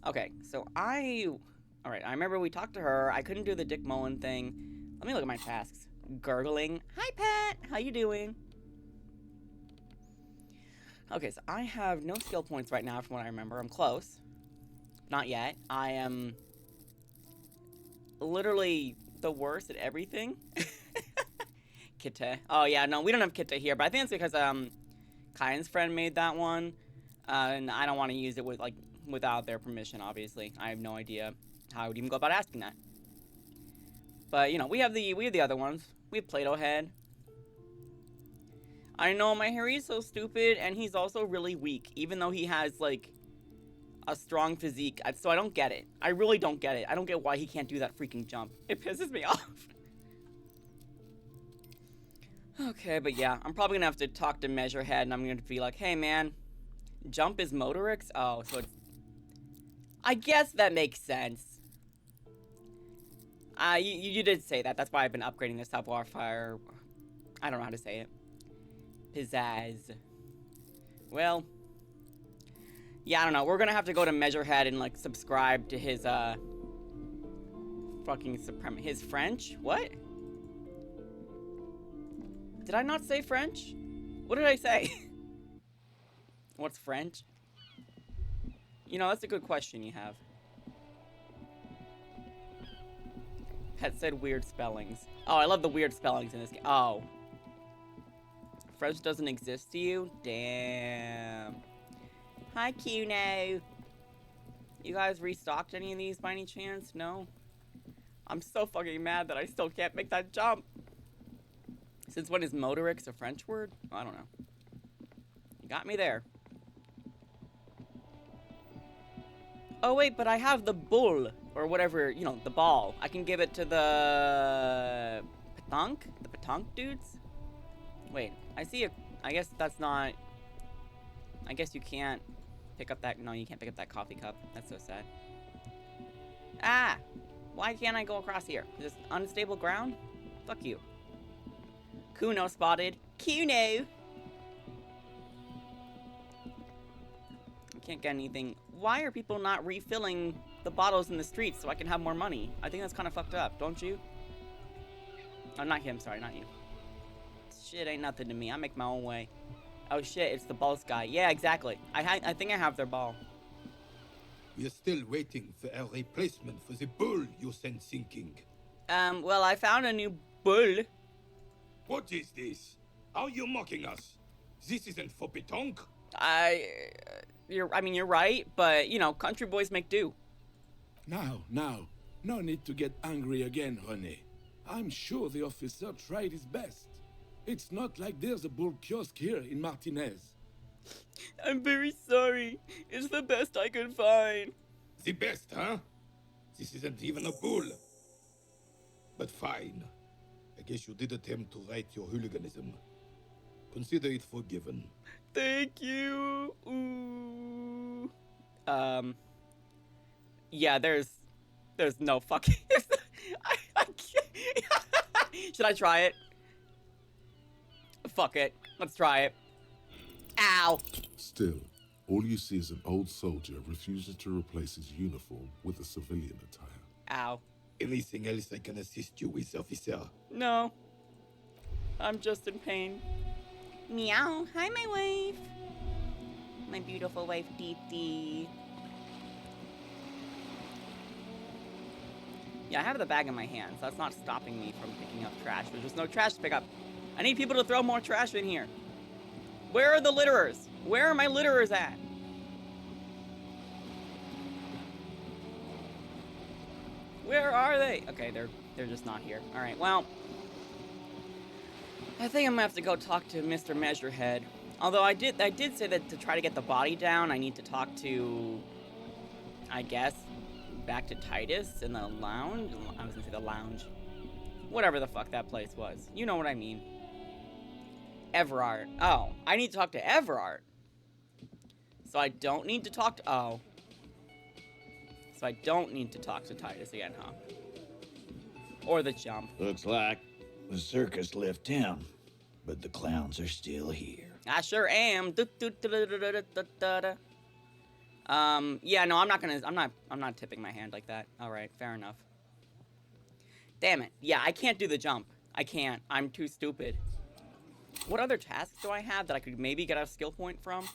Okay, so Alright, I remember we talked to her. I couldn't do the Dick Mullen thing. Let me look at my tasks. Gurgling. Hi, Pat! How you doing? Okay, so I have no skill points right now from what I remember. I'm close. Not yet. I am literally the worst at everything. Kitte. Oh, yeah, no, we don't have Kitte here, but I think it's because, Kyan's friend made that one, and I don't want to use it without their permission, obviously. I have no idea how I would even go about asking that. But, you know, we have the other ones. We have Play-Doh Head. I know my Harry's so stupid, and he's also really weak, even though he has, like, a strong physique. So I don't get it. I really don't get it. I don't get why he can't do that freaking jump. It pisses me off. Okay, but yeah, I'm probably gonna have to talk to Measurehead, and I'm gonna be like, hey man, jump is motorics? Oh, so it's... I guess that makes sense. You did say that. That's why I've been upgrading this top Warfire. I don't know how to say it. Pizzazz. Well, yeah, I don't know. We're gonna have to go to Measurehead and, like, subscribe to his, fucking his French? What? Did I not say French? What did I say? What's French? You know, that's a good question you have. Pet said weird spellings. Oh, I love the weird spellings in this game. Oh. French doesn't exist to you? Damn. Hi, Cuno. You guys restocked any of these by any chance? No? I'm so fucking mad that I still can't make that jump. Since when is motorics a French word? I don't know. You got me there. Oh wait, but I have the bull, or whatever, you know, the ball. I can give it to the... Petanque? The petanque dudes? Wait, I see a... I guess that's not... I guess you can't pick up that... No, you can't pick up that coffee cup. That's so sad. Ah! Why can't I go across here? Is this unstable ground? Fuck you. Kuno spotted. Kuno! I can't get anything. Why are people not refilling the bottles in the streets so I can have more money? I think that's kind of fucked up, don't you? Oh, not him, sorry, not you. Shit ain't nothing to me. I make my own way. Oh shit, it's the balls guy. Yeah, exactly. I think I have their ball. We are still waiting for a replacement for the bull you sent sinking. Well, I found a new bull. What is this? Are you mocking us? This isn't for petanque. I mean, you're right, but, you know, country boys make do. Now, no need to get angry again, René. I'm sure the officer tried his best. It's not like there's a bull kiosk here in Martinez. I'm very sorry. It's the best I could find. The best, huh? This isn't even a bull. But fine. I guess you did attempt to right your hooliganism. Consider it forgiven. Thank you. Ooh. Yeah, there's no fucking... I can't. Should I try it? Fuck it. Let's try it. Ow. Still, all you see is an old soldier refusing to replace his uniform with a civilian attire. Ow. Anything else I can assist you with, officer? No. I'm just in pain. Meow. Hi, my wife. My beautiful wife, Dee. Yeah, I have the bag in my hand, so that's not stopping me from picking up trash. There's just no trash to pick up. I need people to throw more trash in here. Where are the litterers? Where are my litterers at? Where are they? Okay, they're just not here. All right, well, I think I'm gonna have to go talk to Mr. Measurehead. Although I did say that to try to get the body down, I need to talk to, I guess, back to Titus in the lounge. I was gonna say the lounge. Whatever the fuck that place was. You know what I mean. Everard. Oh, I need to talk to Everard. So I don't need to talk to... Oh. So I don't need to talk to Titus again, huh? Or the jump. Looks like the circus left town, but the clowns are still here. I sure am. Yeah, no, I'm not tipping my hand like that. All right, fair enough. Damn it. Yeah, I can't do the jump. I can't. I'm too stupid. What other tasks do I have that I could maybe get a skill point from?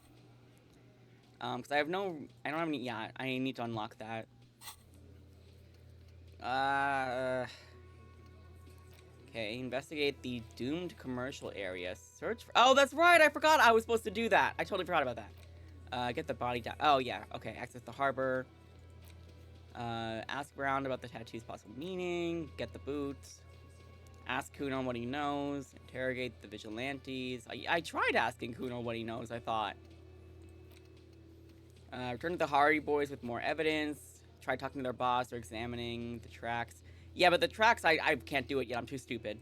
Because I don't have any, yeah, I need to unlock that. Okay, investigate the doomed commercial area. Search for, oh, that's right, I forgot I was supposed to do that. I totally forgot about that. Get the body down. Oh, yeah, okay, access the harbor. Ask around about the tattoo's possible meaning. Get the boots. Ask Kuno what he knows. Interrogate the vigilantes. I tried asking Kuno what he knows, I thought. Return to the Hardy Boys with more evidence. Try talking to their boss or examining the tracks. Yeah, but the tracks, I can't do it yet. I'm too stupid.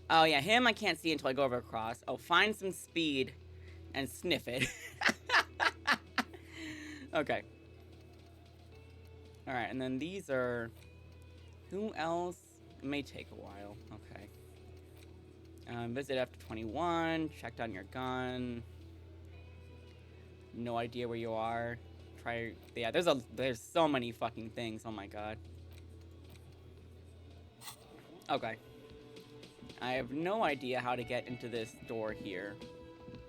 Oh, yeah, him I can't see until I go over across. Oh, find some speed and sniff it. Okay. Alright, and then these are... Who else? It may take a while. Okay. Visit after 21. Check down your gun. No idea where you are. Try... Yeah, there's so many fucking things. Oh my god. Okay. I have no idea how to get into this door here.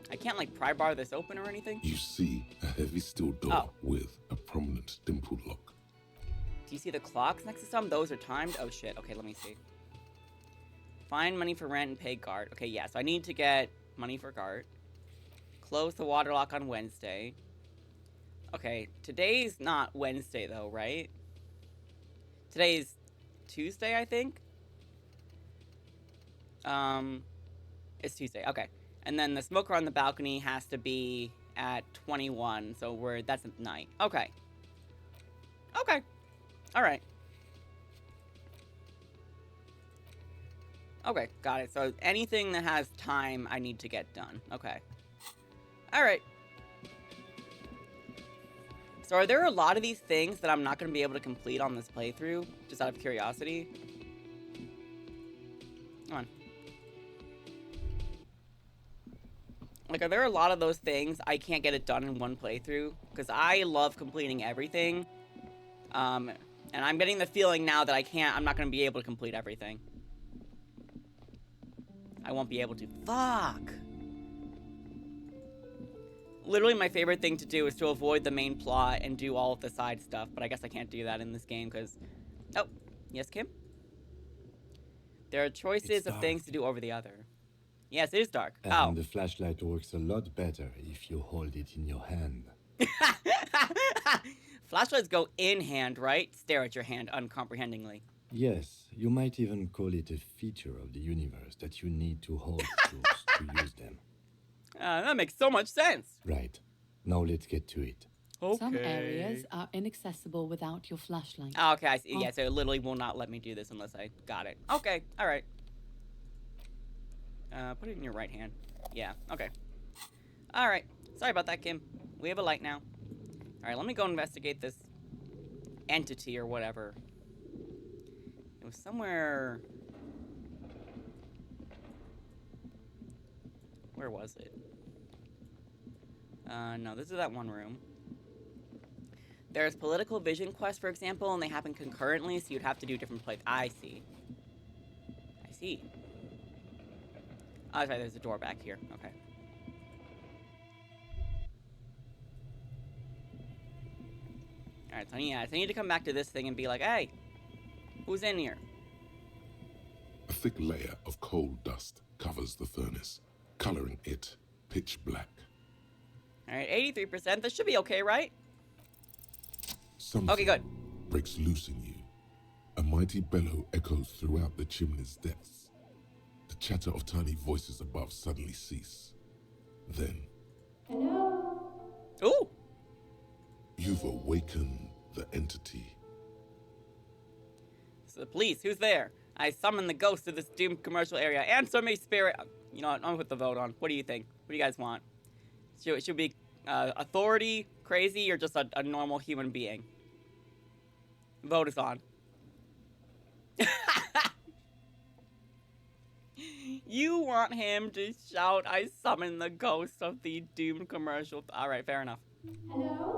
I can't, like, pry bar this open or anything? You see a heavy steel door with a prominent dimpled lock. Do you see the clocks next to some? Those are timed? Oh, shit. Okay, let me see. Find money for rent and pay guard. Okay, yeah, so I need to get money for guard. Close the water lock on Wednesday. Okay, today's not Wednesday, though, right? Today's Tuesday, I think? It's Tuesday. Okay. And then the smoker on the balcony has to be at 21, so that's at night. Okay. Okay. All right. Okay, got it. So anything that has time, I need to get done. Okay. All right. So are there a lot of these things that I'm not going to be able to complete on this playthrough? Just out of curiosity? Come on. Like, are there a lot of those things I can't get it done in one playthrough? Because I love completing everything. And I'm getting the feeling now that I'm not going to be able to complete everything. I won't be able to. Fuck! Literally my favorite thing to do is to avoid the main plot and do all of the side stuff, but I guess I can't do that in this game because... Oh, yes, Kim? There are choices of things to do over the other. Yes, it is dark. And the flashlight works a lot better if you hold it in your hand. Flashlights go in hand, right? Stare at your hand uncomprehendingly. Yes, you might even call it a feature of the universe that you need to hold tools to use them. That makes so much sense. Right. Now let's get to it. Okay. Some areas are inaccessible without your flashlight. Oh, okay, I see. Yeah, so it literally will not let me do this unless I got it. Okay, alright. Put it in your right hand. Yeah, okay. Alright. Sorry about that, Kim. We have a light now. Alright, let me go investigate this entity or whatever. It was somewhere... Where was it? No, this is that one room. There's political vision quests, for example, and they happen concurrently, so you'd have to do different plays. I see. I see. Oh, that's right, there's a door back here. Okay. Alright, so yeah, so I need to come back to this thing and be like, hey, who's in here? A thick layer of coal dust covers the furnace, coloring it pitch black. Alright, 83%. This should be okay, right? Something Okay, good. breaks loose in you. A mighty bellow echoes throughout the chimney's depths. The chatter of tiny voices above suddenly cease. Then... Hello? Ooh! You've awakened the entity. It's the police. Who's there? I summon the ghost of this doomed commercial area. Answer me, spirit! You know what? I'm gonna put the vote on. What do you think? What do you guys want? Should be authority, crazy, or just a normal human being? Vote is on. You want him to shout, I summon the ghost of the doomed commercial. Alright, fair enough. Hello?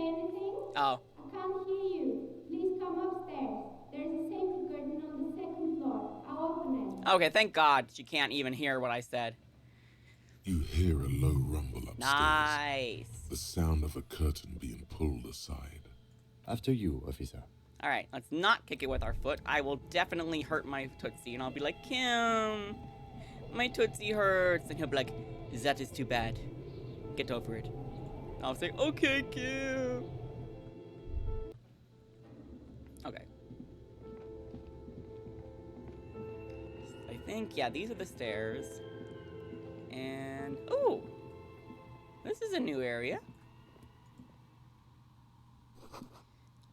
anything? Oh. I can't hear you. Please come upstairs. There's a safety curtain on the second floor. I'll open it. Okay, thank God she can't even hear what I said. You hear a low rumble upstairs. Nice. The sound of a curtain being pulled aside. After you, officer. Alright, let's not kick it with our foot. I will definitely hurt my Tootsie, and I'll be like, Kim, my Tootsie hurts. And he'll be like, that is too bad. Get over it. I'll say, okay, Kim. Okay. I think, yeah, these are the stairs. And, ooh, this is a new area.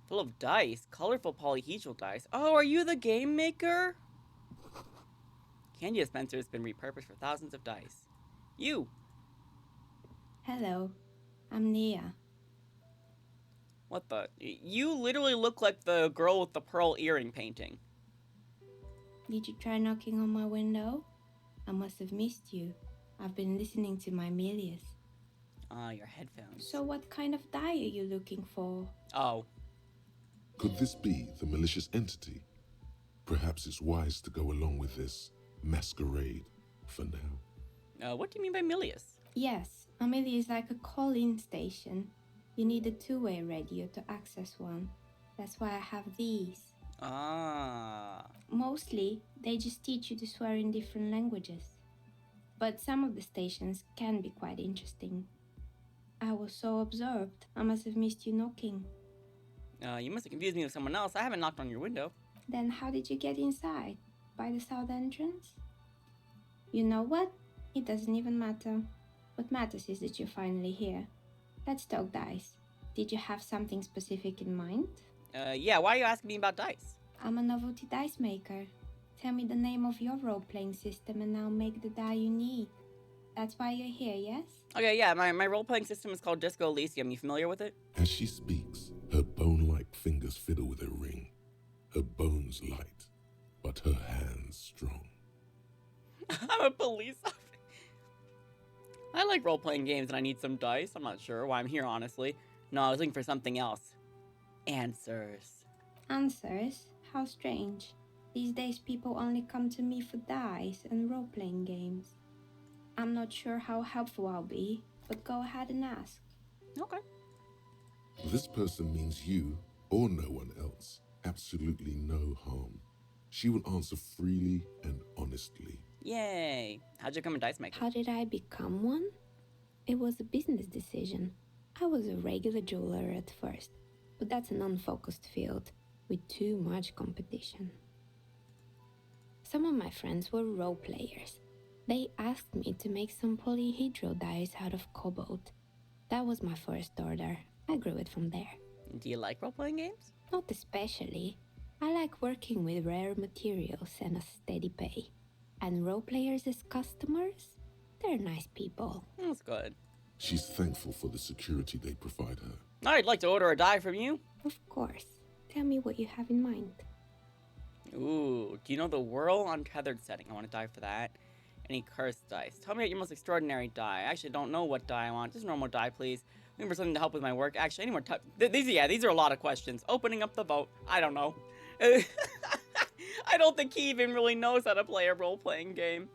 Full of dice, colorful polyhedral dice. Oh, are you the game maker? Candy dispenser has been repurposed for thousands of dice. You. Hello, I'm Nia. What the? You literally look like the girl with the pearl earring painting. Did you try knocking on my window? I must have missed you. I've been listening to my Milius. Ah, your headphones. So what kind of die are you looking for? Oh. Could this be the malicious entity? Perhaps it's wise to go along with this masquerade for now. What do you mean by Milius? Yes, Amelia is like a call-in station. You need a two-way radio to access one. That's why I have these. Ah. Mostly, they just teach you to swear in different languages. But some of the stations can be quite interesting. I was so absorbed, I must have missed you knocking. You must have confused me with someone else. I haven't knocked on your window. Then how did you get inside? By the south entrance? You know what? It doesn't even matter. What matters is that you're finally here. Let's talk dice. Did you have something specific in mind? Yeah, why are you asking me about dice? I'm a novelty dice maker. Tell me the name of your role-playing system and I'll make the die you need. That's why you're here, yes? Okay, yeah, my role-playing system is called Disco Elysium. You familiar with it? As she speaks, her bone-like fingers fiddle with her ring. Her bones light, but her hands strong. I'm a police officer. I like role-playing games and I need some dice. I'm not sure why I'm here, honestly. No, I was looking for something else. Answers. Answers? How strange. These days people only come to me for dice and role-playing games. I'm not sure how helpful I'll be, but go ahead and ask. Okay. This person means you, or no one else, absolutely no harm. She will answer freely and honestly. Yay. How'd you become a dice maker? How did I become one? It was a business decision. I was a regular jeweler at first, but that's an unfocused field with too much competition. Some of my friends were role players. They asked me to make some polyhedral dice out of cobalt. That was my first order. I grew it from there. Do you like role-playing games? Not especially. I like working with rare materials and a steady pay. And role players as customers? They're nice people. That's good. She's thankful for the security they provide her. I'd like to order a die from you. Of course. Tell me what you have in mind. Ooh, do you know the Whirl Untethered setting? I want a die for that. Any cursed dice. Tell me about your most extraordinary die. I actually don't know what die I want. Just a normal die, please. Looking for something to help with my work. Actually, any more these are a lot of questions. Opening up the vote. I don't know. I don't think he even really knows how to play a role-playing game.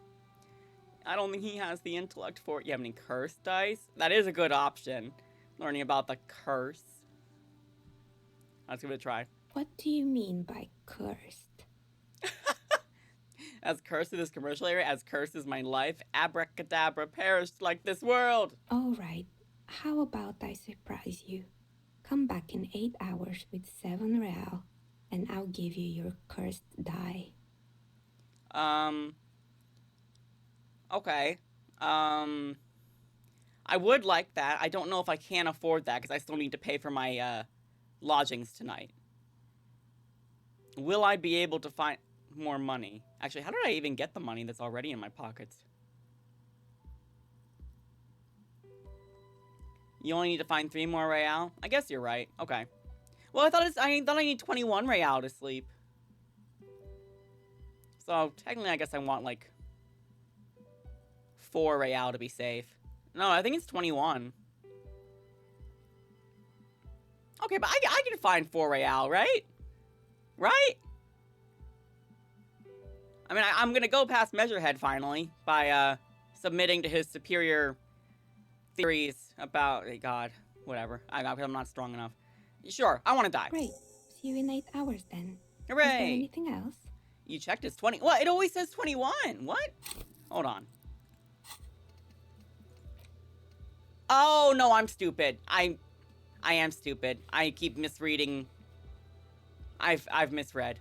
I don't think he has the intellect for it. You have any cursed dice? That is a good option. Learning about the curse. Let's give it a try. What do you mean by cursed? As cursed as this commercial area, as cursed as my life, abracadabra, perished like this world. All right. How about I surprise you? Come back in 8 hours with 7 real, and I'll give you your cursed die. Okay. I would like that. I don't know if I can afford that because I still need to pay for my lodgings tonight. Will I be able to find more money? Actually, how did I even get the money that's already in my pockets? You only need to find 3 more real? I guess you're right. Okay. Well, I thought I need 21 real to sleep. So, technically, I guess I want, like, 4 real to be safe. No, I think it's 21. Okay, but I can find 4 Real, right? Right? I mean, I'm gonna go past Measurehead finally by submitting to his superior theories about God, whatever. I'm not strong enough. Sure, I want to die. Great. See you in 8 hours then. Hooray! Is there anything else? You checked it's 20. What? It always says 21. What? Hold on. Oh no, I'm stupid. I am stupid. I keep misreading. I've misread.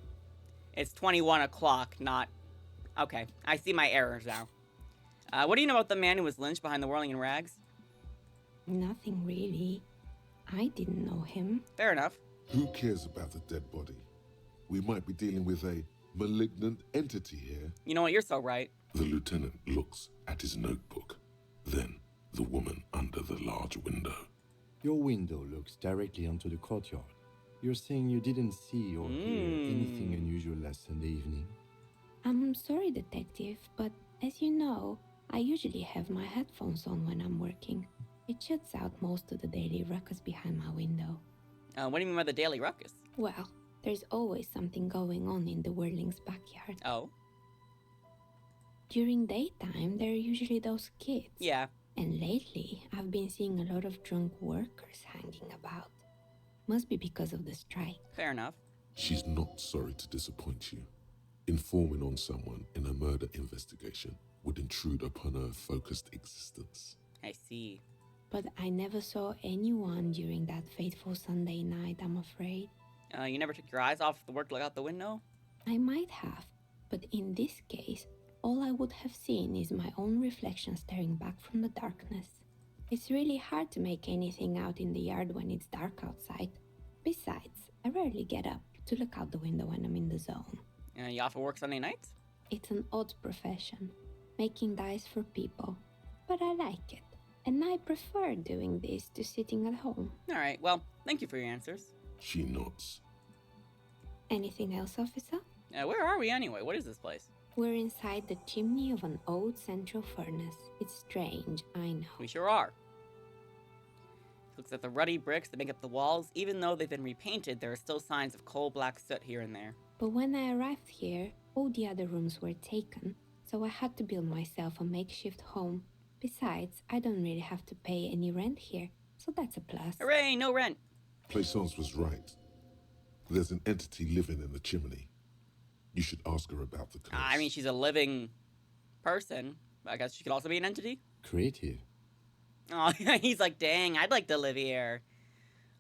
It's 21 o'clock, not. Okay, I see my errors now. What do you know about the man who was lynched behind the whirling in rags? Nothing really. I didn't know him. Fair enough. Who cares about the dead body? We might be dealing with a malignant entity here. You know what? You're so right. The lieutenant looks at his notebook. Then, the woman under the large window. Your window looks directly onto the courtyard. You're saying you didn't see or hear anything unusual last Sunday evening? I'm sorry, detective, but as you know, I usually have my headphones on when I'm working. It shuts out most of the daily ruckus behind my window. What do you mean by the daily ruckus? Well, there's always something going on in the Whirling's backyard. Oh. During daytime, there are usually those kids. Yeah. And lately, I've been seeing a lot of drunk workers hanging about. Must be because of the strike. Fair enough. She's not sorry to disappoint you. Informing on someone in a murder investigation would intrude upon her focused existence. I see. But I never saw anyone during that fateful Sunday night, I'm afraid. You never took your eyes off the work out the window? I might have, but in this case, all I would have seen is my own reflection staring back from the darkness. It's really hard to make anything out in the yard when it's dark outside. Besides, I rarely get up to look out the window when I'm in the zone. You off of work Sunday nights? It's an odd profession, making dice for people, but I like it. And I prefer doing this to sitting at home. Alright, well, thank you for your answers. She nods. Anything else, officer? Where are we anyway? What is this place? We're inside the chimney of an old central furnace. It's strange, I know. We sure are. Looks at the ruddy bricks that make up the walls. Even though they've been repainted, there are still signs of coal-black soot here and there. But when I arrived here, all the other rooms were taken, so I had to build myself a makeshift home. Besides, I don't really have to pay any rent here, so that's a plus. Hooray, no rent! Plaisance was right. There's an entity living in the chimney. You should ask her about the curse. I mean, she's a living person. I guess she could also be an entity? Creative. Oh, he's like, dang, I'd like to live here.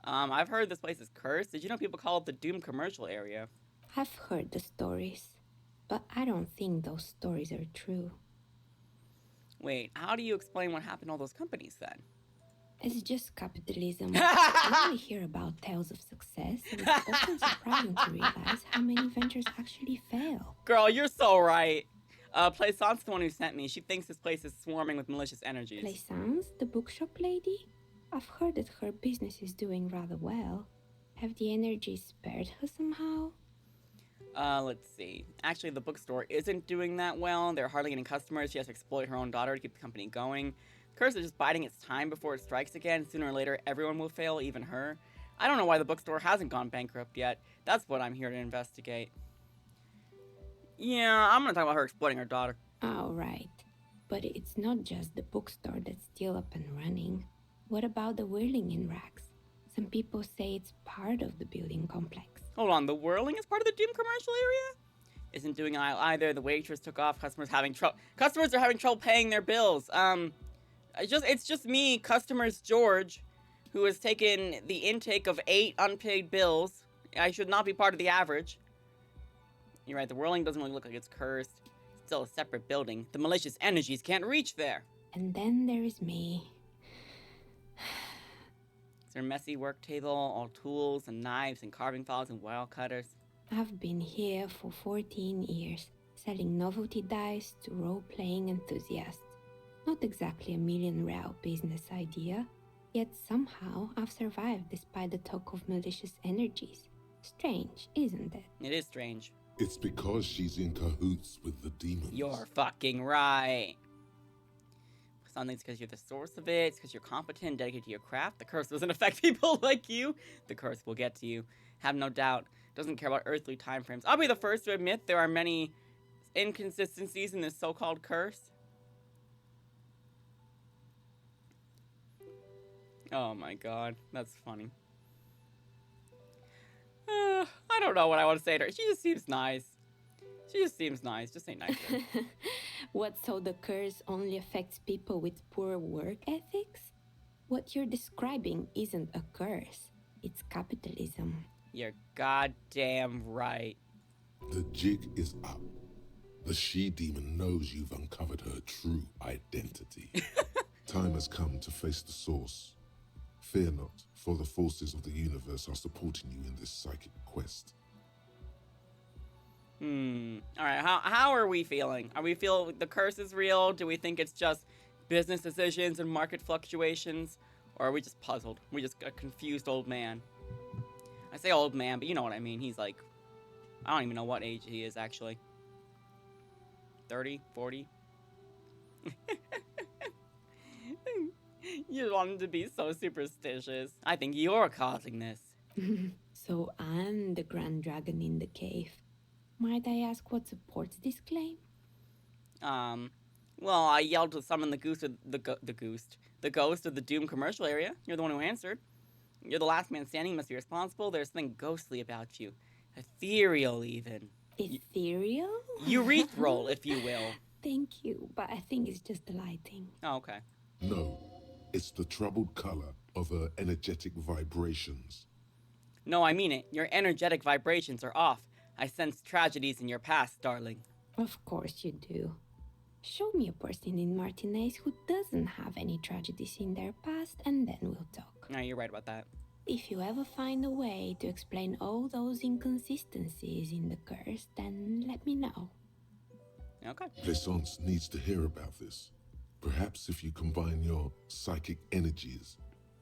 I've heard this place is cursed. Did you know people call it the Doom commercial area? I've heard the stories, but I don't think those stories are true. Wait, how do you explain what happened to all those companies then? It's just capitalism. I only hear about tales of success, and it's often surprising to realize how many ventures actually fail. Girl, you're so right. Plaisance, the one who sent me. She thinks this place is swarming with malicious energies. Plaisance, the bookshop lady? I've heard that her business is doing rather well. Have the energies spared her somehow? Let's see. Actually, the bookstore isn't doing that well. They're hardly getting customers. She has to exploit her own daughter to keep the company going. The curse is just biding its time before it strikes again. Sooner or later, everyone will fail, even her. I don't know why the bookstore hasn't gone bankrupt yet. That's what I'm here to investigate. Yeah, I'm gonna talk about her exploiting her daughter. Oh, right. But it's not just the bookstore that's still up and running. What about the whirling in rags? Some people say it's part of the building complex. Hold on, the whirling is part of the Doom commercial area? Isn't doing either. The waitress took off. Customers are having trouble paying their bills. It's just me, customers George, who has taken the intake of 8 unpaid bills. I should not be part of the average. You're right, the whirling doesn't really look like it's cursed. It's still a separate building. The malicious energies can't reach there. And then there is me. It's their messy work table, all tools and knives and carving files and wire cutters. I've been here for 14 years, selling novelty dice to role-playing enthusiasts. Not exactly a million-real business idea, yet somehow I've survived despite the talk of malicious energies. Strange, isn't it? It is strange. It's because she's in cahoots with the demons. You're fucking right. Some things because you're the source of it. It's because you're competent, dedicated to your craft. The curse doesn't affect people like you. The curse will get to you. Have no doubt. Doesn't care about earthly time frames. I'll be the first to admit there are many inconsistencies in this so-called curse. Oh my god, that's funny. I don't know what I want to say to her. She just seems nice. She just seems nice. Just say nicer. What, so the curse only affects people with poor work ethics? What you're describing isn't a curse. It's capitalism. You're goddamn right. The jig is up. The she-demon knows you've uncovered her true identity. Time has come to face the source. Fear not, for the forces of the universe are supporting you in this psychic quest. Alright, how are we feeling? Are we feel the curse is real? Do we think it's just business decisions and market fluctuations? Or are we just puzzled? We just a confused old man. I say old man, but you know what I mean. He's like, I don't even know what age he is, actually. 30? 40? You want him to be so superstitious. I think you're causing this. So I'm the grand dragon in the cave. Might I ask what supports this claim? Well, I yelled to summon the ghost of the ghost of the Doom commercial area. You're the one who answered. You're the last man standing, must be responsible. There's something ghostly about you. Ethereal, even. Ethereal? Urethral, if you will. Thank you, but I think it's just the lighting. Oh, okay. No, it's the troubled color of her energetic vibrations. No, I mean it. Your energetic vibrations are off. I sense tragedies in your past, darling. Of course you do. Show me a person in Martinez who doesn't have any tragedies in their past, and then we'll talk. No, you're right about that. If you ever find a way to explain all those inconsistencies in the curse, then let me know. Okay. Plaisance needs to hear about this. Perhaps if you combine your psychic energies,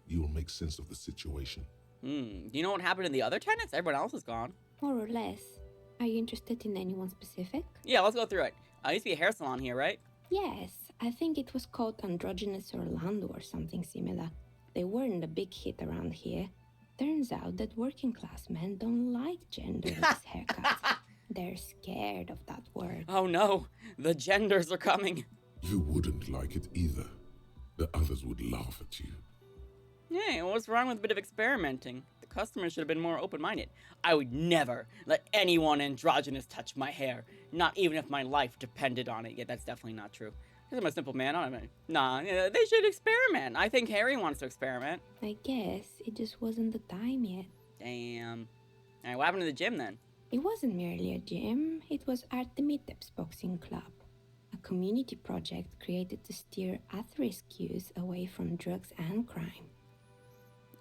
you will make sense of the situation. Do you know what happened to the other tenants? Everyone else is gone. More or less. Are you interested in anyone specific? Yeah, let's go through it. Used to be a hair salon here, right? Yes, I think it was called Androgynous Orlando or something similar. They weren't a big hit around here. Turns out that working class men don't like genderless haircuts. They're scared of that word. Oh no, the genders are coming. You wouldn't like it either. The others would laugh at you. Hey, what's wrong with a bit of experimenting? The customers should have been more open-minded. I would never let anyone androgynous touch my hair, not even if my life depended on it. Yeah, that's definitely not true. Because I'm a simple man. Nah, they should experiment. I think Harry wants to experiment. I guess it just wasn't the time yet. Damn. Alright, what happened to the gym then? It wasn't merely a gym, it was Artemiteps Boxing Club, a community project created to steer at-risk youth away from drugs and crime.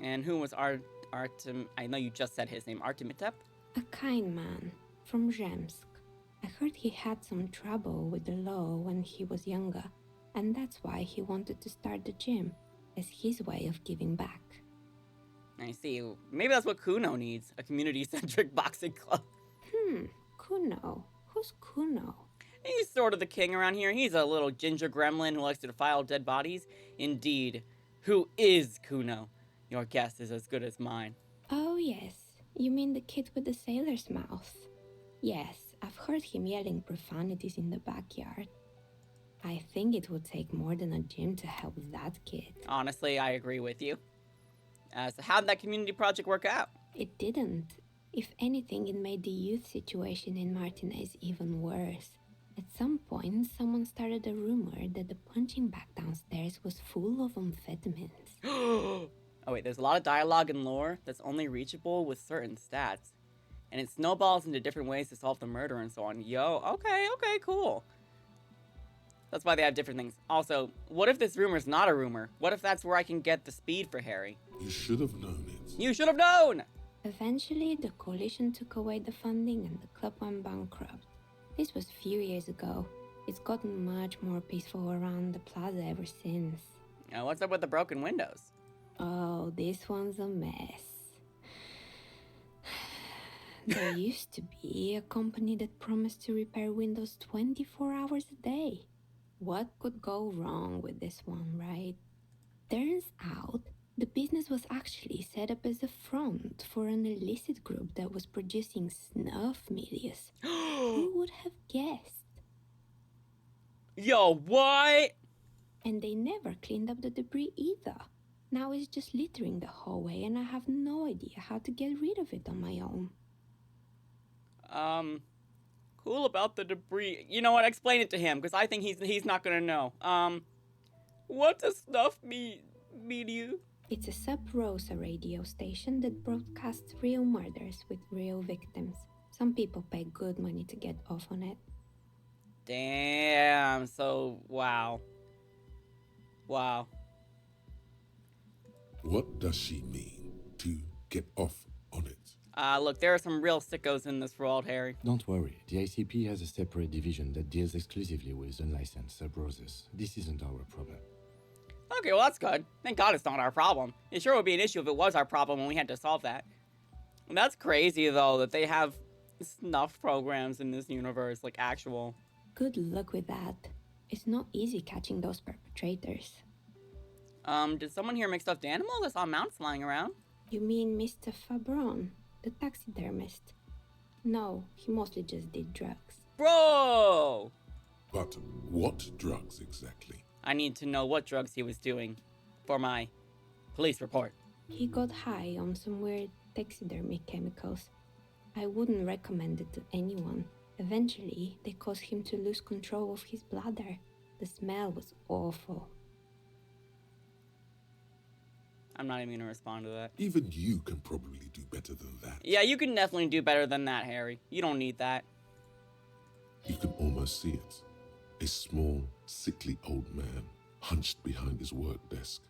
And who was Artem? I know you just said his name. Artemitep? A kind man from Zemsk. I heard he had some trouble with the law when he was younger, and that's why he wanted to start the gym, as his way of giving back. I see. Maybe that's what Kuno needs, a community-centric boxing club. Kuno? Who's Kuno? He's sort of the king around here. He's a little ginger gremlin who likes to defile dead bodies. Indeed. Who is Kuno? Your guess is as good as mine. Oh yes, you mean the kid with the sailor's mouth. Yes, I've heard him yelling profanities in the backyard. I think it would take more than a gym to help that kid. Honestly, I agree with you. So how'd that community project work out? It didn't. If anything, it made the youth situation in Martinez even worse. At some point, someone started a rumor that the punching bag downstairs was full of amphetamines. Oh wait, there's a lot of dialogue and lore that's only reachable with certain stats. And it snowballs into different ways to solve the murder and so on. Yo, okay, cool. That's why they have different things. Also, what if this rumor's not a rumor? What if that's where I can get the speed for Harry? You should have known it. You should have known! Eventually, the coalition took away the funding and the club went bankrupt. This was a few years ago. It's gotten much more peaceful around the plaza ever since. Now, what's up with the broken windows? Oh, this one's a mess. There used to be a company that promised to repair windows 24 hours a day. What could go wrong with this one, right? Turns out the business was actually set up as a front for an illicit group that was producing snuff medias. Who would have guessed? Yo, what? And they never cleaned up the debris either. Now it's just littering the hallway, and I have no idea how to get rid of it on my own. Cool about the debris. You know what? Explain it to him, because I think he's not gonna know. What does snuff media? It's a Sub Rosa radio station that broadcasts real murders with real victims. Some people pay good money to get off on it. Damn, so, wow. Wow. What does she mean to get off on it? Look, there are some real sickos in this world, Harry. Don't worry, the ICP has a separate division that deals exclusively with unlicensed sub-roses. This isn't our problem. Okay, well, that's good. Thank God it's not our problem. It sure would be an issue if it was our problem and we had to solve that. And that's crazy, though, that they have snuff programs in this universe, like actual. Good luck with that. It's not easy catching those perpetrators. Did someone here make stuffed animals? I saw mounts lying around. You mean Mr. Fabron, the taxidermist? No, he mostly just did drugs. Bro! But what drugs exactly? I need to know what drugs he was doing for my police report. He got high on some weird taxidermy chemicals. I wouldn't recommend it to anyone. Eventually, they caused him to lose control of his bladder. The smell was awful. I'm not even gonna respond to that. Even you can probably do better than that. Yeah, you can definitely do better than that, Harry. You don't need that. You can almost see it. A small, sickly old man, hunched behind his work desk,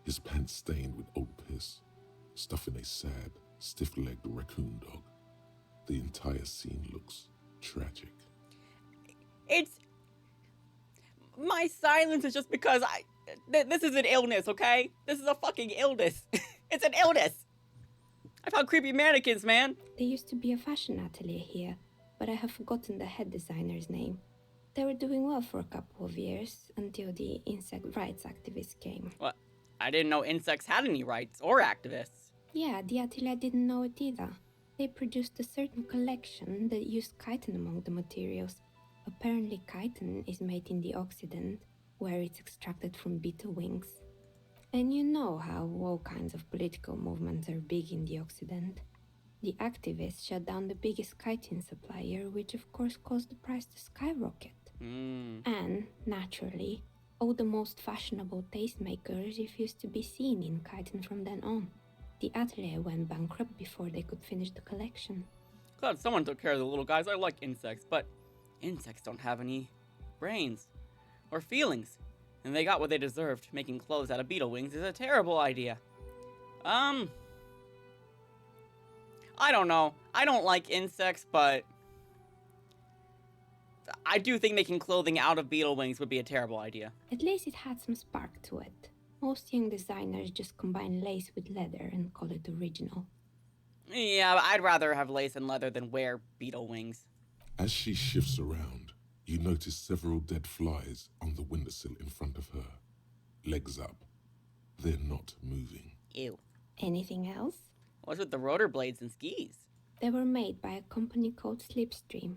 his pants stained with old piss, stuffing a sad, stiff-legged raccoon dog. The entire scene looks tragic. It's... My silence is just because this is an illness, okay? This is a fucking illness. It's an illness! I found creepy mannequins, man! There used to be a fashion atelier here, but I have forgotten the head designer's name. They were doing well for a couple of years, until the insect rights activists came. What? I didn't know insects had any rights, or activists. Yeah, the atelier didn't know it either. They produced a certain collection that used chitin among the materials. Apparently chitin is made in the Occident, where it's extracted from beetle wings. And you know how all kinds of political movements are big in the Occident. The activists shut down the biggest chitin supplier, which of course caused the price to skyrocket. And, naturally, all the most fashionable tastemakers refused to be seen in chitin from then on. The atelier went bankrupt before they could finish the collection. Glad someone took care of the little guys. I like insects, but insects don't have any brains or feelings. And they got what they deserved. Making clothes out of beetle wings is a terrible idea. I don't know. I don't like insects, but I do think making clothing out of beetle wings would be a terrible idea. At least it had some spark to it. Most young designers just combine lace with leather and call it original. Yeah, but I'd rather have lace and leather than wear beetle wings. As she shifts around, you notice several dead flies on the windowsill in front of her. Legs up. They're not moving. Ew. Anything else? What's with the rotor blades and skis? They were made by a company called Slipstream.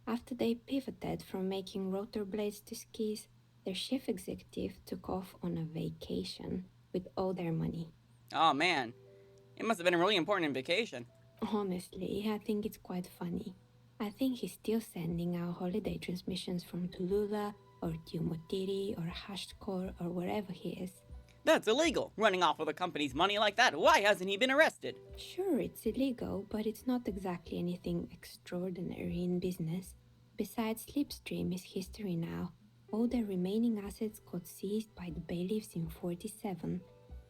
After they pivoted from making rotor blades to skis, their chief executive took off on a vacation with all their money. Oh man, it must have been a really important vacation. Honestly, I think it's quite funny. I think he's still sending out holiday transmissions from Tulula or Tiumotiri or Hashtkor or wherever he is. That's illegal, running off with a company's money like that. Why hasn't he been arrested? Sure, it's illegal, but it's not exactly anything extraordinary in business. Besides, Slipstream is history now. All their remaining assets got seized by the bailiffs in 47.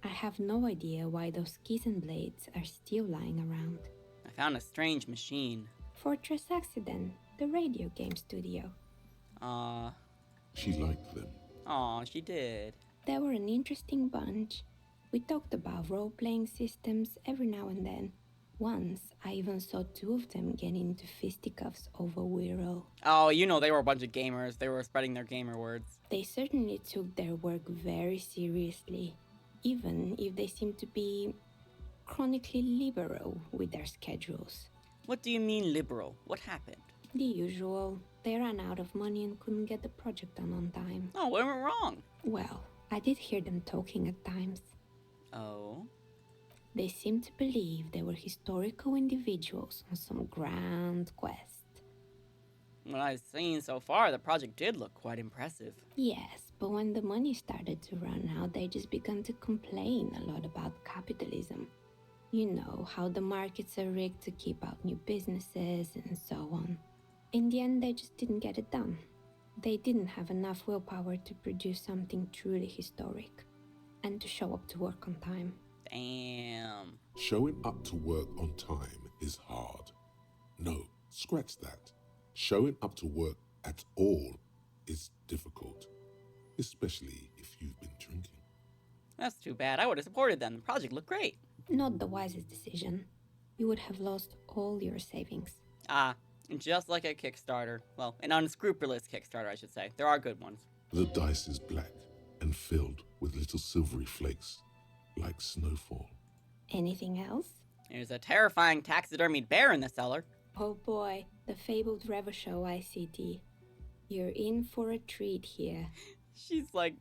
I have no idea why those skis and blades are still lying around. I found a strange machine. Fortress Accident, the radio game studio. She liked them. Aw, she did. They were an interesting bunch. We talked about role-playing systems every now and then. Once, I even saw two of them get into fisticuffs over Wirral. Oh, you know they were a bunch of gamers. They were spreading their gamer words. They certainly took their work very seriously, even if they seemed to be chronically liberal with their schedules. What do you mean liberal? What happened? The usual. They ran out of money and couldn't get the project done on time. Oh, what went wrong? Well, I did hear them talking at times. Oh? They seemed to believe they were historical individuals on some grand quest. What I've seen so far, the project did look quite impressive. Yes, but when the money started to run out, they just began to complain a lot about capitalism. You know, how the markets are rigged to keep out new businesses and so on. In the end, they just didn't get it done. They didn't have enough willpower to produce something truly historic and to show up to work on time. Damn. Showing up to work on time is hard. No, scratch that. Showing up to work at all is difficult, especially if you've been drinking. That's too bad. I would have supported them. The project looked great. Not the wisest decision. You would have lost all your savings. Ah, just like a Kickstarter. Well, an unscrupulous Kickstarter, I should say. There are good ones. The dice is black and filled with little silvery flakes, like snowfall. Anything else? There's a terrifying taxidermied bear in the cellar. Oh boy, the fabled Revishow ICT. You're in for a treat here. She's like,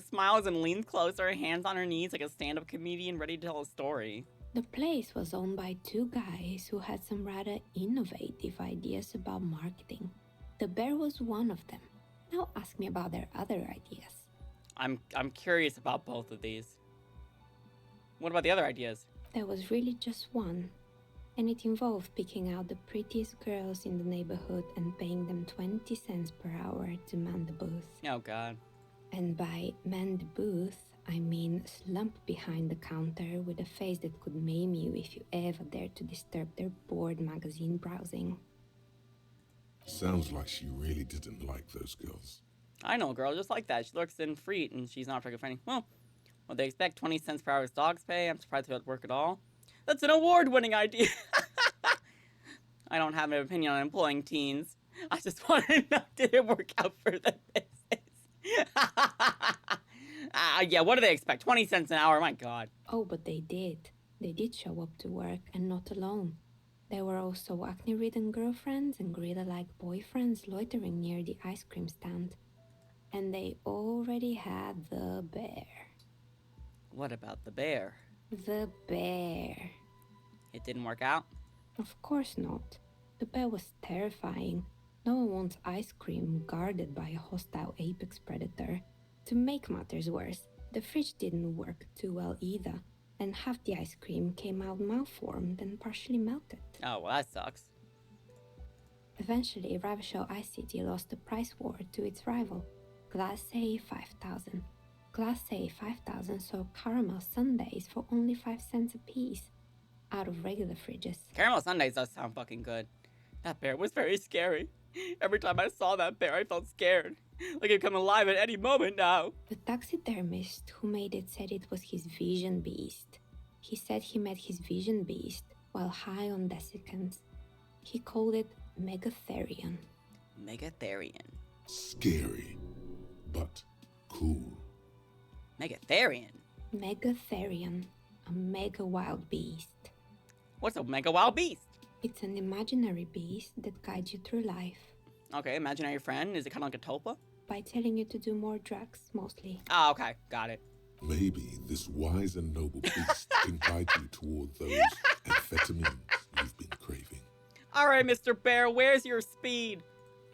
smiles and leans closer, hands on her knees like a stand-up comedian ready to tell a story. The place was owned by two guys who had some rather innovative ideas about marketing. The bear was one of them. Now ask me about their other ideas. I'm curious about both of these. What about the other ideas? There was really just one, and it involved picking out the prettiest girls in the neighborhood and paying them 20 cents per hour to man the booth. Oh god. And by man the booth, I mean slump behind the counter with a face that could maim you if you ever dared to disturb their bored magazine browsing. Sounds like she really didn't like those girls. I know a girl just like that. She looks in free and she's not very funny. Well, they expect 20 cents per hour as dogs pay. I'm surprised it would work at all. That's an award-winning idea. I don't have an opinion on employing teens. I just want to know, did it work out for the business? Yeah, what do they expect? 20 cents an hour? My god. Oh, but they did. They did show up to work, and not alone. There were also acne-ridden girlfriends and gorilla-like boyfriends loitering near the ice cream stand. And they already had the bear. What about the bear? The bear. It didn't work out? Of course not. The bear was terrifying. No one wants ice cream guarded by a hostile apex predator. To make matters worse, the fridge didn't work too well either, and half the ice cream came out malformed and partially melted. Oh, well, that sucks. Eventually, Revishow ICT lost the price war to its rival, Class A 5000. Class A 5000 sold caramel sundaes for only 5 cents a piece, out of regular fridges. Caramel sundaes does sound fucking good. That bear was very scary. Every time I saw that bear, I felt scared. Like it'd come alive at any moment now. The taxidermist who made it said it was his vision beast. He said he met his vision beast while high on desiccants. He called it Megatherion. Megatherion. Scary, but cool. Megatherion? Megatherion, a mega wild beast. What's a mega wild beast? It's an imaginary beast that guides you through life. Okay, imaginary friend. Is it kind of like a tulpa? By telling you to do more drugs, mostly. Oh, okay. Got it. Maybe this wise and noble beast can guide you toward those amphetamines you've been craving. All right, Mr. Bear, where's your speed?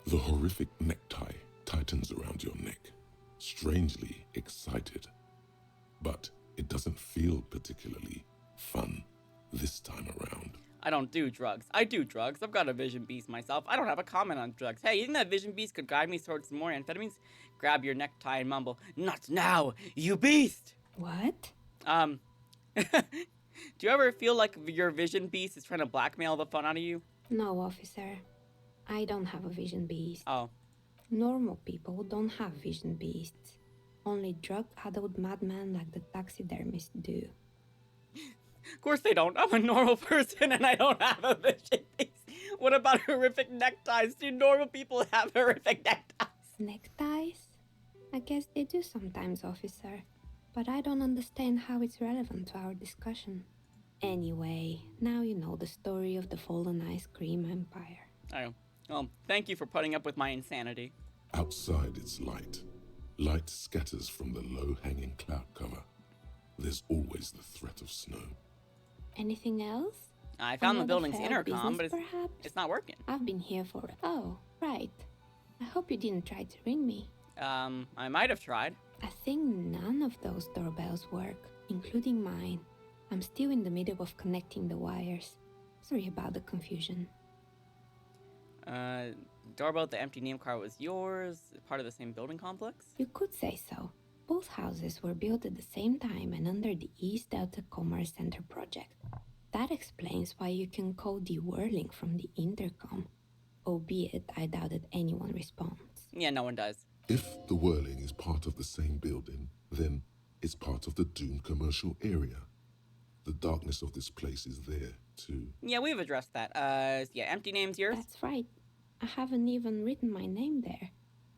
The horrific necktie tightens around your neck, strangely excited. But it doesn't feel particularly fun this time around. I don't do drugs. I do drugs. I've got a vision beast myself. I don't have a comment on drugs. Hey, you think that vision beast could guide me towards some more amphetamines? Grab your necktie and mumble, "Not now, you beast!" What? Do you ever feel like your vision beast is trying to blackmail the fun out of you? No, officer. I don't have a vision beast. Oh. Normal people don't have vision beasts. Only drug-addled madmen like the taxidermist do. Of course they don't. I'm a normal person and I don't have a vision face. What about horrific neckties? Do normal people have horrific neckties? Neckties? I guess they do sometimes, officer. But I don't understand how it's relevant to our discussion. Anyway, now you know the story of the fallen ice cream empire. Oh, well, thank you for putting up with my insanity. Outside it's light. Light scatters from the low-hanging cloud cover. There's always the threat of snow. Anything else? I found the Another building's failed intercom, business, but perhaps? it's not working. I've been here for... Oh, right. I hope you didn't try to ring me. I might have tried. I think none of those doorbells work, including mine. I'm still in the middle of connecting the wires. Sorry about the confusion. Doorbell at the empty name card was yours, part of the same building complex? You could say so. Both houses were built at the same time and under the East Delta Commerce Center project. That explains why you can call the whirling from the intercom, albeit I doubt that anyone responds. Yeah, no one does. If the whirling is part of the same building, then it's part of the doomed commercial area. The darkness of this place is there, too. Yeah, we've addressed that. Yeah, empty name's yours? That's right. I haven't even written my name there.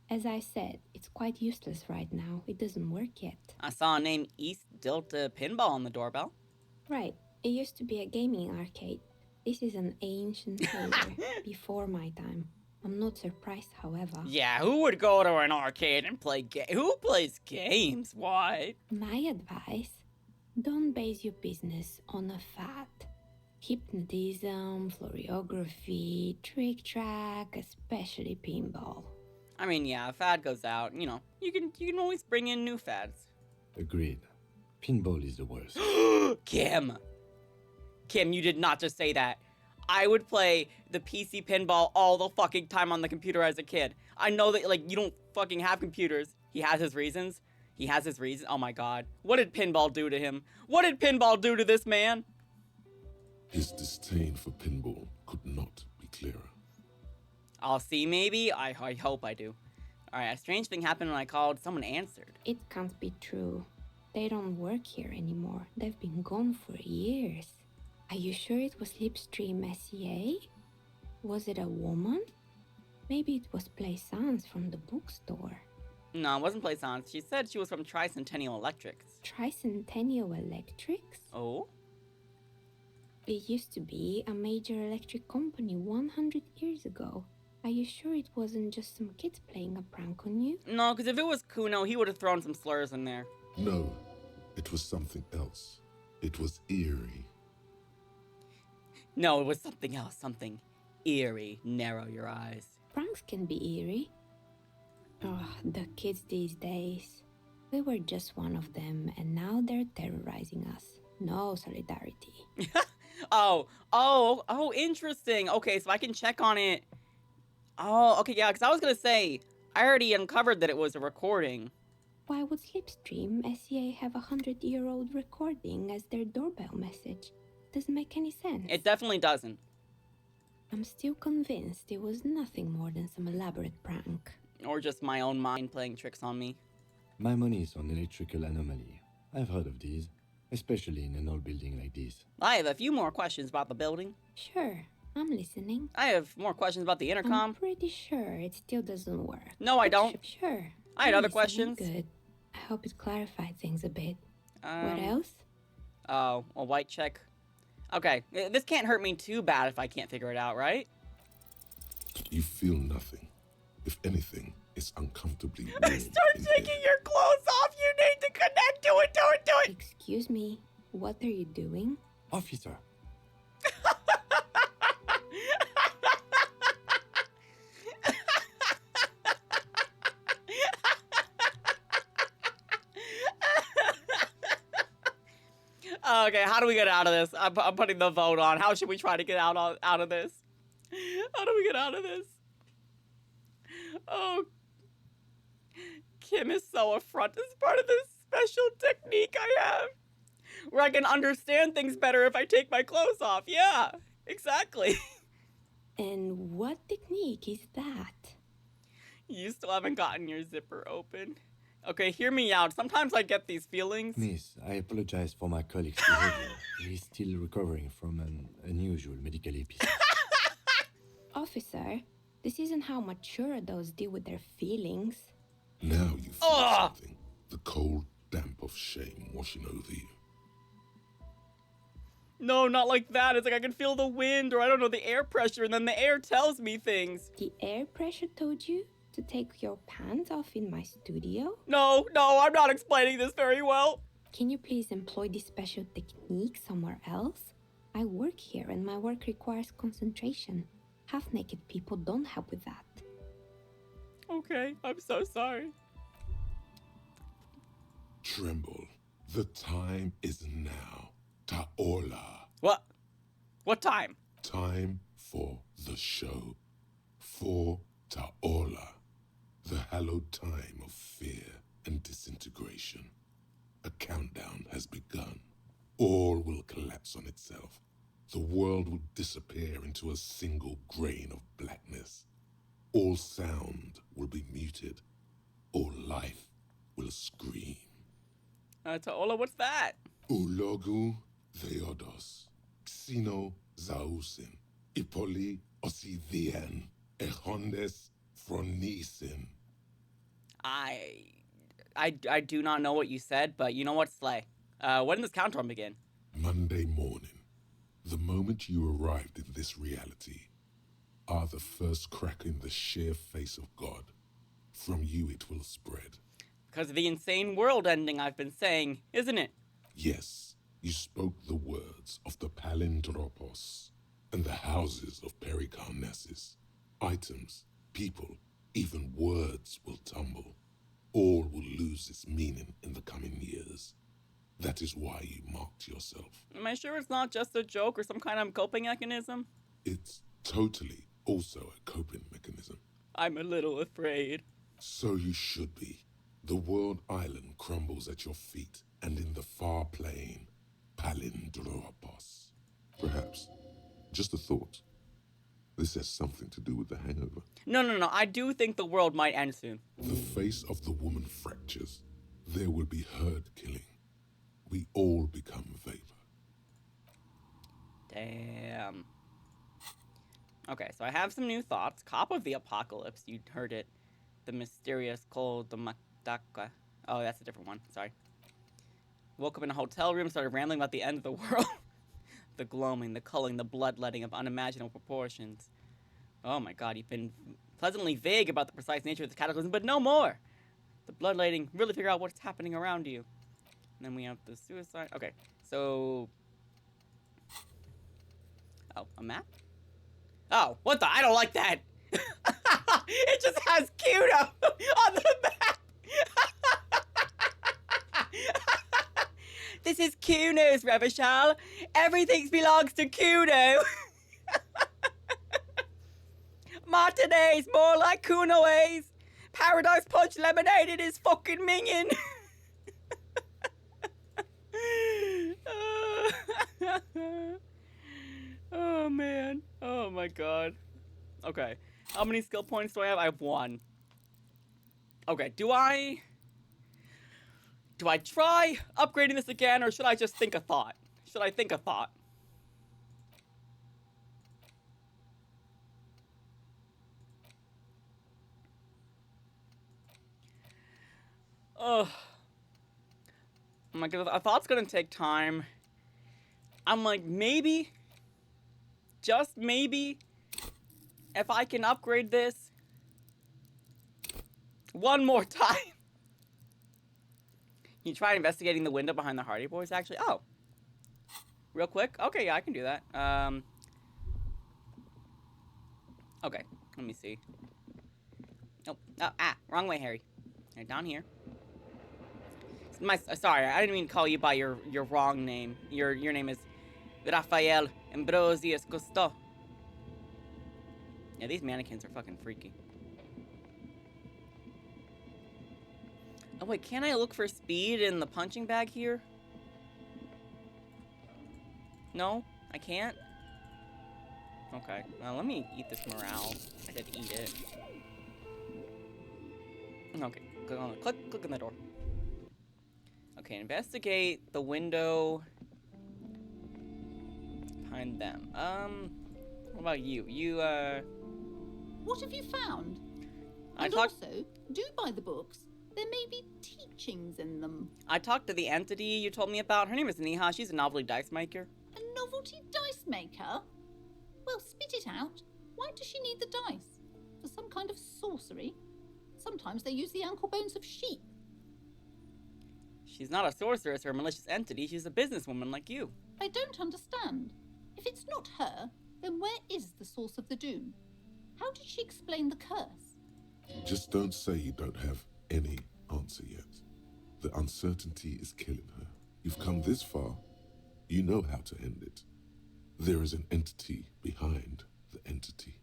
As I said, it's quite useless right now. It doesn't work yet. I saw a name East Delta Pinball on the doorbell. Right. It used to be a gaming arcade. This is an ancient failure, before my time. I'm not surprised, however. Yeah, who would go to an arcade and play Who plays games? Why? My advice, don't base your business on a fad. Hypnotism, floriography, trick track, especially pinball. I mean, yeah, a fad goes out. You know, you can always bring in new fads. Agreed. Pinball is the worst. Kim, you did not just say that. I would play the PC pinball all the fucking time on the computer as a kid. I know that, like, you don't fucking have computers. He has his reasons. Oh my god. What did pinball do to him? What did pinball do to this man? His disdain for pinball could not be clearer. I'll see, maybe. I hope I do. Alright, a strange thing happened when I called. Someone answered. It can't be true. They don't work here anymore. They've been gone for years. Are you sure it was Livestream SEA? Was it a woman? Maybe it was Plaisance from the bookstore. No, it wasn't Plaisance. She said she was from Tricentennial Electrics. Tricentennial Electrics? Oh? It used to be a major electric company 100 years ago. Are you sure it wasn't just some kids playing a prank on you? No, because if it was Kuno, he would have thrown some slurs in there. No, it was something else. It was eerie. No, it was something else. Something eerie. Narrow your eyes. Pranks can be eerie. Oh, the kids these days. We were just one of them, and now they're terrorizing us. No solidarity. Oh, interesting. Okay, so I can check on it. Oh, okay, yeah, because I was going to say, I already uncovered that it was a recording. Why would Slipstream SEA have a 100-year-old recording as their doorbell message? Doesn't make any sense. It definitely doesn't. I'm still convinced it was nothing more than some elaborate prank. Or just my own mind playing tricks on me. My money is on electrical anomaly. I've heard of these, especially in an old building like this. I have a few more questions about the building. Sure, I'm listening. I have more questions about the intercom. I'm pretty sure it still doesn't work. No, I don't. Sure. I had I'm other listening. questions. Good. I hope it clarified things a bit. What else? Oh, a white check. Okay, this can't hurt me too bad if I can't figure it out, right? You feel nothing. If anything, it's uncomfortably warm. Start taking your clothes off! You need to connect! Do it! Excuse me, what are you doing? Officer! Okay, how do we get out of this? I'm putting the vote on. How should we try to get out of this? How do we get out of this? Oh, Kim is so affronted. This is part of this special technique I have, where I can understand things better if I take my clothes off. Yeah, exactly. And what technique is that? You still haven't gotten your zipper open. Okay, hear me out. Sometimes I get these feelings. Miss, I apologize for my colleague's behavior. He's still recovering from an unusual medical episode. Officer, this isn't how mature adults deal with their feelings. Now you feel something. The cold damp of shame washing over you. No, not like that. It's like I can feel the wind or I don't know, the air pressure, and then the air tells me things. The air pressure told you to take your pants off in my studio? No, I'm not explaining this very well. Can you please employ this special technique somewhere else? I work here and my work requires concentration. Half-naked people don't help with that. Okay, I'm so sorry. Tremble. The time is now. Ta'ola. What? What time? Time for the show. For Ta'ola. The hallowed time of fear and disintegration. A countdown has begun. All will collapse on itself. The world will disappear into a single grain of blackness. All sound will be muted. All life will scream. Ta'ola, what's that? Ulogu Theodos, Xeno Zausin, Ipoli Osithian, Echondes Fronisin. I do not know what you said, but you know what, Slay? When does countdown begin? Monday morning, the moment you arrived in this reality, are the first crack in the sheer face of God. From you it will spread. Because of the insane world ending I've been saying, isn't it? Yes, you spoke the words of the Palindropos and the houses of Pericarnassus. Items, people, even words will tumble. All will lose its meaning in the coming years. That is why you marked yourself. Am I sure it's not just a joke or some kind of coping mechanism? It's totally also a coping mechanism. I'm a little afraid. So you should be. The world island crumbles at your feet, and in the far plain, Palindropos. Perhaps, just a thought, this has something to do with the hangover. No. I do think the world might end soon. The face of the woman fractures. There will be herd killing. We all become vapor. Damn. Okay, so I have some new thoughts. Cop of the Apocalypse, you heard it. The mysterious cold, the Mataka. Oh, that's a different one, sorry. Woke up in a hotel room, started rambling about the end of the world. The gloaming, the culling, the bloodletting of unimaginable proportions. Oh my god, you've been pleasantly vague about the precise nature of the cataclysm, but no more! The bloodletting, really figure out what's happening around you. And then we have the suicide. Okay, so... Oh, a map? Oh, what the? I don't like that! It just has Kuno on the map! This is Kuno's, Revachal. Everything belongs to Kuno. Martinez, more like Kuno's. Paradise Punch lemonade, it is fucking minging. Oh, man. Oh, my God. Okay. How many skill points do I have? I have 1. Okay, do I try upgrading this again, or should I just think a thought? Should I think a thought? Ugh. I'm like, a thought's gonna take time. I'm like, maybe, just maybe, if I can upgrade this one more time. You try investigating the window behind the Hardy Boys, actually? Oh. Real quick? Okay, yeah, I can do that. Okay, let me see. Nope. Oh, wrong way, Harry. Right, down here. Sorry, I didn't mean to call you by your wrong name. Your name is Raphael Ambrosius Cousteau. Yeah, these mannequins are fucking freaky. Oh wait, can I look for speed in the punching bag here? No, I can't? Okay, well, let me eat this morale. I said eat it. Okay. Click on the door. Okay, investigate the window behind them. What about you? What have you found? I And talked. also, do buy the books. There may be teachings in them. I talked to the entity you told me about. Her name is Niha. She's a novelty dice maker. A novelty dice maker? Well, spit it out. Why does she need the dice? For some kind of sorcery? Sometimes they use the ankle bones of sheep. She's not a sorceress or a malicious entity. She's a businesswoman like you. I don't understand. If it's not her, then where is the source of the doom? How did she explain the curse? Just don't say you don't have any answer yet. The uncertainty is killing her. You've come this far. You know how to end it. There is an entity behind the entity.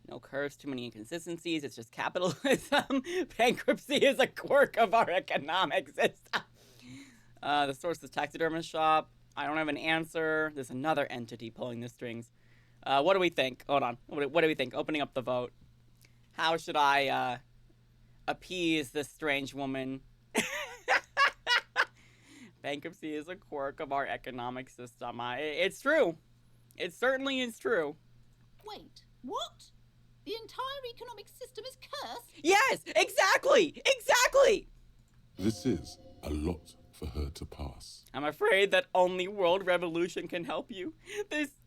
No curves, too many inconsistencies. It's just capitalism. Bankruptcy is a quirk of our economic system. The source is taxidermist shop. I don't have an answer. There's another entity pulling the strings. What do we think? Hold on. What do we think? Opening up the vote. How should I appease this strange woman? Bankruptcy is a quirk of our economic system. It's true. It certainly is true. Wait, what? The entire economic system is cursed? Yes, exactly! Exactly! This is a lot for her to pass. I'm afraid that only world revolution can help you.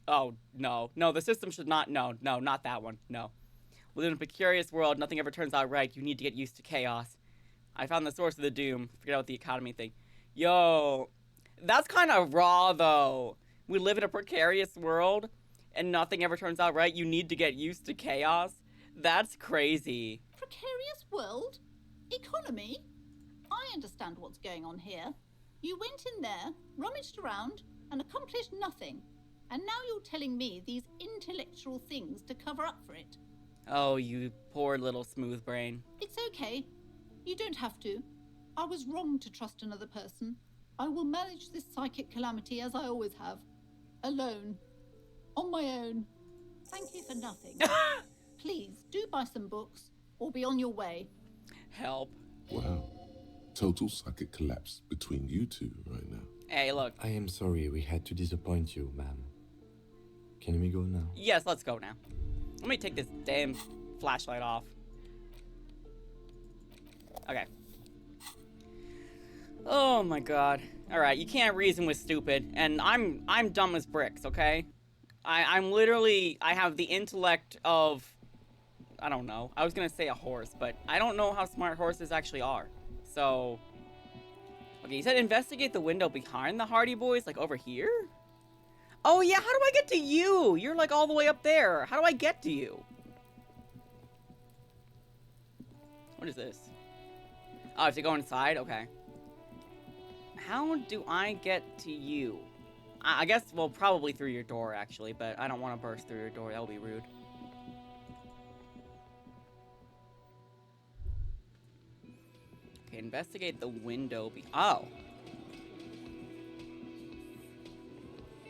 Oh, no. No, the system should not. No, not that one. No. Within a precarious world, nothing ever turns out right. You need to get used to chaos. I found the source of the doom. Forget about the economy thing. Yo, that's kind of raw, though. We live in a precarious world, and nothing ever turns out right. You need to get used to chaos. That's crazy. Precarious world? Economy? I understand what's going on here. You went in there, rummaged around, and accomplished nothing. And now you're telling me these intellectual things to cover up for it. Oh, you poor little smooth brain. It's okay. You don't have to. I was wrong to trust another person. I will manage this psychic calamity as I always have. Alone. On my own. Thank you for nothing. Please, do buy some books, or be on your way. Help. Wow. Total psychic collapse between you two right now. Hey, look. I am sorry we had to disappoint you, ma'am. Can we go now? Yes, let's go now. Let me take this damn flashlight off. Okay. Oh my god. Alright, you can't reason with stupid. And I'm dumb as bricks, okay? I'm literally... I have the intellect of... I don't know. I was gonna say a horse, but I don't know how smart horses actually are. So... Okay, you said investigate the window behind the Hardy Boys, like over here? Oh yeah, how do I get to you? You're like all the way up there. How do I get to you? What is this? Oh, I have to go inside? Okay. How do I get to you? I guess, well, probably through your door, actually, but I don't want to burst through your door. That would be rude. Okay, investigate the window. Oh.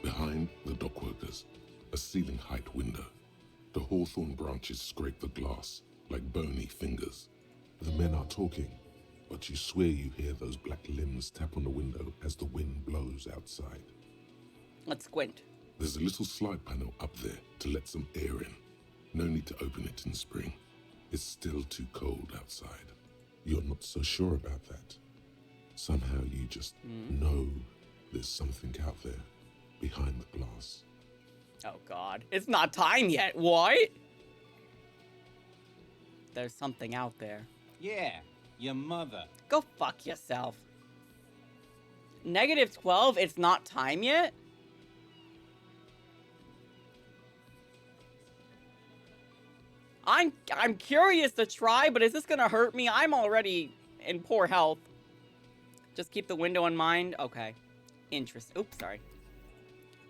Behind the dockworkers, a ceiling height window. The hawthorn branches scrape the glass like bony fingers. The men are talking, but you swear you hear those black limbs tap on the window as the wind blows outside. Let's squint. There's a little slide panel up there to let some air in. No need to open it in spring. It's still too cold outside. You're not so sure about that. Somehow you just know there's something out there behind the glass. Oh god. It's not time yet. What? There's something out there. Yeah, your mother. Go fuck yourself. -12, it's not time yet? I'm curious to try, but is this gonna hurt me? I'm already in poor health. Just keep the window in mind. Okay. Oops, sorry.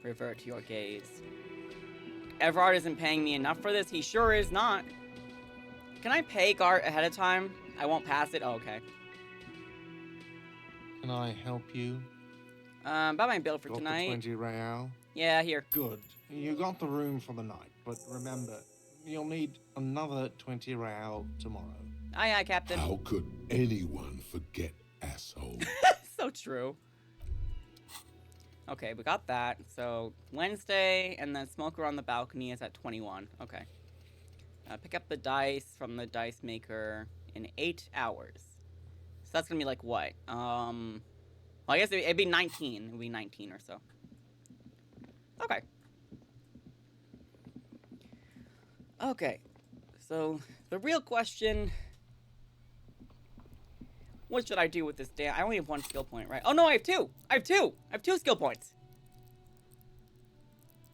Revert to your gaze. Everard isn't paying me enough for this. He sure is not. Can I pay Gart ahead of time? I won't pass it. Oh, okay. Can I help you? Buy my bill for Got the tonight. 20 real. Yeah, here. Good. You got the room for the night, but remember, you'll need another 20 real tomorrow. Aye, aye, Captain. How could anyone forget, asshole? So true. Okay, we got that. So, Wednesday, and then Smoker on the balcony is at 21. Okay. Pick up the dice from the dice maker in 8 hours. So that's gonna be like what? Well, I guess it'd be 19. It'd be 19 or so. Okay. Okay. So, the real question... What should I do with this damn... I only have 1 skill point, right? Oh, no, I have 2! I have 2! I have 2 skill points!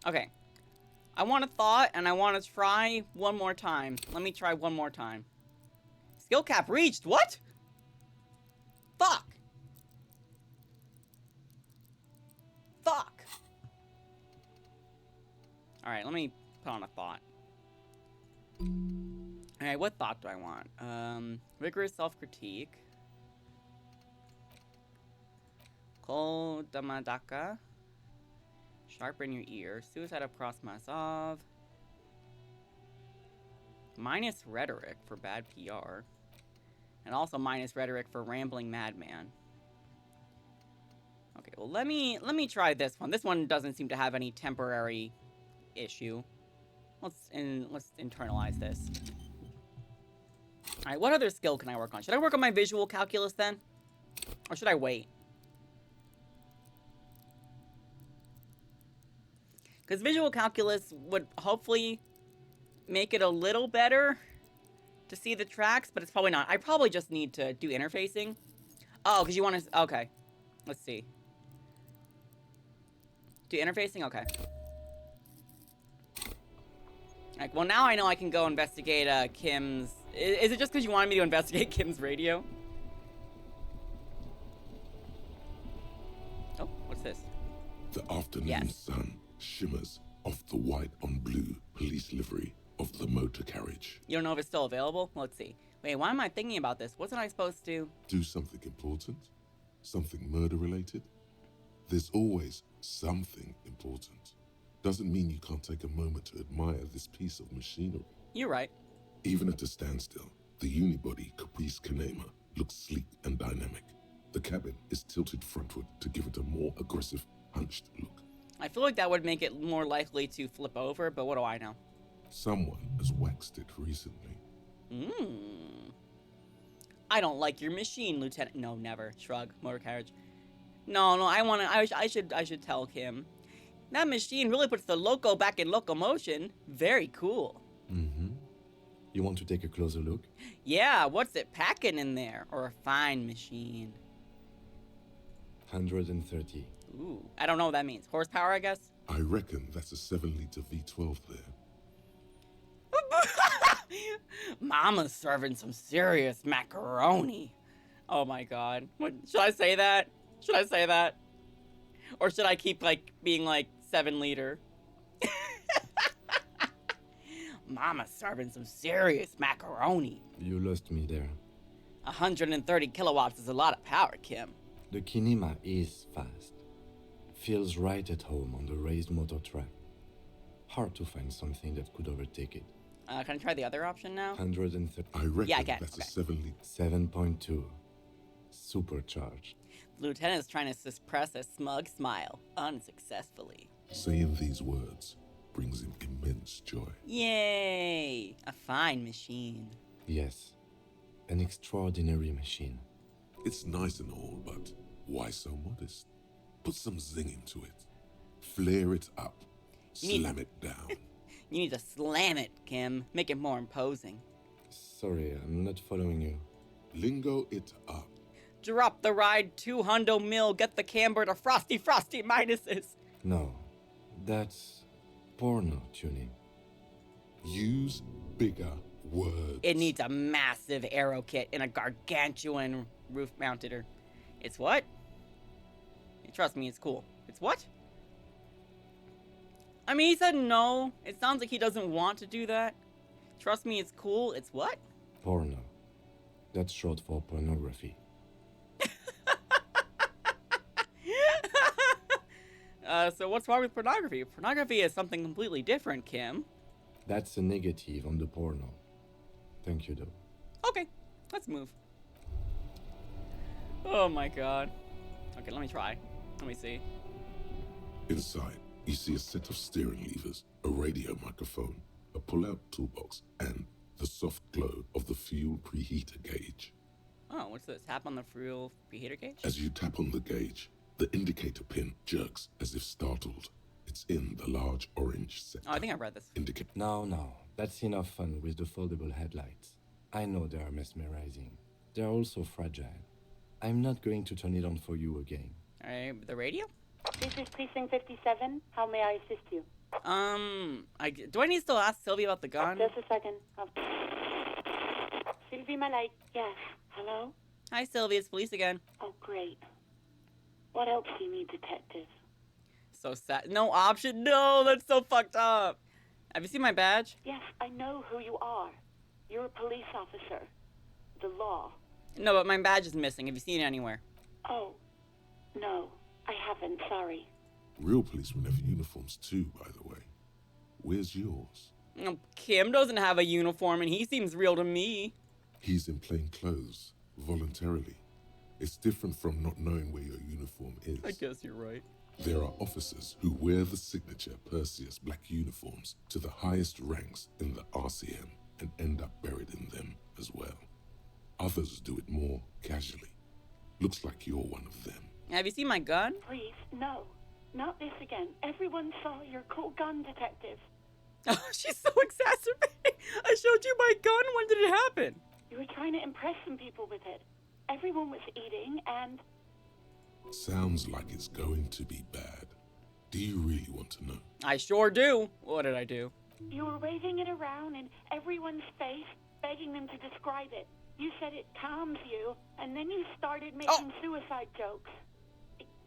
Okay. I want a thought, and I want to try one more time. Let me try one more time. Skill cap reached! What? Fuck! Fuck! Alright, let me put on a thought. Alright, what thought do I want? Rigorous self-critique. Kodamadaka. Sharpen your ear. Suicide of Prosmasov. Minus rhetoric for bad PR. And also minus rhetoric for rambling madman. Okay, well let me try this one. This one doesn't seem to have any temporary issue. Let's internalize this. Alright, what other skill can I work on? Should I work on my visual calculus then? Or should I wait? Because visual calculus would hopefully make it a little better to see the tracks, but it's probably not. I probably just need to do interfacing. Oh, because you want to... Okay. Let's see. Do interfacing? Okay. Like, well, now I know I can go investigate Kim's... Is it just because you wanted me to investigate Kim's radio? Oh, what's this? The afternoon sun shimmers off the white on blue police livery of the motor carriage. You don't know if it's still available? Let's see. Wait, why am I thinking about this? Wasn't I supposed to... Do something important? Something murder-related? There's always something important. Doesn't mean you can't take a moment to admire this piece of machinery. You're right. Even at a standstill, the unibody Caprice Kanema looks sleek and dynamic. The cabin is tilted frontward to give it a more aggressive, hunched look. I feel like that would make it more likely to flip over, but what do I know? Someone has waxed it recently. I don't like your machine, Lieutenant. No, never. Shrug. Motor carriage. No, I should tell Kim. That machine really puts the loco back in locomotion. Very cool. You want to take a closer look? Yeah, what's it packing in there? Or a fine machine? 130. Ooh, I don't know what that means. Horsepower, I guess? I reckon that's a 7-liter V12 there. Mama's serving some serious macaroni. Oh my god. What, should I say that? Should I say that? Or should I keep, like, being, like, 7-liter? Mama's serving some serious macaroni. You lost me there. 130 kilowatts is a lot of power, Kim. The Kinema is fast. Feels right at home on the raised motor track. Hard to find something that could overtake it. Can I try the other option now? 130. I reckon yeah, I can. that's okay. a 7-liter. 7.2. Supercharged. The lieutenant is trying to suppress a smug smile, unsuccessfully. Saying these words brings him immense joy. Yay! A fine machine. Yes. An extraordinary machine. It's nice and all, but why so modest? Put some zing into it. Flare it up. Slam it down. You need to slam it, Kim. Make it more imposing. Sorry, I'm not following you. Lingo it up. Drop the ride 200 mil, get the camber to frosty minuses. No, that's porno tuning. Use bigger words. It needs a massive aero kit and a gargantuan roof-mounted or... It's what? Trust me, it's cool. It's what? I mean, he said no. It sounds like he doesn't want to do that. Trust me, it's cool. It's what? Porno. That's short for pornography. So what's wrong with pornography? Pornography is something completely different, Kim. That's a negative on the porno. Thank you, though. Okay, let's move. Oh my god. Okay, let me try. Let me see. Inside, you see a set of steering levers, a radio microphone, a pull-out toolbox, and the soft glow of the fuel preheater gauge. Oh, what's this? Tap on the fuel preheater gauge? As you tap on the gauge, the indicator pin jerks as if startled. It's in the large orange sector. Oh, I think I read this. No, that's enough fun with the foldable headlights. I know they are mesmerizing. They're also fragile. I'm not going to turn it on for you again. Alright, the radio? This is Precinct 57. How may I assist you? Do I need to still ask Sylvie about the gun? Just a second. Sylvie Malay. Yes. Hello? Hi, Sylvie. It's police again. Oh, great. What else do you need, detective? So sad. No option? No, that's so fucked up. Have you seen my badge? Yes, I know who you are. You're a police officer. The law. No, but my badge is missing. Have you seen it anywhere? Oh, no. I haven't, sorry. Real policemen have uniforms too, by the way. Where's yours? Oh, Kim doesn't have a uniform and he seems real to me. He's in plain clothes, voluntarily. It's different from not knowing where your uniform is. I guess you're right. There are officers who wear the signature Perseus black uniforms to the highest ranks in the RCM and end up buried in them as well. Others do it more casually. Looks like you're one of them. Have you seen my gun? Please, no. Not this again. Everyone saw your cool gun, detective. Oh, she's so exacerbating. I showed you my gun. When did it happen? You were trying to impress some people with it. Everyone was eating and... Sounds like it's going to be bad. Do you really want to know? I sure do. What did I do? You were waving it around in everyone's face, begging them to describe it. You said it calms you, and then you started making suicide jokes.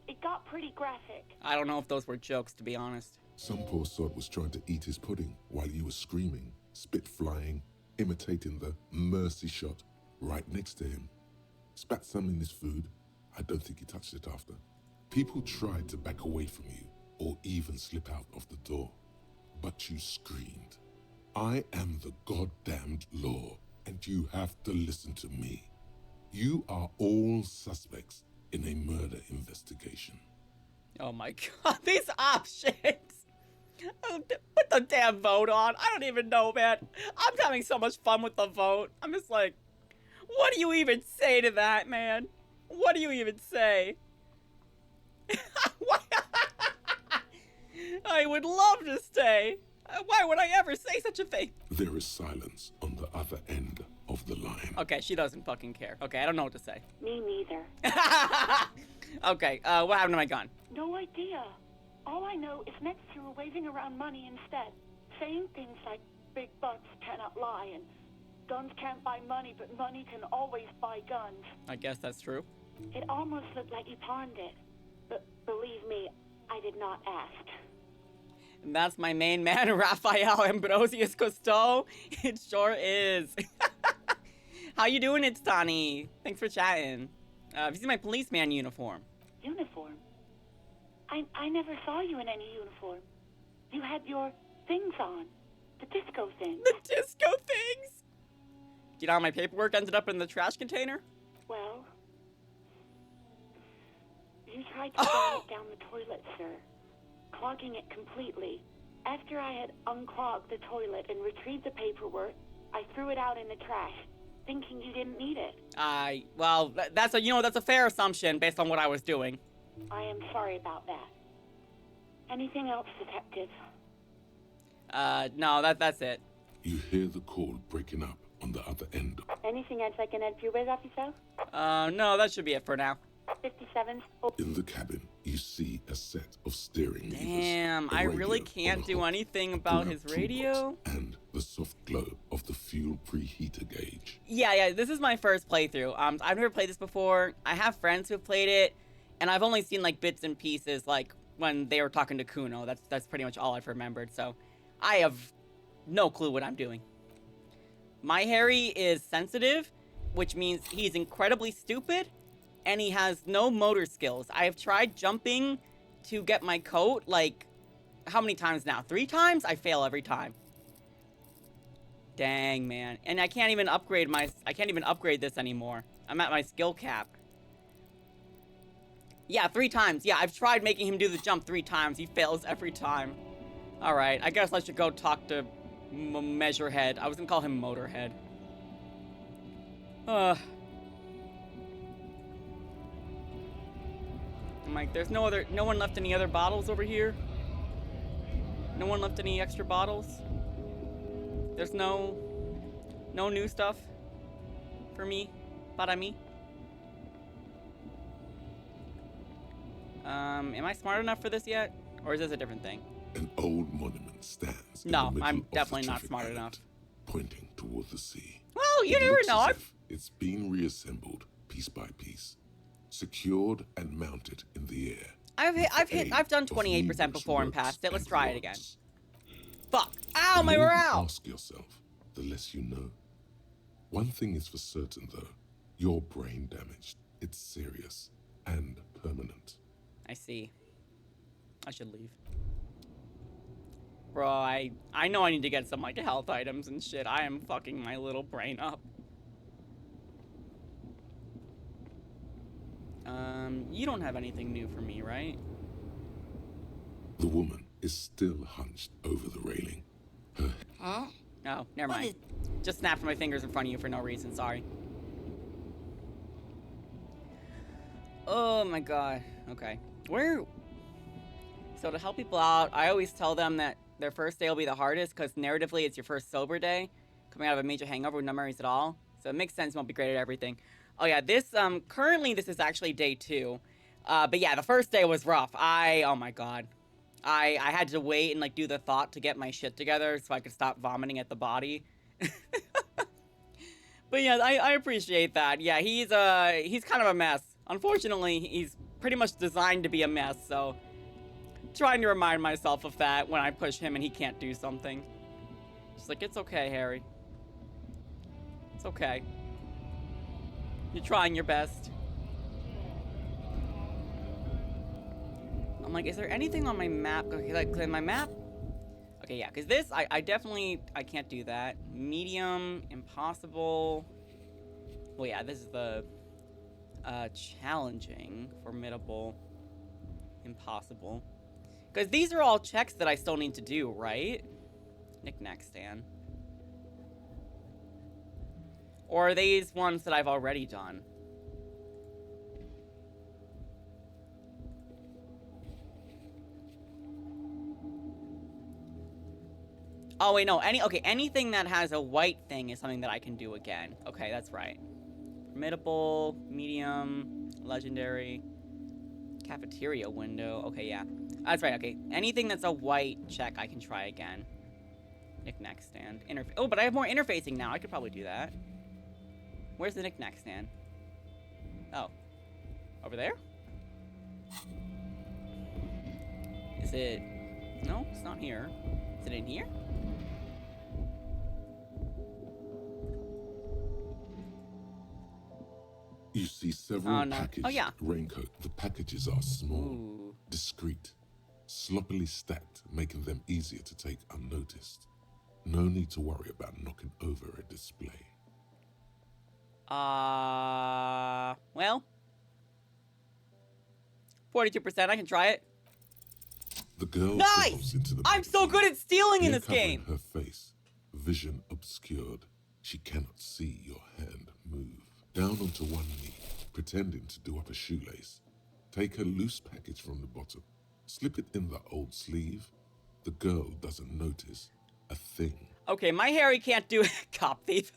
It got pretty graphic. I don't know if those were jokes, to be honest. Some poor sod was trying to eat his pudding while you were screaming, spit flying, imitating the mercy shot right next to him. Spat some in his food. I don't think he touched it after. People tried to back away from you or even slip out of the door, but you screamed. I am the goddamned law, and you have to listen to me. You are all suspects in a murder investigation. Oh my god, these options! Put the damn vote on. I don't even know, man. I'm having so much fun with the vote. I'm just like, what do you even say to that, man? What do you even say? I would love to stay. Why would I ever say such a thing? There is silence on the other end of the line. Okay, she doesn't fucking care. Okay, I don't know what to say. Me neither. Okay, what happened to my gun? No idea. All I know is next you were waving around money instead, saying things like big bucks cannot lie and guns can't buy money, but money can always buy guns. I guess that's true. It almost looked like you pawned it, but believe me, I did not ask. And that's my main man, Raphael Ambrosius Cousteau. It sure is. How you doing, it's Tani? Thanks for chatting. Have you seen my policeman uniform? Uniform? I never saw you in any uniform. You had your things on. The disco things. The disco things? Do you know how my paperwork ended up in the trash container? Well, you tried to run it down the toilet, sir. Clogging it completely. After I had unclogged the toilet and retrieved the paperwork, I threw it out in the trash, thinking you didn't need it. Well, that's a fair assumption based on what I was doing. I am sorry about that. Anything else, detective? No, that's it. You hear the call breaking up on the other end. Anything else I can help you with, officer? No, that should be it for now. 57. In the cabin, you see a set of steering levers. Damn, I really can't do anything about his radio? And the soft glow of the fuel preheater gauge. Yeah, this is my first playthrough. I've never played this before. I have friends who've played it, and I've only seen like bits and pieces, like when they were talking to Kuno. That's pretty much all I've remembered, so I have no clue what I'm doing. My Harry is sensitive, which means he's incredibly stupid, and he has no motor skills. I have tried jumping to get my coat, like, how many times now? 3 times? I fail every time. Dang, man. And I can't even upgrade this anymore. I'm at my skill cap. Yeah, 3 times. Yeah, I've tried making him do the jump 3 times. He fails every time. Alright, I guess I should go talk to Measurehead. I was gonna call him Motorhead. I'm like, there's no one left any other bottles over here? No one left any extra bottles? There's no new stuff for me? Para mí? Am I smart enough for this yet? Or is this a different thing? An old monument stands. No, I'm definitely not smart enough. Pointing toward the sea. Well, you never know. It's been reassembled piece by piece, secured and mounted in the air. I've done 28% before and passed it. Let's try it again. Fuck! Ow, my morale! Ask yourself, the less you know. One thing is for certain, though. Your brain damaged. It's serious and permanent. I see. I should leave. Bro, I know I need to get some, like, health items and shit. I am fucking my little brain up. You don't have anything new for me, right? The woman is still hunched over the railing. Huh? Oh, never mind. Just snapped my fingers in front of you for no reason, sorry. Oh my god. Okay. So to help people out, I always tell them that their first day will be the hardest because narratively it's your first sober day, coming out of a major hangover with no memories at all. So it makes sense, you won't be great at everything. Oh yeah, this, currently this is actually day 2. But yeah, the first day was rough. Oh my god. I had to wait and, like, do the thought to get my shit together so I could stop vomiting at the body. But yeah, I appreciate that. Yeah, he's kind of a mess. Unfortunately, he's pretty much designed to be a mess, so trying to remind myself of that when I push him and he can't do something. Just like, it's okay, Harry. It's okay. You're trying your best. I'm like, is there anything on my map? Okay, like, my map? Okay, yeah, because this, I definitely, I can't do that. Medium, impossible. Well, yeah, this is the, challenging, formidable, impossible. Because these are all checks that I still need to do, right? Knick-knack stand. Or are these ones that I've already done? Oh, wait, no. Anything that has a white thing is something that I can do again. Okay, that's right. Formidable, medium, legendary, cafeteria window. Okay, yeah. That's right, okay. Anything that's a white check, I can try again. Knick-knack stand. Oh, but I have more interfacing now. I could probably do that. Where's the knick-knack stand? Oh. Over there? Is it... No, it's not here. Is it in here? You see several packaged yeah. raincoat. The packages are small, discreet, sloppily stacked, making them easier to take unnoticed. No need to worry about knocking over a display. Well, 42%. I can try it. The girl nice! Into the I'm so good at stealing in this game. Her face, vision obscured. She cannot see your hand move. Down onto one knee, pretending to do up a shoelace. Take a loose package from the bottom, slip it in the old sleeve. The girl doesn't notice a thing. Okay, my Harry can't do cop thief.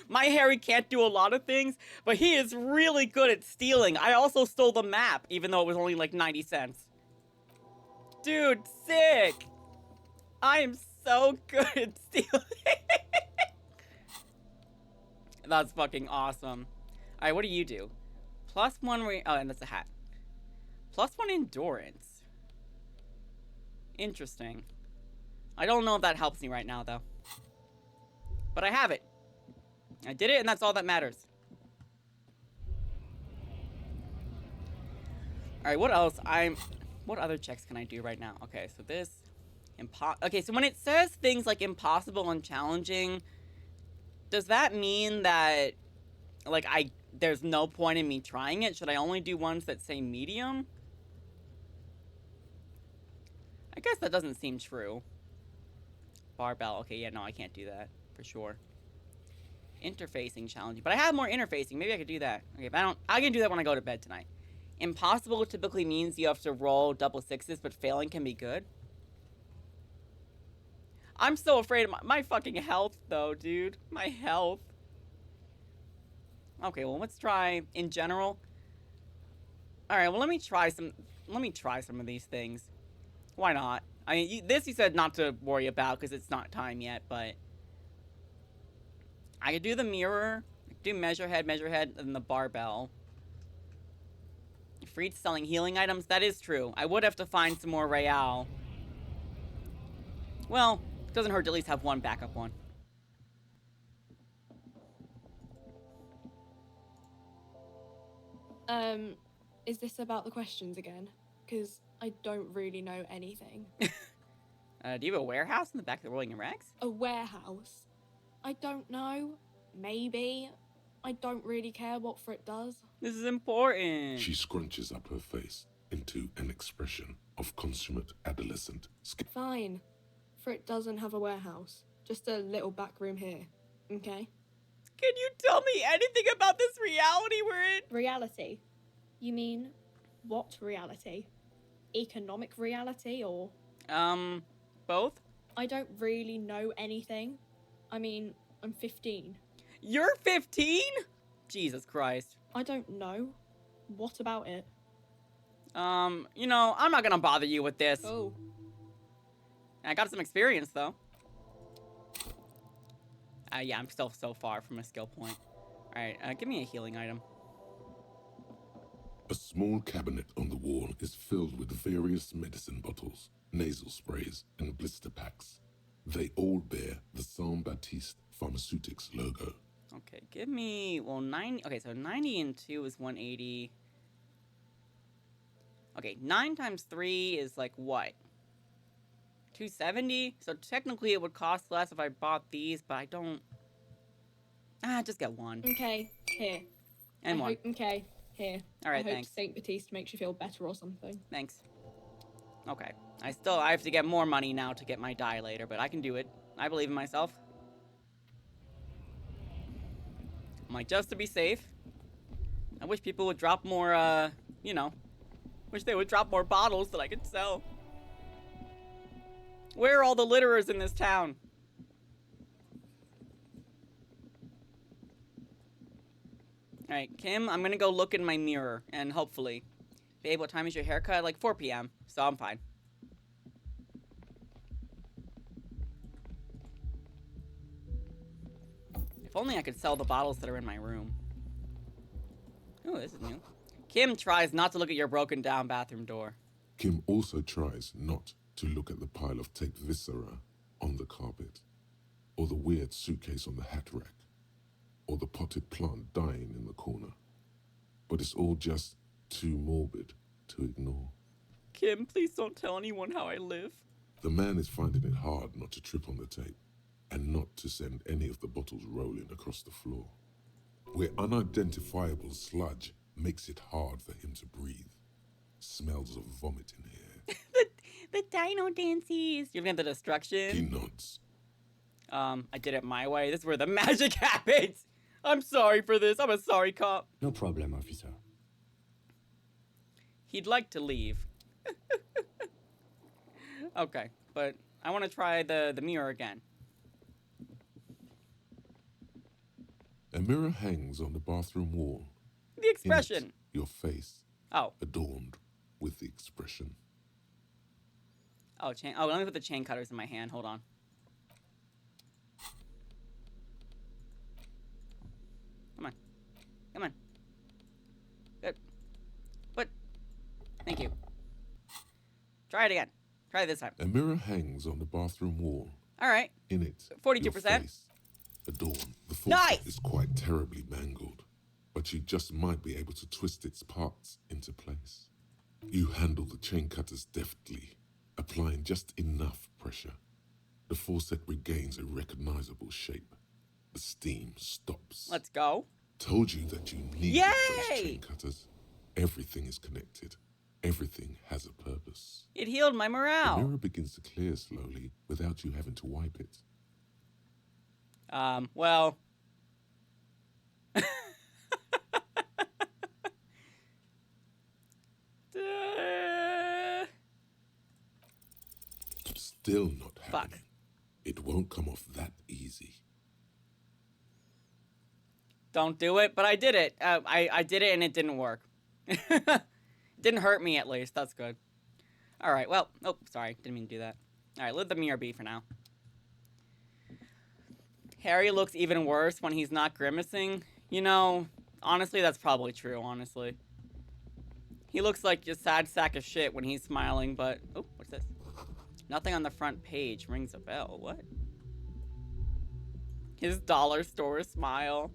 My Harry can't do a lot of things, but he is really good at stealing. I also stole the map, even though it was only like 90 cents. Dude, sick! I am so good at stealing. That's fucking awesome. Alright, what do you do? +1 oh, and that's a hat. +1 endurance. Interesting. I don't know if that helps me right now, though. But I have it. I did it, and that's all that matters. Alright, what else? What other checks can I do right now? Okay, so this... Okay, so when it says things like impossible and challenging, does that mean that, like, there's no point in me trying it? Should I only do ones that say medium? I guess that doesn't seem true. Barbell. Okay, yeah, no, I can't do that. For sure. Interfacing challenging. But I have more interfacing. Maybe I could do that. Okay, but I can do that when I go to bed tonight. Impossible typically means you have to roll double sixes, but failing can be good. I'm so afraid of my fucking health, though, dude. My health. Okay, well, let's try in general. All right, well, let me try some of these things. Why not? I mean, this you said not to worry about because it's not time yet, but I could do the mirror, do measure head, and the barbell. Free to selling healing items. That is true. I would have to find some more real. Well, it doesn't hurt to at least have one backup one. Is this about the questions again? Because I don't really know anything. Do you have a warehouse in the back of the Rolling Rex? A warehouse? I don't know. Maybe. I don't really care what Frit does. This is important. She scrunches up her face into an expression of consummate adolescent. Fine. Frit doesn't have a warehouse. Just a little back room here. Okay? Can you tell me anything about this reality we're in? Reality? You mean, what reality? Economic reality, or...? Both? I don't really know anything. I mean, I'm 15. You're 15? Jesus Christ. I don't know. What about it? You know, I'm not gonna bother you with this. Oh. I got some experience, though. Yeah, I'm still so far from a skill point. Alright, give me a healing item. A small cabinet on the wall is filled with various medicine bottles, nasal sprays, and blister packs. They all bear the Saint Baptiste Pharmaceutics logo. Okay, give me, well, 90, okay, so 90 and 2 is 180. Okay, 9 times 3 is like what? 270? So technically it would cost less if I bought these, but I don't... just get one. Okay, here. And one. Okay, here. Alright, I thanks. hope St. Baptiste makes you feel better or something. Thanks. Okay. I have to get more money now to get my dilator, but I can do it. I believe in myself. I'm like, just to be safe. I wish people would drop more, you know. Wish they would drop more bottles that I could sell. Where are all the litterers in this town? Alright, Kim, I'm gonna go look in my mirror, and hopefully... Babe, what time is your haircut? Like 4 p.m., so I'm fine. If only I could sell the bottles that are in my room. Oh, this is new. Kim tries not to look at your broken down bathroom door. Kim also tries not to look at the pile of taped viscera on the carpet, or the weird suitcase on the hat rack, or the potted plant dying in the corner. But it's all just too morbid to ignore. Kim, please don't tell anyone how I live. The man is finding it hard not to trip on the tape, and not to send any of the bottles rolling across the floor, where unidentifiable sludge makes it hard for him to breathe. Smells of vomit in here. the dino dances. You're looking at the destruction? He nods. I did it my way. This is where the magic happens. I'm sorry for this. I'm a sorry cop. No problem, officer. He'd like to leave. Okay, but I want to try the mirror again. A mirror hangs on the bathroom wall. The expression. In it, your face. Oh. Adorned with the expression. Oh, chain. Oh, let me put the chain cutters in my hand. Hold on. Come on. Come on. Good. What? Thank you. Try it again. Try it this time. A mirror hangs on the bathroom wall. All right. In it, 42%. your face, adorned. The faucet Nice! is quite terribly mangled, but you just might be able to twist its parts into place. You handle the chain cutters deftly, applying just enough pressure. The faucet regains a recognizable shape. The steam stops. Let's go. Told you that you need those chain cutters. Everything is connected. Everything has a purpose. It healed my morale. The mirror begins to clear slowly without you having to wipe it. Well... Still not happening. It won't come off that easy. Don't do it, but I did it. I did it and it didn't work. It didn't hurt me at least. That's good. Alright, well... Oh, sorry. Didn't mean to do that. Alright, let the mirror be for now. Harry looks even worse when he's not grimacing. You know, honestly, that's probably true, honestly. He looks like a sad sack of shit when he's smiling, but... Oh, what's this? Nothing on the front page rings a bell. What? His dollar store smile.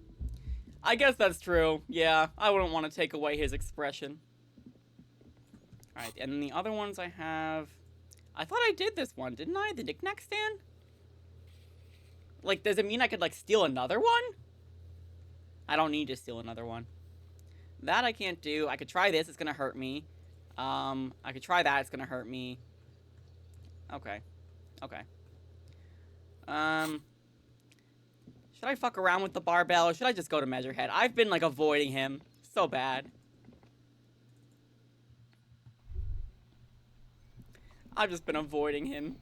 I guess that's true. Yeah, I wouldn't want to take away his expression. Alright, and then the other ones I have... I thought I did this one, didn't I? The knick-knack stand? Like, does it mean I could, like, steal another one? I don't need to steal another one. That I can't do. I could try this, it's gonna hurt me. I could try that, it's gonna hurt me. Okay. Okay. Should I fuck around with the barbell, or should I just go to Measurehead? I've been, like, avoiding him so bad. I've just been avoiding him.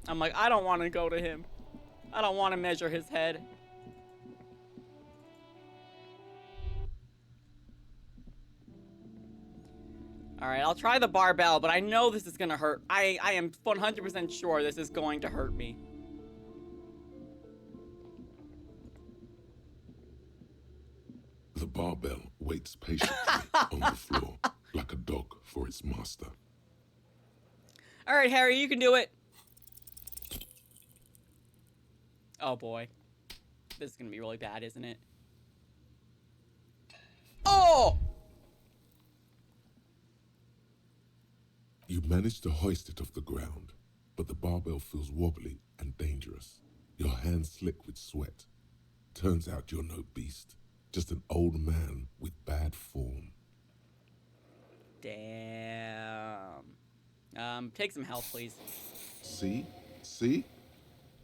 I'm like, I don't want to go to him. I don't want to measure his head. Alright, I'll try the barbell, but I know this is gonna hurt. I am 100% sure this is going to hurt me. The barbell waits patiently on the floor, like a dog for its master. Alright, Harry, you can do it. Oh boy. This is gonna be really bad, isn't it? Oh! You manage to hoist it off the ground, but the barbell feels wobbly and dangerous. Your hands slick with sweat. Turns out you're no beast, just an old man with bad form. Damn. Take some health, please. See? See?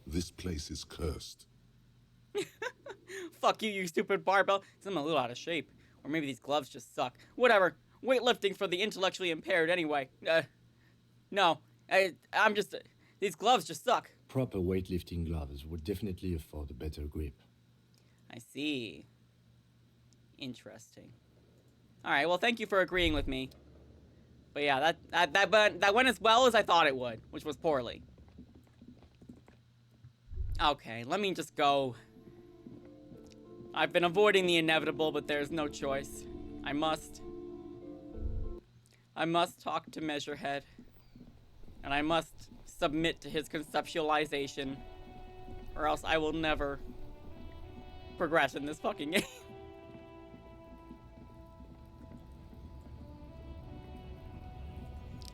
This place is cursed. Fuck you, you stupid barbell. I'm a little out of shape. Or maybe these gloves just suck. Whatever. Weightlifting for the intellectually impaired anyway. No. I'm just... these gloves just suck. Proper weightlifting gloves would definitely afford a better grip. I see. Interesting. Alright, well, thank you for agreeing with me. But yeah, that went as well as I thought it would, which was poorly. Okay, let me just go. I've been avoiding the inevitable, but there's no choice. I must talk to Measurehead. And I must submit to his conceptualization. Or else I will never progress in this fucking game.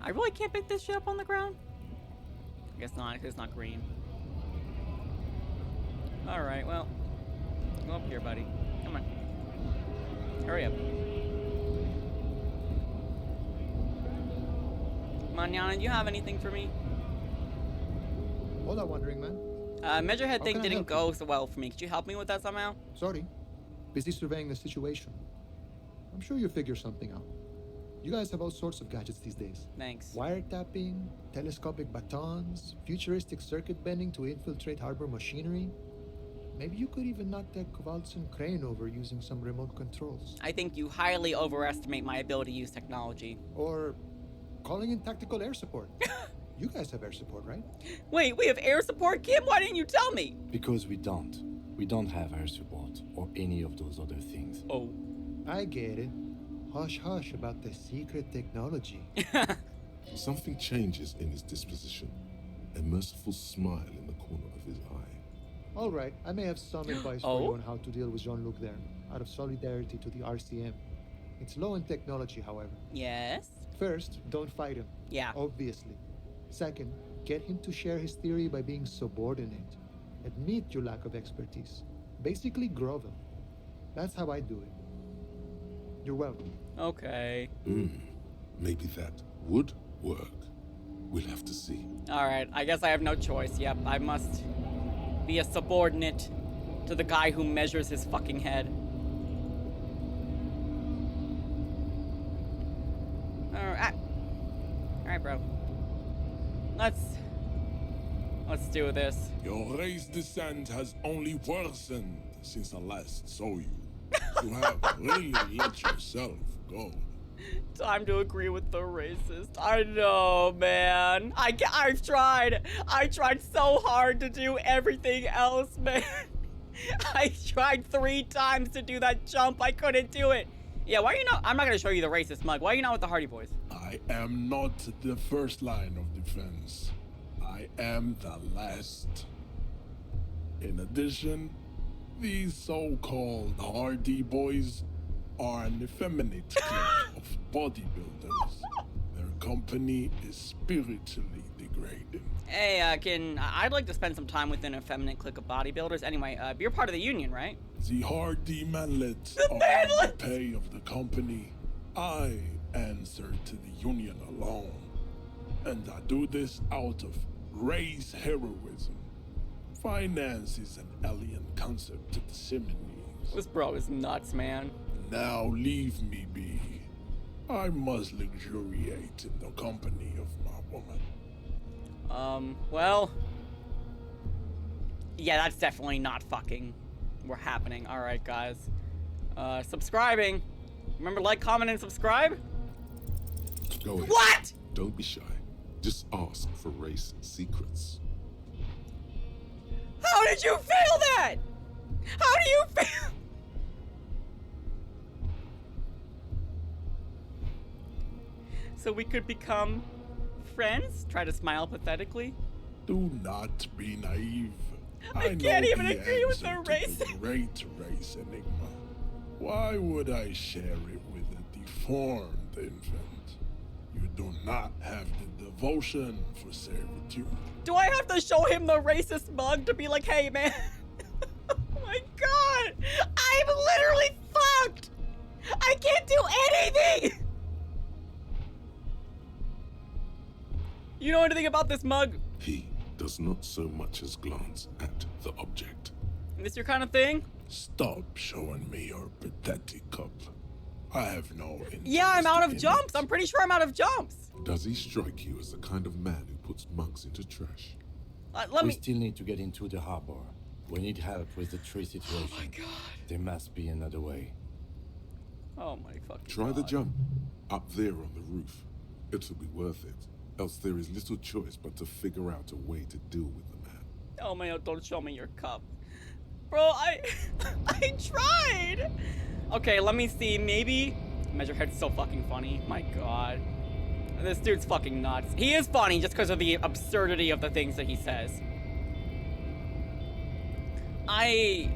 I really can't pick this shit up on the ground? I guess not, because it's not green. Alright, well. Go up here, buddy. Come on. Hurry up. Come on, Yana, do you have anything for me? What are wondering, man? Measurehead thing didn't go so well for me. Could you help me with that somehow? Sorry. Busy surveying the situation. I'm sure you'll figure something out. You guys have all sorts of gadgets these days. Thanks. Wiretapping, telescopic batons, futuristic circuit bending to infiltrate harbor machinery. Maybe you could even knock that Kowalson crane over using some remote controls. I think you highly overestimate my ability to use technology. Or calling in tactical air support. You guys have air support, right? Wait, we have air support, Kim? Why didn't you tell me? Because we don't. We don't have air support or any of those other things. Oh. I get it. Hush hush about the secret technology. Something changes in his disposition. A merciful smile in the corner of his eye. All right, I may have some advice for you on how to deal with Jean-Luc there, out of solidarity to the RCM. It's low in technology, however. Yes? First, don't fight him. Yeah. Obviously. Second, get him to share his theory by being subordinate. Admit your lack of expertise. Basically, grovel. That's how I do it. You're welcome. Okay. Maybe that would work. We'll have to see. Alright, I guess I have no choice. Yep, I must be a subordinate to the guy who measures his fucking head. Alright, bro. Let's do this. Your race descent has only worsened since I last saw you. You have really let yourself go. Time to agree with the racist. I know, man. I've tried. I tried so hard to do everything else, man. I tried 3 times to do that jump. I couldn't do it. Yeah, why are you not? I'm not gonna show you the racist mug. Why are you not with the Hardy Boys? I am not the first line of defense. I am the last. In addition, these so-called Hardy Boys are an effeminate clique of bodybuilders. Their company is spiritually degrading. Hey, I'd like to spend some time with an effeminate clique of bodybuilders. Anyway, you're part of the union, right? The Hardy manlets are the pay of the company. I answer to the union alone. And I do this out of race heroism. Finance is an alien concept to the Seminoles. This bro is nuts, man. Now leave me be. I must luxuriate in the company of my woman. Well... Yeah, that's definitely not fucking... We're happening. Alright, guys. Subscribing. Remember, like, comment, and subscribe? Go ahead. What?! Don't be shy. Just ask for race secrets. How did you fail that?! How do you fail? So we could become friends? Try to smile pathetically. Do not be naive. I can't know even the agree with the answer to race. the great race enigma. Why would I share it with a deformed infant? You do not have the devotion for servitude. Do I have to show him the racist mug to be like, hey, man? Oh my god! I'm literally fucked! I can't do anything! You know anything about this mug? He does not so much as glance at the object. Is this your kind of thing? Stop showing me your pathetic cup. I have no interest. Yeah, I'm out of in jumps. it. I'm pretty sure I'm out of jumps. Does he strike you as the kind of man who puts mugs into trash? We still need to get into the harbor. We need help with the tree situation. Oh my god. There must be another way. Oh my fucking Try god. the jump. Up there on the roof. It'll be worth it. Else there is little choice but to figure out a way to deal with the man. Oh my god, don't show me your cup. Bro, I tried! Okay, let me see, maybe... Measurehead's so fucking funny, my god. This dude's fucking nuts. He is funny just because of the absurdity of the things that he says. Okay,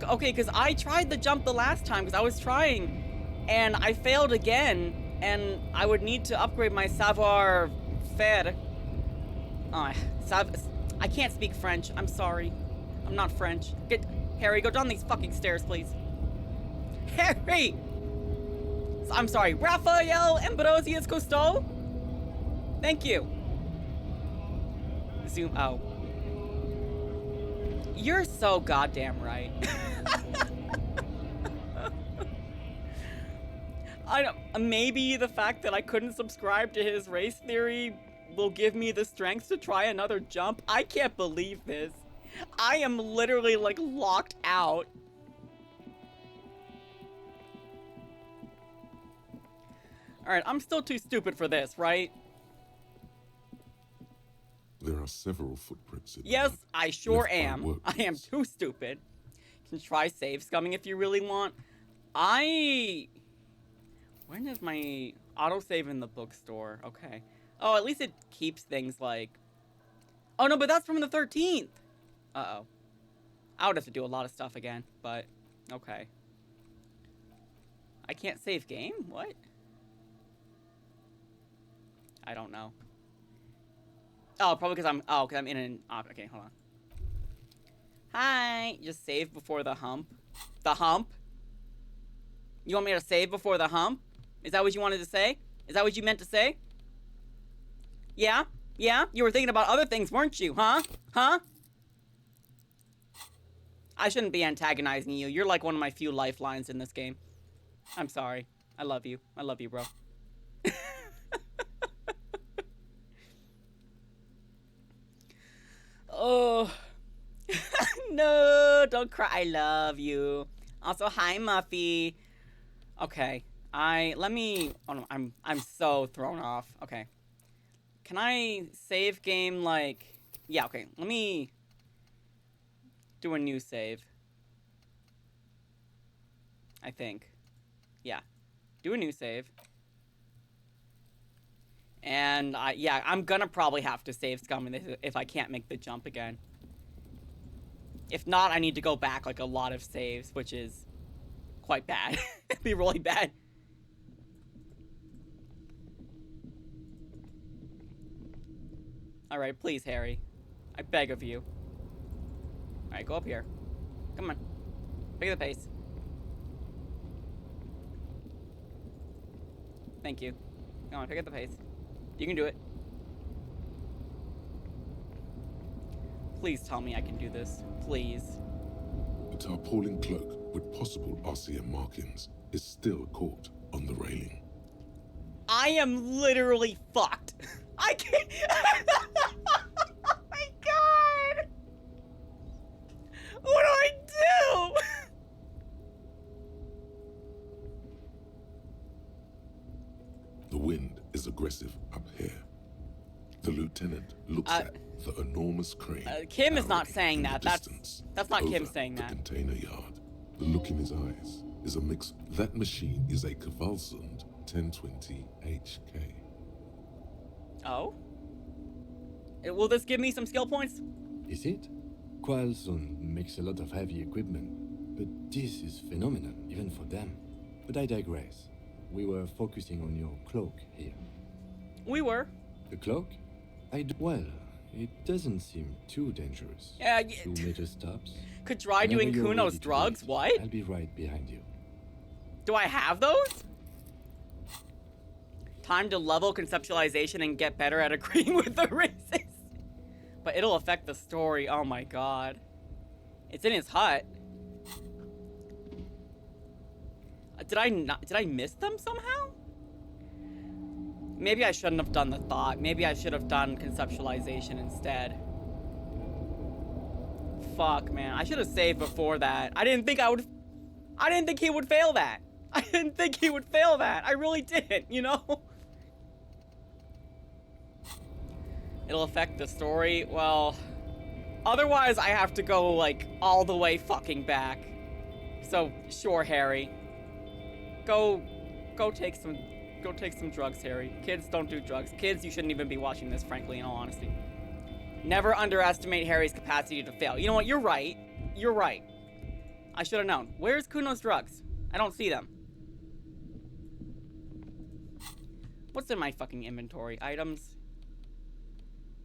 because I tried the jump the last time, because I was trying, and I failed again, and I would need to upgrade my savoir-faire. I can't speak French. I'm sorry. I'm not French. Harry, go down these fucking stairs, please. Harry! I'm sorry. Raphael Ambrosius Cousteau? Thank you. Zoom. Oh. You're so goddamn right. Maybe the fact that I couldn't subscribe to his race theory will give me the strength to try another jump. I can't believe this. I am literally, like, locked out. Alright, I'm still too stupid for this, right? There are several footprints in Yes, the mud, I sure left by am. work I am boots. too stupid. You can try save scumming if you really want. When is my autosave in the bookstore? Okay. Oh, at least it keeps things like... Oh, no, but that's from the 13th. Uh-oh. I would have to do a lot of stuff again, but... Okay. I can't save game? What? I don't know. Oh, probably because I'm in an... okay, hold on. Hi. Just save before the hump. The hump? You want me to save before the hump? Is that what you wanted to say? Is that what you meant to say? Yeah? Yeah? You were thinking about other things, weren't you? Huh? Huh? I shouldn't be antagonizing you. You're like one of my few lifelines in this game. I'm sorry. I love you. I love you, bro. Oh. No, don't cry. I love you. Also, hi, Muffy. Okay. Oh no, I'm so thrown off. Okay. Can I save game like... Yeah, okay. Let me do a new save. I think. Yeah. Do a new save. And yeah, I'm gonna probably have to save scum if I can't make the jump again. If not, I need to go back like a lot of saves, which is quite bad. It'd be really bad. Alright, please, Harry. I beg of you. Alright, go up here. Come on. Pick up the pace. Thank you. Come on, pick up the pace. You can do it. Please tell me I can do this. Please. The tarpaulin cloak with possible RCM markings is still caught on the railing. I am literally fucked. I can't. Oh my god. What do I do? The wind is aggressive up here. The lieutenant looks at the enormous crane. Kim is not saying that. That's not Kim over saying the that. container yard. The look in his eyes is a mix. That machine is a Kvalsund 1020 HK. Oh? Will this give me some skill points? Is it? Kvalsund makes a lot of heavy equipment, but this is phenomenal, even for them. But I digress. We were focusing on your cloak here. We were. The cloak? Well, it doesn't seem too dangerous. Yeah, 2 major stops. Could try doing Whenever you're Kuno's ready to drugs? leave, What? I'll be right behind you. Do I have those? Time to level conceptualization and get better at agreeing with the races. But it'll affect the story. Oh my god. It's in his hut. Did I miss them somehow? Maybe I shouldn't have done the thought. Maybe I should have done conceptualization instead. Fuck, man. I should have saved before that. I didn't think he would fail that. I didn't think he would fail that. I really didn't, you know? It'll affect the story. Well, otherwise I have to go, like, all the way fucking back. So, sure, Harry. Go take some drugs, Harry. Kids don't do drugs. Kids, you shouldn't even be watching this, frankly, in all honesty. Never underestimate Harry's capacity to fail. You know what? You're right. You're right. I should have known. Where's Kuno's drugs? I don't see them. What's in my fucking inventory? Items.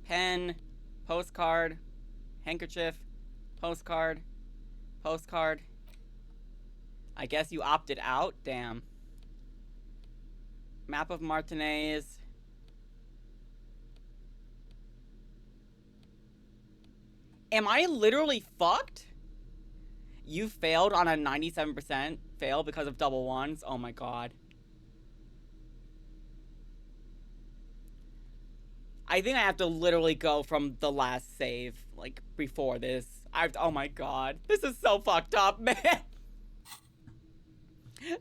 Pen. Postcard. Handkerchief. Postcard. Postcard. I guess you opted out? Damn. Map of Martinez. Am I literally fucked? You failed on a 97% fail because of double ones? Oh my god. I think I have to literally go from the last save, like, before this. Oh my god. This is so fucked up, man.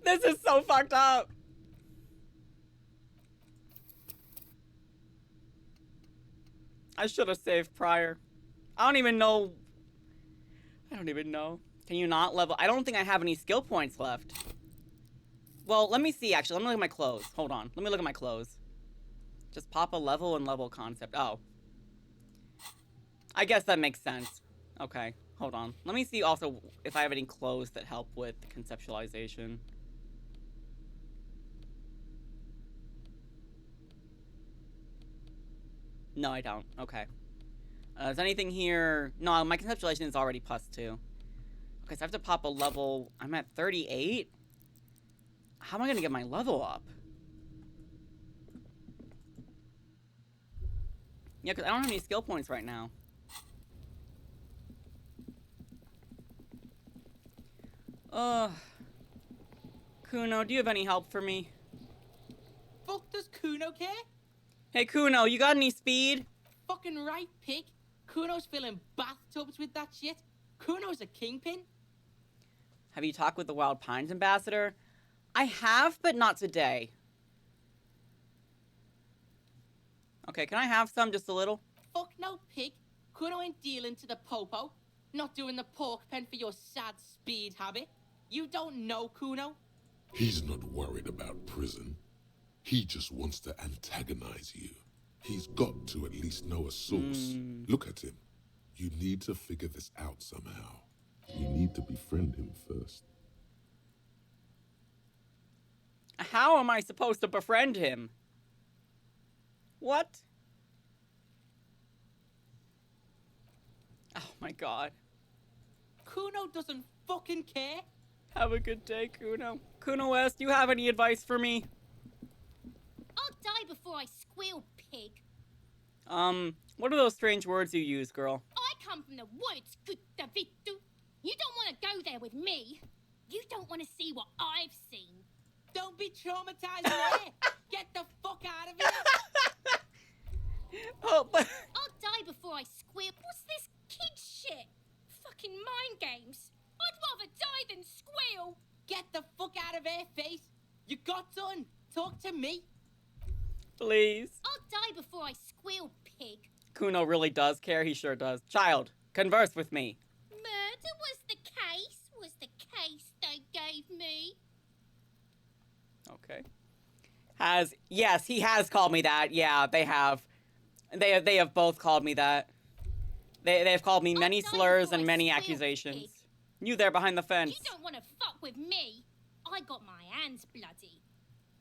This is so fucked up. I should have saved prior. I don't even know. Can you not level? I don't think I have any skill points left. Well, let me see, actually. Let me look at my clothes. Hold on. Let me look at my clothes. Just pop a level and level concept. Oh. I guess that makes sense. Okay. Hold on. Let me see also if I have any clothes that help with conceptualization. No, I don't. Okay. Is anything here? No, my conceptualization is already +2. Okay, so I have to pop a level. I'm at 38? How am I gonna get my level up? Yeah, because I don't have any skill points right now. Kuno, do you have any help for me? Fuck does Kuno care? Hey, Kuno, you got any speed? Fucking right, pig. Kuno's filling bathtubs with that shit. Kuno's a kingpin. Have you talked with the Wild Pines ambassador? I have, but not today. Okay, can I have some, just a little? Fuck no, pig. Kuno ain't dealing to the popo. Not doing the pork pen for your sad speed habit. You don't know Kuno. He's not worried about prison. He just wants to antagonize you. He's got to at least know a source. Look at him. You need to figure this out somehow. You need to befriend him first. How am I supposed to befriend him? What? Oh my god. Kuno doesn't fucking care. Have a good day, Kuno. Kuno West, do you have any advice for me? I'll die before I squeal, pig. What are those strange words you use, girl? I come from the woods, good Davidu. You don't want to go there with me. You don't want to see what I've seen. Don't be traumatized there. Get the fuck out of here. Oh, but... I'll die before I squeal. What's this kid shit? Fucking mind games. I'd rather die than squeal. Get the fuck out of here, face. You got done. Talk to me. Please. I'll die before I squeal, pig. Kuno really does care. He sure does. Child, converse with me. Murder was the case they gave me. Okay. Yes, he has called me that. Yeah, they have. They have both called me that. They have called me many slurs and many accusations. Pig. You there behind the fence. You don't want to fuck with me. I got my hands bloody.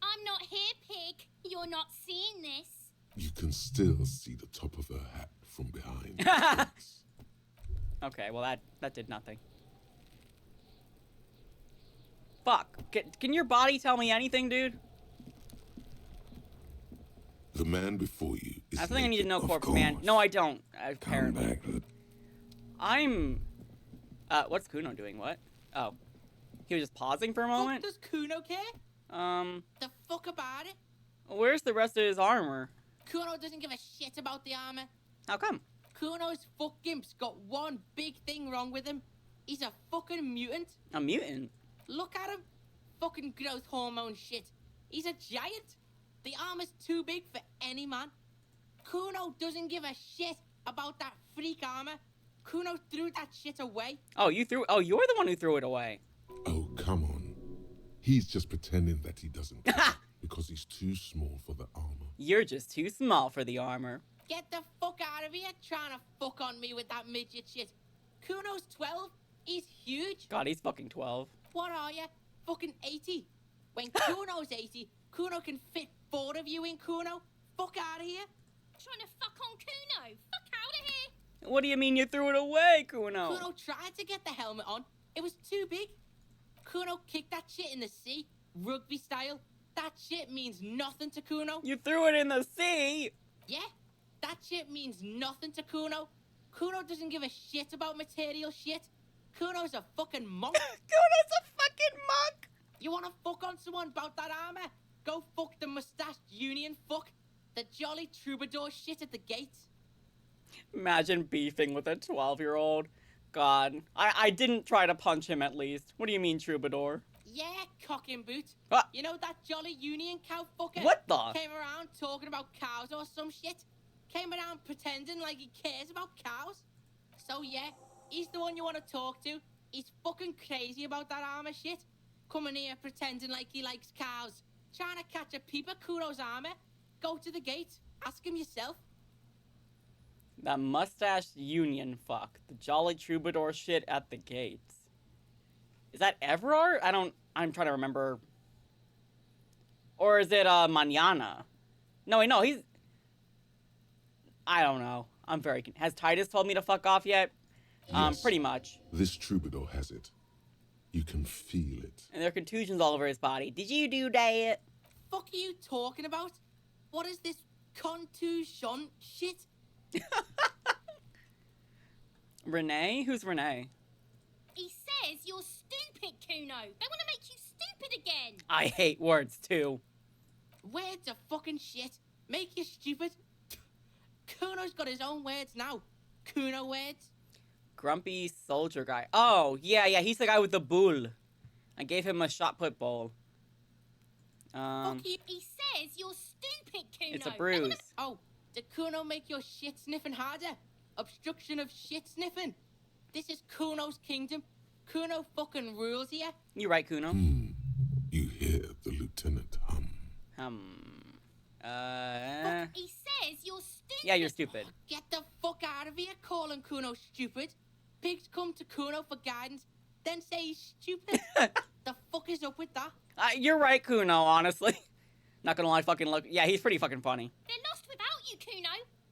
I'm not here, pig. You're not seeing this. You can still see the top of her hat from behind. Okay, well that did nothing. Fuck. Can your body tell me anything, dude? The man before you is I think I need to know, naked, corpse of man. course. No, I don't. Come Apparently. back. I'm... what's Kuno doing? What? Oh. He was just pausing for a moment? Does Kuno care? The fuck about it? Where's the rest of his armor? Kuno doesn't give a shit about the armor. How come? Kuno's fuck gimp's got one big thing wrong with him. He's a fucking mutant. A mutant? Look at him. Fucking growth hormone shit. He's a giant. The armor's too big for any man. Kuno doesn't give a shit about that freak armor. Kuno threw that shit away. Oh, you're the one who threw it away. Oh, come on. He's just pretending that he doesn't care because he's too small for the armor. You're just too small for the armor. Get the fuck out of here trying to fuck on me with that midget shit. Kuno's 12. He's huge. God, he's fucking 12. What are you? Fucking 80. When Kuno's 80, Kuno can fit 4 of you in Kuno. Fuck out of here. Trying to fuck on Kuno. Fuck out of here. What do you mean you threw it away, Kuno? Kuno tried to get the helmet on. It was too big. Kuno kicked that shit in the sea, rugby style. That shit means nothing to Kuno. You threw it in the sea? Yeah, that shit means nothing to Kuno. Kuno doesn't give a shit about material shit. Kuno's a fucking monk. Kuno's a fucking monk! You wanna fuck on someone about that armor? Go fuck the mustached union fuck. The jolly troubadour shit at the gates. Imagine beefing with a 12-year-old. God, I didn't try to punch him at least. What do you mean, troubadour? Yeah, cock and boot. What? You know that jolly union cow fucker? What the? Came around talking about cows or some shit. Came around pretending like he cares about cows. So yeah, he's the one you want to talk to. He's fucking crazy about that armor shit. Coming here pretending like he likes cows. Trying to catch a peep at Kuno's armor. Go to the gate. Ask him yourself. That mustached union fuck. The jolly troubadour shit at the gates. Is that Everard? I'm trying to remember. Or is it, Mañana? No, wait, no, he's... I don't know. I'm very... Has Titus told me to fuck off yet? Yes. Pretty much. This troubadour has it. You can feel it. And there are contusions all over his body. Did you do that? Fuck are you talking about? What is this contusion shit? Renee? Who's Renee? He says you're stupid, Kuno. They want to make you stupid again. I hate words, too. Words are fucking shit. Make you stupid. Kuno's got his own words now. Kuno words. Grumpy soldier guy. Oh, yeah, he's the guy with the bull. I gave him a shot put bowl. Fuck you. He says you're stupid, Kuno. It's a bruise. Oh, did Kuno make your shit sniffing harder? Obstruction of shit sniffing. This is Kuno's kingdom. Kuno fucking rules here. You right, Kuno. You hear the lieutenant hum. Fuck, he says you're stupid. Yeah, you're stupid. Get the fuck out of here calling Kuno stupid. Pigs come to Kuno for guidance, then say he's stupid. The fuck is up with that? You're right, Kuno, honestly. Not gonna lie, fucking look. Yeah, he's pretty fucking funny. They're lost without you, Kuno.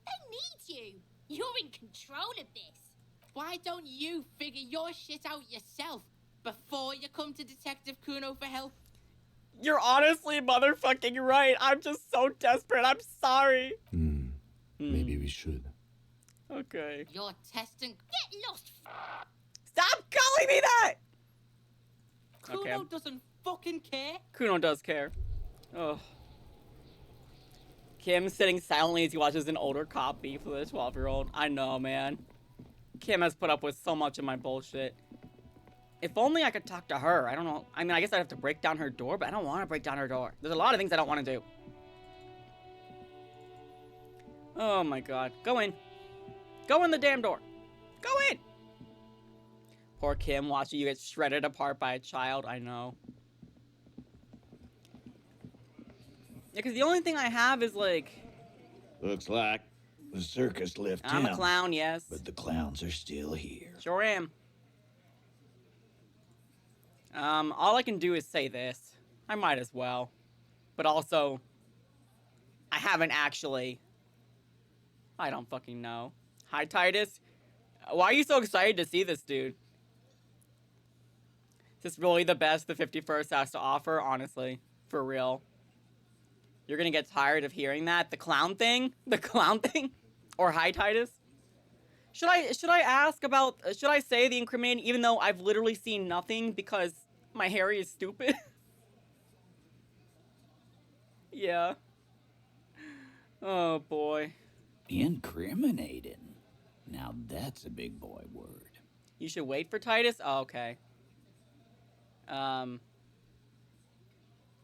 They need you. You're in control of this. Why don't you figure your shit out yourself before you come to Detective Kuno for help? You're honestly motherfucking right. I'm just so desperate. I'm sorry. Maybe we should. Okay. You're testing. Get lost. Stop calling me that! Kuno doesn't fucking care. Kuno does care. Oh. Kim sitting silently as he watches an older cop beef with a 12-year-old. I know, man. Kim has put up with so much of my bullshit. If only I could talk to her. I don't know. I mean, I guess I'd have to break down her door, but I don't want to break down her door. There's a lot of things I don't want to do. Oh my god. Go in. Go in the damn door. Go in! Poor Kim watching you get shredded apart by a child. I know. Yeah, because the only thing I have is like... Looks like the circus left town. I'm a clown, yes. But the clowns are still here. Sure am. All I can do is say this. I might as well. But also, I haven't actually. I don't fucking know. Hi, Titus. Why are you so excited to see this dude? Is this really the best the 51st has to offer? Honestly. For real. You're gonna get tired of hearing that? The clown thing? The clown thing? Or hi, Titus? Should I ask about... Should I say the incriminating... Even though I've literally seen nothing because my Harry is stupid? Yeah. Oh, boy. Incriminating. Now that's a big boy word. You should wait for Titus? Oh, okay.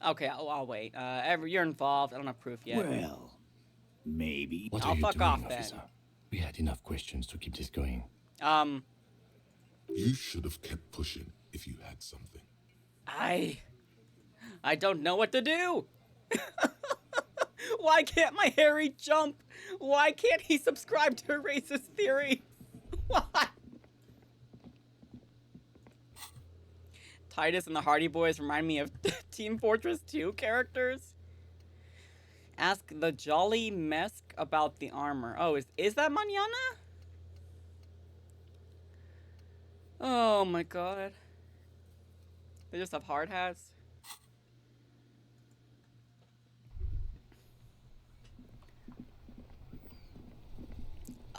Okay, I'll wait. You're involved. I don't have proof yet. Well, maybe. What I'll are you fuck doing, off officer? then. We had enough questions to keep this going. You should have kept pushing if you had something. I don't know what to do. Why can't my Harry jump? Why can't he subscribe to racist theory? Why? Titus and the Hardy Boys remind me of Team Fortress 2 characters. Ask the Jolly Mesk about the armor. Oh, is that Mañana? Oh my god. They just have hard hats.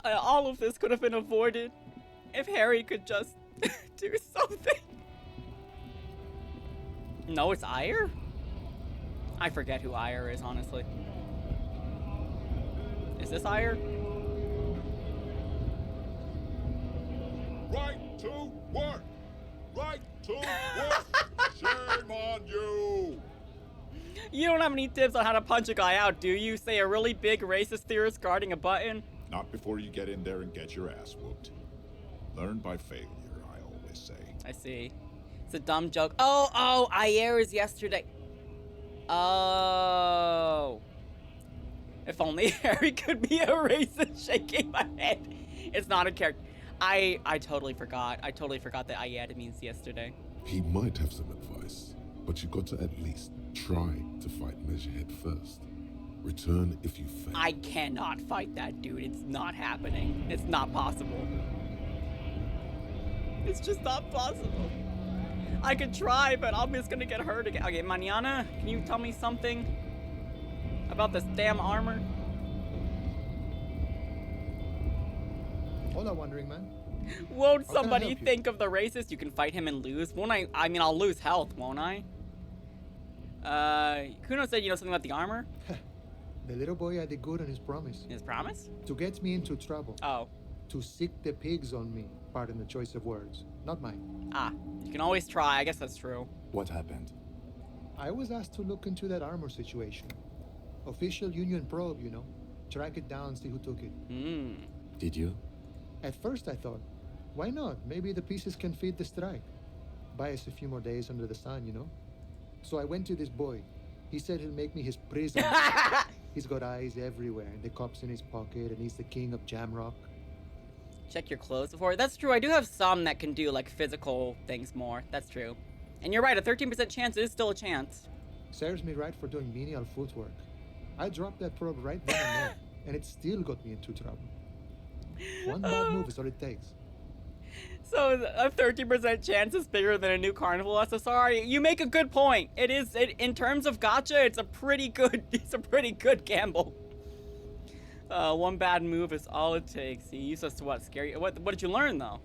All of this could have been avoided if Harry could just do something. No, it's Ire? I forget who Ire is, honestly. Is this Ire? Right to work! Right to work! Shame on you! You don't have any tips on how to punch a guy out, do you? Say a really big racist theorist guarding a button? Not before you get in there and get your ass whooped. Learn by failure, I always say. I see. It's a dumb joke. Oh, Ire is yesterday. Oh. If only Harry could be a racist, shaking my head. It's not a character. I totally forgot. I totally forgot that Ayad means yesterday. He might have some advice, but you got to at least try to fight Measurehead first. Return if you fail. I cannot fight that dude. It's not happening. It's not possible. It's just not possible. I could try, but I'm just gonna get hurt again. Okay, Mañana, can you tell me something about this damn armor? Hola, Wandering Man. Won't How can I somebody help you? think of the racist? You can fight him and lose. Won't I? I mean, I'll lose health, won't I? Kuno said you know something about the armor? The little boy had it good on his promise. His promise? To get me into trouble. Oh. To sick the pigs on me. Pardon the choice of words. Not mine. Ah, you can always try. I guess that's true. What happened? I was asked to look into that armor situation. Official Union probe, you know. Track it down, see who took it. Did you? At first I thought, why not? Maybe the pieces can feed the strike. Buy us a few more days under the sun, you know? So I went to this boy. He said he'll make me his prisoner. He's got eyes everywhere, and the cop's in his pocket, and he's the king of Jamrock. Check your clothes before. That's true. I do have some that can do like physical things more. That's true. And you're right. A 13% chance is still a chance. Serves me right for doing menial footwork. I dropped that probe right then and there, and it still got me into trouble. One bad move is all it takes. So a 13% chance is bigger than a new carnival SSR. You make a good point. It is in terms of gacha. It's a pretty good. It's a pretty good gamble. One bad move is all it takes. He used us to what? Scary. What did you learn though?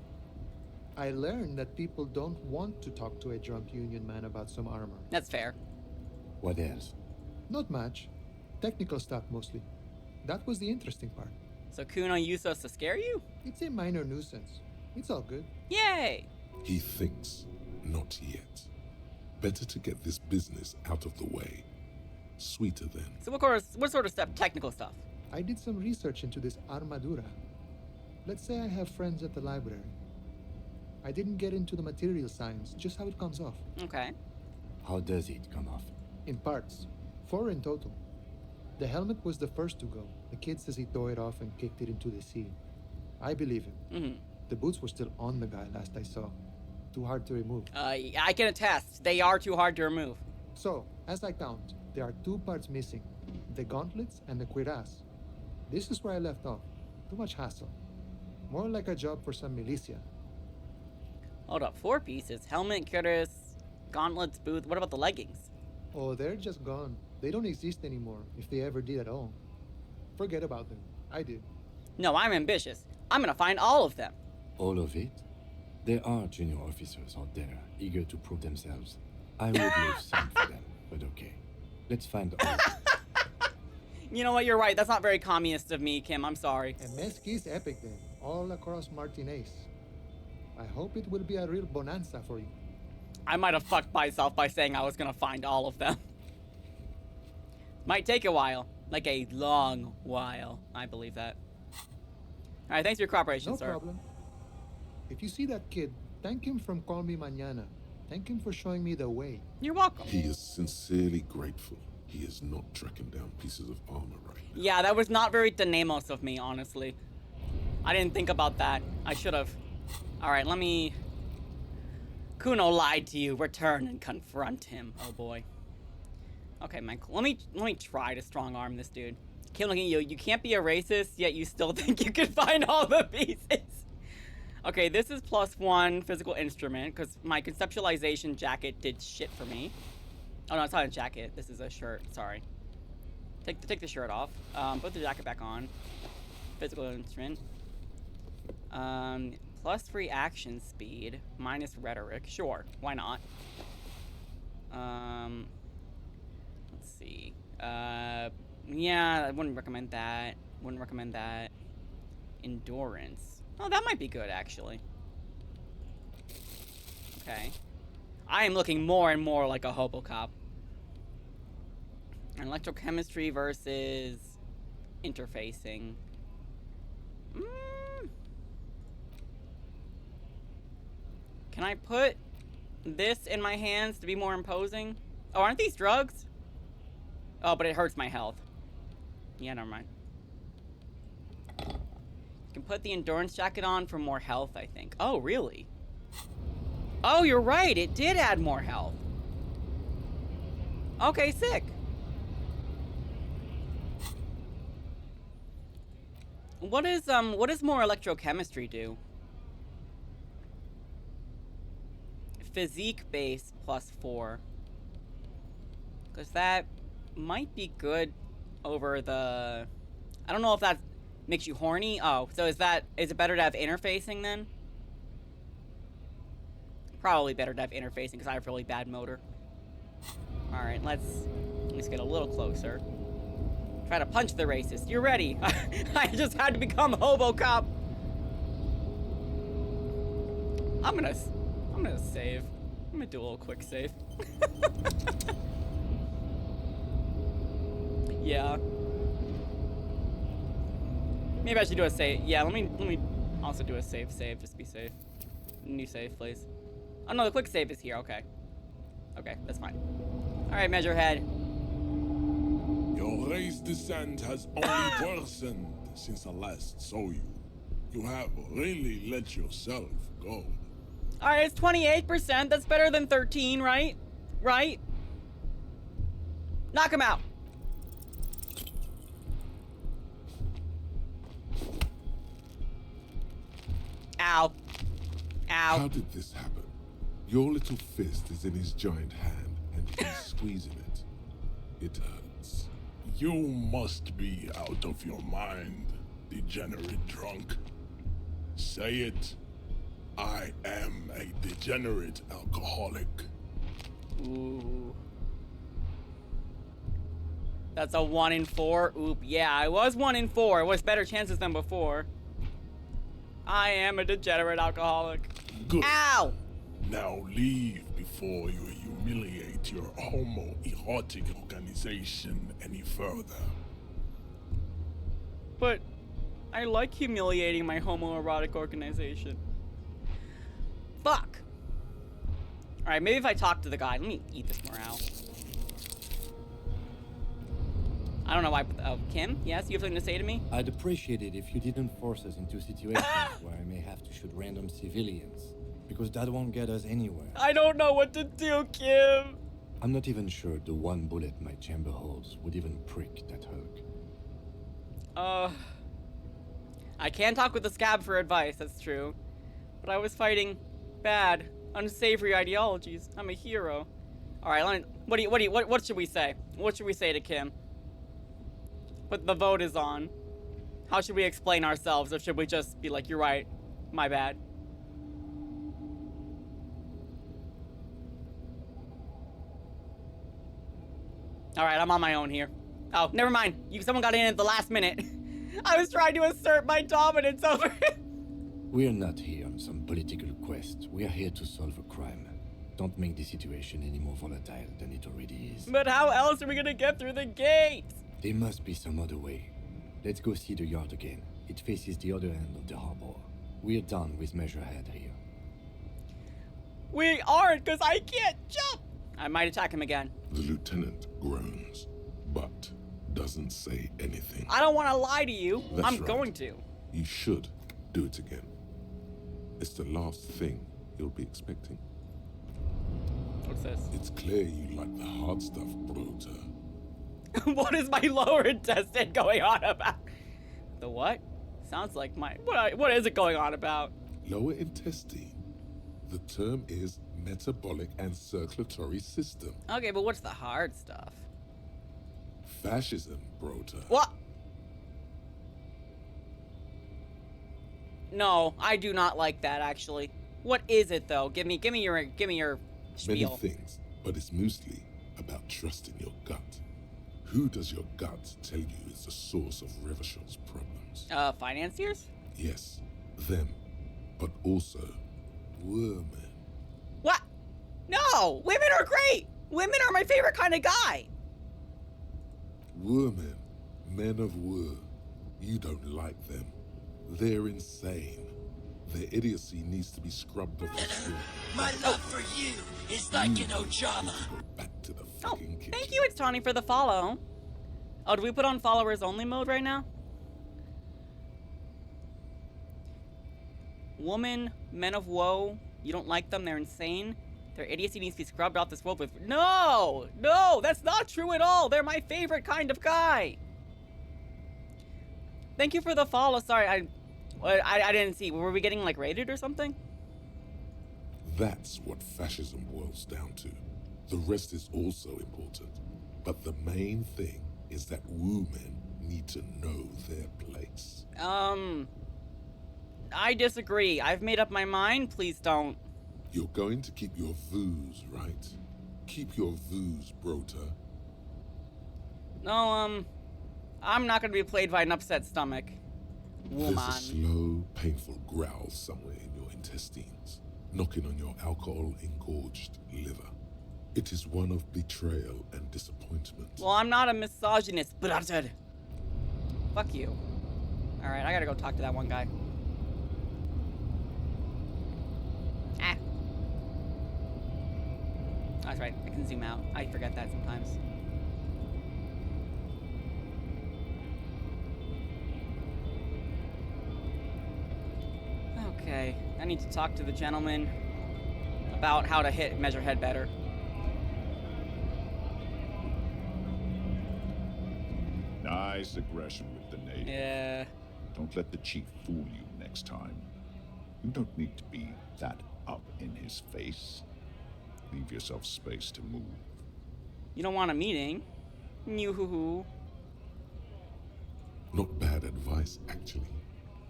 I learned that people don't want to talk to a drunk Union man about some armor. That's fair. What else? Not much. Technical stuff mostly. That was the interesting part. So Kuno used us to scare you? It's a minor nuisance. It's all good. Yay! He thinks, not yet. Better to get this business out of the way. Sweeter then. So what sort of stuff? Technical stuff? I did some research into this armadura. Let's say I have friends at the library. I didn't get into the material science, just how it comes off. Okay. How does it come off? In parts. 4 in total. The helmet was the first to go. The kid says he tore it off and kicked it into the sea. I believe it. The boots were still on the guy last I saw. Too hard to remove. I can attest. They are too hard to remove. So, as I count, there are 2 parts missing. The gauntlets and the cuirass. This is where I left off. Too much hassle. More like a job for some militia. Hold up. 4 pieces. Helmet, cuirass, gauntlets, boots. What about the leggings? Oh, they're just gone. They don't exist anymore, if they ever did at all. Forget about them. I did. No, I'm ambitious. I'm gonna find all of them. All of it? There are junior officers out there, eager to prove themselves. I would leave some for them, but okay. Let's find all of them. You know what? You're right. That's not very communist of me, Kim. I'm sorry. And Mesqui's epic then, all across Martinez. I hope it will be a real bonanza for you. I might have fucked myself by saying I was gonna find all of them. Might take a while. Like a long while. I believe that. Alright, thanks for your cooperation, No sir. problem. If you see that kid, thank him from Call Me Mañana. Thank him for showing me the way. You're welcome. He is sincerely grateful. He is not tracking down pieces of armor right now. Yeah, that was not very Tenemos of me, honestly. I didn't think about that. I should have. Alright, let me... Kuno lied to you. Return and confront him. Oh boy. Okay, Michael. Let me try to strong arm this dude. Kim, looking at you. You can't be a racist, yet you still think you can find all the pieces. Okay, this is +1 physical instrument, because my conceptualization jacket did shit for me. Oh no, it's not a jacket. This is a shirt. Sorry. Take the shirt off. Put the jacket back on. Physical instrument. +3 action speed, minus rhetoric. Sure, why not? Let's see. Yeah, I wouldn't recommend that. Wouldn't recommend that. Endurance. Oh, that might be good, actually. Okay. I am looking more and more like a Hobocop. Electrochemistry versus interfacing. Can I put this in my hands to be more imposing? Oh, aren't these drugs? Oh, but it hurts my health. Yeah, never mind. You can put the endurance jacket on for more health, I think. Oh, really? Oh, you're right. It did add more health. Okay, sick. What does more electrochemistry do? Physique base +4. Because that might be good over the... I don't know if that makes you horny. Oh, so is it better to have interfacing then? Probably better to have interfacing because I have really bad motor. Alright, let's get a little closer. Try to punch the racist. You're ready. I just had to become Hobocop. I'm gonna save. I'm gonna do a little quick save. Yeah. Maybe I should do a save. Yeah, let me also do a save just to be safe. New save, please. Oh no, the quick save is here. Okay. Okay, that's fine. Alright, Measurehead. Your race descent has only worsened since I last saw you. You have really let yourself go. Alright, it's 28%. That's better than 13, right? Right? Knock him out. Ow. Ow. How did this happen? Your little fist is in his giant hand, and he's squeezing it. It hurts. You must be out of your mind, degenerate drunk. Say it. I am a degenerate alcoholic. Ooh. That's a 1 in 4. Oop, yeah, I was 1 in 4. It was better chances than before. I am a degenerate alcoholic. Good. Ow! Now leave before you humiliate your homoerotic organization any further. But I like humiliating my homoerotic organization. Fuck. Alright, maybe if I talk to the guy. Let me eat this morale. I don't know why. Oh, Kim? Yes? You have something to say to me? I'd appreciate it if you didn't force us into situations where I may have to shoot random civilians. Because that won't get us anywhere. I don't know what to do, Kim. I'm not even sure the one bullet my chamber holds would even prick that Hulk. I can talk with the scab for advice, that's true. But I was fighting bad, unsavory ideologies. I'm a hero. Alright, what should we say? What should we say to Kim? But the vote is on. How should we explain ourselves, or should we just be like, you're right, my bad? Alright, I'm on my own here. Oh, never mind. Someone got in at the last minute. I was trying to assert my dominance over it. We're not here on some political quest. We are here to solve a crime. Don't make the situation any more volatile than it already is. But how else are we gonna get through the gate? There must be some other way. Let's go see the yard again. It faces the other end of the harbor. We're done with Measurehead here. We aren't, because I can't jump. I might attack him again. The lieutenant groans, but doesn't say anything. I don't want to lie to you. That's I'm right. going to. You should do it again. It's the last thing you'll be expecting. What's this? It's clear you like the hard stuff, Brota. What is my lower intestine going on about? The what? Sounds like my... What is it going on about? Lower intestine. The term is metabolic and circulatory system. Okay, but what's the hard stuff? Fascism, Brota. What? No, I do not like that, actually. What is it, though? Give me your spiel. Many things, but it's mostly about trusting your gut. Who does your gut tell you is the source of Revachol's problems? Financiers? Yes, them, but also women. What? No! Women are great! Women are my favorite kind of guy! Women, men of war. You don't like them. They're insane. Their idiocy needs to be scrubbed off the floor. My love for you is like an Ojama. Go back to the fucking kitchen. Thank you, it's Tawny, for the follow. Oh, do we put on followers only mode right now? Woman, men of woe. You don't like them, they're insane. Their idiocy needs to be scrubbed off this world with... No! No, that's not true at all! They're my favorite kind of guy! Thank you for the follow. Sorry, I didn't see. Were we getting like raided or something? That's what fascism boils down to. The rest is also important. But the main thing is that women need to know their place. I disagree. I've made up my mind. Please don't. You're going to keep your views, right? Keep your views, Brota. No, I'm not gonna be played by an upset stomach. Woman. There's a slow, painful growl somewhere in your intestines, knocking on your alcohol-engorged liver. It is one of betrayal and disappointment. Well, I'm not a misogynist, but I said, fuck you. All right, I gotta go talk to that one guy. Ah. Oh, that's right. I can zoom out. I forget that sometimes. Okay, I need to talk to the gentleman about how to hit Measurehead better. Nice aggression with the native. Yeah. Don't let the chief fool you next time. You don't need to be that up in his face. Leave yourself space to move. You don't want a meeting? Yoo-hoo-hoo. Not bad advice, actually.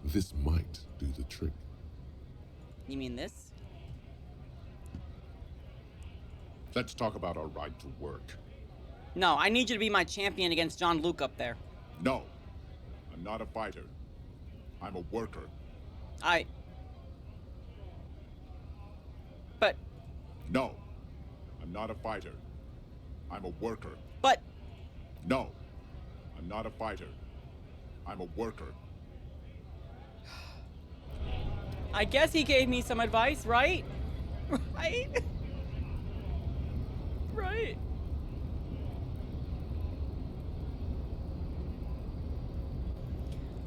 This might do the trick. You mean this? Let's talk about our right to work. No, I need you to be my champion against John Luke up there. No, I'm not a fighter. I'm a worker. But... No, I'm not a fighter. I'm a worker. But... No, I'm not a fighter. I'm a worker. I guess he gave me some advice, right? Right? Right.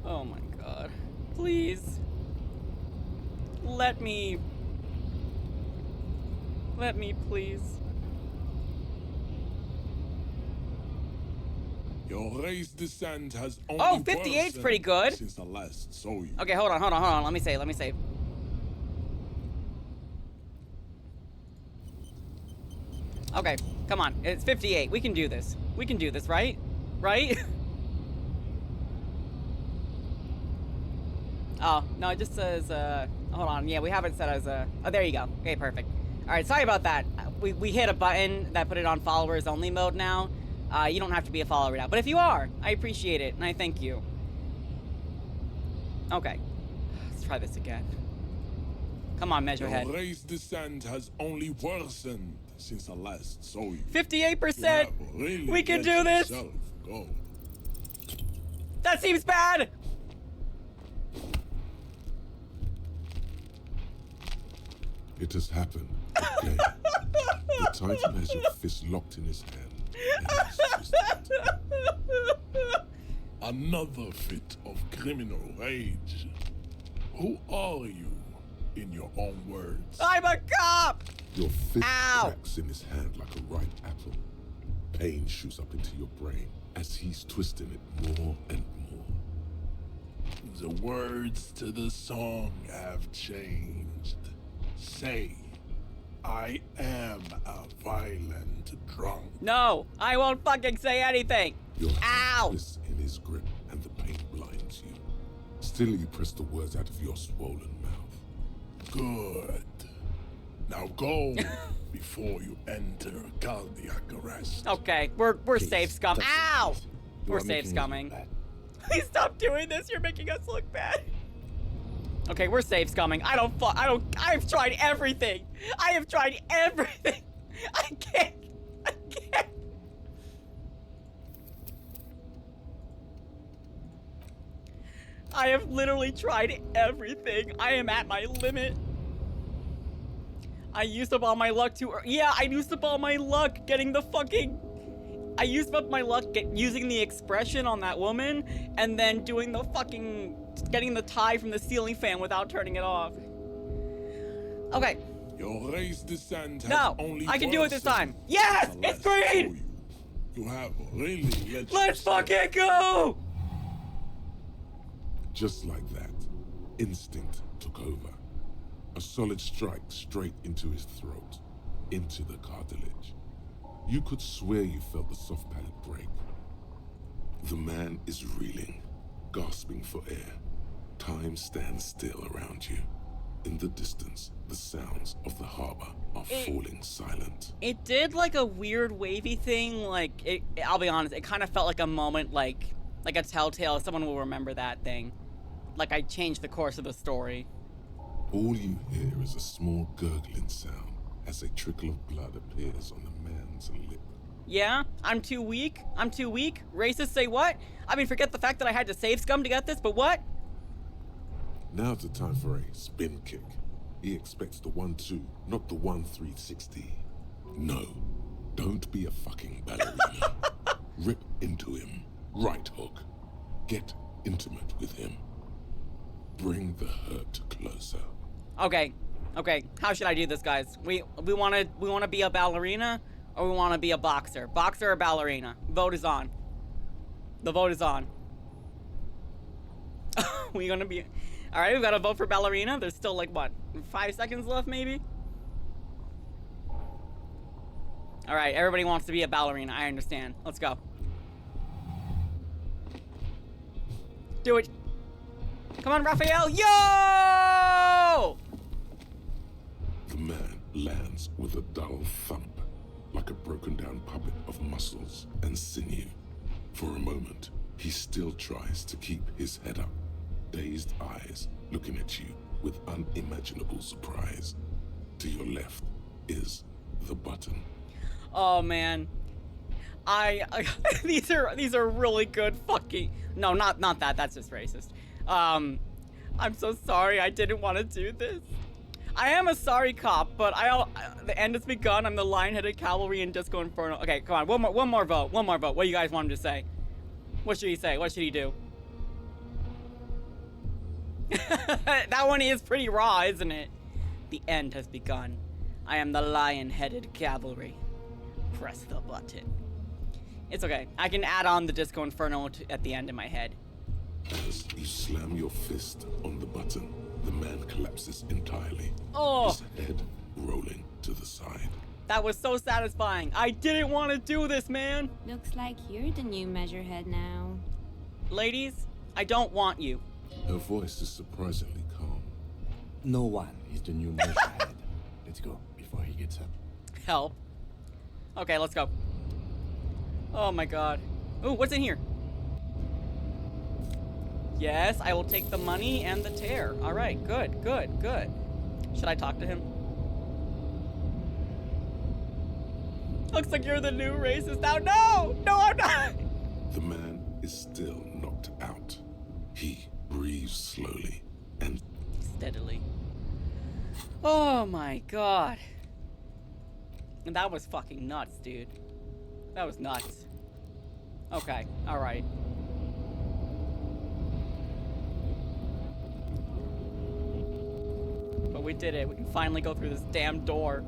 Oh my god. Please. Let me, please. Your race descent has only 58's pretty good. Since I last saw you. Okay, hold on. Let me save. Okay, come on. It's 58. We can do this. Right? Right? Oh, no, it just says, hold on. Yeah, we have it set as oh, there you go. Okay, perfect. All right, sorry about that. We hit a button that put it on followers only mode now. You don't have to be a follower now. But if you are, I appreciate it, and I thank you. Okay. Let's try this again. Come on, Measurehead. Your race descent has only worsened since I last saw you. 58%! Really we can do this! Go. That seems bad! It has happened again. The tight measured fist locked in his hand. Another fit of criminal rage. Who are you, in your own words? I'm a cop! Your fist cracks in his hand like a ripe apple. Pain shoots up into your brain as he's twisting it more and more. The words to the song have changed. Say, I am a violent drunk. No, I won't fucking say anything. Your hand twists in his grip and the pain blinds you. Still, you press the words out of your swollen mouth. Good. Now go before you enter cardiac arrest. Okay, we're safe, scum. Ow! We're safe, scumming. Please stop doing this. You're making us look bad. Okay, we're safe, scumming. I've tried everything. I have tried everything. I can't. I have literally tried everything. I am at my limit. I used up all my luck yeah, I used up all my luck getting the fucking... I used up my luck using the expression on that woman and then doing the fucking... getting the tie from the ceiling fan without turning it off. Okay. Your race descent has No, only I can do it this time. worsened Yes! since I It's last saw green! You have really let Let's fucking go! Just like that, instinct took over. A solid strike straight into his throat, into the cartilage. You could swear you felt the soft palate break. The man is reeling, gasping for air. Time stands still around you. In the distance, the sounds of the harbor are falling silent. It did like a weird wavy thing, like, I'll be honest, it kind of felt like a moment, like a telltale, someone will remember that thing. Like I changed the course of the story. All you hear is a small gurgling sound as a trickle of blood appears on the man's lip. Yeah? I'm too weak? I'm too weak? Racists say what? I mean, forget the fact that I had to save scum to get this, but what? Now's the time for a spin kick. He expects the 1-2, not the 1-360. No, don't be a fucking ballerina. Rip into him. Right hook. Get intimate with him. Bring the hurt closer. Okay. How should I do this, guys? We wanna be a ballerina, or we wanna be a boxer? Boxer or ballerina? Vote is on. The vote is on. We gonna be... Alright, we've got to vote for ballerina. There's still like, what, 5 seconds left, maybe? Alright, everybody wants to be a ballerina. I understand. Let's go. Do it. Come on, Raphael. Yo! The man lands with a dull thump, like a broken down puppet of muscles and sinew. For a moment, he still tries to keep his head up, dazed eyes looking at you with unimaginable surprise. To your left is the button. Oh man, these are really good fucking. No, not that. That's just racist. I'm so sorry. I didn't want to do this. I am a sorry cop, but the end has begun. I'm the lion-headed cavalry in Disco Inferno. Okay, come on. One more vote. What do you guys want him to say? What should he say? What should he do? That one is pretty raw, isn't it? The end has begun. I am the lion-headed cavalry. Press the button. It's okay. I can add on the Disco Inferno at the end in my head. As you slam your fist on the button, the man collapses entirely. Oh! His head rolling to the side. That was so satisfying. I didn't want to do this, man. Looks like you're the new measurehead now. Ladies, I don't want you. Her voice is surprisingly calm. No one is the new measurehead. Let's go before he gets up. Help. Okay, let's go. Oh my god. Ooh, what's in here? Yes, I will take the money and the tear. All right, good. Should I talk to him? Looks like you're the new racist now. No, I'm not. The man is still knocked out. He breathes slowly and steadily. Oh my god. And that was fucking nuts, dude. That was nuts. Okay, alright. But we did it. We can finally go through this damn door.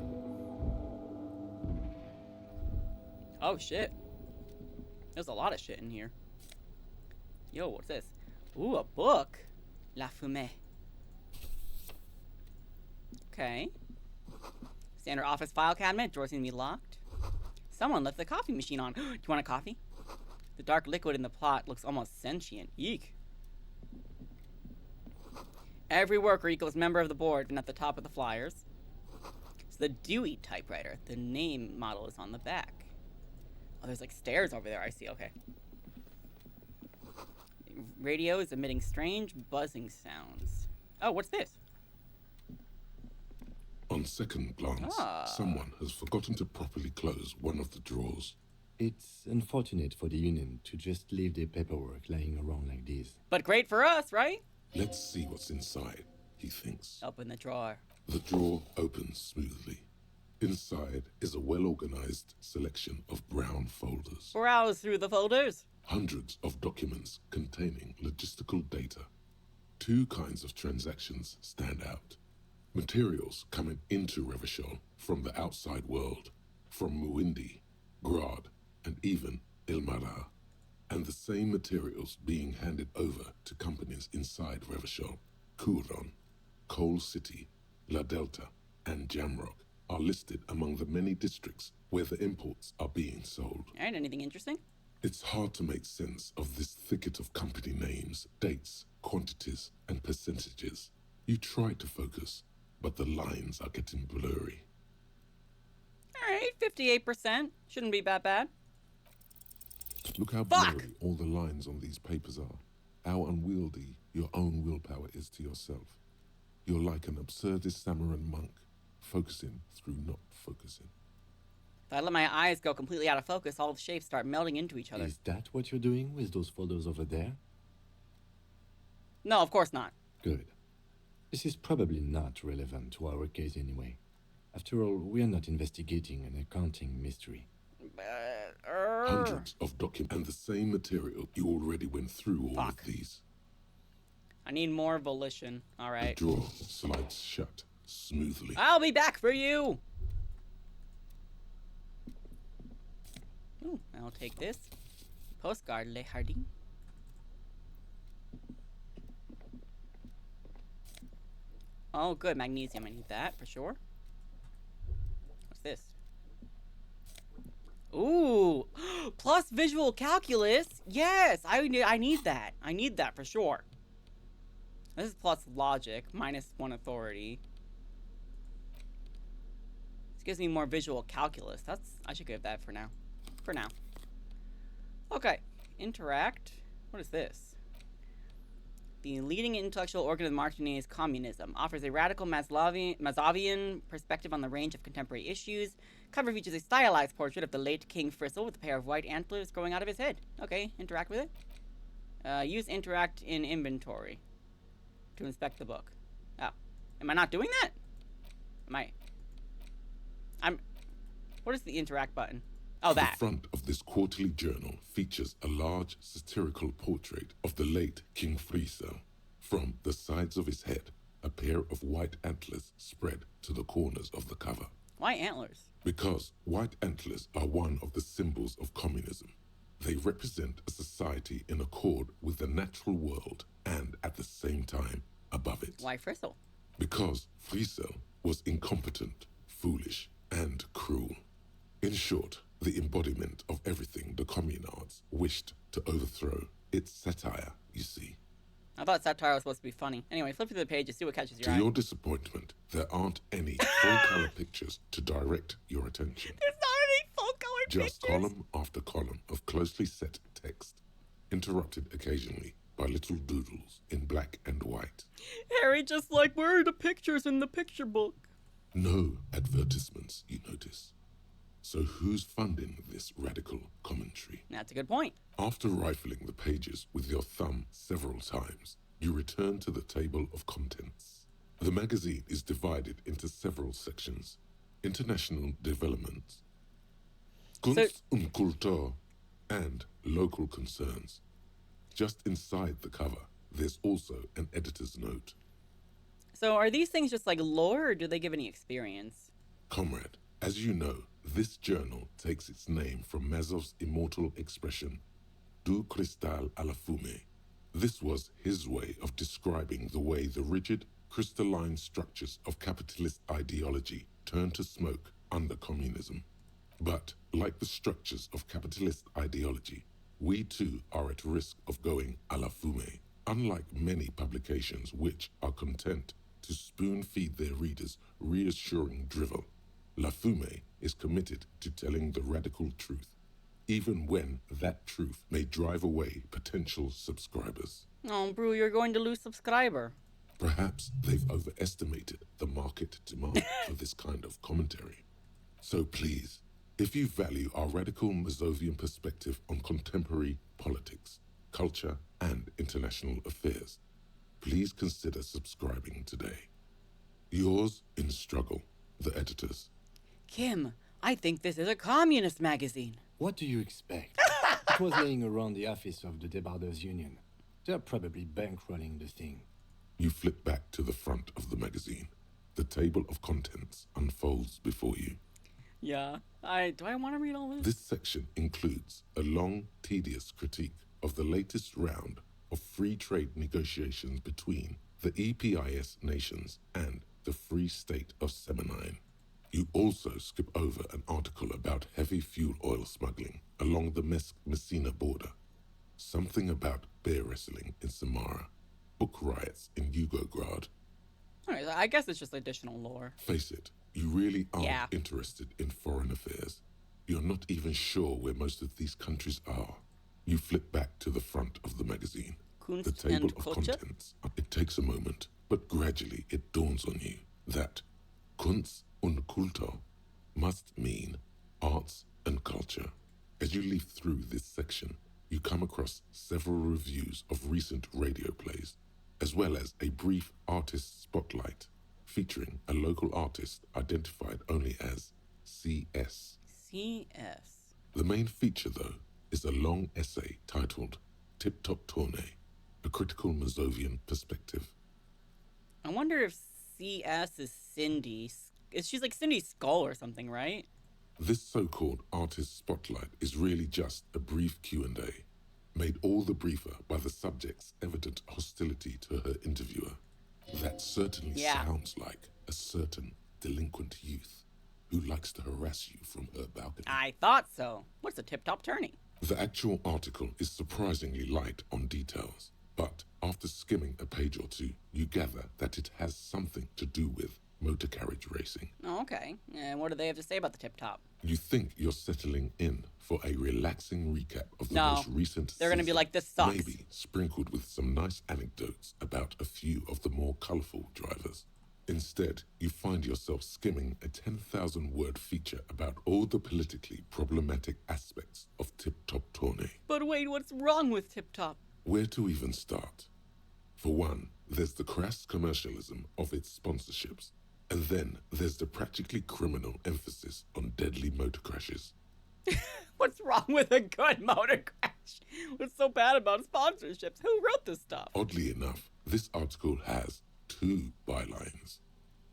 Oh shit. There's a lot of shit in here. Yo, what's this? Ooh, a book. La Fumée. Okay. Standard office file cabinet. Drawers seem to be locked. Someone left the coffee machine on. Do you want a coffee? The dark liquid in the pot looks almost sentient. Eek. Every worker equals member of the board, and at the top of the flyers. It's the Dewey typewriter. The name model is on the back. Oh, there's like stairs over there. I see. Okay. Radio is emitting strange buzzing sounds. Oh, what's this? On second glance, someone has forgotten to properly close one of the drawers. It's unfortunate for the union to just leave their paperwork lying around like this. But great for us, right? Let's see what's inside, he thinks. Open the drawer. The drawer opens smoothly. Inside is a well-organized selection of brown folders. Browse through the folders. Hundreds of documents containing logistical data. Two kinds of transactions stand out. Materials coming into Revachol from the outside world, from Muindi, Grad, and even Ilmara. and the same materials being handed over to companies inside Revachol. Kuron, Coal City, La Delta, and Jamrock are listed among the many districts where the imports are being sold. All right, anything interesting? It's hard to make sense of this thicket of company names, dates, quantities, and percentages. You try to focus, but the lines are getting blurry. All right, 58%. Shouldn't be that bad. Look how blurry all the lines on these papers are. How unwieldy your own willpower is to yourself. You're like an absurdist Samaran monk, focusing through not focusing. If I let my eyes go completely out of focus, all the shapes start melding into each other. Is that what you're doing with those photos over there? No, of course not. Good. This is probably not relevant to our case anyway. After all, we are not investigating an accounting mystery. Hundreds of documents and the same material. You already went through all of these. I need more volition. All right. The drawer slides shut smoothly. I'll be back for you. Ooh, I'll take this. Postcard, Le Hardin. Oh, good. Magnesium. I need that for sure. What's this? Ooh, plus visual calculus. Yes, I need that. I need that for sure. This is plus logic, -1 authority. This gives me more visual calculus. I should give that for now. For now. Okay, interact. What is this? The leading intellectual organ of Martinet is communism. Offers a radical Mazovian perspective on the range of contemporary issues. Cover features a stylized portrait of the late King Fristle with a pair of white antlers growing out of his head. Okay, interact with it. Use interact in inventory to inspect the book. Oh, am I not doing that? What is the interact button? Oh, that. The front of this quarterly journal features a large satirical portrait of the late King Frisell. From the sides of his head, a pair of white antlers spread to the corners of the cover. Why antlers? Because white antlers are one of the symbols of communism. They represent a society in accord with the natural world and, at the same time, above it. Why Frisell? Because Frisell was incompetent, foolish, and cruel. In short, the embodiment of everything the communards wished to overthrow. It's satire, you see. I thought satire was supposed to be funny. Anyway, flip through the page and see what catches your eye. To your disappointment, there aren't any full-color pictures to direct your attention. There's not any full-color pictures. Just column after column of closely set text, interrupted occasionally by little doodles in black and white. Harry just like, where are the pictures in the picture book? No advertisements, you notice. So who's funding this radical commentary? That's a good point. After rifling the pages with your thumb several times, you return to the table of contents. The magazine is divided into several sections. International development, Kunst und Kultur, and local concerns. Just inside the cover, there's also an editor's note. So are these things just like lore, or do they give any experience? Comrade, as you know, this journal takes its name from Mazov's immortal expression, du cristal à la fumée. This was his way of describing the way the rigid, crystalline structures of capitalist ideology turn to smoke under communism. But, like the structures of capitalist ideology, we too are at risk of going à la fumée. Unlike many publications which are content to spoon-feed their readers reassuring drivel, La Fumée is committed to telling the radical truth, even when that truth may drive away potential subscribers. Oh, Brew, you're going to lose subscriber. Perhaps they've overestimated the market demand for this kind of commentary. So please, if you value our radical Mazovian perspective on contemporary politics, culture, and international affairs, please consider subscribing today. Yours in struggle, the editors. Kim, I think this is a communist magazine. What do you expect? It was laying around the office of the Debarders Union. They're probably bankrolling the thing. You flip back to the front of the magazine. The table of contents unfolds before you. Yeah. Do I want to read all this? This section includes a long, tedious critique of the latest round of free trade negotiations between the EPIS nations and the Free State of Semenine. You also skip over an article about heavy fuel oil smuggling along the Messina border, something about bear wrestling in Samara, book riots in Yugograd. Alright, I guess it's just additional lore. Face it, you really aren't interested in foreign affairs. You're not even sure where most of these countries are. You flip back to the front of the magazine. Kunst The table and of Kultur? contents. It takes a moment, but gradually it dawns on you that Kunst und Kultur must mean arts and culture. As you leaf through this section, you come across several reviews of recent radio plays, as well as a brief artist spotlight featuring a local artist identified only as CS. CS. The main feature, though, is a long essay titled Tip Top Tourney, a critical Mazovian perspective. I wonder if CS is Cindy. She's like Cindy Skull or something, right? This so-called artist spotlight is really just a brief Q&A, made all the briefer by the subject's evident hostility to her interviewer. That certainly sounds like a certain delinquent youth who likes to harass you from her balcony. I thought so. What's a tip-top tourney? The actual article is surprisingly light on details, but after skimming a page or two, you gather that it has something to do with motor carriage racing. Oh, okay. And what do they have to say about the tip-top? You think you're settling in for a relaxing recap of the No, most recent they're gonna be season, like, this sucks. maybe sprinkled with some nice anecdotes about a few of the more colorful drivers. Instead, you find yourself skimming a 10,000-word feature about all the politically problematic aspects of Tip Top Tourney. But wait, what's wrong with tip-top? Where to even start? For one, there's the crass commercialism of its sponsorships, and then there's the practically criminal emphasis on deadly motor crashes. What's wrong with a good motor crash? What's so bad about sponsorships? Who wrote this stuff? Oddly enough, this article has two bylines: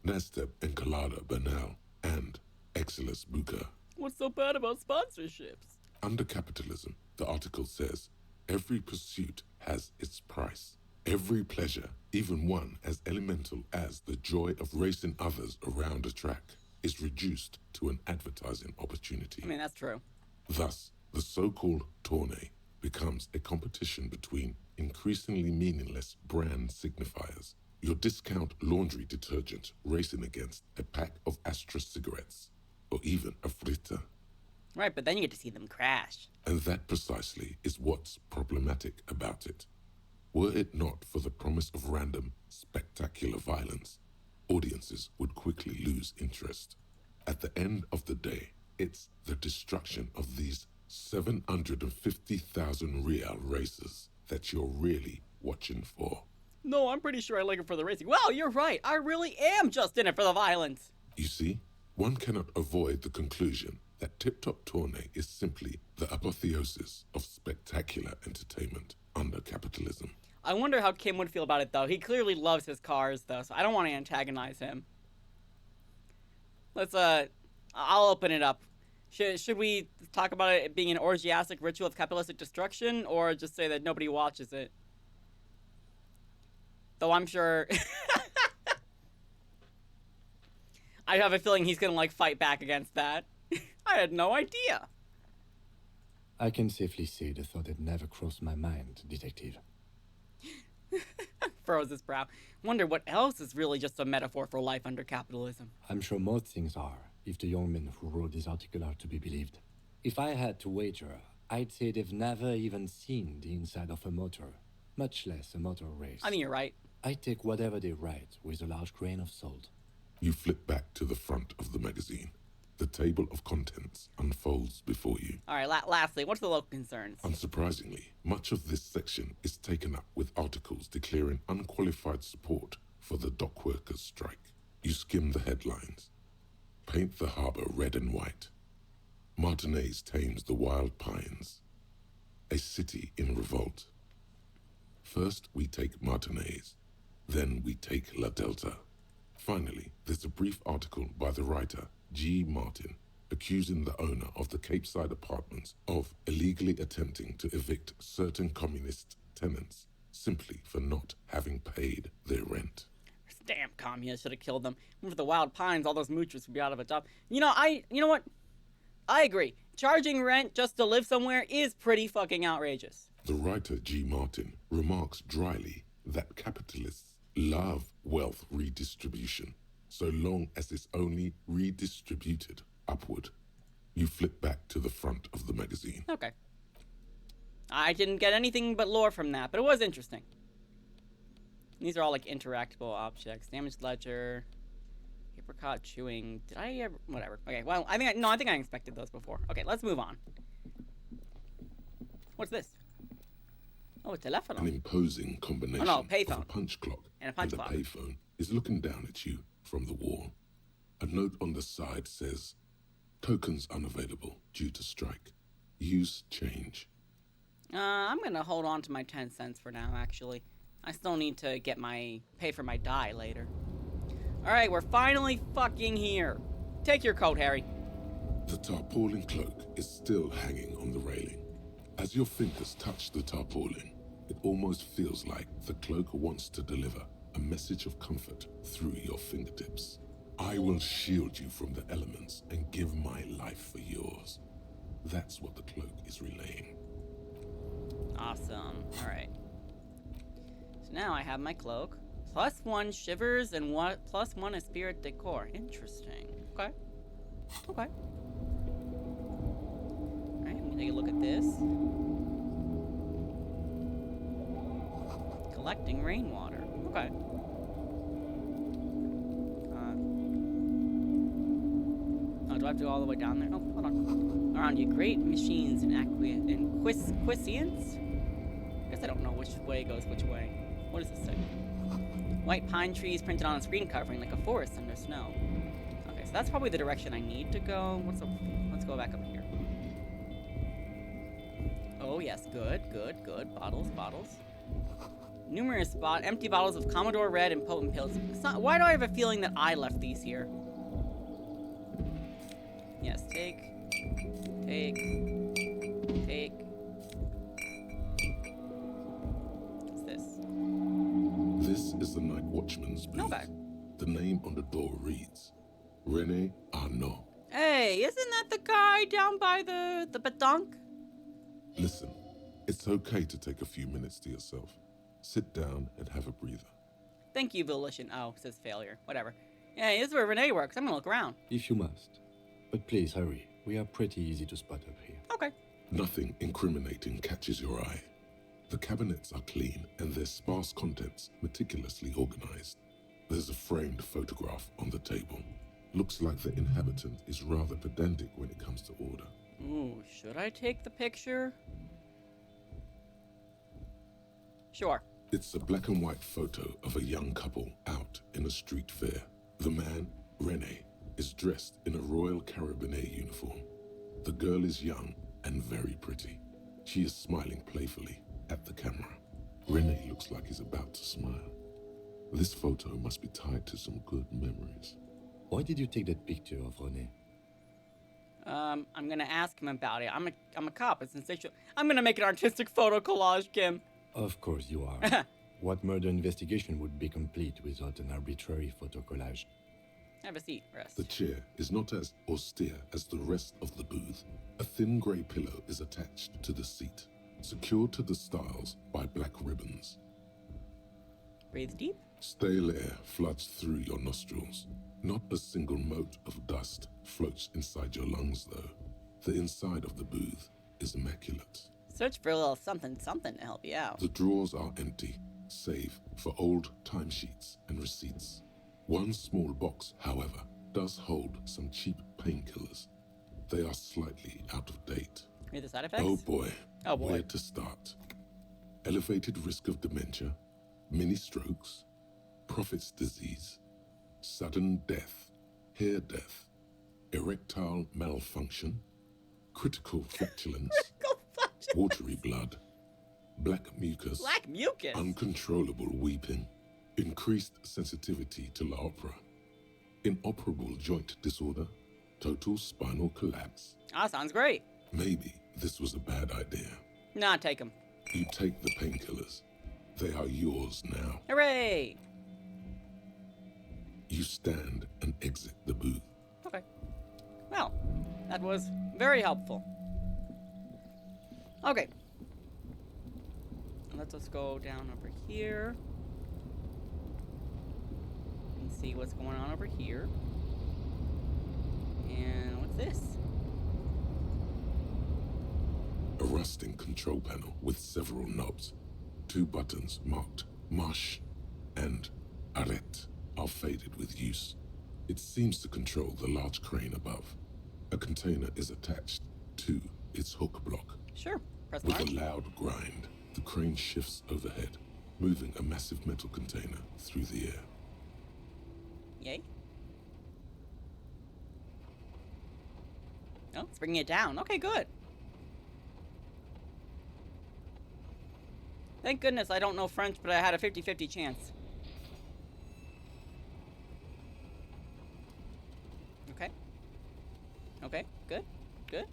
Nasteb Encolada Bernal and Exilus Buka. What's so bad about sponsorships? Under capitalism, the article says, every pursuit has its price. Every pleasure, even one as elemental as the joy of racing others around a track, is reduced to an advertising opportunity. I mean, that's true. Thus, the so-called tourney becomes a competition between increasingly meaningless brand signifiers. Your discount laundry detergent racing against a pack of Astra cigarettes, or even a Fritta. Right, but then you get to see them crash. And that precisely is what's problematic about it. Were it not for the promise of random, spectacular violence, audiences would quickly lose interest. At the end of the day, it's the destruction of these 750,000 real races that you're really watching for. No, I'm pretty sure I like it for the racing. Well, you're right. I really am just in it for the violence. You see, one cannot avoid the conclusion that Tip Top Tourney is simply the apotheosis of spectacular entertainment under capitalism. I wonder how Kim would feel about it, though. He clearly loves his cars, though, so I don't want to antagonize him. Let's, I'll open it up. Should we talk about it being an orgiastic ritual of capitalistic destruction, or just say that nobody watches it? Though I'm sure... I have a feeling he's gonna, like, fight back against that. I had no idea. I can safely say the thought had never crossed my mind, Detective. Furrows his brow. Wonder what else is really just a metaphor for life under capitalism. I'm sure most things are, if the young men who wrote this article are to be believed. If I had to wager, I'd say they've never even seen the inside of a motor, much less a motor race. I mean, you're right. I take whatever they write with a large grain of salt. You flip back to the front of the magazine. The table of contents unfolds before you. All right, lastly, what's the local concerns? Unsurprisingly, much of this section is taken up with articles declaring unqualified support for the dock workers' strike. You skim the headlines. Paint the harbor red and white. Martinez tames the wild pines. A city in revolt. First, we take Martinez. Then we take La Delta. Finally, there's a brief article by the writer G. Martin accusing the owner of the Cape Side apartments of illegally attempting to evict certain communist tenants simply for not having paid their rent. Damn communists, should have killed them. Move the wild pines, all those moochers would be out of a job. You know what? I agree. Charging rent just to live somewhere is pretty fucking outrageous. The writer G. Martin remarks dryly that capitalists love wealth redistribution, so long as it's only redistributed upward. You flip back to the front of the magazine. Okay. I didn't get anything but lore from that, but it was interesting. These are all like interactable objects. Damaged ledger. Apricot chewing. Did I ever? Whatever. Okay, well, I think I expected those before. Okay, let's move on. What's this? Oh, a telephone. An imposing combination of a punch clock and a punch clock. The payphone is looking down at you from the wall. A note on the side says, "Tokens unavailable due to strike. Use change." I'm gonna hold on to my 10 cents for now, actually. I still need to pay for my dye later. Alright, we're finally fucking here. Take your coat, Harry. The tarpaulin cloak is still hanging on the railing. As your fingers touch the tarpaulin, it almost feels like the cloak wants to deliver a message of comfort through your fingertips. I will shield you from the elements and give my life for yours. That's what the cloak is relaying. Awesome. Alright. So now I have my cloak. +1 shivers and +1 is spirit decor. Interesting. Okay. Okay. Alright, let me take a look at this. Collecting rainwater. Okay. Oh, do I have to go all the way down there? Oh, hold on. Around you, great machines and quiescence? I guess I don't know which way goes which way. What does this say? White pine trees printed on a screen covering like a forest under snow. Okay, so that's probably the direction I need to go. Let's go back up here. Oh yes, good. Bottles. Numerous empty bottles of Commodore Red and potent pills. Why do I have a feeling that I left these here? Yes, take. What's this? This is the night watchman's booth. Okay. The name on the door reads, René Arnaud. Hey, isn't that the guy down by the badunk? Listen, it's okay to take a few minutes to yourself. Sit down and have a breather. Thank you, Volition. Oh, it says failure. Whatever. Hey, this is where René works. I'm gonna look around. If you must. But please hurry. We are pretty easy to spot up here. Okay. Nothing incriminating catches your eye. The cabinets are clean and their sparse contents meticulously organized. There's a framed photograph on the table. Looks like the inhabitant is rather pedantic when it comes to order. Ooh, should I take the picture? Sure. It's a black and white photo of a young couple out in a street fair. The man, René, is dressed in a Royal Carabinier uniform. The girl is young and very pretty. She is smiling playfully at the camera. René looks like he's about to smile. This photo must be tied to some good memories. Why did you take that picture of René? I'm gonna ask him about it. I'm a cop. It's sensational. I'm gonna make an artistic photo collage, Kim. Of course you are. What murder investigation would be complete without an arbitrary photo collage? Have a seat, rest. The chair is not as austere as the rest of the booth. A thin grey pillow is attached to the seat, secured to the stiles by black ribbons. Breathe deep. Stale air floods through your nostrils. Not a single mote of dust floats inside your lungs, though. The inside of the booth is immaculate. Search for a little something to help you out. The drawers are empty, save for old timesheets and receipts. One small box, however, does hold some cheap painkillers. They are slightly out of date. Read the side effects? Oh boy. Oh boy. Where to start? Elevated risk of dementia, mini strokes, Prophet's disease, sudden death, hair death, erectile malfunction, critical flatulence, watery blood, black mucus, uncontrollable weeping, increased sensitivity to la opera, inoperable joint disorder, Total spinal collapse. Ah, sounds great. Maybe this was a bad idea. Nah, take them. You take the painkillers. They are yours now. Hooray! You stand and exit the booth. Okay. Well, that was very helpful. Okay. Let's just go down over here. And see what's going on over here. And what's this? A rusting control panel with several knobs. 2 buttons marked Marsh and Arrête are faded with use. It seems to control the large crane above. A container is attached to its hook block. Sure, press With march. a loud grind, the crane shifts overhead, moving a massive metal container through the air. Yay. Oh, it's bringing it down. Okay, good. Thank goodness I don't know French, but I had a 50-50 chance. Okay. Okay, good, good.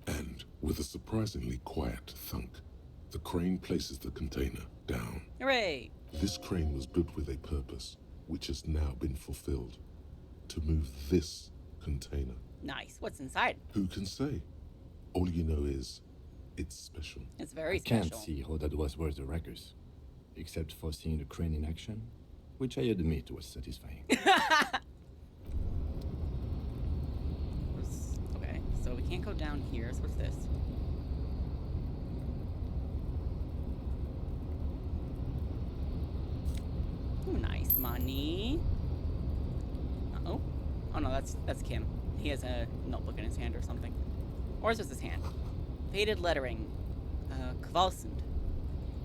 And with a surprisingly quiet thunk, the crane places the container down. Hooray! This crane was built with a purpose, which has now been fulfilled. To move this container. Nice. What's inside? Who can say? All you know is, it's special. It's very I special. can't see how that was worth the ruckus, except for seeing the crane in action, which I admit was satisfying. Okay, so we can't go down here, so what's this? Ooh, nice money. Uh-oh. Oh no, that's Kim. He has a notebook in his hand or something. Or it's just his hand. Faded lettering. Kvalsund.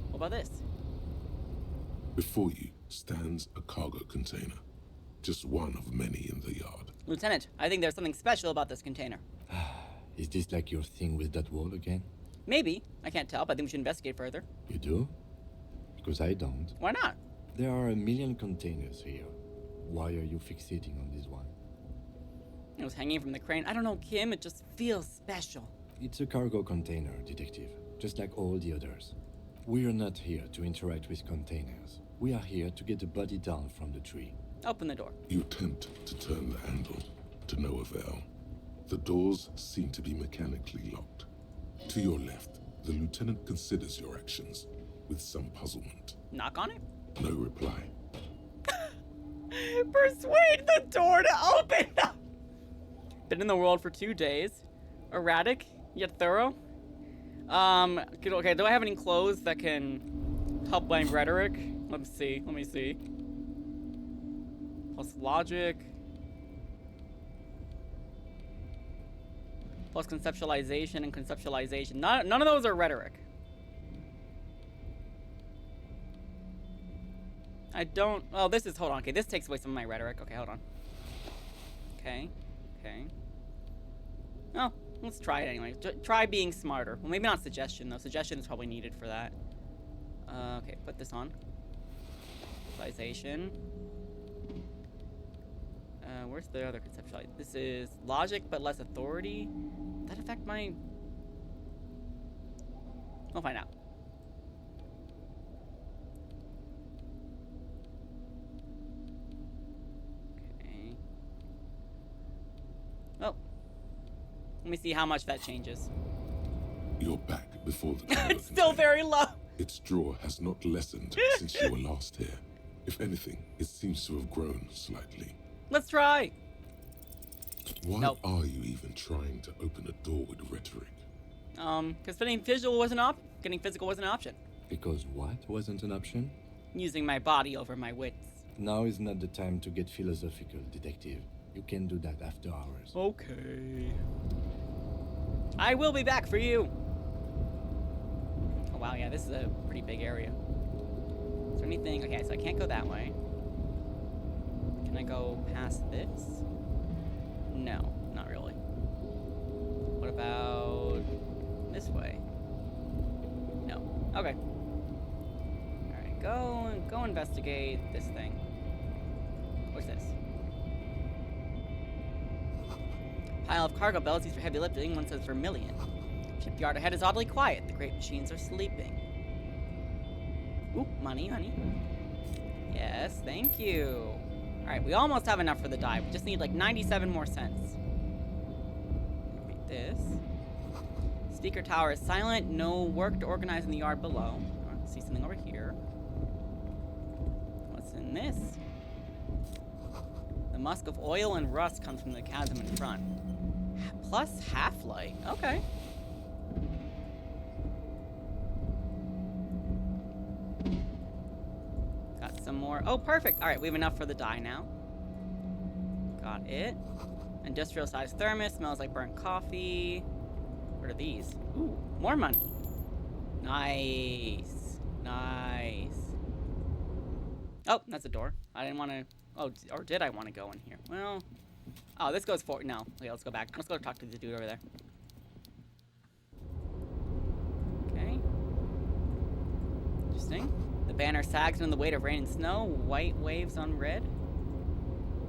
What about this? Before you stands a cargo container. Just one of many in the yard. Lieutenant, I think there's something special about this container. Is this like your thing with that wall again? Maybe. I can't tell, but I think we should investigate further. You do? Because I don't. Why not? There are a million containers here. Why are you fixating on this one? It was hanging from the crane. I don't know, Kim. It just feels special. It's a cargo container, detective. Just like all the others. We are not here to interact with containers. We are here to get the body down from the tree. Open the door. You attempt to turn the handle, to no avail. The doors seem to be mechanically locked. To your left, the lieutenant considers your actions with some puzzlement. Knock on it? No reply. Persuade the door to open! Been in the world for 2 days. Erratic, yet thorough. Okay, do I have any clothes that can help my rhetoric? Let me see. Plus logic. Plus conceptualization and conceptualization. None of those are rhetoric. I don't... Oh, this is... Hold on. Okay, this takes away some of my rhetoric. Okay, hold on. Okay. Oh, let's try it anyway. Try being smarter. Well, maybe not suggestion, though. Suggestion is probably needed for that. Okay, put this on. Conceptualization. Where's the other conceptualization? This is logic, but less authority. Does that affect my... We'll find out. Okay. Oh. Let me see how much that changes. You're back before the cargo It's still very low. Its draw has not lessened since you were last here. If anything, it seems to have grown slightly. Let's try. Why are you even trying to open a door with rhetoric? Because getting physical was an option. Because what wasn't an option? Using my body over my wits. Now is not the time to get philosophical, detective. You can do that after hours. Okay. I will be back for you. Oh wow, yeah, this is a pretty big area. Is there anything? Okay, so I can't go that way. Can I go past this? No, not really. What about this way? No. Okay. Alright, go investigate this thing. What's this? Pile of cargo belts used for heavy lifting. One says vermilion. Shipyard ahead is oddly quiet. The great machines are sleeping. Ooh, money, honey. Yes, thank you. Alright, we almost have enough for the dive. We just need like 97 more cents. Read this. Speaker tower is silent. No work to organize in the yard below. See something over here. What's in this? The musk of oil and rust comes from the chasm in front. Plus half-light. Okay. Got some more. Oh, perfect. All right, we have enough for the dye now. Got it. Industrial-sized thermos. Smells like burnt coffee. What are these? Ooh, more money. Nice. Nice. Oh, that's a door. I didn't want to... Oh, or did I want to go in here? Well... Oh, this goes forward. No. Okay, let's go back. Let's go talk to the dude over there. Okay. Interesting. The banner sags in the weight of rain and snow. White waves on red.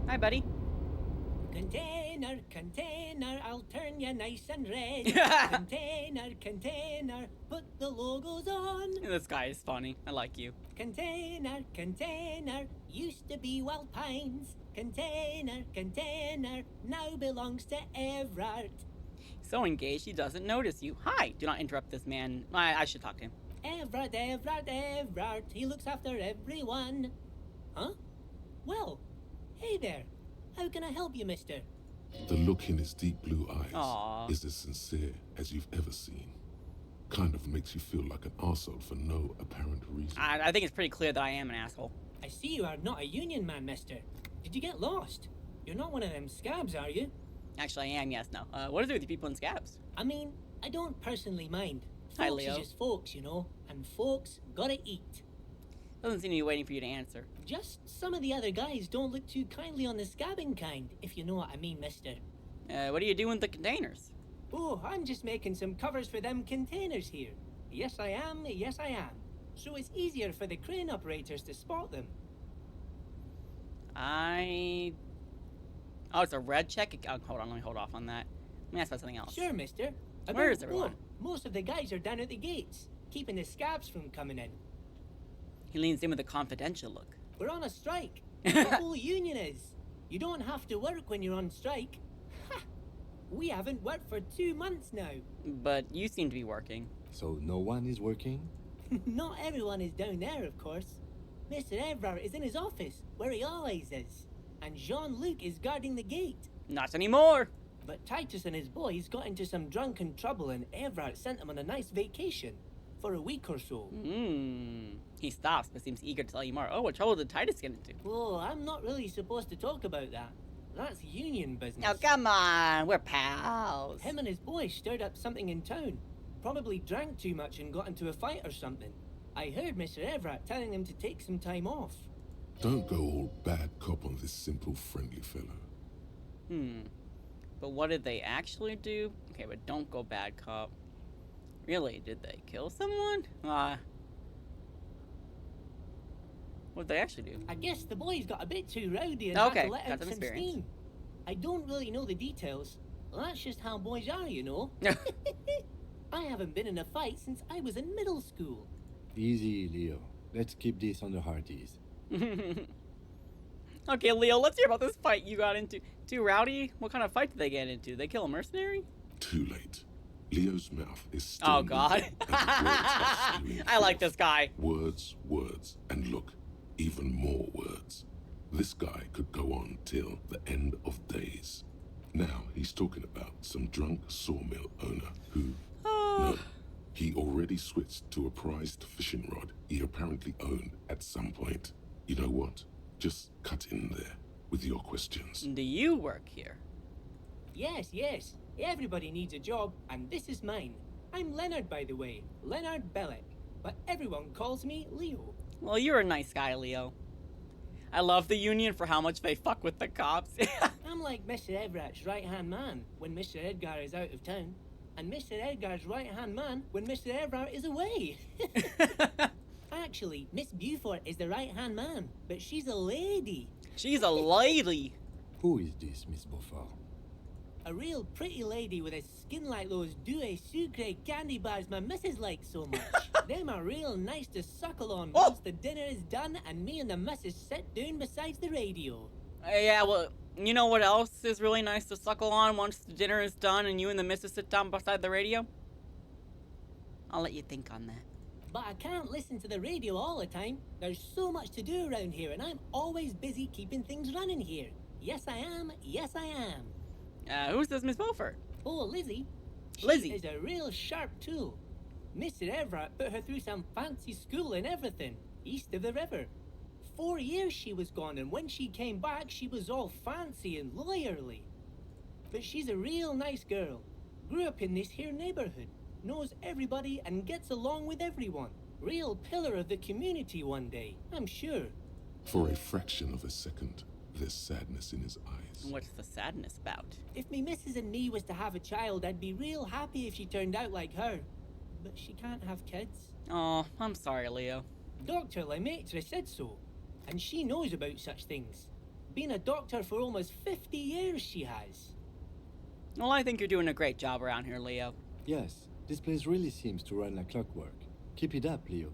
Hi, buddy. Container, container, I'll turn you nice and red. Container, container, put the logos on. This guy is funny. I like you. Container, container, used to be Wild Pines. Container, container, now belongs to Everard. So engaged, he doesn't notice you. Hi, do not interrupt this man. I should talk to him. Everard, Everard, Everard, he looks after everyone. Huh? Well, hey there. How can I help you, mister? The look in his deep blue eyes Aww. is as sincere as you've ever seen. Kind of makes you feel like an arsehole for no apparent reason. I think it's pretty clear that I am an asshole. I see you are not a union man, mister. Did you get lost? You're not one of them scabs, are you? Actually, I am, yes, no. What is it with you people in scabs? I mean, I don't personally mind. Hi, Folks Leo. is just folks, you know, and folks gotta eat. Doesn't seem to be waiting for you to answer. Just some of the other guys don't look too kindly on the scabbing kind, if you know what I mean, mister. What do you do with the containers? Oh, I'm just making some covers for them containers here. Yes, I am, yes, I am. So it's easier for the crane operators to spot them. Oh, it's a red check? Oh, hold on, let me hold off on that. Let me ask about something else. Sure, mister. Where is everyone? Most of the guys are down at the gates, keeping the scabs from coming in. He leans in with a confidential look. We're on a strike. The whole union is. You don't have to work when you're on strike. Ha! We haven't worked for 2 months now. But you seem to be working. So no one is working? Not everyone is down there, of course. Mr. Everard is in his office, where he always is. And Jean-Luc is guarding the gate. Not anymore. But Titus and his boys got into some drunken trouble and Everard sent them on a nice vacation. For a week or so. He stops, but seems eager to tell you more. Oh, what trouble did Titus get into? Oh, I'm not really supposed to talk about that. That's union business. Oh, come on. We're pals. Him and his boys stirred up something in town. Probably drank too much and got into a fight or something. I heard Mr. Everett telling them to take some time off. Don't go all bad cop on this simple, friendly fellow. But what did they actually do? Okay, but don't go bad cop. Really, did they kill someone? What did they actually do? I guess the boys got a bit too rowdy and had to let out some steam. I don't really know the details. That's just how boys are, you know. I haven't been in a fight since I was in middle school. Easy, Leo. Let's keep this on the hearties. Okay, Leo, let's hear about this fight you got into. Too rowdy? What kind of fight did they get into? Did they kill a mercenary? Too late. Leo's mouth is still Oh, God. I like this guy. Words, words, and look, even more words. This guy could go on till the end of days. Now he's talking about some drunk sawmill owner who... No, he already switched to a prized fishing rod he apparently owned at some point. You know what? Just cut in there with your questions. Do you work here? Yes, yes. Everybody needs a job, and this is mine. I'm Leonard, by the way. Leonard Bellick. But everyone calls me Leo. Well, you're a nice guy, Leo. I love the union for how much they fuck with the cops. I'm like Mr. Everett's right-hand man when Mr. Edgar is out of town. And Mr. Edgar's right-hand man when Mr. Everett is away. Actually, Miss Beaufort is the right-hand man, but she's a lady. She's a lady. Who is this, Miss Beaufort? A real pretty lady with a skin like those Douai Sucre candy bars my missus likes so much. Them are real nice to suckle on once the dinner is done and me and the missus sit down beside the radio. Yeah, well, you know what else is really nice to suckle on once the dinner is done and you and the missus sit down beside the radio? I'll let you think on that. But I can't listen to the radio all the time. There's so much to do around here and I'm always busy keeping things running here. Yes, I am. Yes, I am. Who's this Miss Beaufort? Oh, Lizzie. Lizzie She is a real sharp tool. Mr. Everett put her through some fancy school and everything, east of the river. 4 years she was gone, and when she came back, she was all fancy and lawyerly. But she's a real nice girl. Grew up in this here neighborhood, knows everybody and gets along with everyone. Real pillar of the community one day, I'm sure. For a fraction of a second, there's sadness in his eyes. What's the sadness about? If me missus and me was to have a child, I'd be real happy if she turned out like her. But she can't have kids. Oh, I'm sorry, Leo. Dr. Lemaitre said so, and she knows about such things. Been a doctor for almost 50 years, she has. Well, I think you're doing a great job around here, Leo. Yes, this place really seems to run like clockwork. Keep it up, Leo.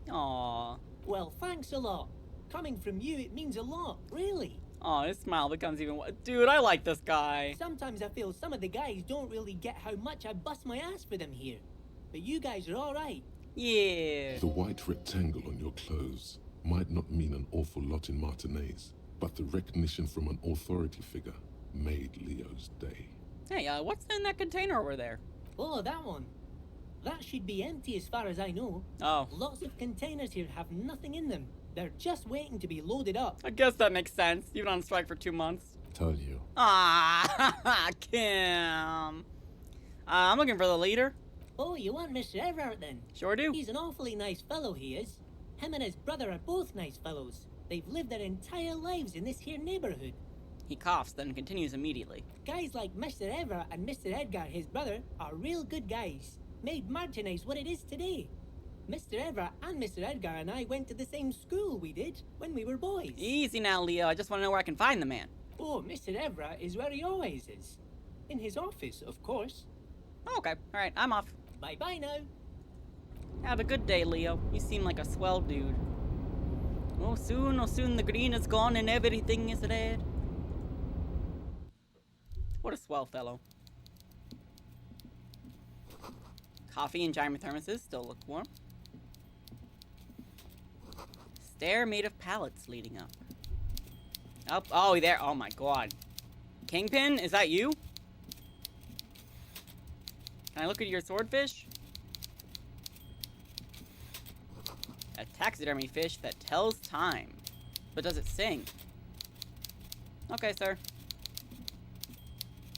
Aww. Well, thanks a lot. Coming from you, it means a lot, really. Oh, his smile becomes even... Dude, I like this guy. Sometimes I feel some of the guys don't really get how much I bust my ass for them here. But you guys are all right. Yeah. The white rectangle on your clothes might not mean an awful lot in Martinez, but the recognition from an authority figure made Leo's day. Hey, what's in that container over there? Oh, that one. That should be empty as far as I know. Oh. Lots of containers here have nothing in them. They're just waiting to be loaded up. I guess that makes sense. You've been on strike for 2 months. Told you. Ah, Kim. I'm looking for the leader. Oh, you want Mr. Everett then? Sure do. He's an awfully nice fellow, he is. Him and his brother are both nice fellows. They've lived their entire lives in this here neighborhood. He coughs, then continues immediately. Guys like Mr. Everett and Mr. Edgar, his brother, are real good guys. Made Martinez what it is today. Mr. Everett and Mr. Edgar and I went to the same school we did when we were boys. Easy now, Leo. I just want to know where I can find the man. Oh, Mr. Everett is where he always is. In his office, of course. Okay, alright, I'm off. Bye-bye now. Have a good day, Leo. You seem like a swell dude. Oh, soon the green is gone and everything is red. What a swell fellow. Coffee and giant thermoses still look warm. Stair made of pallets leading up. Up. Oh, there. Oh my god. Kingpin, is that you? Can I look at your swordfish? A taxidermy fish that tells time. But does it sing? Okay, sir.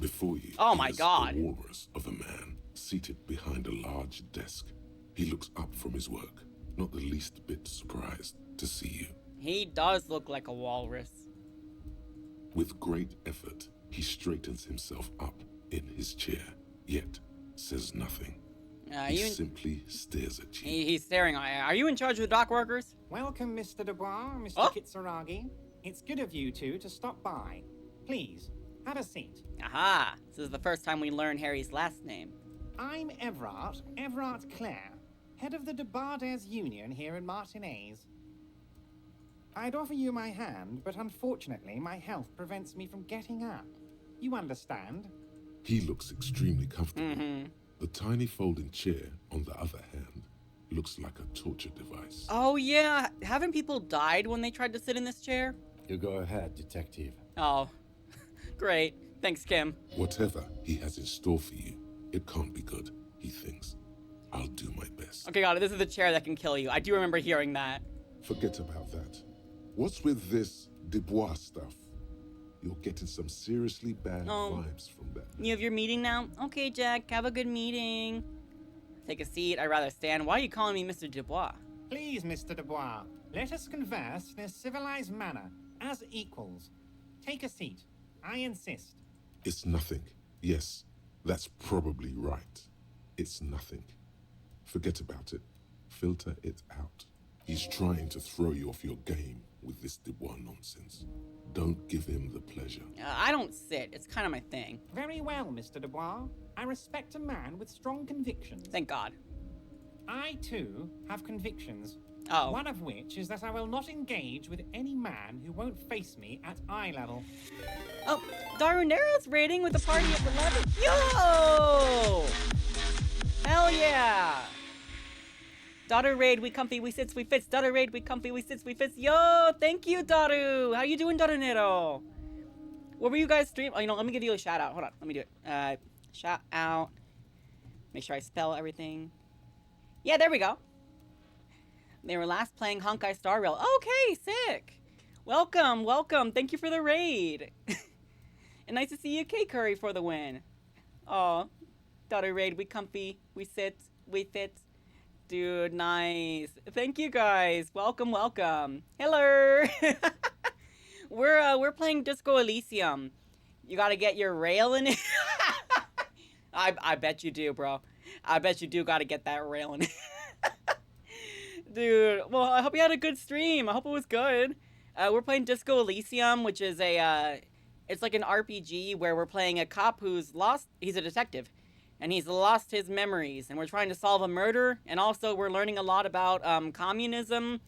Before you oh my is god. the walrus of a man seated behind a large desk. He looks up from his work, not the least bit surprised to see you. He does look like a walrus. With great effort, he straightens himself up in his chair, yet says nothing. He simply stares at you. He's staring. Are you in charge of the dock workers? Welcome, Mr. Dubois, Mr. Kitsuragi. It's good of you two to stop by. Please, have a seat. Aha! This is the first time we learn Harry's last name. I'm Everett Clare, head of the Debarders Union here in Martinez. I'd offer you my hand, but unfortunately my health prevents me from getting up. You understand? He looks extremely comfortable. The tiny folding chair, on the other hand, looks like a torture device. Oh yeah, haven't people died when they tried to sit in this chair? You go ahead, detective. Oh, great. Thanks, Kim. Whatever he has in store for you, it can't be good, he thinks. I'll do my best. Okay, got it. This is the chair that can kill you. I do remember hearing that. Forget about that. What's with this Dubois stuff? You're getting some seriously bad vibes from that. You have your meeting now? Okay, Jack, have a good meeting. Take a seat. I'd rather stand. Why are you calling me Mr. Dubois? Please, Mr. Dubois, let us converse in a civilized manner, as equals. Take a seat. I insist. It's nothing. Yes, that's probably right. It's nothing. Forget about it. Filter it out. He's trying to throw you off your game with this Dubois nonsense. Don't give him the pleasure. I don't sit. It's kind of my thing. Very well, Mr. Dubois. I respect a man with strong convictions. Thank God. I, too, have convictions. Oh. One of which is that I will not engage with any man who won't face me at eye level. Oh, Darunero's raiding with a party of 11. Yo! Hell yeah! Daru raid, we comfy, we sits, we fits. Daru raid, we comfy, we sits, we fits. Yo! Thank you, Daru! How you doing, Darunero? What were you guys streaming? Oh, you know, let me give you a shout out. Hold on, let me do it. Shout out. Make sure I spell everything. Yeah, there we go. They were last playing Honkai Star Rail. Okay, sick. Welcome, welcome. Thank you for the raid. And nice to see you, K Curry, for the win. Oh, Daru raid, we comfy, we sit, we fit. Dude, nice. Thank you guys. Welcome, welcome. Hello. We're playing Disco Elysium. You gotta get your rail in it. I bet you do, bro. I bet you do gotta get that rail in it. Dude, well, I hope you had a good stream. I hope it was good. We're playing Disco Elysium, which is it's like an RPG where we're playing a cop who's lost. He's a detective, and he's lost his memories, and we're trying to solve a murder, and also we're learning a lot about communism,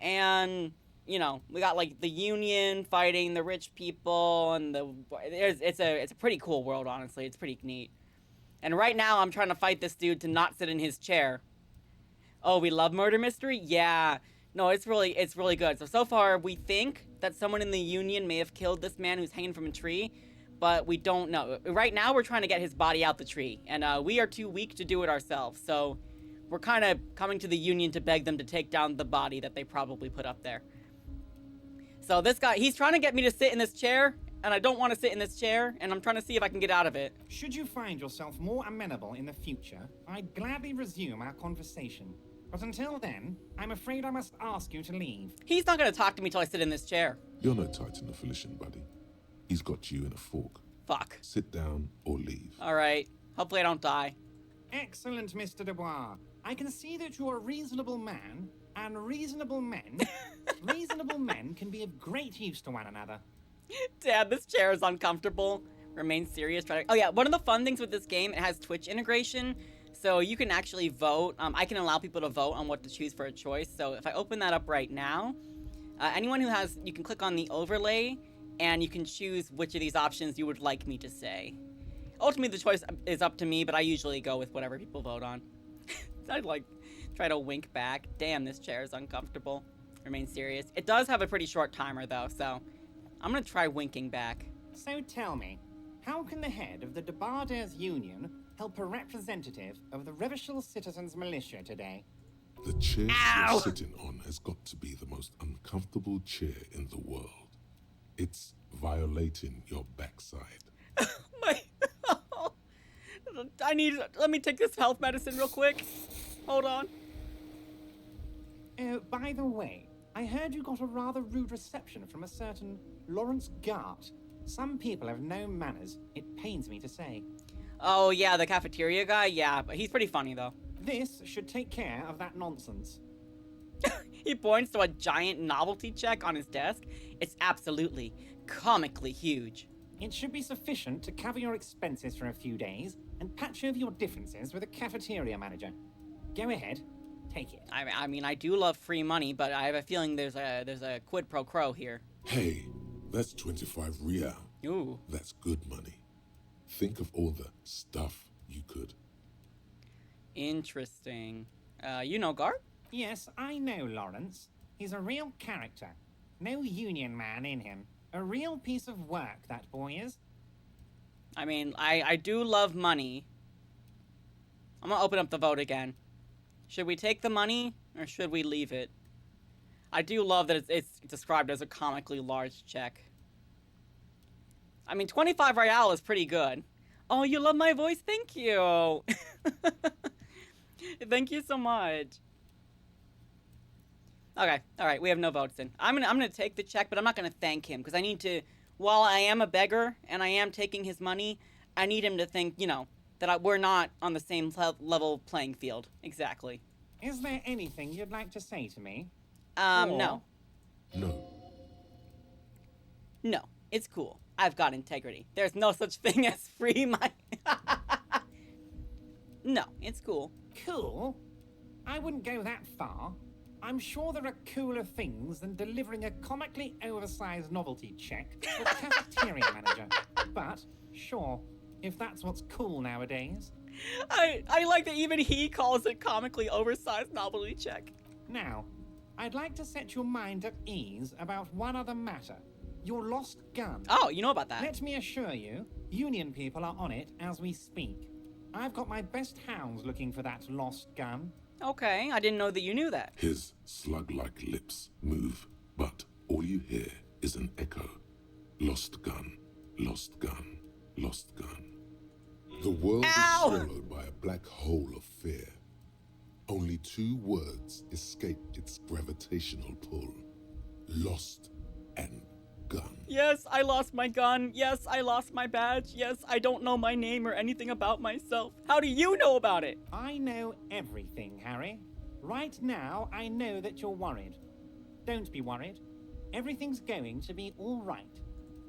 and you know, we got like the union fighting the rich people, and it's a pretty cool world, honestly. It's pretty neat. And right now, I'm trying to fight this dude to not sit in his chair. Oh, we love murder mystery? Yeah. No, it's really good. So far, we think that someone in the Union may have killed this man who's hanging from a tree, but we don't know. Right now, we're trying to get his body out the tree, and we are too weak to do it ourselves. So we're kind of coming to the Union to beg them to take down the body that they probably put up there. So this guy, he's trying to get me to sit in this chair, and I don't want to sit in this chair, and I'm trying to see if I can get out of it. Should you find yourself more amenable in the future, I'd gladly resume our conversation. But until then, I'm afraid I must ask you to leave. He's not going to talk to me till I sit in this chair. You're no Titan of Elysium, buddy. He's got you in a fork. Fuck. Sit down or leave. All right. Hopefully I don't die. Excellent, Mr. Dubois. I can see that you're a reasonable man, and reasonable men can be of great use to one another. Dad, this chair is uncomfortable. Remain serious. Oh yeah, one of the fun things with this game, it has Twitch integration. So you can actually vote. I can allow people to vote on what to choose for a choice. So if I open that up right now, anyone who has, you can click on the overlay and you can choose which of these options you would like me to say. Ultimately, the choice is up to me, but I usually go with whatever people vote on. I'd like try to wink back. Damn, this chair is uncomfortable. Remain serious. It does have a pretty short timer though, so I'm gonna try winking back. So tell me, how can the head of the Debarders Union help a representative of the Revachol Citizens Militia today? The chair you're sitting on has got to be the most uncomfortable chair in the world. It's violating your backside. Let me take this health medicine real quick. Hold on. By the way, I heard you got a rather rude reception from a certain Lawrence Gart. Some people have no manners, it pains me to say. Oh yeah, the cafeteria guy? Yeah, but he's pretty funny though. This should take care of that nonsense. He points to a giant novelty check on his desk. It's absolutely comically huge. It should be sufficient to cover your expenses for a few days and patch over your differences with a cafeteria manager. Go ahead, take it. I mean, I do love free money, but I have a feeling there's a quid pro quo here. Hey, that's 25 real. Ooh. That's good money. Think of all the stuff you could. Interesting. You know Gar? Yes, I know Lawrence. He's a real character. No union man in him. A real piece of work, that boy is. I mean, I do love money. I'm gonna open up the vote again. Should we take the money, or should we leave it? I do love that it's described as a comically large check. I mean, 25 real is pretty good. Oh, you love my voice? Thank you. Thank you so much. Okay, all right, we have no votes in. I'm gonna take the check, but I'm not gonna thank him because I need to. While I am a beggar and I am taking his money, I need him to think, you know, that we're not on the same level playing field. Exactly. Is there anything you'd like to say to me? No. No, No, it's cool. I've got integrity. There's no such thing as free my... No, it's cool. Cool? I wouldn't go that far. I'm sure there are cooler things than delivering a comically oversized novelty check to a cafeteria manager. But, sure, if that's what's cool nowadays. I like that even he calls it comically oversized novelty check. Now, I'd like to set your mind at ease about one other matter. Your lost gun. Oh, you know about that. Let me assure you, Union people are on it as we speak. I've got my best hounds looking for that lost gun. Okay, I didn't know that you knew that. His slug-like lips move, but all you hear is an echo. Lost gun, lost gun, lost gun. The world is swallowed by a black hole of fear. Only 2 words escape its gravitational pull. Lost and gun. Yes, I lost my gun. Yes, I lost my badge. Yes, I don't know my name or anything about myself. How do you know about it? I know everything, Harry. Right now, I know that you're worried. Don't be worried. Everything's going to be all right.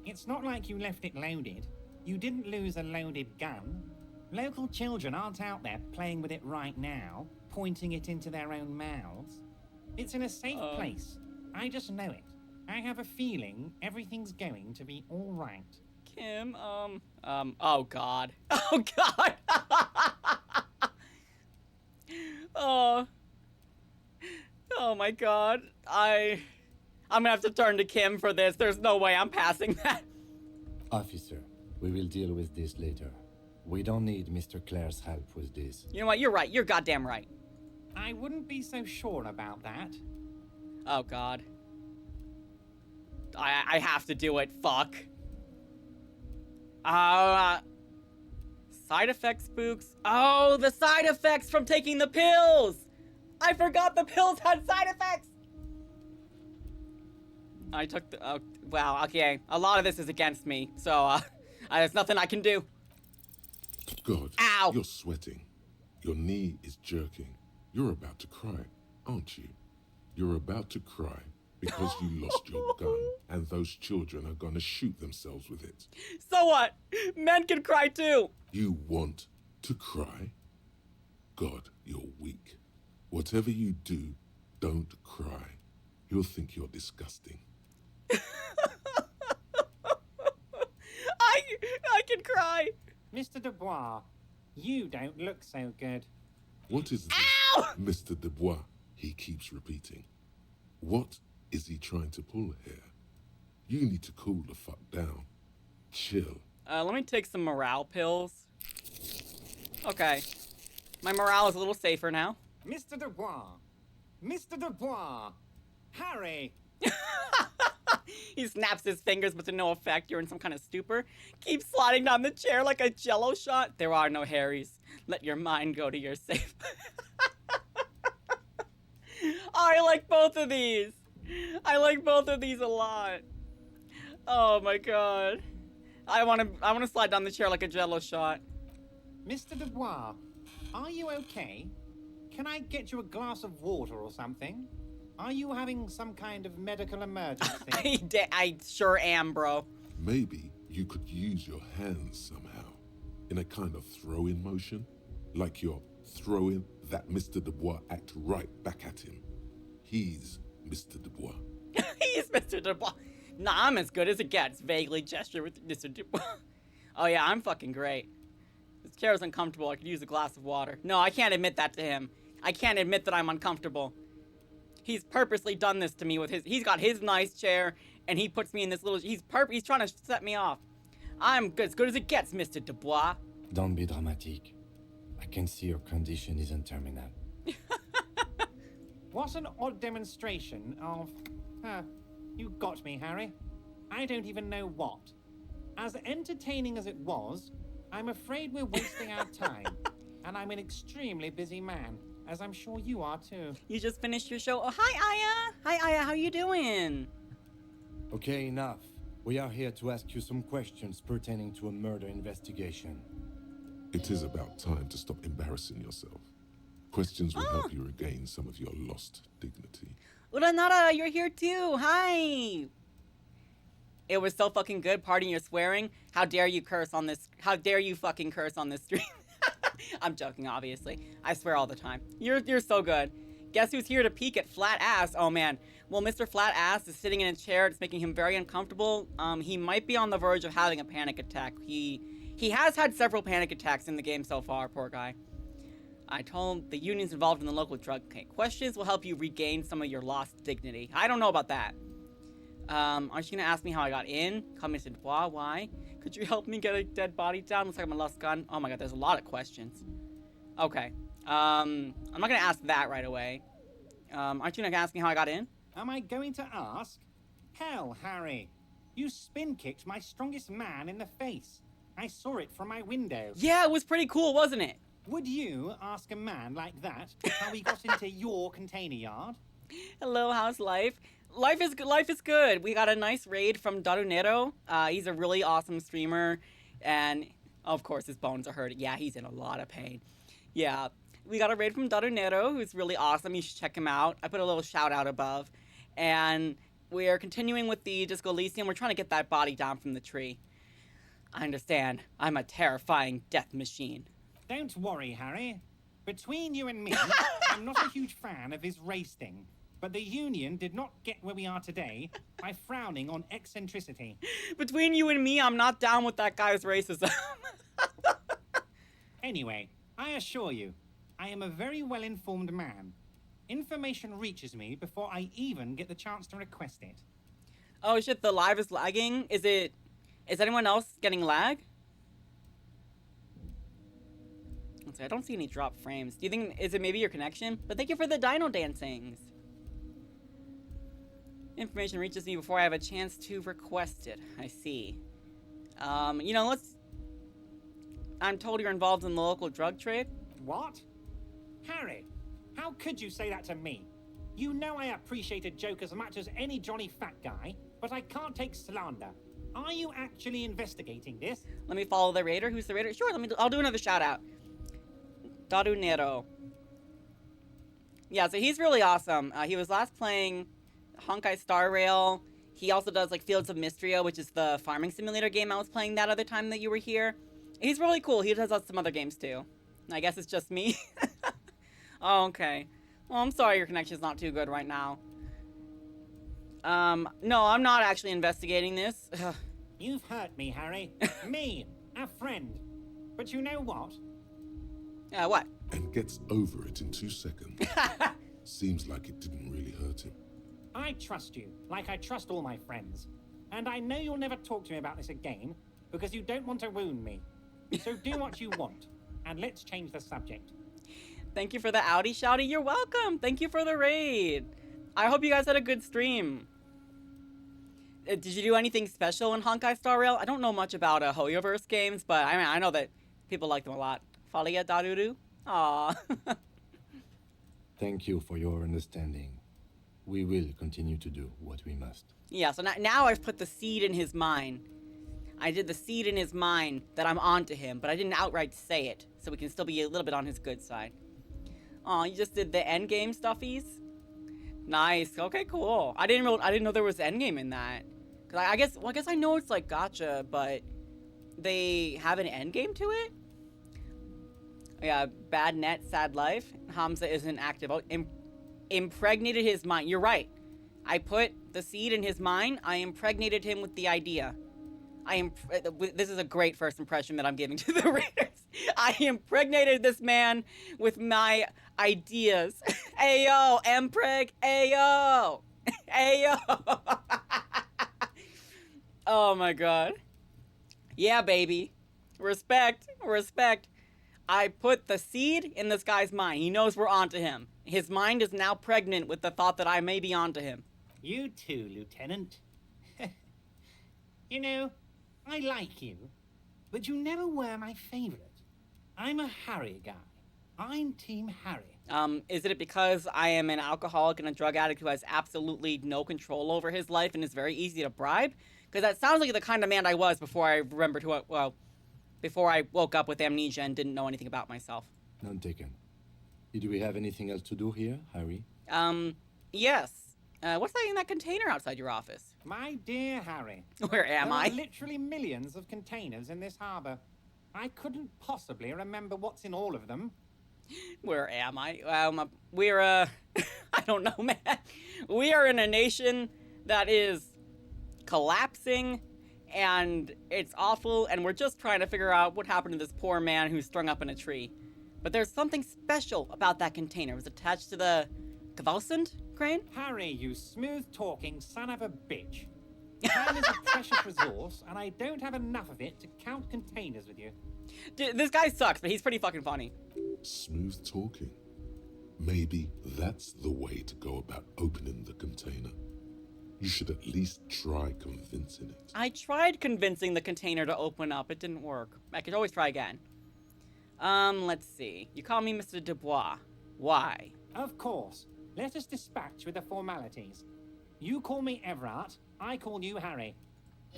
It's not like you left it loaded. You didn't lose a loaded gun. Local children aren't out there playing with it right now, pointing it into their own mouths. It's in a safe place. I just know it. I have a feeling everything's going to be all right. Kim, oh God. Oh God. Oh my God. I'm gonna have to turn to Kim for this. There's no way I'm passing that. Officer, we will deal with this later. We don't need Mr. Clare's help with this. You know what? You're right. You're goddamn right. I wouldn't be so sure about that. Oh God. I have to do it. Fuck. Side effect spooks. Oh, the side effects from taking the pills. I forgot the pills had side effects. I took the, oh, wow, okay. A lot of this is against me, so, there's nothing I can do. God, ow. You're sweating. Your knee is jerking. You're about to cry, aren't you? You're about to cry because you lost your gun, and those children are gonna shoot themselves with it. So what? Men can cry too. You want to cry? God, you're weak. Whatever you do, don't cry. You'll think you're disgusting. I can cry. Mr. Dubois, you don't look so good. What is this, Mr. Dubois? He keeps repeating. What is he trying to pull here? You need to cool the fuck down. Chill. Let me take some morale pills. Okay. My morale is a little safer now. Mr. Dubois! Mr. Dubois! Harry! He snaps his fingers, but to no effect. You're in some kind of stupor. Keep sliding down the chair like a jello shot. There are no Harrys. Let your mind go to your safe. I like both of these. I like both of these a lot. Oh my God. I wanna slide down the chair like a jello shot. Mr. Dubois, are you okay? Can I get you a glass of water or something? Are you having some kind of medical emergency? I sure am, bro. Maybe you could use your hands somehow, in a kind of throw-in motion, like you're throwing that Mr. Dubois act right back at him. He's Mr. Dubois. He's Mr. Dubois. Nah, I'm as good as it gets. Vaguely gesture with Mr. Dubois. Oh yeah, I'm fucking great. This chair is uncomfortable. I could use a glass of water. No, I can't admit that to him. I can't admit that I'm uncomfortable. He's purposely done this to me with his... He's got his nice chair, and he puts me in this little... He's trying to set me off. I'm as good as it gets, Mr. Dubois. Don't be dramatic. I can see your condition isn't terminal. What an odd demonstration of... you got me, Harry. I don't even know what. As entertaining as it was, I'm afraid we're wasting our time. And I'm an extremely busy man, as I'm sure you are too. You just finished your show. Oh, hi, Aya. Hi, Aya. How you doing? Okay, enough. We are here to ask you some questions pertaining to a murder investigation. It is about time to stop embarrassing yourself. Questions will help you regain some of your lost dignity. Uranara, you're here too. Hi. It was so fucking good. Pardon your swearing. How dare you curse on this? How dare you fucking curse on this stream? I'm joking, obviously. I swear all the time. You're so good. Guess who's here to peek at Flat Ass? Oh man. Well, Mr. Flat Ass is sitting in a chair. It's making him very uncomfortable. He might be on the verge of having a panic attack. He has had several panic attacks in the game so far, poor guy. I told him the union's involved in the local drug case. Questions will help you regain some of your lost dignity. I don't know about that. Aren't you gonna ask me how I got in? Come said, why? Could you help me get a dead body down? Looks like I'm a lost gun. Oh my god, there's a lot of questions. Okay. I'm not gonna ask that right away. Aren't you gonna ask me how I got in? Am I going to ask? Hell, Harry. You spin-kicked my strongest man in the face. I saw it from my window. Yeah, it was pretty cool, wasn't it? Would you ask a man like that how he got into your container yard? Hello, how's life? Life is good. We got a nice raid from Darunero. He's a really awesome streamer, and of course his bones are hurting. Yeah, he's in a lot of pain. Yeah, we got a raid from Darunero, who's really awesome. You should check him out. I put a little shout out above, and we're continuing with the Disco Elysium. We're trying to get that body down from the tree. I understand. I'm a terrifying death machine. Don't worry, Harry. Between you and me, I'm not a huge fan of his race thing. But the Union did not get where we are today by frowning on eccentricity. Between you and me, I'm not down with that guy's racism. Anyway, I assure you, I am a very well-informed man. Information reaches me before I even get the chance to request it. Oh shit, the live is lagging? Is anyone else getting lag? Let's see, I don't see any drop frames. Do you think, is it maybe your connection? But thank you for the dino dancings. Information reaches me before I have a chance to request it. I see. You know, I'm told you're involved in the local drug trade. What? Harry, how could you say that to me? You know I appreciate a joke as much as any Johnny Fat Guy, but I can't take slander. Are you actually investigating this? Let me follow the raider. Who's the raider? Sure, I'll do another shout out. Darunero. Yeah, so he's really awesome. He was last playing Honkai Star Rail. He also does like Fields of Mystria, which is the farming simulator game I was playing that other time that you were here. He's really cool. He does some other games too. I guess it's just me. Oh, okay. Well, I'm sorry your connection's not too good right now. No, I'm not actually investigating this. You've hurt me, Harry. Me, a friend. But you know what? What? And gets over it in 2 seconds. Seems like it didn't really hurt him. I trust you, like I trust all my friends. And I know you'll never talk to me about this again, because you don't want to wound me. So do what you want, and let's change the subject. Thank you for the outie shouty. You're welcome. Thank you for the raid. I hope you guys had a good stream. Did you do anything special in Honkai Star Rail? I don't know much about Hoyoverse games, but I mean, I know that people like them a lot. Falia Daruru? Aww. Thank you for your understanding. We will continue to do what we must. Yeah, so now I've put the seed in his mind. I did the seed in his mind that I'm onto him, but I didn't outright say it, so we can still be a little bit on his good side. Aw, you just did the endgame stuffies? Nice. Okay, cool. I didn't know there was endgame in that. Cause I guess I know it's like gacha, but they have an endgame to it? Yeah, bad net, sad life. Hamza isn't active. Oh, impregnated his mind. You're right. I put the seed in his mind. I impregnated him with the idea. This is a great first impression that I'm giving to the readers. I impregnated this man with my ideas. Ayo, impreg. Ayo. Ayo. Oh my god. Yeah, baby. Respect. Respect. I put the seed in this guy's mind. He knows we're onto him. His mind is now pregnant with the thought that I may be onto him. You too, Lieutenant. You know, I like you, but you never were my favorite. I'm a Harry guy. I'm Team Harry. Is it because I am an alcoholic and a drug addict who has absolutely no control over his life and is very easy to bribe? Because that sounds like the kind of man I was before I remembered before I woke up with amnesia and didn't know anything about myself. None taken. Do we have anything else to do here, Harry? Yes. What's that in that container outside your office? My dear Harry. Where am I? There are literally millions of containers in this harbor. I couldn't possibly remember what's in all of them. Where am I? We're, I don't know, man. We are in a nation that is collapsing, and it's awful, and we're just trying to figure out what happened to this poor man who's strung up in a tree. But there's something special about that container. It was attached to the Kvalsund crane? Harry, you smooth-talking son of a bitch. Time is a precious resource, and I don't have enough of it to count containers with you. Dude, this guy sucks, but he's pretty fucking funny. Smooth talking. Maybe that's the way to go about opening the container. You should at least try convincing it. I tried convincing the container to open up. It didn't work. I could always try again. Let's see. You call me Mr. Dubois. Why? Of course. Let us dispatch with the formalities. You call me Everard, I call you Harry.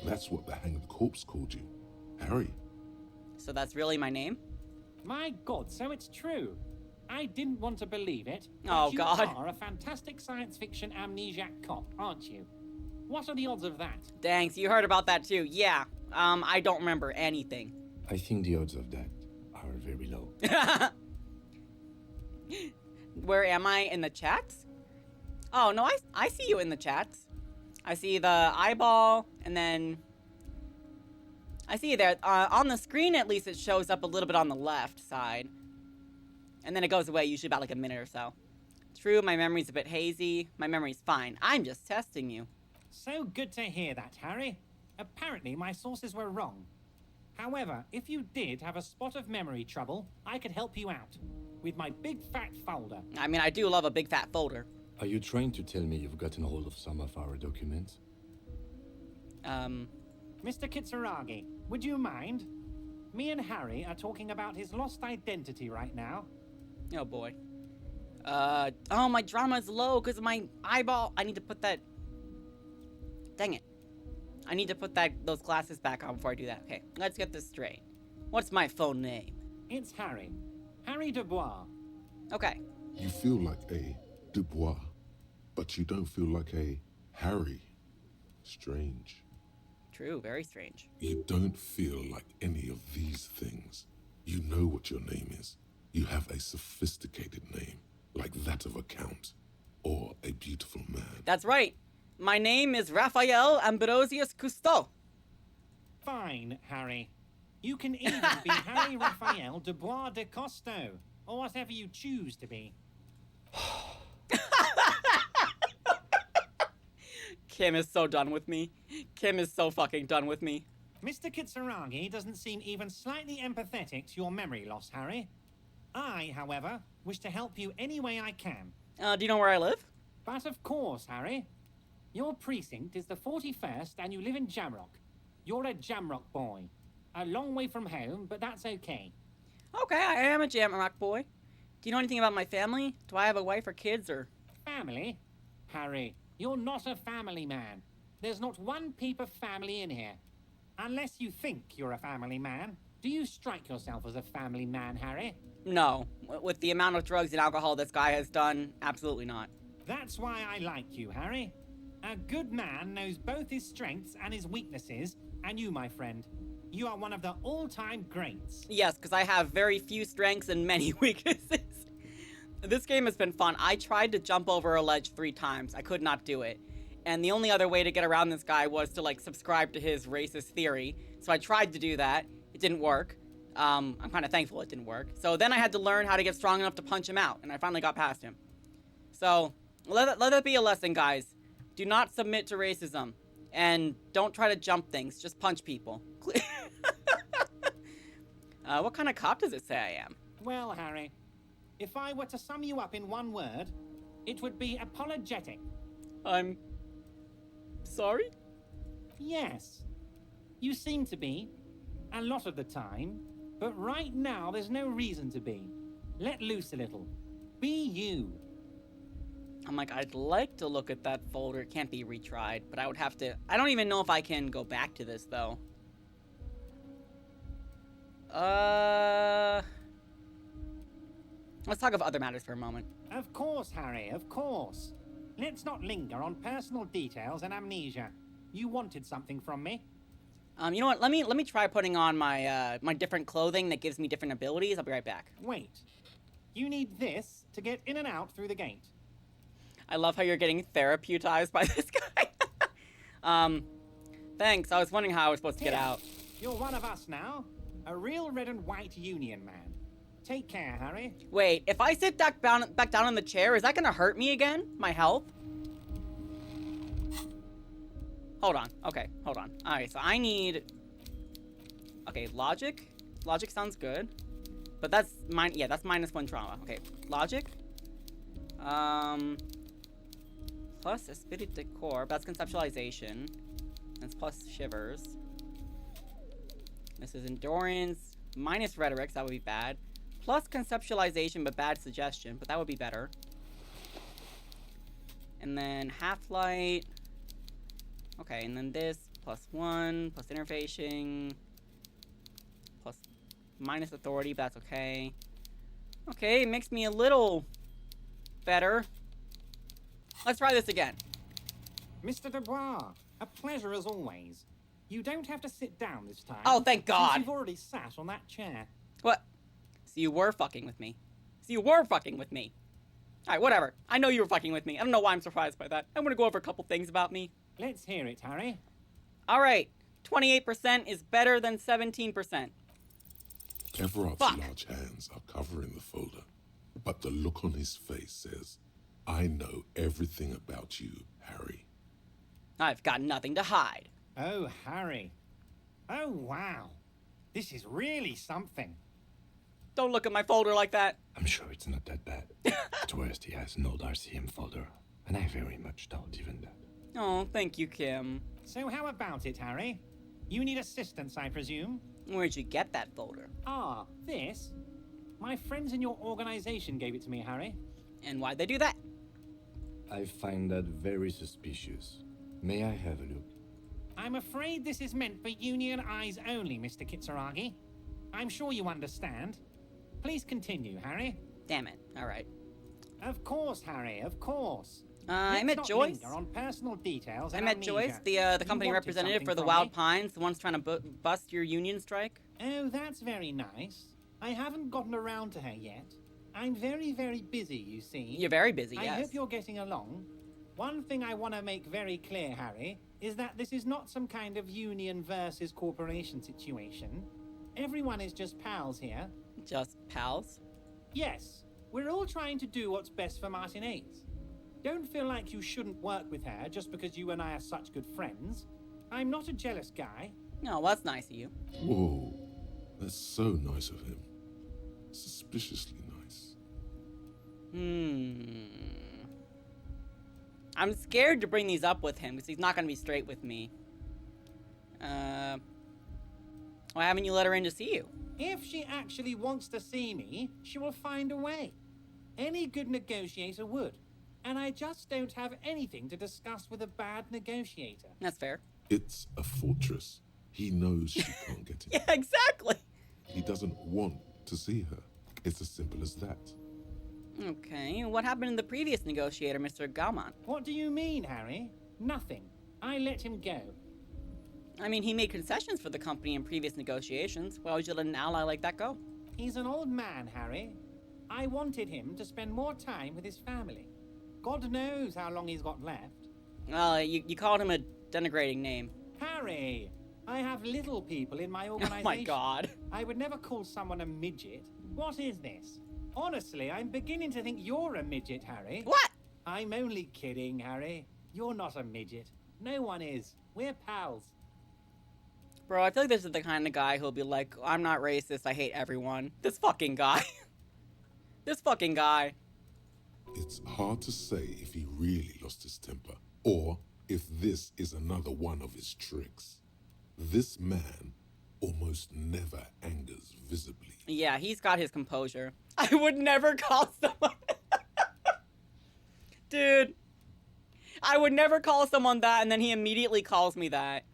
That's what the hanged corpse called you. Harry. So that's really my name? My God, so it's true. I didn't want to believe it. Oh, you God. You are a fantastic science fiction amnesiac cop, aren't you? What are the odds of that? Thanks, you heard about that too. Yeah, I don't remember anything. I think the odds of that are very low. Where am I in the chats? Oh, no, I see you in the chats. I see the eyeball, and then I see you there. On the screen, at least, it shows up a little bit on the left side. And then it goes away, usually about like a minute or so. True, my memory's a bit hazy. My memory's fine. I'm just testing you. So good to hear that, Harry. Apparently, my sources were wrong. However, if you did have a spot of memory trouble, I could help you out with my big fat folder. I mean, I do love a big fat folder. Are you trying to tell me you've gotten hold of some of our documents? Mr. Kitsuragi, would you mind? Me and Harry are talking about his lost identity right now. Oh boy. Oh, my drama's low because of my eyeball. I need to put that... Dang it. I need to put those glasses back on before I do that. Okay, let's get this straight. What's my full name? It's Harry. Harry Dubois. Okay. You feel like a Dubois, but you don't feel like a Harry. Strange. True, very strange. You don't feel like any of these things. You know what your name is. You have a sophisticated name, like that of a count, or a beautiful man. That's right. My name is Raphael Ambrosius Cousteau. Fine, Harry. You can even be Harry Raphael Dubois de Costo, or whatever you choose to be. Kim is so done with me. Kim is so fucking done with me. Mr. Kitsuragi doesn't seem even slightly empathetic to your memory loss, Harry. I, however, wish to help you any way I can. Do you know where I live? But of course, Harry. Your precinct is the 41st and you live in Jamrock. You're a Jamrock boy. A long way from home, but that's okay. Okay, I am a Jamrock boy. Do you know anything about my family? Do I have a wife or kids or... Family? Harry, you're not a family man. There's not one peep of family in here. Unless you think you're a family man. Do you strike yourself as a family man, Harry? No. With the amount of drugs and alcohol this guy has done, absolutely not. That's why I like you, Harry. A good man knows both his strengths and his weaknesses, and you, my friend, you are one of the all-time greats. Yes, because I have very few strengths and many weaknesses. This game has been fun. I tried to jump over a ledge 3 times. I could not do it. And the only other way to get around this guy was to, like, subscribe to his racist theory. So I tried to do that. It didn't work. I'm kind of thankful it didn't work. So then I had to learn how to get strong enough to punch him out, and I finally got past him. So, let that be a lesson, guys. Do not submit to racism. And don't try to jump things. Just punch people. What kind of cop does it say I am? Well, Harry, if I were to sum you up in one word, it would be apologetic. I'm... sorry? Yes. You seem to be. A lot of the time. But right now, there's no reason to be. Let loose a little. Be you. I'm like, I'd like to look at that folder. It can't be retried, but I would have to... I don't even know if I can go back to this, though. Let's talk of other matters for a moment. Of course, Harry, of course. Let's not linger on personal details and amnesia. You wanted something from me. You know what? Let me try putting on my my different clothing that gives me different abilities. I'll be right back. Wait. You need this to get in and out through the gate. I love how you're getting therapeuticized by this guy. Thanks. I was wondering how I was supposed to get out. You're one of us now. A real red and white Union man. Take care, Harry. Wait, if I sit back down in the chair, is that gonna hurt me again? My health? Hold on. Okay, hold on. Alright, so I need... Okay, logic. Logic sounds good. But that's yeah, that's -1 trauma. Okay, logic. Plus esprit de corps. That's conceptualization. That's plus shivers. This is endurance. Minus rhetoric, so that would be bad. Plus conceptualization, but bad suggestion. But that would be better. And then half-light. Okay, and then this. +1. Plus interfacing. Plus minus authority, but that's okay. Okay, it makes me a little better. Let's try this again. Mr. Dubois, a pleasure as always. You don't have to sit down this time. Oh, thank God. Since you've already sat on that chair. What? So you were fucking with me. So you were fucking with me. Alright, whatever. I know you were fucking with me. I don't know why I'm surprised by that. I want to go over a couple things about me. Let's hear it, Harry. Alright. 28% is better than 17%. Everard's large hands are covering the folder, but the look on his face says, I know everything about you, Harry. I've got nothing to hide. Oh, Harry. Oh, wow. This is really something. Don't look at my folder like that. I'm sure it's not that bad. At worst, he has an old RCM folder, and I very much doubt even that. Oh, thank you, Kim. So how about it, Harry? You need assistance, I presume? Where'd you get that folder? Ah, this? My friends in your organization gave it to me, Harry. And why'd they do that? I find that very suspicious. May I have a look? I'm afraid this is meant for Union eyes only, Mr. Kitsuragi. I'm sure you understand. Please continue, Harry. Damn it. All right. Of course, Harry, of course. I met Joyce. On personal details I met Joyce, the company representative for the Wild Pines, the one's trying to bust your union strike. Oh, that's very nice. I haven't gotten around to her yet. I'm very, very busy, you see. You're very busy, yes. I hope you're getting along. One thing I want to make very clear, Harry, is that this is not some kind of union versus corporation situation. Everyone is just pals here. Just pals? Yes. We're all trying to do what's best for Martinez. Don't feel like you shouldn't work with her just because you and I are such good friends. I'm not a jealous guy. No, well, that's nice of you. Whoa. That's so nice of him. Suspiciously nice. I'm scared to bring these up with him because he's not going to be straight with me. Why haven't you let her in to see you? If she actually wants to see me, she will find a way. Any good negotiator would. And I just don't have anything to discuss with a bad negotiator. That's fair. It's a fortress. He knows she can't get in. Yeah, exactly. He doesn't want to see her. It's as simple as that. Okay, what happened to the previous negotiator, Mr. Galman? What do you mean, Harry? Nothing. I let him go. I mean, he made concessions for the company in previous negotiations. Why would you let an ally like that go? He's an old man, Harry. I wanted him to spend more time with his family. God knows how long he's got left. Well, you called him a denigrating name. Harry, I have little people in my organization. Oh my God. I would never call someone a midget. What is this? Honestly, I'm beginning to think you're a midget, Harry. What? I'm only kidding, Harry. You're not a midget. No one is. We're pals. Bro, I feel like this is the kind of guy who'll be like, I'm not racist, I hate everyone. This fucking guy. This fucking guy. It's hard to say if he really lost his temper, or if this is another one of his tricks. This man almost never angers visibly. Yeah, he's got his composure. I would never call someone... Dude. I would never call someone that, and then he immediately calls me that.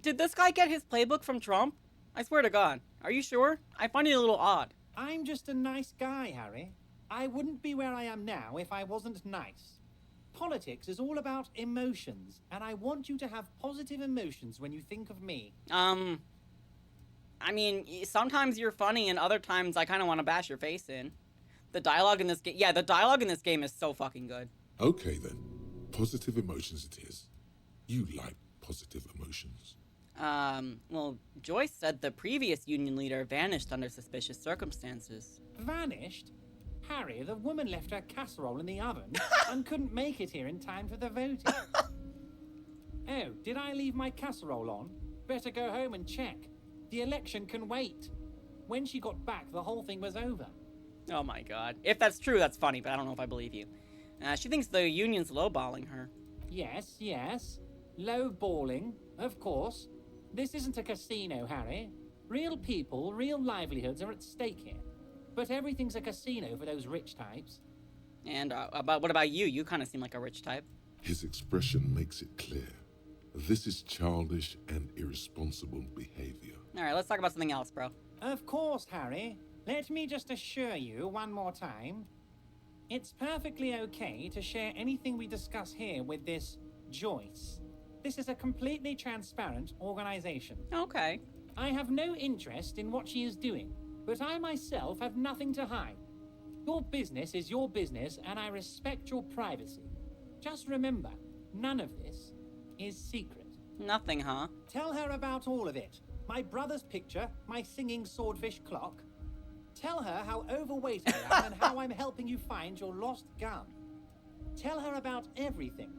Did this guy get his playbook from Trump? I swear to God. Are you sure? I find it a little odd. I'm just a nice guy, Harry. I wouldn't be where I am now if I wasn't nice. politics is all about emotions, and I want you to have positive emotions when you think of me. I mean, sometimes you're funny, and other times I kind of want to bash your face in. The dialogue in this game, yeah, the dialogue in this game is so fucking good. Okay then, positive emotions it is. You like positive emotions. Well, Joyce said the previous union leader vanished under suspicious circumstances. Vanished? Harry, the woman left her casserole in the oven and couldn't make it here in time for the voting. Oh, did I leave my casserole on? Better go home and check. The election can wait. When she got back, the whole thing was over. Oh my god. If that's true, that's funny, but I don't know if I believe you. She thinks the union's lowballing her. Yes, yes. Lowballing, of course. This isn't a casino, Harry. Real people, real livelihoods are at stake here. But everything's a casino for those rich types. And what about you? You kind of seem like a rich type. His expression makes it clear. This is childish and irresponsible behavior. Alright, let's talk about something else, bro. Of course, Harry. Let me just assure you one more time. It's perfectly okay to share anything we discuss here with this Joyce. This is a completely transparent organization. Okay. I have no interest in what she is doing, but I myself have nothing to hide. Your business is your business, and I respect your privacy. Just remember, none of this is secret. Nothing, huh? Tell her about all of it. My brother's picture, my singing swordfish clock. Tell her how overweight I am and how I'm helping you find your lost gun. Tell her about everything.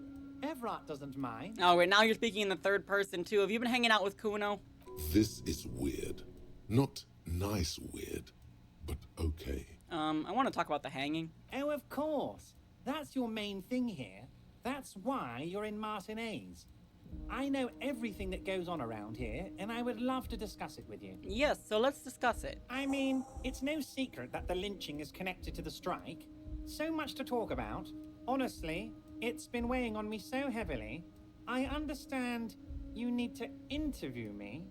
Everett doesn't mind. Oh, wait, now you're speaking in the third person, too. Have you been hanging out with Kuno? This is weird. Not nice weird, but okay. I want to talk about the hanging. Oh, of course. That's your main thing here. That's why you're in Martinez. I know everything that goes on around here, and I would love to discuss it with you. Yes, so let's discuss it. I mean, it's no secret that the lynching is connected to the strike. So much to talk about. Honestly, it's been weighing on me so heavily. I understand you need to interview me.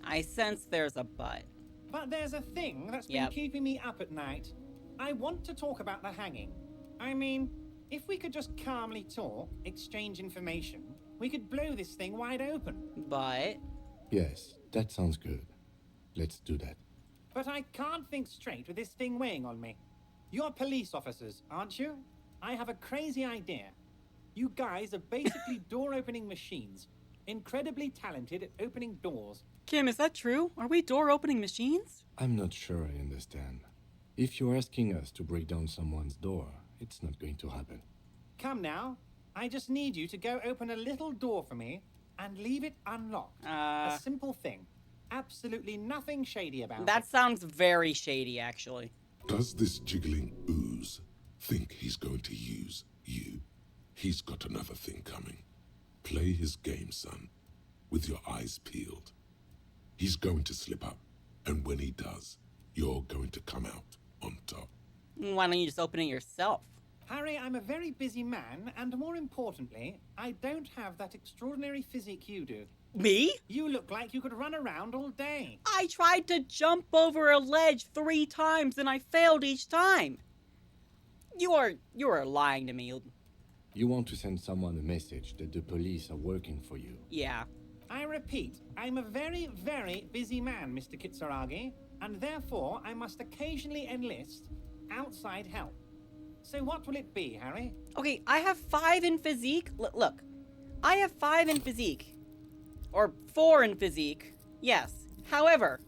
I sense there's a but. But there's a thing that's been keeping me up at night. I want to talk about the hanging. I mean, if we could just calmly talk, exchange information, we could blow this thing wide open. But? Yes, that sounds good. Let's do that. But I can't think straight with this thing weighing on me. You're police officers, aren't you? I have a crazy idea. You guys are basically door-opening machines. Incredibly talented at opening doors. Kim, is that true? Are we door-opening machines? I'm not sure I understand. If you're asking us to break down someone's door, it's not going to happen. Come now. I just need you to go open a little door for me and leave it unlocked. A simple thing. Absolutely nothing shady about it. That sounds very shady, actually. Does this jiggling ooze think he's going to use you? He's got another thing coming. Play his game, son, with your eyes peeled. He's going to slip up, and when he does, you're going to come out on top. Why don't you just open it yourself? Harry, I'm a very busy man, and more importantly, I don't have that extraordinary physique you do. Me? You look like you could run around all day. I tried to jump over a ledge 3 times, and I failed each time. You are lying to me. You want to send someone a message that the police are working for you. Yeah. I repeat, I'm a very, very busy man, Mr. Kitsuragi, and therefore I must occasionally enlist outside help. So what will it be, Harry? Okay, I have 5 in physique. Look, I have 5 in physique. Or 4 in physique. Yes. However,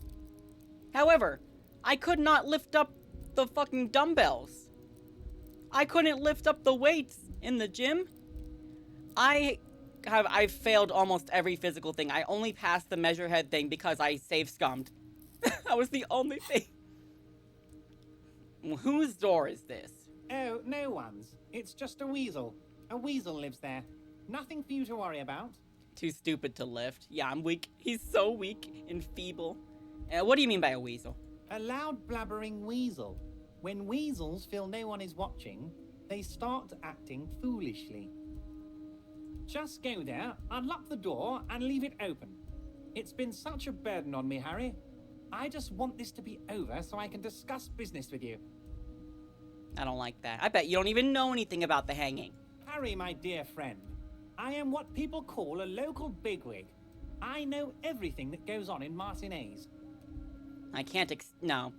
I could not lift up the fucking dumbbells. I couldn't lift up the weights in the gym. I've failed almost every physical thing. I only passed the measure head thing because I save scummed. That was the only thing. Whose door is this? Oh, no one's. It's just a weasel. A weasel lives there. Nothing for you to worry about. Too stupid to lift. Yeah, I'm weak. He's so weak and feeble. What do you mean by a weasel? A loud blabbering weasel. When weasels feel no one is watching, they start acting foolishly. Just go there, unlock the door, and leave it open. It's been such a burden on me, Harry. I just want this to be over so I can discuss business with you. I don't like that. I bet you don't even know anything about the hanging. Harry, my dear friend, I am what people call a local bigwig. I know everything that goes on in Martinez. I can't no.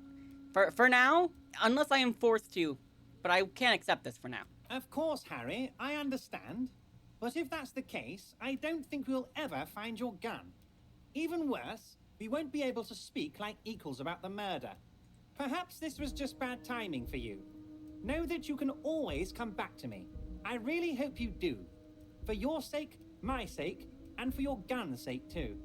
For now, unless I am forced to, but I can't accept this for now. Of course, Harry, I understand. But if that's the case, I don't think we'll ever find your gun. Even worse, we won't be able to speak like equals about the murder. Perhaps this was just bad timing for you. Know that you can always come back to me. I really hope you do. For your sake, my sake, and for your gun's sake too.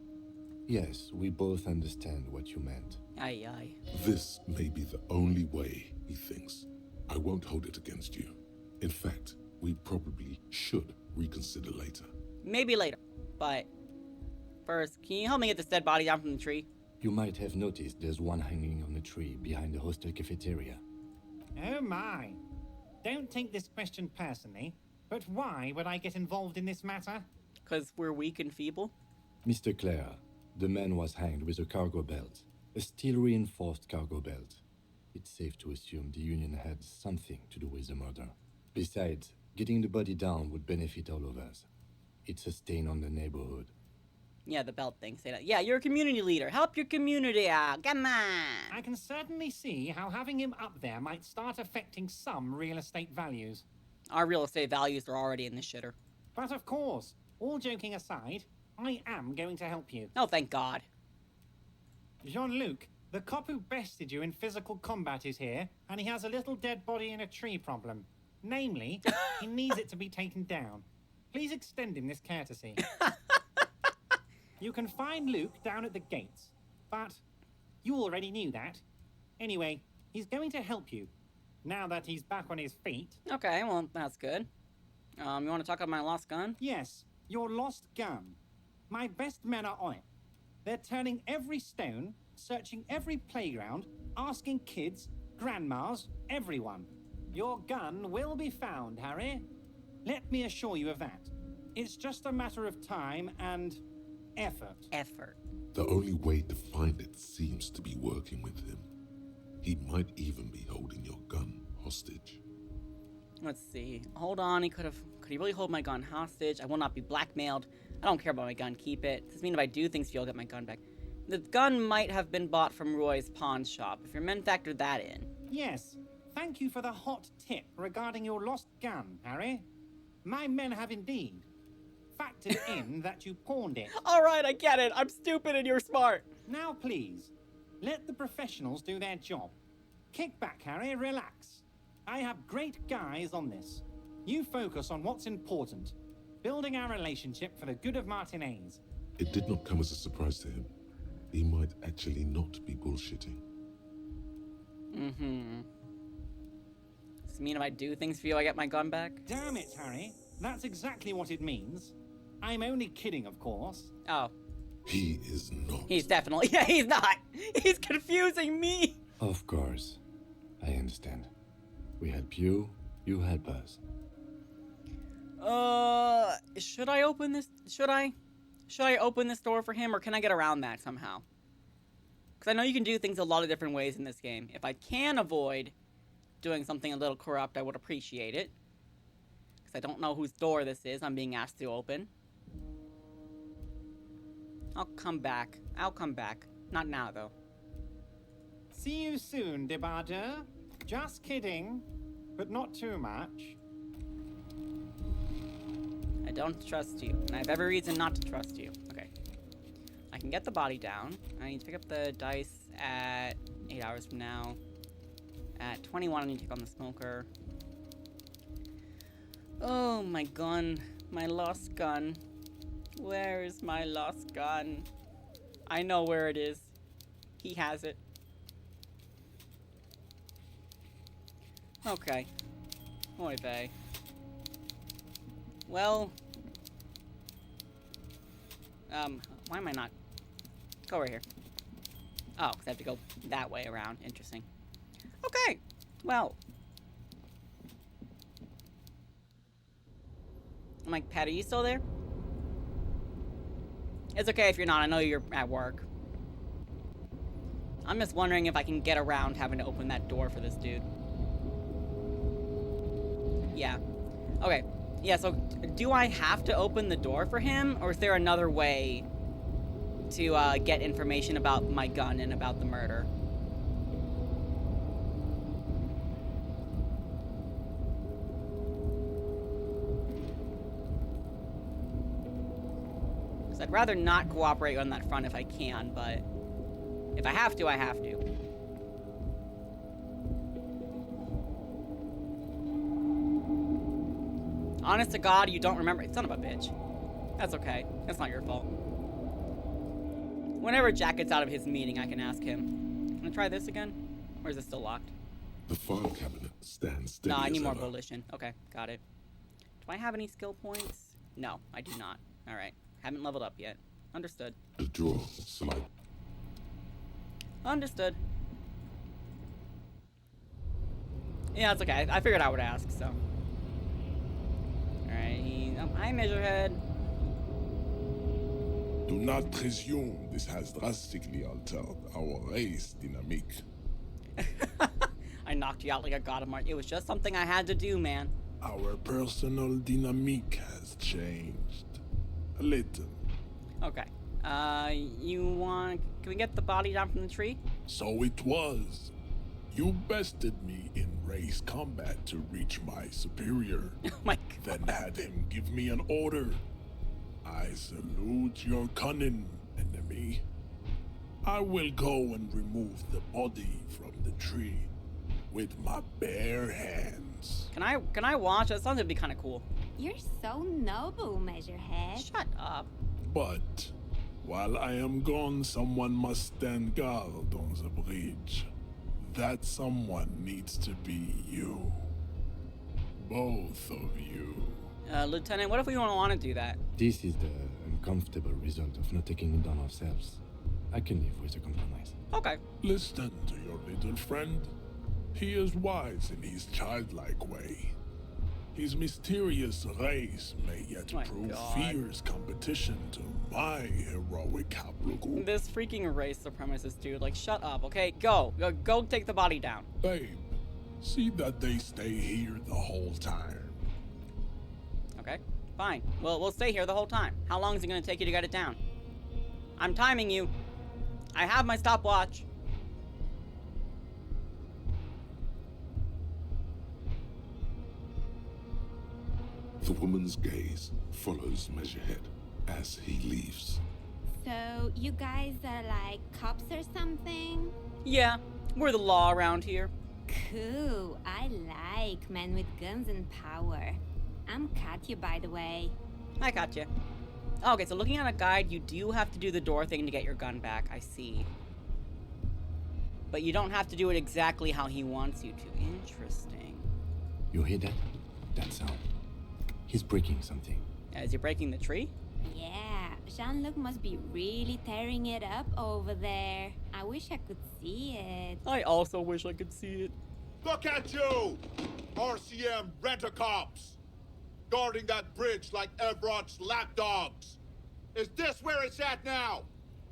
Yes, we both understand what you meant. Aye, aye. This may be the only way, he thinks. I won't hold it against you. In fact, we probably should reconsider later. Maybe later, but first, can you help me get this dead body down from the tree? You might have noticed there's one hanging on the tree behind the hostel cafeteria. Oh my. Don't take this question personally, but why would I get involved in this matter? Because we're weak and feeble? Mr. Clare, the man was hanged with a cargo belt. A steel-reinforced cargo belt. It's safe to assume the Union had something to do with the murder. Besides, getting the body down would benefit all of us. It's a stain on the neighborhood. Yeah, the belt thing. Say that. Yeah, you're a community leader. Help your community out. Come on. I can certainly see how having him up there might start affecting some real estate values. Our real estate values are already in the shitter. But of course, all joking aside, I am going to help you. Oh, thank God. Jean-Luc, the cop who bested you in physical combat is here, and he has a little dead body in a tree problem. Namely, he needs it to be taken down. Please extend him this courtesy. You can find Luke down at the gates, but you already knew that. Anyway, he's going to help you, now that he's back on his feet. Okay, well, that's good. You want to talk about my lost gun? Yes, your lost gun. My best men are on it. They're turning every stone, searching every playground, asking kids, grandmas, everyone. Your gun will be found, Harry. Let me assure you of that. It's just a matter of time and effort. Effort. The only way to find it seems to be working with him. He might even be holding your gun hostage. Let's see. Hold on, could he really hold my gun hostage? I will not be blackmailed. I don't care about my gun, keep it. Does this mean if I do things to you, I'll get my gun back? The gun might have been bought from Roy's pawn shop, if your men factored that in. Yes. Thank you for the hot tip regarding your lost gun, Harry. My men have indeed factored in that you pawned it. All right, I get it. I'm stupid and you're smart. Now, please, let the professionals do their job. Kick back, Harry, relax. I have great guys on this. You focus on what's important. Building our relationship for the good of Martinez. It did not come as a surprise to him. He might actually not be bullshitting. Mm-hmm. Does this mean if I do things for you, I get my gun back? Damn it, Harry. That's exactly what it means. I'm only kidding, of course. Oh. He is not. He's definitely... Yeah, he's not. He's confusing me. Of course. I understand. We help you, you help us. Should I open this? Should I open this door for him, or can I get around that somehow? Because I know you can do things a lot of different ways in this game. If I can avoid doing something a little corrupt, I would appreciate it. Because I don't know whose door this is I'm being asked to open. I'll come back. I'll come back. Not now, though. See you soon, Debardeur. Just kidding, but not too much. I don't trust you, and I have every reason not to trust you. Okay. I can get the body down. I need to pick up the dice at 8 hours from now. At 21, I need to take on the smoker. Oh, my gun. My lost gun. Where is my lost gun? I know where it is. He has it. Okay. Oy vey. Well... why am I not... Go right here. Oh, because I have to go that way around. Interesting. Okay. Well. I'm like, Pat, are you still there? It's okay if you're not. I know you're at work. I'm just wondering if I can get around having to open that door for this dude. Yeah. Okay. Yeah, so do I have to open the door for him, or is there another way to get information about my gun and about the murder? Because I'd rather not cooperate on that front if I can, but if I have to, I have to. Honest to God, you don't remember. Son of a bitch. That's okay. That's not your fault. Whenever Jack gets out of his meeting, I can ask him. Wanna try this again? Or is it still locked? The file cabinet stands steady. No, I need more ever. volition. Okay, got it. Do I have any skill points? No, I do not. Alright. Haven't leveled up yet. Understood. The drawer slide. Understood. Yeah, it's okay. I figured I would ask, so. Alright, I measure head. Do not presume this has drastically altered our race dynamic. I knocked you out like a god of Mars. It was just something I had to do, man. Our personal dynamic has changed. A little. Okay. Can we get the body down from the tree? So it was. You bested me in race combat to reach my superior. Oh my God. Then had him give me an order. I salute your cunning, enemy. I will go and remove the body from the tree with my bare hands. Can I watch? That sounds to be kind of cool. You're so noble, Measurehead. Shut up. But while I am gone, someone must stand guard on the bridge. That someone needs to be you. Both of you. Lieutenant, what if we don't want to do that? This is the uncomfortable result of not taking it on ourselves. I can live with a compromise. Okay. Listen to your little friend. He is wise in his childlike way. His mysterious race may yet prove fierce competition to my heroic haplogroup. This freaking race supremacist dude, like, shut up, okay? Go take the body down. Babe, see that they stay here the whole time. Okay, fine. Well, we'll stay here the whole time. How long is it gonna take you to get it down? I'm timing you. I have my stopwatch. The woman's gaze follows Measurehead as he leaves. So, you guys are like cops or something? Yeah, we're the law around here. Cool. I like men with guns and power. I'm Katya, by the way. Hi, Katya. Okay, so looking at a guide, you do have to do the door thing to get your gun back. I see. But you don't have to do it exactly how he wants you to. Interesting. You hear that? That sound. He's breaking something. Is he breaking the tree? Yeah, Jean-Luc must be really tearing it up over there. I wish I could see it. I also wish I could see it. Look at you! RCM rent-a-cops! Guarding that bridge like Everott's lapdogs! Is this where it's at now?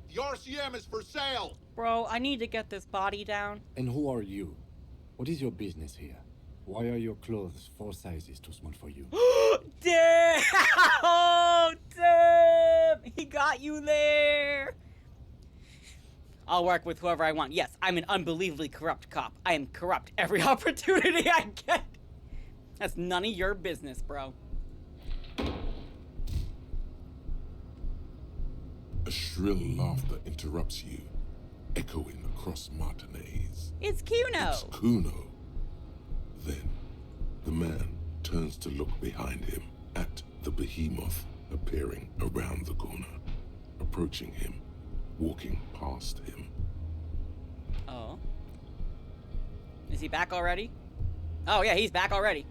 The RCM is for sale! Bro, I need to get this body down. And who are you? What is your business here? Why are your clothes 4 sizes too small for you? Damn! Oh, damn! He got you there! I'll work with whoever I want. Yes, I'm an unbelievably corrupt cop. I am corrupt every opportunity I get. That's none of your business, bro. A shrill laughter interrupts you, echoing across Martinez. It's Kuno! It's Kuno. Then, the man turns to look behind him at the behemoth appearing around the corner, approaching him, walking past him. Oh. Is he back already? Oh yeah, he's back already.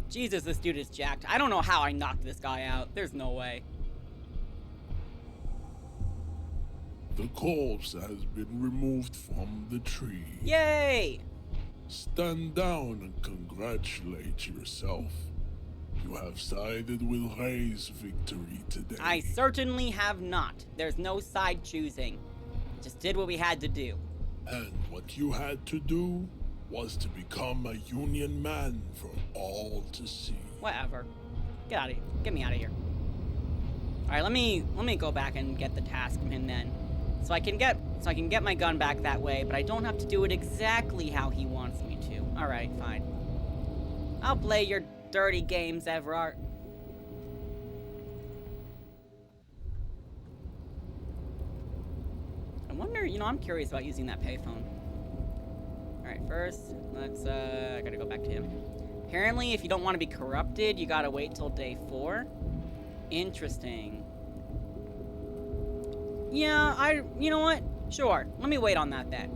Jesus, this dude is jacked. I don't know how I knocked this guy out. There's no way. The corpse has been removed from the tree. Yay! Stand down and congratulate yourself. You have sided with Ray's victory today. I certainly have not. There's no side choosing. Just did what we had to do. And what you had to do was to become a Union man for all to see. Whatever. Get out of here. Get me out of here. Alright, let me go back and get the task from him then. So I can get my gun back that way, but I don't have to do it exactly how he wants me to. Alright, fine. I'll play your dirty games, Everard. I wonder, you know, I'm curious about using that payphone. Alright, first, let's, I gotta go back to him. Apparently, if you don't want to be corrupted, you gotta wait till day 4. Interesting. Yeah, you know what? Sure, let me wait on that then.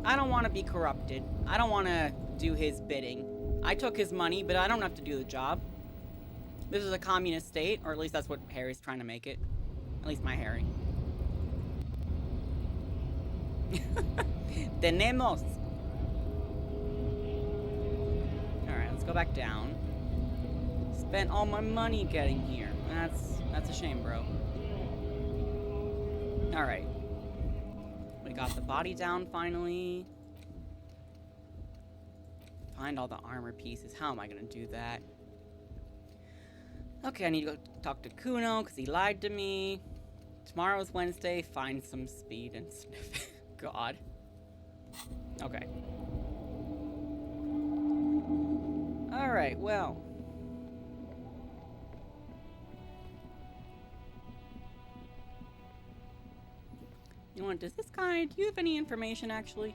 I don't want to be corrupted. I don't want to do his bidding. I took his money, but I don't have to do the job. This is a communist state, or at least that's what Harry's trying to make it. At least my Harry. Tenemos. Alright, let's go back down. Spent all my money getting here. That's a shame, bro. Alright. We got the body down finally. Find all the armor pieces. How am I gonna do that? Okay, I need to go talk to Kuno because he lied to me. Tomorrow's Wednesday. Find some speed and sniff. God. Okay. Alright, well. You know what, does this guy, do you have any information actually?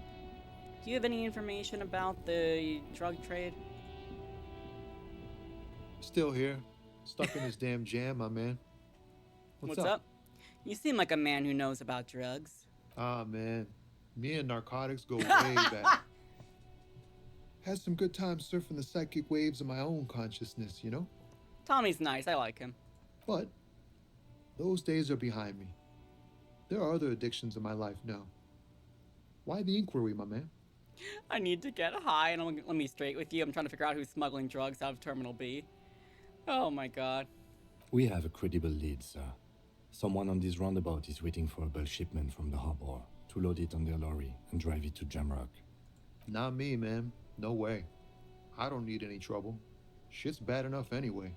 Do you have any information about the drug trade? Still here. Stuck in this damn jam, my man. What's up? You seem like a man who knows about drugs. Ah, man. Me and narcotics go way back. Had some good times surfing the psychic waves of my own consciousness, you know? Tommy's nice, I like him. But those days are behind me. There are other addictions in my life now. Why the inquiry, my man? I need to get high, and let me be straight with you. I'm trying to figure out who's smuggling drugs out of Terminal B. Oh my god. We have a credible lead, sir. Someone on this roundabout is waiting for a bulk shipment from the harbor to load it on their lorry and drive it to Jamrock. Not me, man. No way. I don't need any trouble. Shit's bad enough anyway.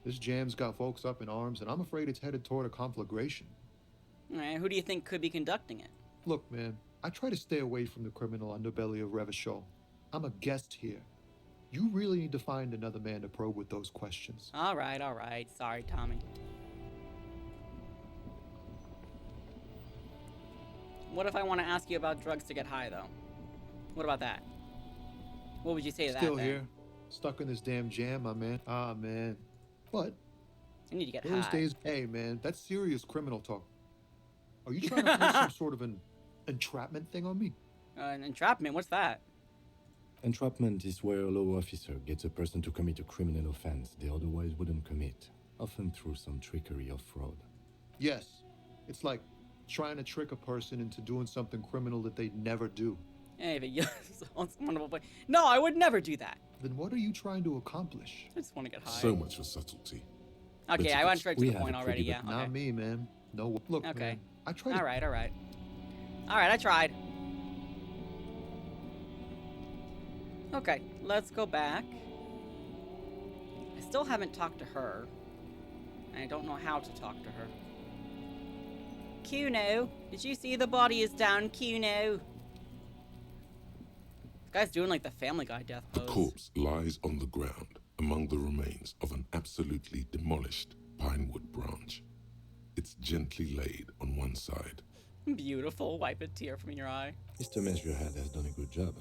This jam's got folks up in arms, and I'm afraid it's headed toward a conflagration. Alright, who do you think could be conducting it? Look, man, I try to stay away from the criminal underbelly of Revachol. I'm a guest here. You really need to find another man to probe with those questions. Alright. Sorry, Tommy. What if I want to ask you about drugs to get high, though? What about that? What would you say to that? Still here. Stuck in this damn jam, my man. Ah, man. But I need to get those high. days, hey, man, that's serious criminal talk. Are you trying to play some sort of an entrapment thing on me? An entrapment? What's that? Entrapment is where a law officer gets a person to commit a criminal offense they otherwise wouldn't commit, often through some trickery or fraud. Yes. It's like trying to trick a person into doing something criminal that they'd never do. Hey, but yes, it's wonderful. No, I would never do that. Then what are you trying to accomplish? I just want to get high. So much for subtlety. Okay, I went straight to the point already, yeah. Not Okay. me, man. No, look, Okay. man. I tried. Alright, I tried. Okay, let's go back. I still haven't talked to her. And I don't know how to talk to her. Kuno, did you see the body is down, Kuno? This guy's doing like the Family Guy death pose. A corpse lies on the ground among the remains of an absolutely demolished pinewood branch. It's gently laid on one side. Beautiful. Wipe a tear from your eye. Mr. Measurehead has done a good job.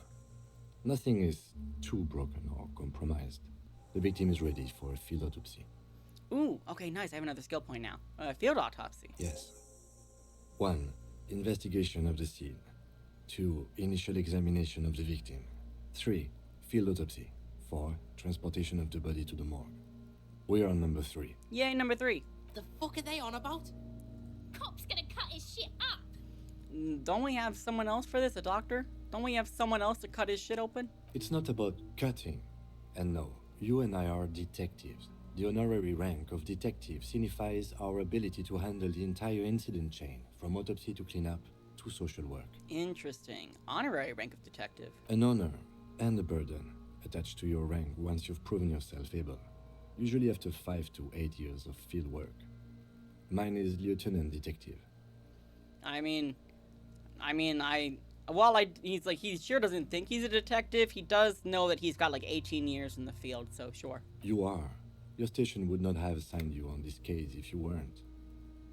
Nothing is too broken or compromised. The victim is ready for a field autopsy. Ooh, okay, nice. I have another skill point now. Field autopsy. Yes. 1. Investigation of the scene. 2. Initial examination of the victim. 3. Field autopsy. 4. Transportation of the body to the morgue. We are on number 3. Yay, number 3. The fuck are they on about? Cop's gonna cut his shit up. Don't we have someone else for this? A doctor? Don't we have someone else to cut his shit open? It's not about cutting. And no, you and I are detectives. The honorary rank of detective signifies our ability to handle the entire incident chain, from autopsy to cleanup to social work. Interesting. Honorary rank of detective. An honor and a burden. attached to your rank once you've proven yourself able, usually after 5 to 8 years of field work. Mine is Lieutenant Detective. He sure doesn't think he's a detective, he does know that he's got like 18 years in the field, so sure. You are. Your station would not have assigned you on this case if you weren't.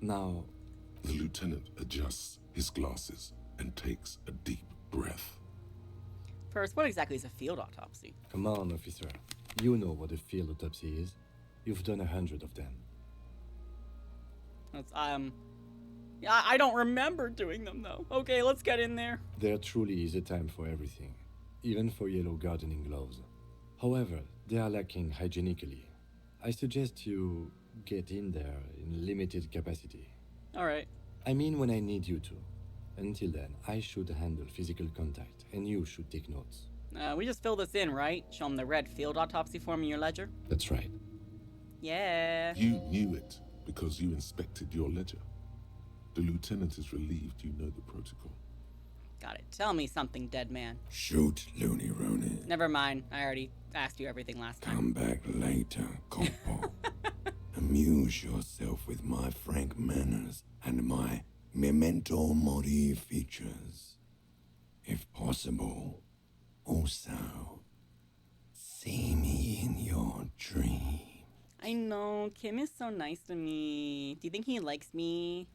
Now... The lieutenant adjusts his glasses and takes a deep breath. First, what exactly is a field autopsy? Come on, officer. You know what a field autopsy is. You've done 100 of them. I don't remember doing them, though. Okay, let's get in there. There truly is a time for everything, even for yellow gardening gloves. However, they are lacking hygienically. I suggest you get in there in limited capacity. All right. I mean when I need you to. Until then, I should handle physical contact, and you should take notes. We just fill this in, right? Show him the red field autopsy form in your ledger? That's right. Yeah. You knew it because you inspected your ledger. The lieutenant is relieved you know the protocol. Got it. Tell me something, dead man. Shoot, Looney Rooney. Never mind. I already asked you everything last time. Come back later, Corporal. Amuse yourself with my frank manners and my memento mori features. If possible, also, see me in your dream. I know. Kim is so nice to me. Do you think he likes me?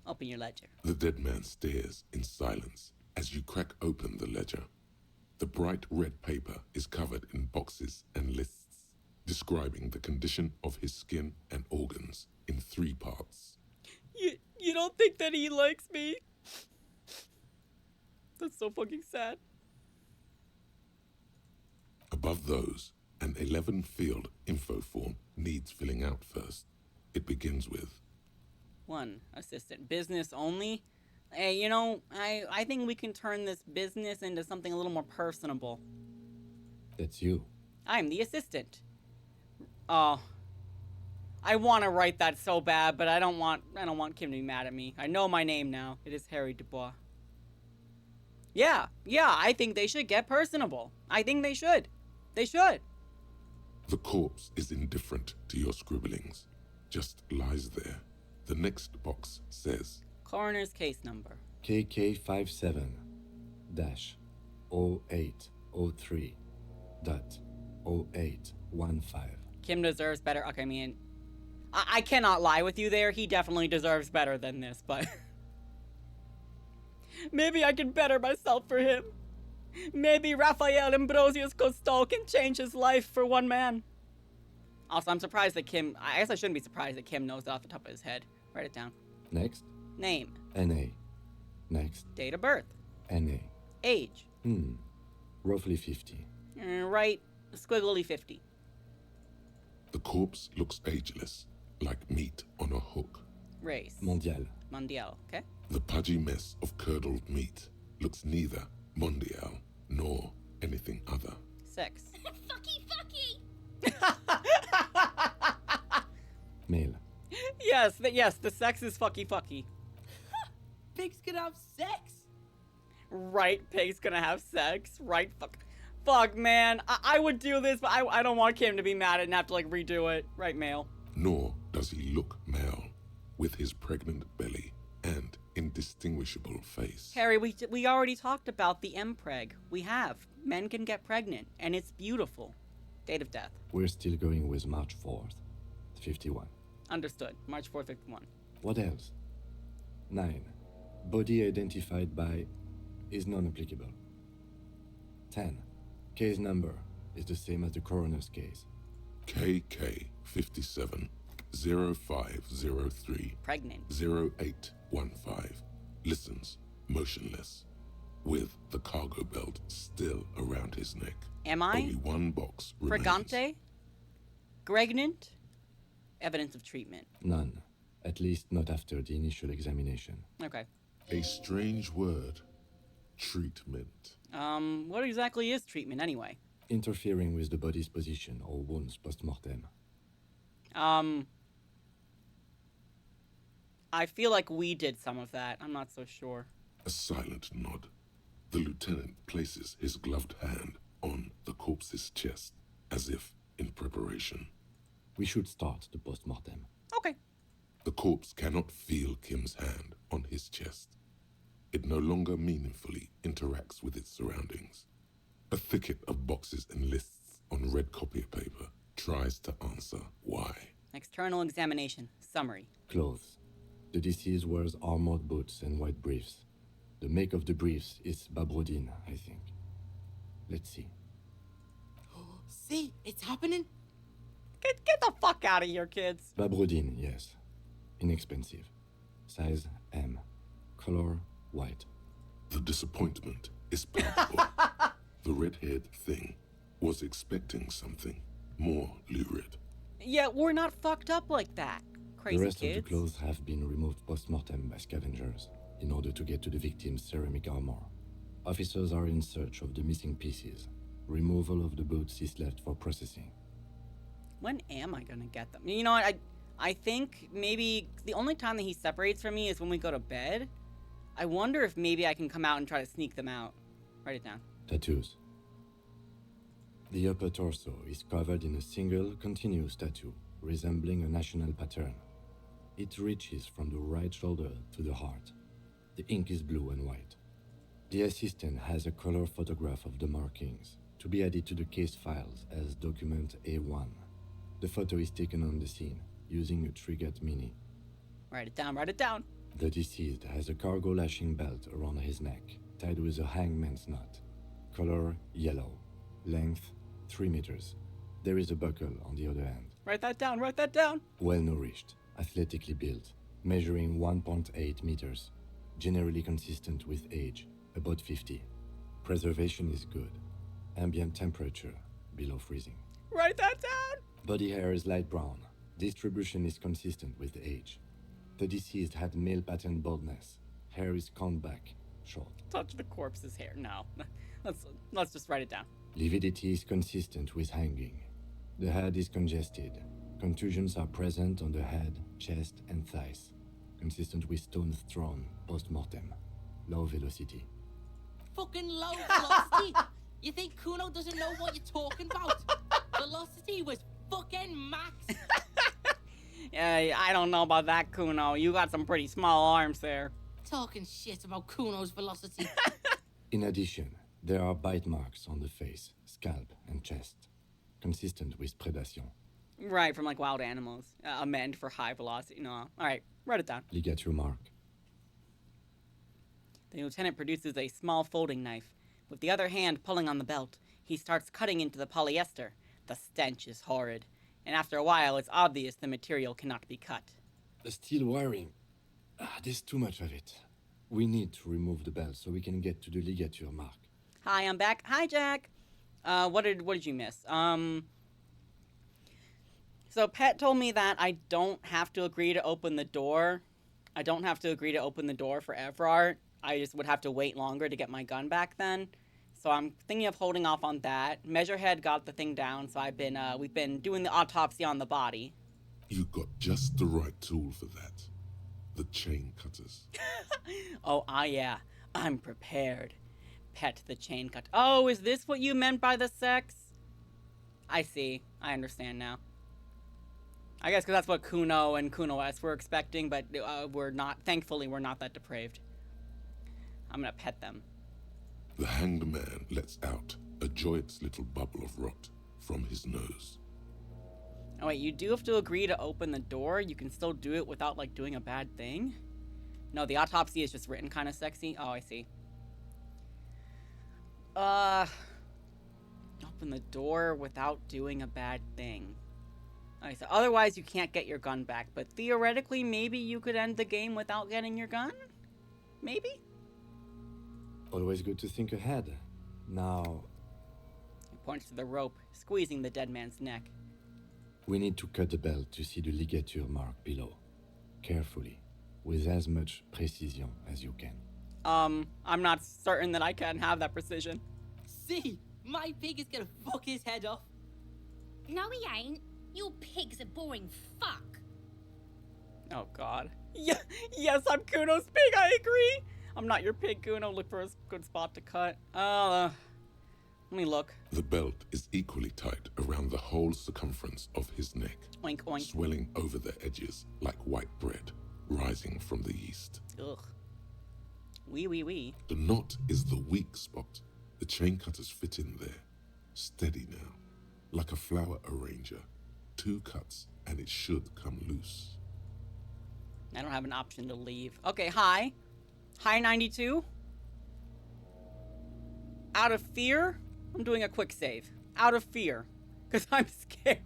Open your ledger. The dead man stares in silence as you crack open the ledger. The bright red paper is covered in boxes and lists, describing the condition of his skin and organs in 3 parts. You don't think that he likes me? That's so fucking sad. Above those, an 11-field info form needs filling out first. It begins with 1. Assistant. Business only? Hey, you know, I think we can turn this business into something a little more personable. That's you. I'm the assistant. Oh. I want to write that so bad, but I don't want Kim to be mad at me. I know my name now. It is Harry Dubois. Yeah, I think they should get personable. I think they should. They should. The corpse is indifferent to your scribblings. Just lies there. The next box says Coroner's case number. KK57-0803.0815. Kim deserves better. Okay, I mean, I cannot lie with you there. He definitely deserves better than this, but maybe I can better myself for him. Maybe Raphael Ambrosius Costeau can change his life for one man. Also, I'm surprised that Kim... I guess I shouldn't be surprised that Kim knows it off the top of his head. Write it down. Next. Name. NA. Next. Date of birth. NA. Age. Roughly 50. Right. Squiggly 50. The corpse looks ageless, like meat on a hook. Race. Mondial. Mondial, okay. The pudgy mess of curdled meat looks neither mondial nor anything other. Sex. Fucky. Male. Yes, the sex is fucky. Pigs can have sex. Right, pig's gonna have sex. Right, fuck, man. I would do this, but I don't want Kim to be mad and have to, like, redo it. Right, male. Nor does he look male, with his pregnant belly and indistinguishable face. Harry, we already talked about the mpreg. We have. Men can get pregnant, and it's beautiful. Date of death. We're still going with March 4th, 51. Understood. March 4th, 51. What else? 9. Body identified by is non-applicable. 10. Case number is the same as the coroner's case. KK57 0503 Pregnant 0815 listens motionless with the cargo belt still around his neck. Am I? Only 1 box remains. Fregante? Gregnant? Evidence of treatment. None. At least not after the initial examination. Okay. A strange word. Treatment. What exactly is treatment anyway? Interfering with the body's position or wounds post-mortem. I feel like we did some of that. I'm not so sure. A silent nod. The lieutenant places his gloved hand on the corpse's chest, as if in preparation. We should start the post-mortem. Okay. The corpse cannot feel Kim's hand on his chest. It no longer meaningfully interacts with its surroundings. A thicket of boxes and lists on red copy paper tries to answer why. External examination. Summary. Clothes. The deceased wears armored boots and white briefs. The make of the briefs is Babrodin, I think. Let's see. See, it's happening. Get the fuck out of here, kids. Babrodin, yes. Inexpensive. Size M. Color white. The disappointment is palpable. The red-haired thing was expecting something more lurid. Yeah, we're not fucked up like that, crazy The rest kids. of the clothes have been removed post-mortem by scavengers in order to get to the victim's ceramic armor. Officers are in search of the missing pieces. Removal of the boots is left for processing. When am I gonna get them? You know what, I think maybe the only time that he separates from me is when we go to bed. I wonder if maybe I can come out and try to sneak them out. Write it down. Tattoos. The upper torso is covered in a single continuous tattoo, resembling a national pattern. It reaches from the right shoulder to the heart. The ink is blue and white. The assistant has a color photograph of the markings, to be added to the case files as document A1. The photo is taken on the scene, using a Trigat Mini. Write it down, write it down. The deceased has a cargo lashing belt around his neck, tied with a hangman's knot. Color yellow. Length 3 meters. There is a buckle on the other end. Write that down, write that down. Well nourished, athletically built, measuring 1.8 meters. Generally consistent with age, about 50. Preservation is good. Ambient temperature, below freezing. Write that down. Body hair is light brown. Distribution is consistent with age. The deceased had male pattern baldness. Hair is combed back, short. Touch the corpse's hair. No. Let's just write it down. Lividity is consistent with hanging. The head is congested. Contusions are present on the head, chest, and thighs. Consistent with stones thrown post-mortem. Low velocity. Fucking low velocity. You think Kuno doesn't know what you're talking about? Velocity was fucking max. Yeah, I don't know about that, Kuno. You got some pretty small arms there. Talking shit about Kuno's velocity. In addition, there are bite marks on the face, scalp, and chest. Consistent with predation. Right, from like wild animals. Amend for high velocity. No. Alright, write it down. Ligature mark. The lieutenant produces a small folding knife. With the other hand pulling on the belt, he starts cutting into the polyester. The stench is horrid, and after a while it's obvious the material cannot be cut. The steel wiring. There's too much of it. We need to remove the belt so we can get to the ligature mark. Hi, I'm back. Hi, Jack. What did you miss? So Pet told me that I don't have to agree to open the door. I don't have to agree to open the door for Evrart. I just would have to wait longer to get my gun back then. So I'm thinking of holding off on that. Measurehead got the thing down, so we've been doing the autopsy on the body. You got just the right tool for that. The chain cutters. Oh, yeah. I'm prepared. Pet the chain cut. Oh, is this what you meant by the sex? I see. I understand now. I guess because that's what Kuno and Kuno S were expecting, but we're not. Thankfully, we're not that depraved. I'm gonna pet them. The hanged man lets out a joyous little bubble of rot from his nose. Oh wait, you do have to agree to open the door? You can still do it without, like, doing a bad thing? No, the autopsy is just written kind of sexy. Oh, I see. Open the door without doing a bad thing. Okay, so otherwise you can't get your gun back, but theoretically maybe you could end the game without getting your gun? Maybe? Always good to think ahead. Now... He points to the rope, squeezing the dead man's neck. We need to cut the belt to see the ligature mark below. Carefully, with as much precision as you can. I'm not certain that I can have that precision. See, my pig is gonna fuck his head off. No, he ain't. Your pig's a boring fuck. Oh, God. Yeah, yes, I'm Kuno's pig, I agree. I'm not your pig, Kuno. Look for a good spot to cut. Let me look. The belt is equally tight around the whole circumference of his neck, Oink, oink. swelling over the edges like white bread rising from the yeast. Ugh. Wee. The knot is the weak spot. The chain cutters fit in there, steady now, like a flower arranger. 2 cuts and it should come loose. I don't have an option to leave. Okay, hi. Hi, 92. Out of fear, I'm doing a quick save. Out of fear, because I'm scared.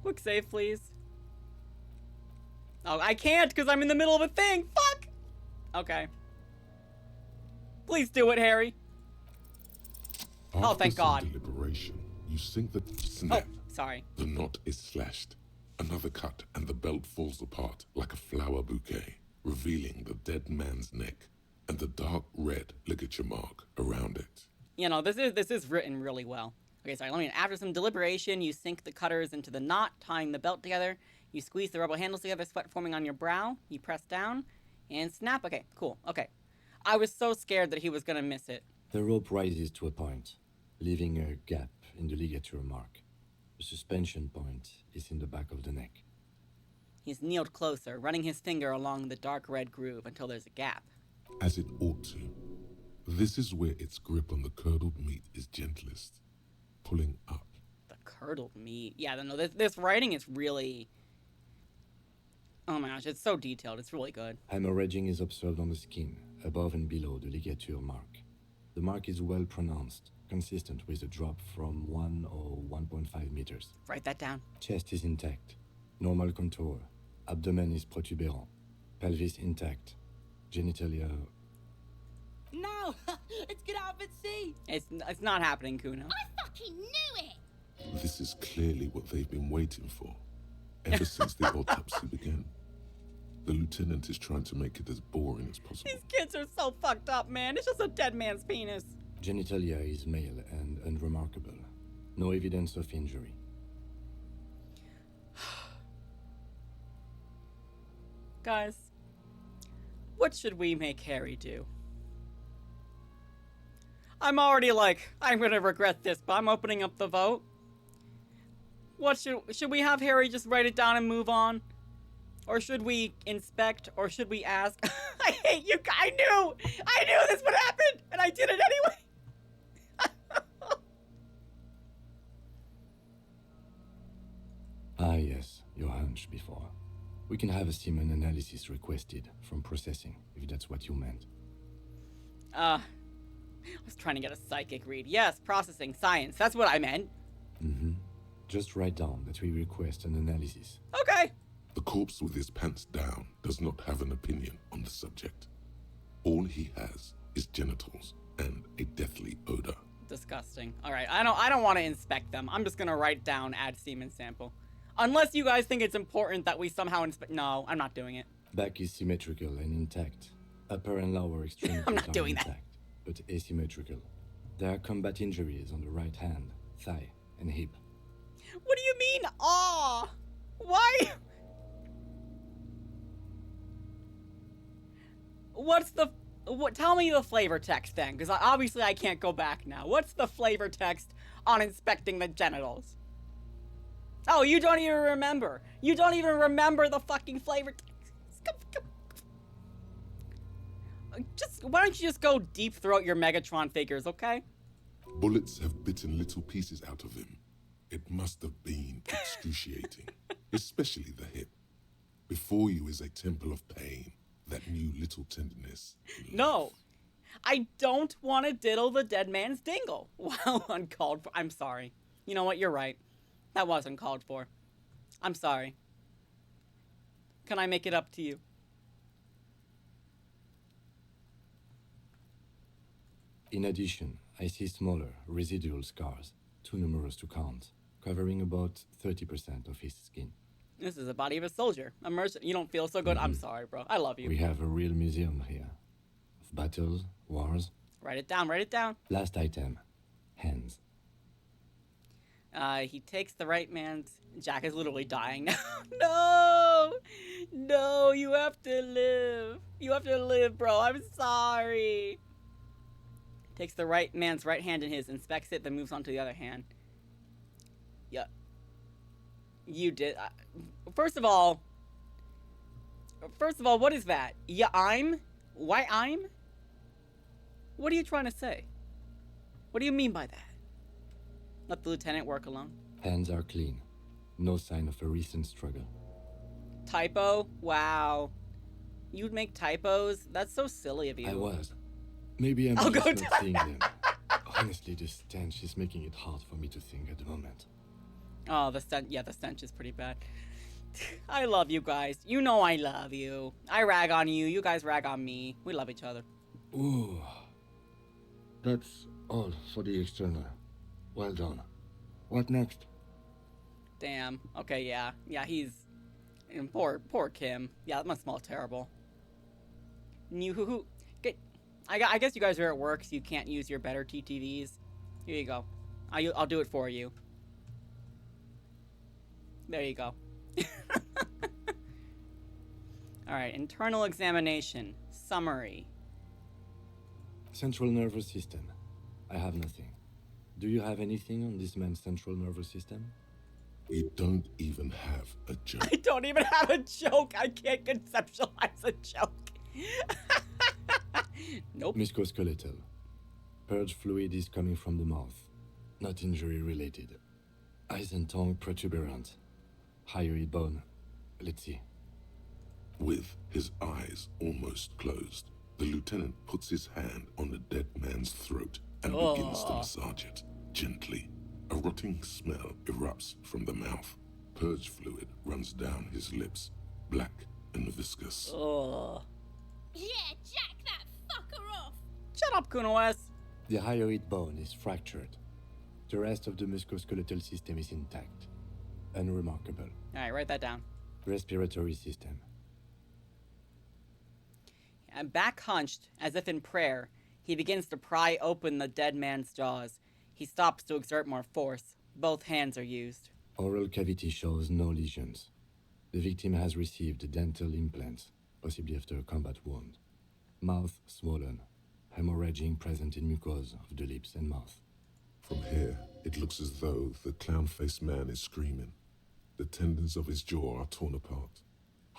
Quick save, please. Oh, I can't because I'm in the middle of a thing. Fuck! Okay. Please do it, Harry. After oh, thank some God. Deliberation, you sink the snap. Oh, sorry. The knot is slashed. Another cut and the belt falls apart like a flower bouquet, revealing the dead man's neck and the dark red ligature mark around it. You know, this is written really well. Okay, sorry, after some deliberation, you sink the cutters into the knot, tying the belt together. You squeeze the rubber handles together, sweat forming on your brow. You press down and snap. Okay, cool. Okay. I was so scared that he was gonna miss it. The rope rises to a point, leaving a gap in the ligature mark. The suspension point is in the back of the neck. He's kneeled closer, running his finger along the dark red groove until there's a gap. As it ought to. This is where its grip on the curdled meat is gentlest, pulling up. The curdled meat. Yeah, no, this writing is really... Oh my gosh, it's so detailed. It's really good. Hemorrhaging is observed on the skin, above and below the ligature mark. The mark is well pronounced, consistent with a drop from 1 or 1.5 meters. Write that down. Chest is intact. Normal contour. Abdomen is protuberant. Pelvis intact. Genitalia... No! Let's get out and see! It's not happening, Kuno. I fucking knew it! This is clearly what they've been waiting for, ever since the autopsy began. The lieutenant is trying to make it as boring as possible. These kids are so fucked up, man. It's just a dead man's penis. Genitalia is male and unremarkable. No evidence of injury. Guys, what should we make Harry do? I'm already like, I'm gonna regret this, but I'm opening up the vote. What should we have Harry just write it down and move on? Or should we inspect, or should we ask? I hate you, I knew this would happen, and I did it anyway. Ah yes, your hunch before. We can have a semen analysis requested from processing, if that's what you meant. I was trying to get a psychic read. Yes, processing, science, that's what I meant. Mm-hmm. Just write down that we request an analysis. Okay. The corpse with his pants down does not have an opinion on the subject. All he has is genitals and a deathly odor. Disgusting. All right, I don't want to inspect them. I'm just gonna write down add semen sample. Unless you guys think it's important that we somehow inspect. No, I'm not doing it. Back is symmetrical and intact. Upper and lower extremities I'm not doing intact, but asymmetrical. There are combat injuries on the right hand, thigh, and hip. What do you mean, aw? Why? Tell me the flavor text then, because obviously I can't go back now. What's the flavor text on inspecting the genitals? Oh, you don't even remember. You don't even remember the fucking flavor text. Why don't you just go deep throat your Megatron figures, okay? Bullets have bitten little pieces out of him. It must have been excruciating, especially the hip. Before you is a temple of pain, that new little tenderness. No, I don't want to diddle the dead man's dingle. Wow, uncalled for. I'm sorry. You know what? You're right. That was uncalled for. I'm sorry. Can I make it up to you? In addition, I see smaller, residual scars, too numerous to count, covering about 30% of his skin. This is the body of a soldier. A mercenary. You don't feel so good? I'm sorry, bro. I love you. We have a real museum here. Of battles, wars. Write it down, write it down. Last item. Hands. He takes the right man's... Jack is literally dying now. No! No, you have to live. You have to live, bro. I'm sorry. Takes the right man's right hand in his, inspects it, then moves on to the other hand. Yeah. You did. First of all, what is that? Yeah, Why I'm? What are you trying to say? What do you mean by that? Let the lieutenant work alone. Hands are clean. No sign of a recent struggle. Typo? Wow. You'd make typos? That's so silly of you. I was. Maybe I'm just not seeing them. Honestly, the stench is making it hard for me to think at the moment. Oh, the stench is pretty bad. I love you guys. You know I love you. I rag on you. You guys rag on me. We love each other. Ooh. That's all for the external. Well done. What next? Damn. Okay, yeah. Yeah, he's... Poor Kim. Yeah, that must smell terrible. I guess you guys are at work, so you can't use your better TTVs. Here you go. I'll do it for you. There you go. Alright, internal examination. Summary. Central nervous system. I have nothing. Do you have anything on this man's central nervous system? You don't even have a joke. I don't even have a joke. I can't conceptualize a joke. Nope. Musculoskeletal. Purge fluid is coming from the mouth. Not injury related. Eyes and tongue protuberant. Hyoid bone. Let's see. With his eyes almost closed, the lieutenant puts his hand on the dead man's throat and begins to massage it gently. A rotting smell erupts from the mouth. Purge fluid runs down his lips, black and viscous. Yeah, jack that fucker off! Shut up, Kuno-S! The hyoid bone is fractured. The rest of the musculoskeletal system is intact. Unremarkable. Alright, write that down. Respiratory system. And back hunched, as if in prayer, he begins to pry open the dead man's jaws. He stops to exert more force. Both hands are used. Oral cavity shows no lesions. The victim has received dental implants, possibly after a combat wound. Mouth swollen. Hemorrhaging present in mucosa of the lips and mouth. From here, it looks as though the clown-faced man is screaming. The tendons of his jaw are torn apart.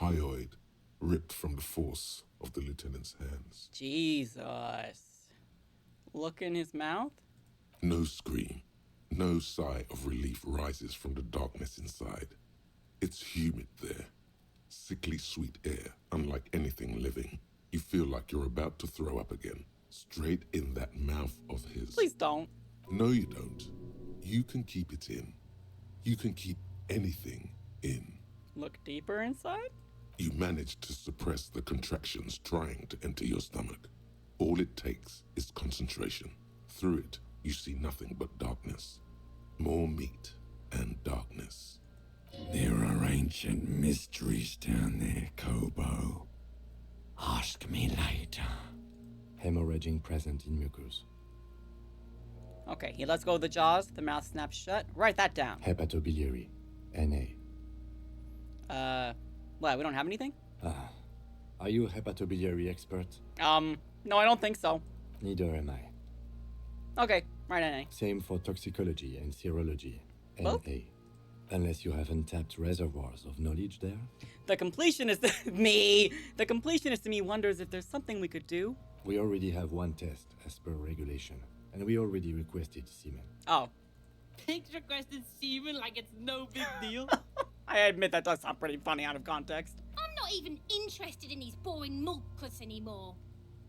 Hyoid ripped from the force of the lieutenant's hands. Jesus. Look in his mouth? No scream, no sigh of relief rises from the darkness inside. It's humid there. Sickly sweet air, unlike anything living. You feel like you're about to throw up again. Straight in that mouth of his. Please don't. No, you don't. You can keep it in. You can keep anything in. Look deeper inside? You manage to suppress the contractions trying to enter your stomach. All it takes is concentration. Through it, you see nothing but darkness. More meat and darkness. There are ancient mysteries down there, Kobo. Ask me later. Hemorrhaging present in mucus. Okay, he lets go of the jaws. The mouth snaps shut. Write that down. Hepatobiliary. NA. What, we don't have anything? Are you a hepatobiliary expert? No, I don't think so. Neither am I. Okay, right NA. Same for toxicology and serology. Both? NA. Unless you have untapped reservoirs of knowledge there. The completionist me. The completionist in me wonders if there's something we could do. We already have one test as per regulation, and we already requested semen. Oh. Pigs requested semen like it's no big deal. I admit that does sound pretty funny out of context. I'm not even interested in his boring mulkus anymore.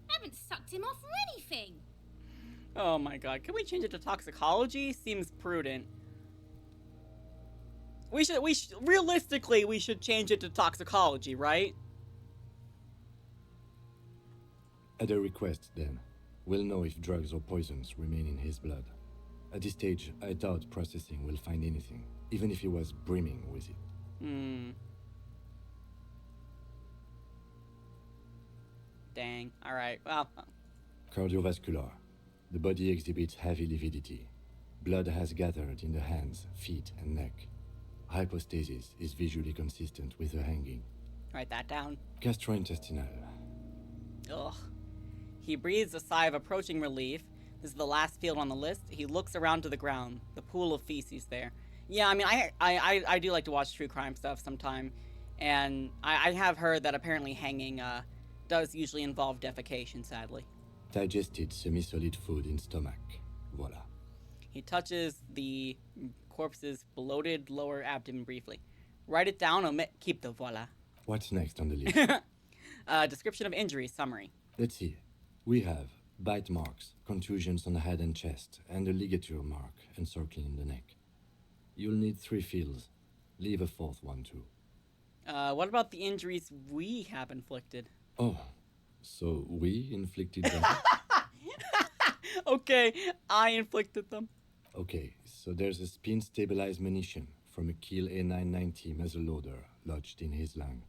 I haven't sucked him off or anything. Oh my god, can we change it to toxicology? Seems prudent. Realistically, we should change it to toxicology, right? At a request, then, we'll know if drugs or poisons remain in his blood. At this stage, I doubt processing will find anything, even if he was brimming with it. Dang. Alright, well. Cardiovascular. The body exhibits heavy lividity. Blood has gathered in the hands, feet, and neck. Hypostasis is visually consistent with the hanging. Write that down. Gastrointestinal. Ugh. He breathes a sigh of approaching relief, This is the last field on the list. He looks around to the ground. The pool of feces there. Yeah, I mean, I do like to watch true crime stuff sometime. And I have heard that apparently hanging does usually involve defecation, sadly. Digested semi-solid food in stomach. Voila. He touches the corpse's bloated lower abdomen briefly. Write it down, omit, keep the voila. What's next on the list? Description of injury, summary. Let's see. We have bite marks, contusions on the head and chest, and a ligature mark encircling the neck. You'll need 3 fields. Leave a 4th one too. What about the injuries we have inflicted? Oh, so we inflicted them? Okay, I inflicted them. Okay, so there's a spin-stabilized munition from a Kiel A990 muzzleloader lodged in his lung.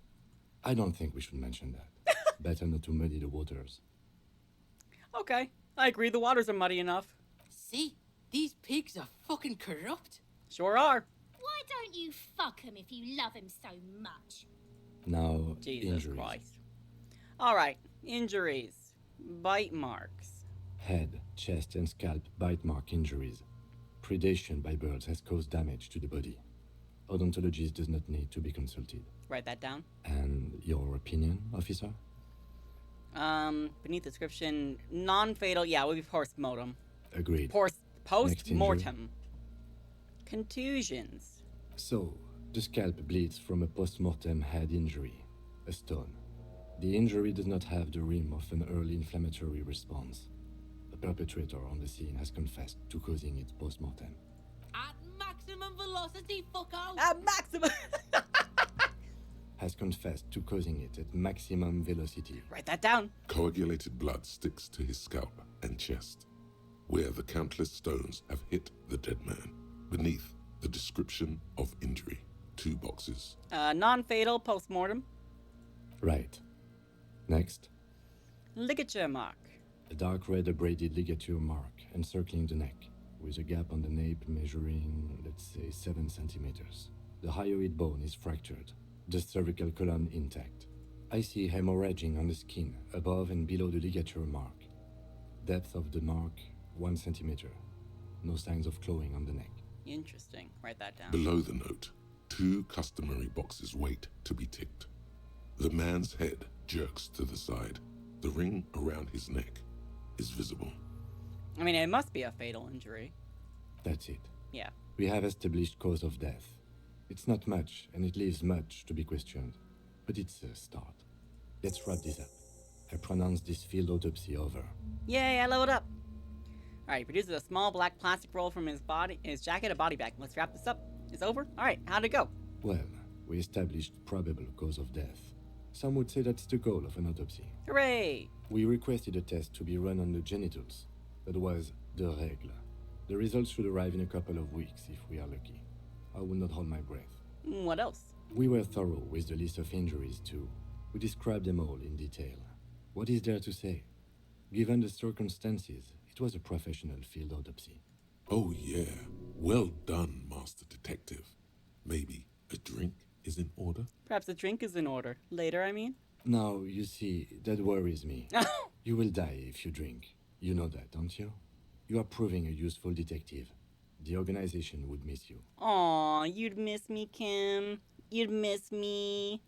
I don't think we should mention that. Better not to muddy the waters. Okay, I agree, the waters are muddy enough. See? These pigs are fucking corrupt. Sure are. Why don't you fuck him if you love him so much? Now, Jesus injuries. Christ. Alright, injuries. Bite marks. Head, chest, and scalp bite mark injuries. Predation by birds has caused damage to the body. Odontologist does not need to be consulted. Write that down. And your opinion, officer? Beneath description, non-fatal, yeah, will be post-mortem. Agreed. Post-mortem. Contusions. So, the scalp bleeds from a post-mortem head injury, a stone. The injury does not have the rim of an early inflammatory response. The perpetrator on the scene has confessed to causing it post-mortem. At maximum velocity, fucko! At maximum! Has confessed to causing it at maximum velocity. Write that down. Coagulated blood sticks to his scalp and chest, where the countless stones have hit the dead man. Beneath, the description of injury. 2 boxes. Non-fatal, post-mortem. Right. Next. Ligature mark. A dark red abraded ligature mark encircling the neck, with a gap on the nape measuring, let's say, 7 centimeters. The hyoid bone is fractured, the cervical column intact. I see hemorrhaging on the skin, above and below the ligature mark. Depth of the mark, 1 centimeter. No signs of clawing on the neck. Interesting. Write that down. Below the note, 2 customary boxes wait to be ticked. The man's head jerks to the side. The ring around his neck is visible. I mean, it must be a fatal injury. That's it. Yeah. We have established cause of death. It's not much, and it leaves much to be questioned. But it's a start. Let's wrap this up. I pronounce this field autopsy over. Yay, I leveled up. Alright, he produces a small black plastic roll from his jacket, a body bag. Let's wrap this up. It's over? Alright, how'd it go? Well, we established probable cause of death. Some would say that's the goal of an autopsy. Hooray! We requested a test to be run on the genitals. That was the règle. The results should arrive in a couple of weeks if we are lucky. I will not hold my breath. What else? We were thorough with the list of injuries too. We described them all in detail. What is there to say? Given the circumstances, it was a professional field autopsy. Oh yeah, well done, Master Detective. Maybe a drink is in order? Perhaps a drink is in order. Later, I mean? Now, you see, that worries me. You will die if you drink. You know that, don't you? You are proving a useful detective. The organization would miss you. Aw, you'd miss me, Kim. You'd miss me.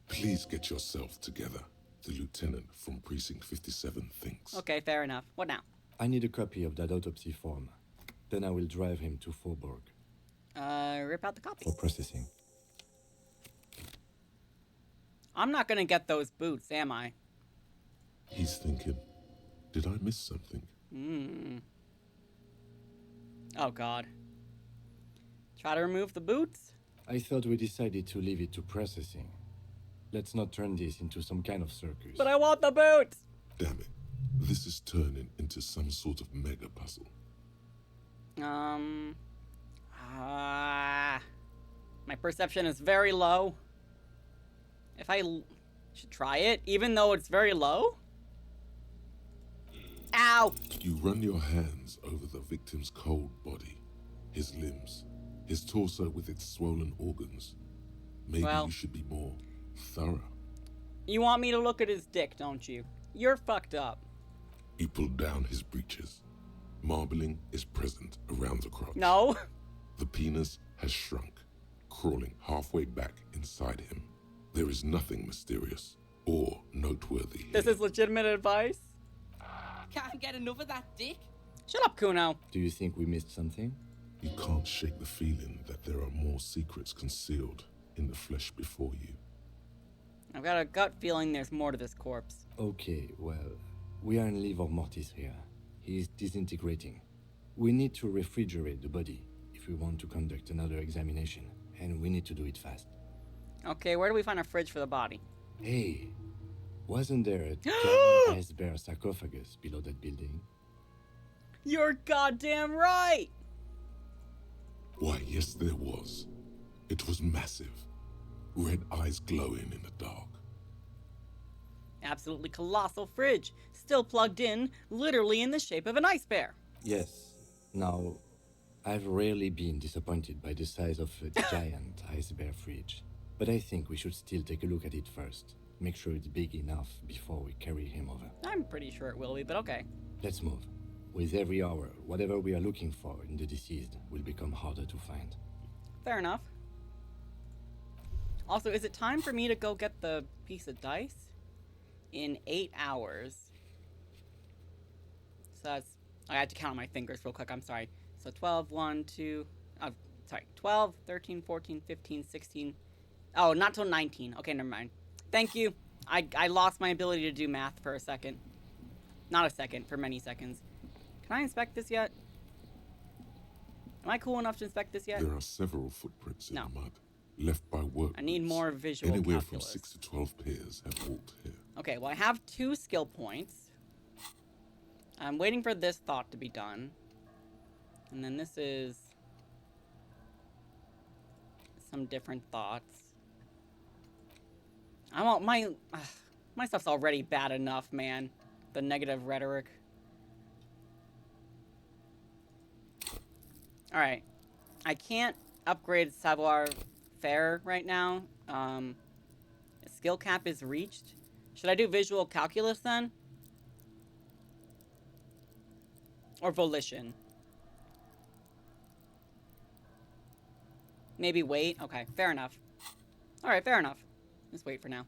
Please get yourself together. The lieutenant from Precinct 57 thinks. Okay, fair enough. What now? I need a copy of that autopsy form. Then I will drive him to Faubourg. Rip out the copy. For processing. I'm not gonna get those boots, am I? He's thinking, did I miss something? Oh, God. Try to remove the boots? I thought we decided to leave it to processing. Let's not turn this into some kind of circus. But I want the boots! Damn it. This is turning into some sort of mega puzzle. My perception is very low. If I should try it, even though it's very low? Ow! You run your hands over the victim's cold body, his limbs, his torso with its swollen organs. Maybe you should be more thorough. You want me to look at his dick, don't you? You're fucked up. He pulled down his breeches. Marbling is present around the crotch. No. The penis has shrunk, crawling halfway back inside him. There is nothing mysterious or noteworthy. This is legitimate advice. Can't get enough of that dick. Shut up, Kuno. Do you think we missed something? You can't shake the feeling that there are more secrets concealed in the flesh before you. I've got a gut feeling there's more to this corpse. Okay, well, we are in livor mortis here. He is disintegrating. We need to refrigerate the body if we want to conduct another examination, and we need to do it fast. Okay, where do we find a fridge for the body? Hey, wasn't there a giant ice bear sarcophagus below that building? You're goddamn right! Why, yes, there was. It was massive. Red eyes glowing in the dark. Absolutely colossal fridge. Still plugged in, literally in the shape of an ice bear. Yes. Now, I've rarely been disappointed by the size of a giant ice bear fridge. But I think we should still take a look at it first. Make sure it's big enough before we carry him over. I'm pretty sure it will be, but okay. Let's move. With every hour, whatever we are looking for in the deceased will become harder to find. Fair enough. Also, is it time for me to go get the piece of dice? In 8 hours. So that's... I had to count on my fingers real quick, I'm sorry. So 12, 1, 2... sorry, 12, 13, 14, 15, 16... Oh, not till 19. Okay, never mind. Thank you. I lost my ability to do math for a second. Not a second, for many seconds. Can I inspect this yet? Am I cool enough to inspect this yet? There are several footprints in the mud, left by workers. I need more visual Anywhere calculus. from 6 to 12 pairs have walked here. Okay, well I have 2 skill points. I'm waiting for this thought to be done. And then this is... some different thoughts. I want my... my stuff's already bad enough, man. The negative rhetoric. Alright. I can't upgrade savoir-faire right now. Skill cap is reached. Should I do visual calculus then? Or volition? Maybe wait? Okay, fair enough. Alright, fair enough. Let's wait for now.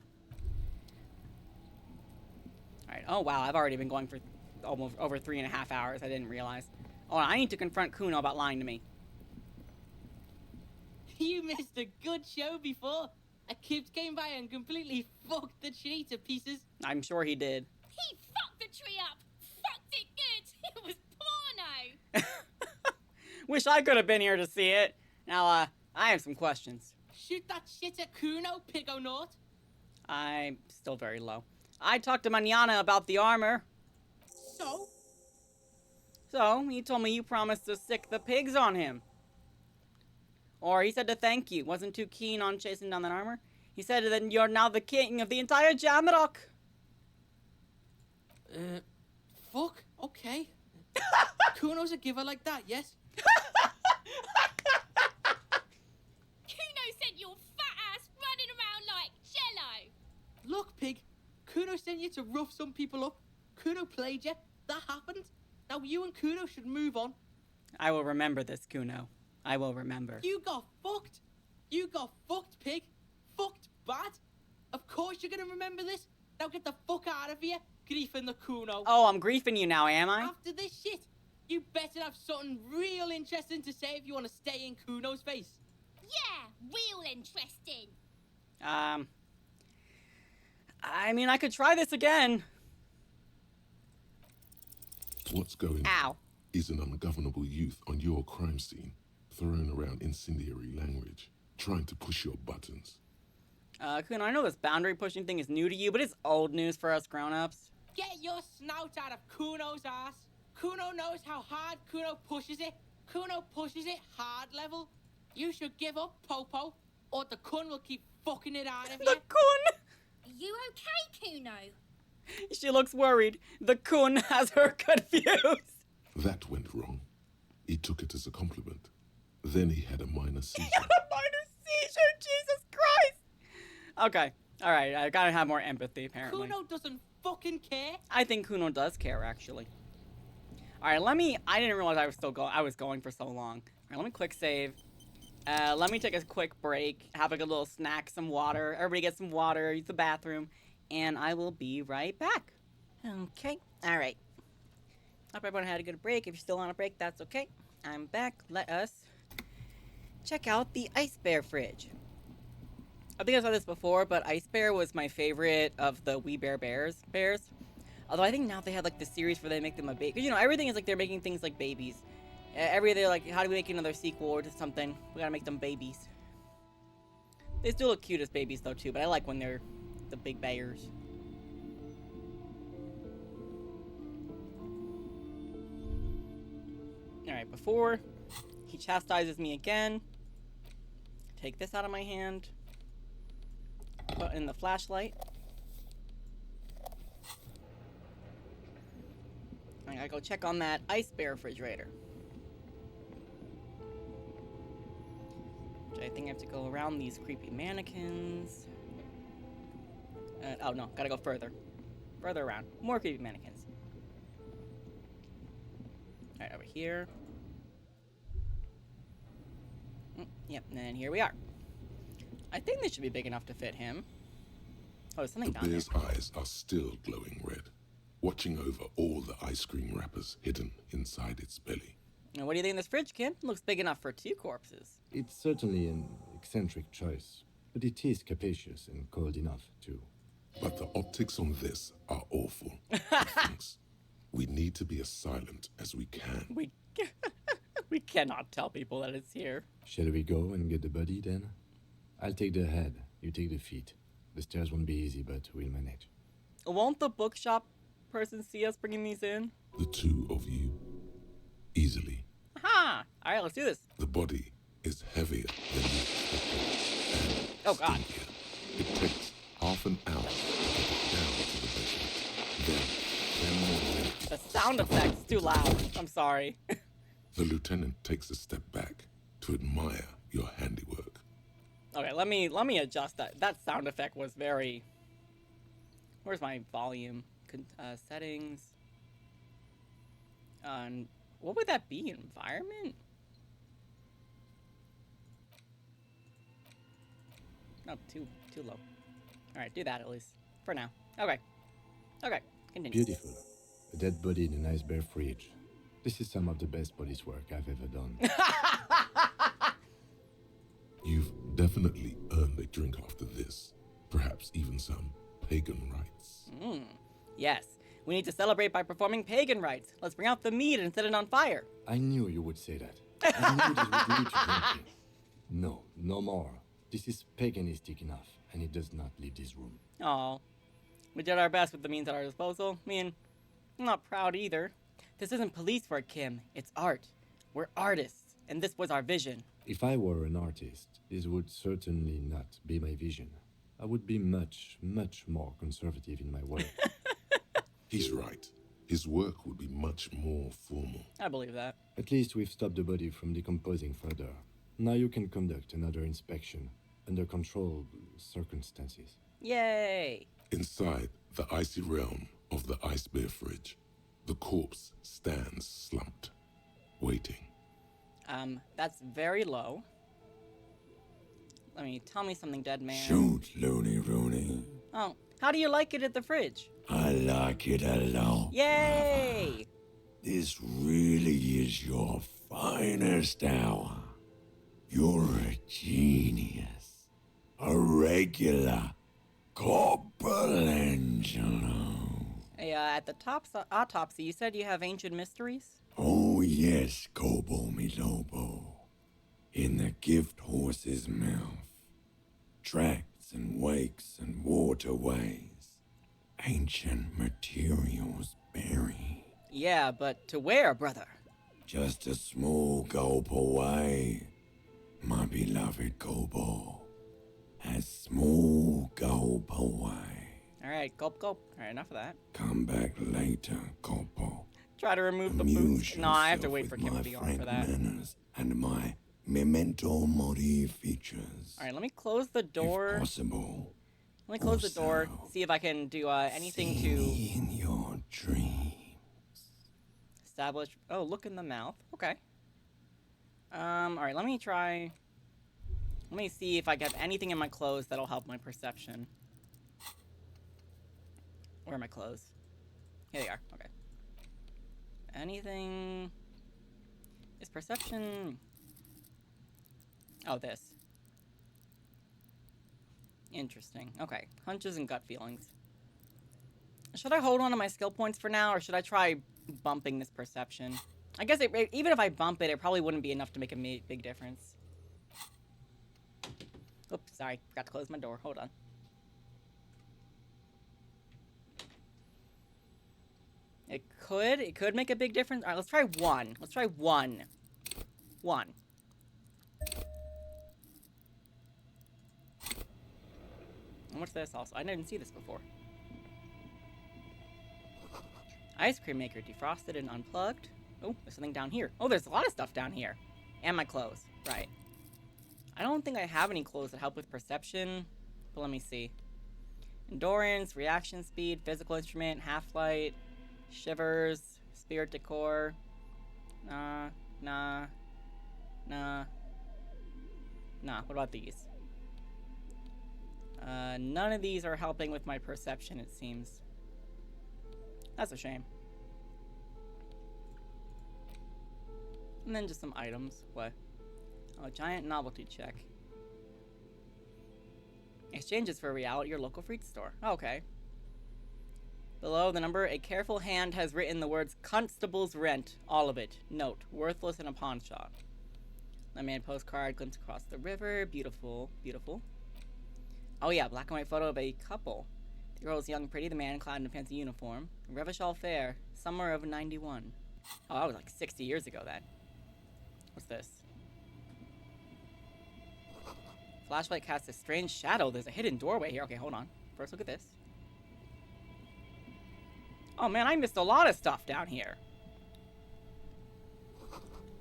Alright, oh wow, I've already been going for almost over 3.5 hours. I didn't realize. Oh, I need to confront Kuno about lying to me. You missed a good show before. A kid came by and completely fucked the tree to pieces. I'm sure he did. He fucked the tree up. Fucked it good. It was porno. Wish I could have been here to see it. Now, I have some questions. Shoot that shit at Kuno, Pigonaut. I'm still very low. I talked to Manana about the armor. So? So, he told me you promised to sick the pigs on him. Or he said to thank you. Wasn't too keen on chasing down that armor. He said that you're now the king of the entire Jamrock. Fuck, okay. Kuno's a giver like that, yes? Kuno sent your fat ass running around like jello. Look, pig. Kuno sent you to rough some people up. Kuno played you. That happened. Now you and Kuno should move on. I will remember this, Kuno. I will remember. You got fucked. You got fucked, pig. Fucked bad. Of course you're gonna remember this. Now get the fuck out of here, griefing the Kuno. Oh, I'm griefing you now, am I? After this shit, you better have something real interesting to say if you want to stay in Kuno's face. Yeah, real interesting. I mean, I could try this again. What's going on is an ungovernable youth on your crime scene, throwing around incendiary language, trying to push your buttons. Kuno, I know this boundary pushing thing is new to you, but it's old news for us grown-ups. Get your snout out of Kuno's ass. Kuno knows how hard Kuno pushes it. Kuno pushes it hard level. You should give up, Popo, or the Kun will keep fucking it out of you. The Kun! You okay, Kuno? She looks worried. The Kun has her confused. That went wrong. He took it as a compliment. Then he had a minor seizure. He had a minor seizure, Jesus Christ! Okay, alright, I gotta have more empathy, apparently. Kuno doesn't fucking care? I think Kuno does care, actually. All right, I didn't realize I was going for so long. All right, let me quick save. Let me take a quick break, have like a little snack, some water. Everybody get some water, use the bathroom, and I will be right back. Okay, all right. Hope everyone had a good break. If you're still on a break, that's okay. I'm back. Let us check out the Ice Bear fridge. I think I saw this before, but Ice Bear was my favorite of the We Bare Bears. Although I think now they have like the series where they make them a baby. You know, everything is like they're making things like babies. They're like, how do we make another sequel or something? We gotta make them babies. They still look cute as babies though too, but I like when they're the big bears. Alright, before he chastises me again, take this out of my hand, put in the flashlight. I gotta go check on that Ice Bear refrigerator. I think I have to go around these creepy mannequins. Oh no, gotta go further. Further around. More creepy mannequins. Alright, over here. Yep, and then here we are. I think this should be big enough to fit him. Oh, there's something down there. The bear's eyes are still glowing red, watching over all the ice cream wrappers hidden inside its belly. Now, what do you think of this fridge, Ken? Looks big enough for 2 corpses. It's certainly an eccentric choice, but it is capacious and cold enough, too. But the optics on this are awful. Thanks. We need to be as silent as we can. We cannot tell people that it's here. Shall we go and get the body, then? I'll take the head, you take the feet. The stairs won't be easy, but we'll manage. Won't the bookshop person see us bringing these in? The 2 of you. Easily. Aha! Alright, let's do this. The body is heavier than you expected. And oh, God. Stinkier. It takes half an hour to get it down to the basement. Then 10 more minutes. The sound effect's too loud. I'm sorry. The lieutenant takes a step back to admire your handiwork. Okay, let me adjust that. That sound effect was very... Where's my volume? Settings. What would that be? Environment? No, too low. Alright, do that at least. For now. Okay. Okay, continue. Beautiful. A dead body in an Ice Bear fridge. This is some of the best police work I've ever done. You've definitely earned a drink after this. Perhaps even some pagan rites. Yes. We need to celebrate by performing pagan rites. Let's bring out the meat and set it on fire. I knew you would say that. I knew this would lead to drinking. No, no more. This is paganistic enough, and it does not leave this room. Oh, we did our best with the means at our disposal. I mean, I'm not proud either. This isn't police work, Kim. It's art. We're artists, and this was our vision. If I were an artist, this would certainly not be my vision. I would be much, much more conservative in my work. He's right. His work would be much more formal. I believe that. At least we've stopped the body from decomposing further. Now you can conduct another inspection under controlled circumstances. Yay! Inside the icy realm of the Ice Bear fridge, the corpse stands slumped, waiting. That's very low. Tell me something, dead man. Shoot, Looney Rooney. Oh, how do you like it at the fridge? I like it a lot. Yay! Brother. This really is your finest hour. You're a genius. A regular Corporangelo. Hey, at the autopsy, you said you have ancient mysteries? Oh, yes, Kobo mi Lobo. In the gift horse's mouth. Tracts and wakes and waterways. Ancient materials buried. Yeah, but to where, brother? Just a small gulp away, my beloved Kobo. A small gulp away. Alright, gulp, gulp. Alright, enough of that. Come back later, Kobo. Try to remove the boots. No, I have to wait for Kim to be on for that. Manners and my memento mori features. Alright, let me close the door. If possible, Let me close the door, see if I can do anything to... in your dreams. Establish... Oh, look in the mouth. Okay. Alright, let me try... Let me see if I have anything in my clothes that'll help my perception. Where are my clothes? Here they are. Okay. Anything... Is perception... Oh, this. Interesting. Okay. Hunches and gut feelings. Should I hold on to my skill points for now, or should I try bumping this perception? I guess even if I bump it, it probably wouldn't be enough to make a big difference. Oops, sorry. Forgot to close my door. Hold on. It could make a big difference. All right, let's try one. Let's try one. One. And what's this also? I didn't see this before. Ice cream maker defrosted and unplugged. Oh, there's something down here. Oh, there's a lot of stuff down here. And my clothes. Right. I don't think I have any clothes that help with perception. But let me see. Endurance, reaction speed, physical instrument, half-light, shivers, spirit decor. Nah. What about these? None of these are helping with my perception, it seems. That's a shame. And then just some items. What? Oh, giant novelty check. Exchanges for reality or local fruit store. Okay. Below the number, a careful hand has written the words Constable's Rent. All of it. Note. Worthless in a pawn shop. A man postcard. Glimpse across the river. Beautiful. Beautiful. Oh yeah, black and white photo of a couple. The girl is young and pretty, the man clad in a fancy uniform. Revachol Fair, summer of 91. Oh, that was like 60 years ago then. What's this? Flashlight casts a strange shadow. There's a hidden doorway here. Okay, hold on. First look at this. Oh man, I missed a lot of stuff down here.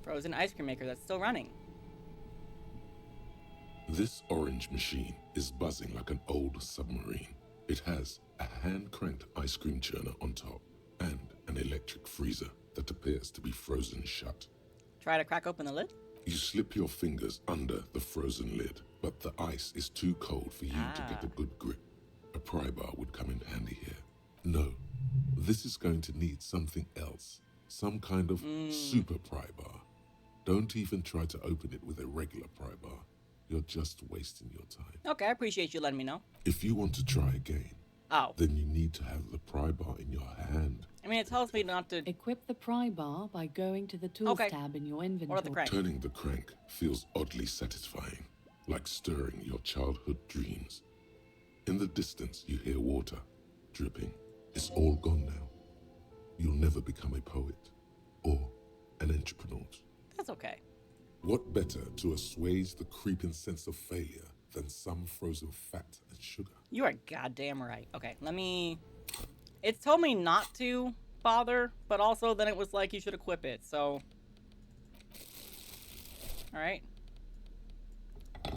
Frozen ice cream maker that's still running. This orange machine is buzzing like an old submarine. It has a hand-cranked ice cream churner on top and an electric freezer that appears to be frozen shut. Try to crack open the lid? You slip your fingers under the frozen lid, but the ice is too cold for you to get a good grip. A pry bar would come in handy here. No, this is going to need something else. Some kind of super pry bar. Don't even try to open it with a regular pry bar. You're just wasting your time. Okay, I appreciate you letting me know. If you want to try again, then you need to have the pry bar in your hand. I mean, it tells me not to... Equip the pry bar by going to the tools tab in your inventory. Or the crank. Turning the crank feels oddly satisfying, like stirring your childhood dreams. In the distance, you hear water dripping. It's all gone now. You'll never become a poet or an entrepreneur. That's okay. What better to assuage the creeping sense of failure than some frozen fat and sugar? You are goddamn right. Okay, let me... It told me not to bother, but also then it was like you should equip it, so... Alright.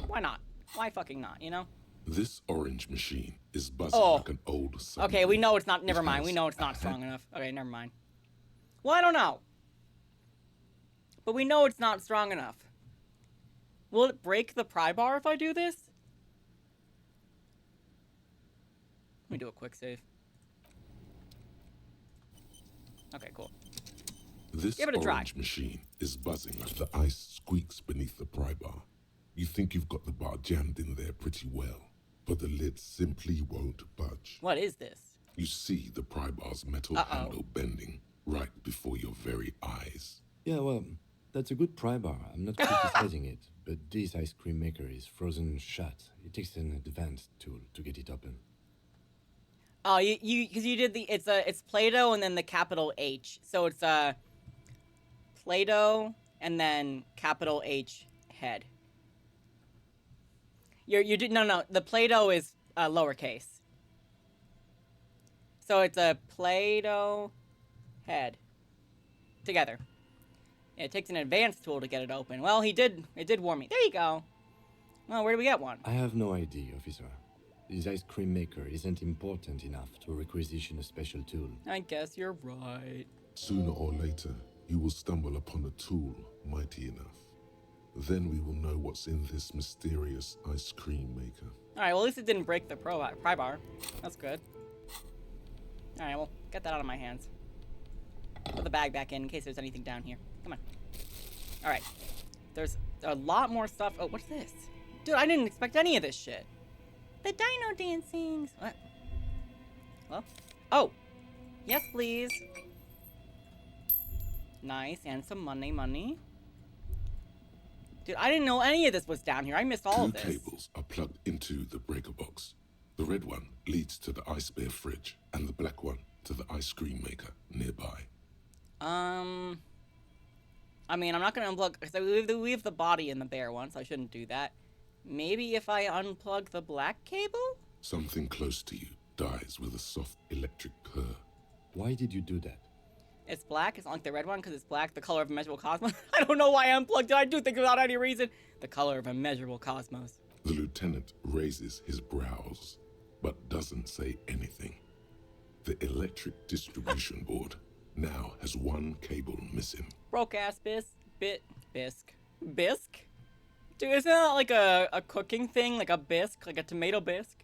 Why not? Why fucking not, you know? This orange machine is buzzing like an old submarine. Okay, we know it's not... Never mind. We know it's not strong enough. Okay, never mind. Well, I don't know. But we know it's not strong enough. Will it break the pry bar if I do this? Let me do a quick save. Okay, cool. This Give it a try. orange machine is buzzing like the ice squeaks beneath the pry bar. You think you've got the bar jammed in there pretty well, but the lid simply won't budge. What is this? You see the pry bar's metal handle bending right before your very eyes. Yeah, well, that's a good pry bar. I'm not criticizing it, but this ice cream maker is frozen shut. It takes an advanced tool to get it open. Oh, because you did the it's Play-Doh and then the capital H. So it's Play-Doh and then capital H head. You did no. The Play-Doh is lowercase. So it's a Play-Doh head together. It takes an advanced tool to get it open. Well, it did warn me. There you go. Well, where do we get one? I have no idea, officer. This ice cream maker isn't important enough to requisition a special tool. I guess you're right. Sooner or later, you will stumble upon a tool mighty enough. Then we will know what's in this mysterious ice cream maker. Alright, well at least it didn't break the pry bar. That's good. Alright, well, get that out of my hands. Put the bag back in case there's anything down here. Come on. Alright. There's a lot more stuff. Oh, what's this? Dude, I didn't expect any of this shit. The dino dancings. What? Well? Oh! Yes, please. Nice, and some money. Dude, I didn't know any of this was down here. I missed all of this. Two cables are plugged into the breaker box. The red one leads to the ice bear fridge, and the black one to the ice cream maker nearby. I mean, I'm not gonna unplug, because we have the body in the bear one, so I shouldn't do that. Maybe if I unplug the black cable? Something close to you dies with a soft electric purr. Why did you do that? It's black. It's not like the red one because it's black. The color of immeasurable cosmos. I don't know why I unplugged it. I do think without any reason. The color of immeasurable cosmos. The lieutenant raises his brows, but doesn't say anything. The electric distribution board now has one cable missing. Broke ass bisque. Dude, isn't that like a cooking thing? Like a bisque? Like a tomato bisque?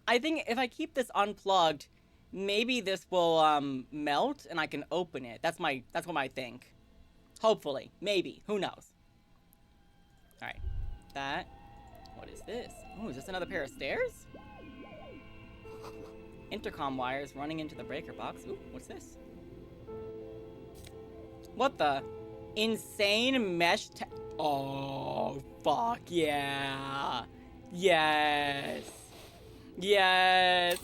I think if I keep this unplugged, maybe this will melt and I can open it. That's what I think. Hopefully. Maybe. Who knows? Alright. That. What is this? Oh, is this another pair of stairs? Intercom wires running into the breaker box. Ooh, what's this? What the? Insane mesh oh, fuck yeah. Yes. Yes.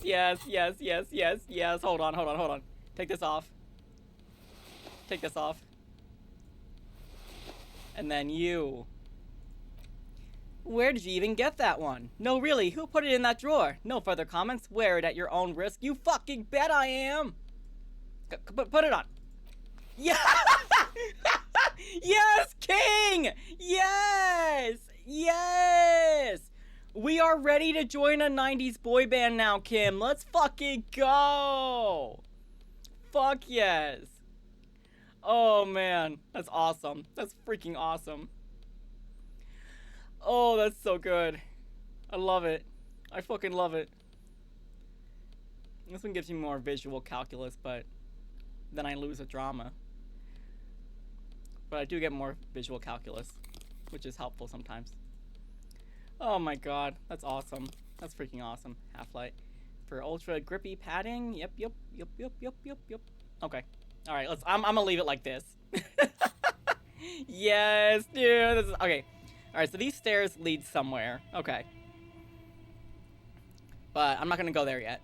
Hold on. Take this off. And then you. Where did you even get that one? No, really, who put it in that drawer? No further comments. Wear it at your own risk. You fucking bet I am. Put it on. Yeah! Yes, King! Yes! We are ready to join a 90s boy band now, Kim. Let's fucking go! Fuck yes. Oh, man. That's awesome. That's freaking awesome. Oh, that's so good. I love it. I fucking love it. This one gives me more visual calculus, but then I lose a drama. But I do get more visual calculus, which is helpful sometimes. Oh my god, that's awesome. That's freaking awesome. Half-light. For ultra grippy padding. Yep. Okay. Alright, I'm gonna leave it like this. Yes, dude. This is, okay. Alright, so these stairs lead somewhere. Okay. But I'm not gonna go there yet.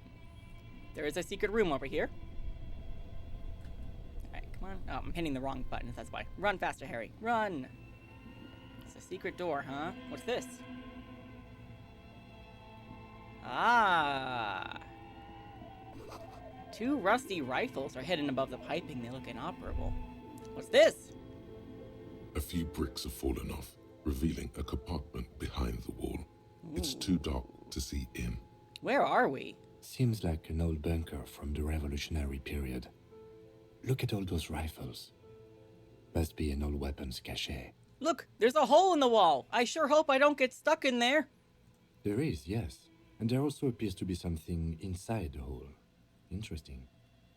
There is a secret room over here. Alright, come on. Oh, I'm hitting the wrong buttons, that's why. Run faster, Harry. Run! It's a secret door, huh? What's this? Ah! 2 rusty rifles are hidden above the piping. They look inoperable. What's this? A few bricks have fallen off, revealing a compartment behind the wall. Ooh. It's too dark to see in. Where are we? Seems like an old bunker from the Revolutionary period. Look at all those rifles. Must be an old weapons cache. Look, there's a hole in the wall. I sure hope I don't get stuck in there. There is, yes. And there also appears to be something inside the hole. Interesting.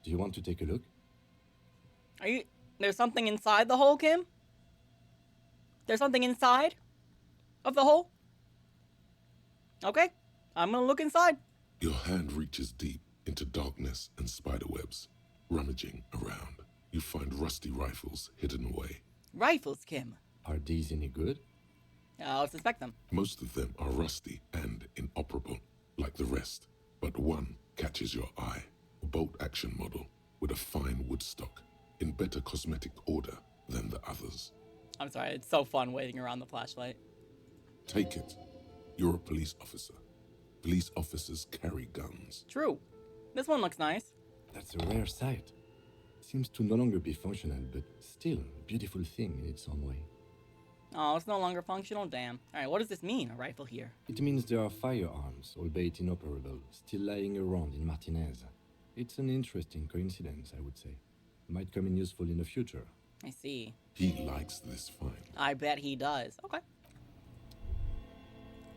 Do you want to take a look? There's something inside the hole, Kim? There's something inside of the hole? Okay, I'm gonna look inside. Your hand reaches deep into darkness and spiderwebs. Rummaging around, you find rusty rifles hidden away. Rifles, Kim? Are these any good? I'll suspect them. Most of them are rusty and inoperable, like the rest. But one catches your eye. A bolt-action model with a fine wood stock, in better cosmetic order than the others. I'm sorry, it's so fun waiting around the flashlight. Take it. You're a police officer. Police officers carry guns. True. This one looks nice. That's a rare sight. Seems to no longer be functional, but still a beautiful thing in its own way. Oh, it's no longer functional? Damn. Alright, what does this mean, a rifle here? It means there are firearms, albeit inoperable, still lying around in Martinez. It's an interesting coincidence, I would say. Might come in useful in the future. I see. He likes this find. I bet he does. Okay.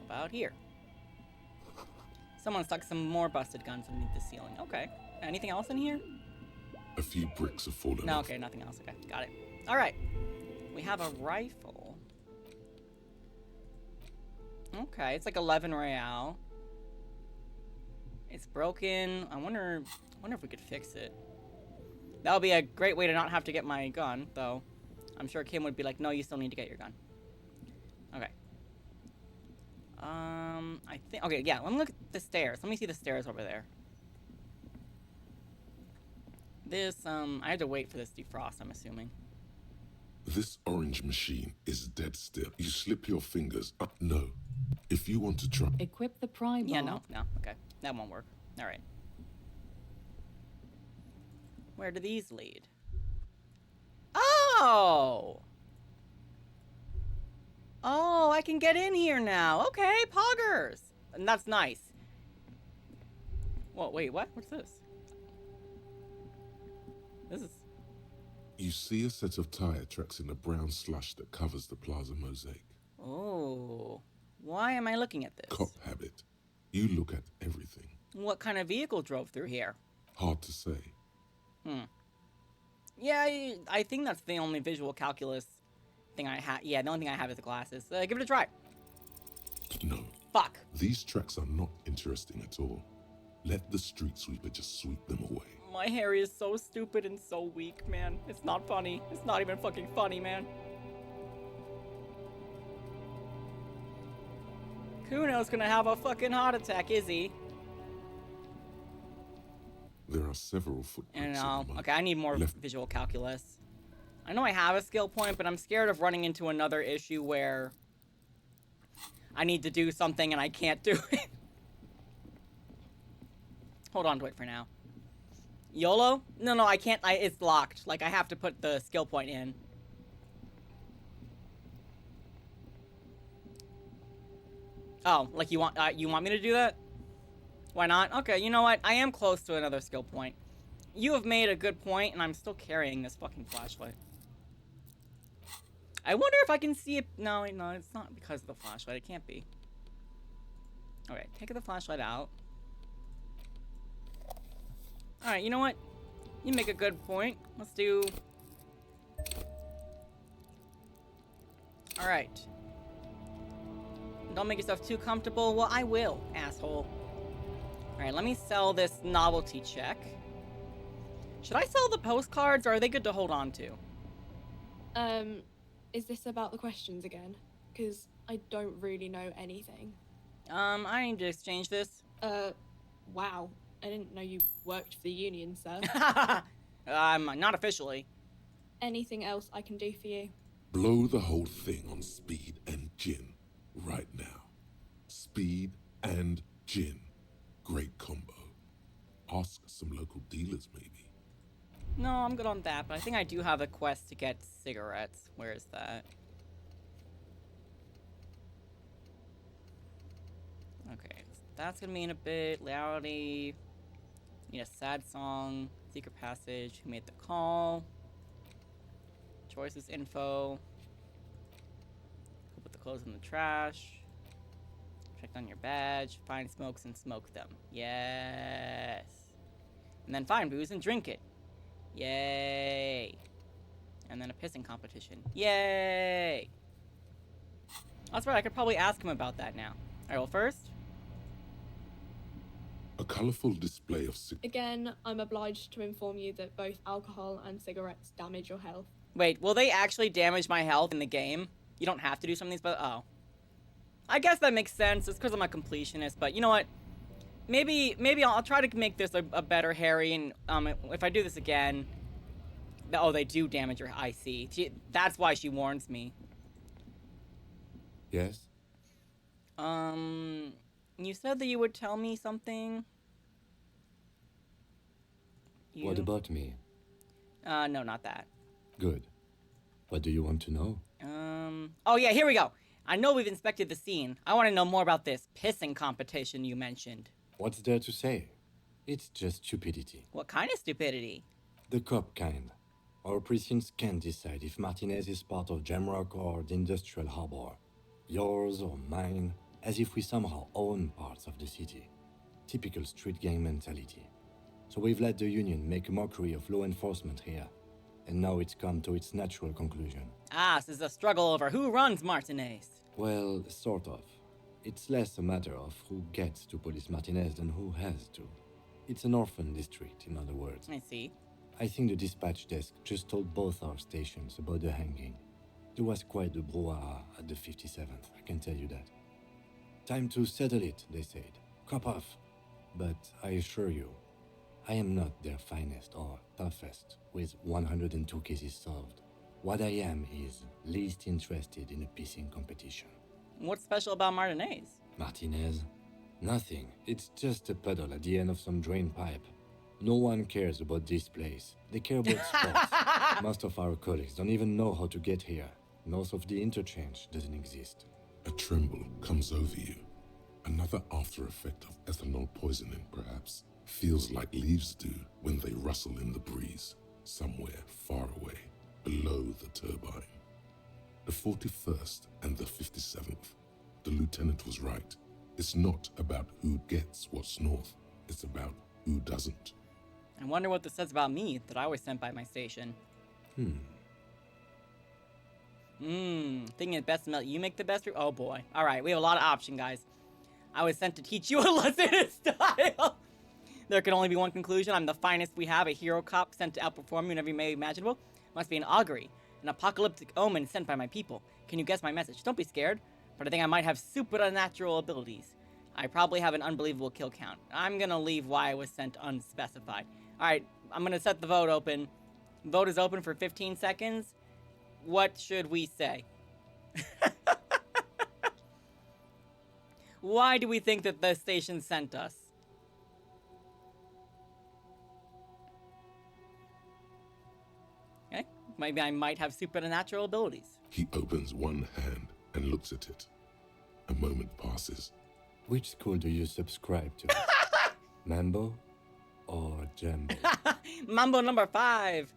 About here. Someone stuck some more busted guns underneath the ceiling. Okay. Anything else in here? A few bricks have fallen No, off. okay, nothing else. Okay, got it. Alright. We have a rifle. Okay, it's like 11 Real. It's broken. I wonder if we could fix it. That would be a great way to not have to get my gun, though. I'm sure Kim would be like, no, you still need to get your gun. Okay. I think... Okay, yeah, let me look at the stairs. Let me see the stairs over there. This, I had to wait for this defrost, I'm assuming. This orange machine is dead still. You slip your fingers up. No. If you want to try... Equip the pry bar. Yeah, no. Okay. That won't work. Alright. Where do these lead? Oh! Oh, I can get in here now. Okay, poggers. And that's nice. Whoa, wait, what? What's this? This is... You see a set of tire tracks in the brown slush that covers the plaza mosaic. Oh. Why am I looking at this? Cop habit. You look at everything. What kind of vehicle drove through here? Hard to say. Yeah, I think that's the only visual calculus thing I have. Yeah, the only thing I have is the glasses. Give it a try. No. Fuck. These tracks are not interesting at all. Let the street sweeper just sweep them away. My Harry is so stupid and so weak, man. It's not funny. It's not even fucking funny, man. Kuno's gonna have a fucking heart attack, is he? There are several footprints. Okay, I need more visual calculus. I know I have a skill point, but I'm scared of running into another issue where I need to do something and I can't do it. Hold on to it for now. YOLO? No, I can't. It's locked. Like, I have to put the skill point in. Oh, like you want me to do that? Why not? Okay, you know what? I am close to another skill point. You have made a good point, and I'm still carrying this fucking flashlight. I wonder if I can see it. No, it's not because of the flashlight. It can't be. Okay, take the flashlight out. Alright, you know what? You make a good point. Let's do... Alright. Don't make yourself too comfortable. Well, I will, asshole. Alright, let me sell this novelty check. Should I sell the postcards, or are they good to hold on to? Is this about the questions again? Because I don't really know anything. I need to exchange this. Wow. I didn't know you worked for the union, sir. Not officially. Anything else I can do for you? Blow the whole thing on speed and gin right now. Speed and gin. Great combo. Ask some local dealers, maybe. No, I'm good on that, but I think I do have a quest to get cigarettes. Where is that? Okay, so that's gonna mean a bit. Reality. Need a sad song. Secret passage. Who made the call? Choices info. Who put the clothes in the trash? Check on your badge. Find smokes and smoke them. Yes. And then find booze and drink it. Yay. And then a pissing competition. Yay. That's right, I could probably ask him about that now. Alright, well first... A colorful display of... Again, I'm obliged to inform you that both alcohol and cigarettes damage your health. Wait, will they actually damage my health in the game? You don't have to do some of these, but... Oh. I guess that makes sense. It's because I'm a completionist, but you know what? Maybe I'll try to make this a better Harry, and if I do this again... Oh, they do damage her. I see. That's why she warns me. Yes? You said that you would tell me something? What about me? No, not that. Good. What do you want to know? Oh yeah, here we go. I know we've inspected the scene. I want to know more about this pissing competition you mentioned. What's there to say? It's just stupidity. What kind of stupidity? The cop kind. Our precincts can't decide if Martinez is part of Jamrock or the Industrial Harbor. Yours or mine, as if we somehow own parts of the city. Typical street gang mentality. So we've let the Union make a mockery of law enforcement here. And now it's come to its natural conclusion. Ah, this is a struggle over who runs Martinez. Well, sort of. It's less a matter of who gets to police Martinez than who has to. It's an orphan district, in other words. I see. I think the dispatch desk just told both our stations about the hanging. There was quite the brouhaha at the 57th, I can tell you that. Time to settle it, they said. Cop off. But I assure you, I am not their finest or toughest, with 102 cases solved. What I am is least interested in a pissing competition. What's special about Martinez? Martinez? Nothing. It's just a puddle at the end of some drain pipe. No one cares about this place. They care about sports. Most of our colleagues don't even know how to get here. North of the interchange doesn't exist. A tremble comes over you. Another after effect of ethanol poisoning, perhaps. Feels like leaves do when they rustle in the breeze, somewhere far away, below the turbine. The 41st and the 57th. The lieutenant was right. It's not about who gets what's north. It's about who doesn't. I wonder what this says about me, that I was sent by my station. Thinking it best to you make the best. Oh boy. Alright, we have a lot of option, guys. I was sent to teach you a lesson in style. There can only be one conclusion. I'm the finest we have, a hero cop sent to outperform you in every way imaginable. Must be an augury, an apocalyptic omen sent by my people. Can you guess my message? Don't be scared, but I think I might have supernatural abilities. I probably have an unbelievable kill count. I'm gonna leave why I was sent unspecified. Alright, I'm gonna set the vote open. Vote is open for 15 seconds. What should we say? Why do we think that the station sent us? Okay, maybe I might have supernatural abilities. He opens one hand and looks at it. A moment passes. Which school do you subscribe to? Mambo or Jambo? Mambo number 5.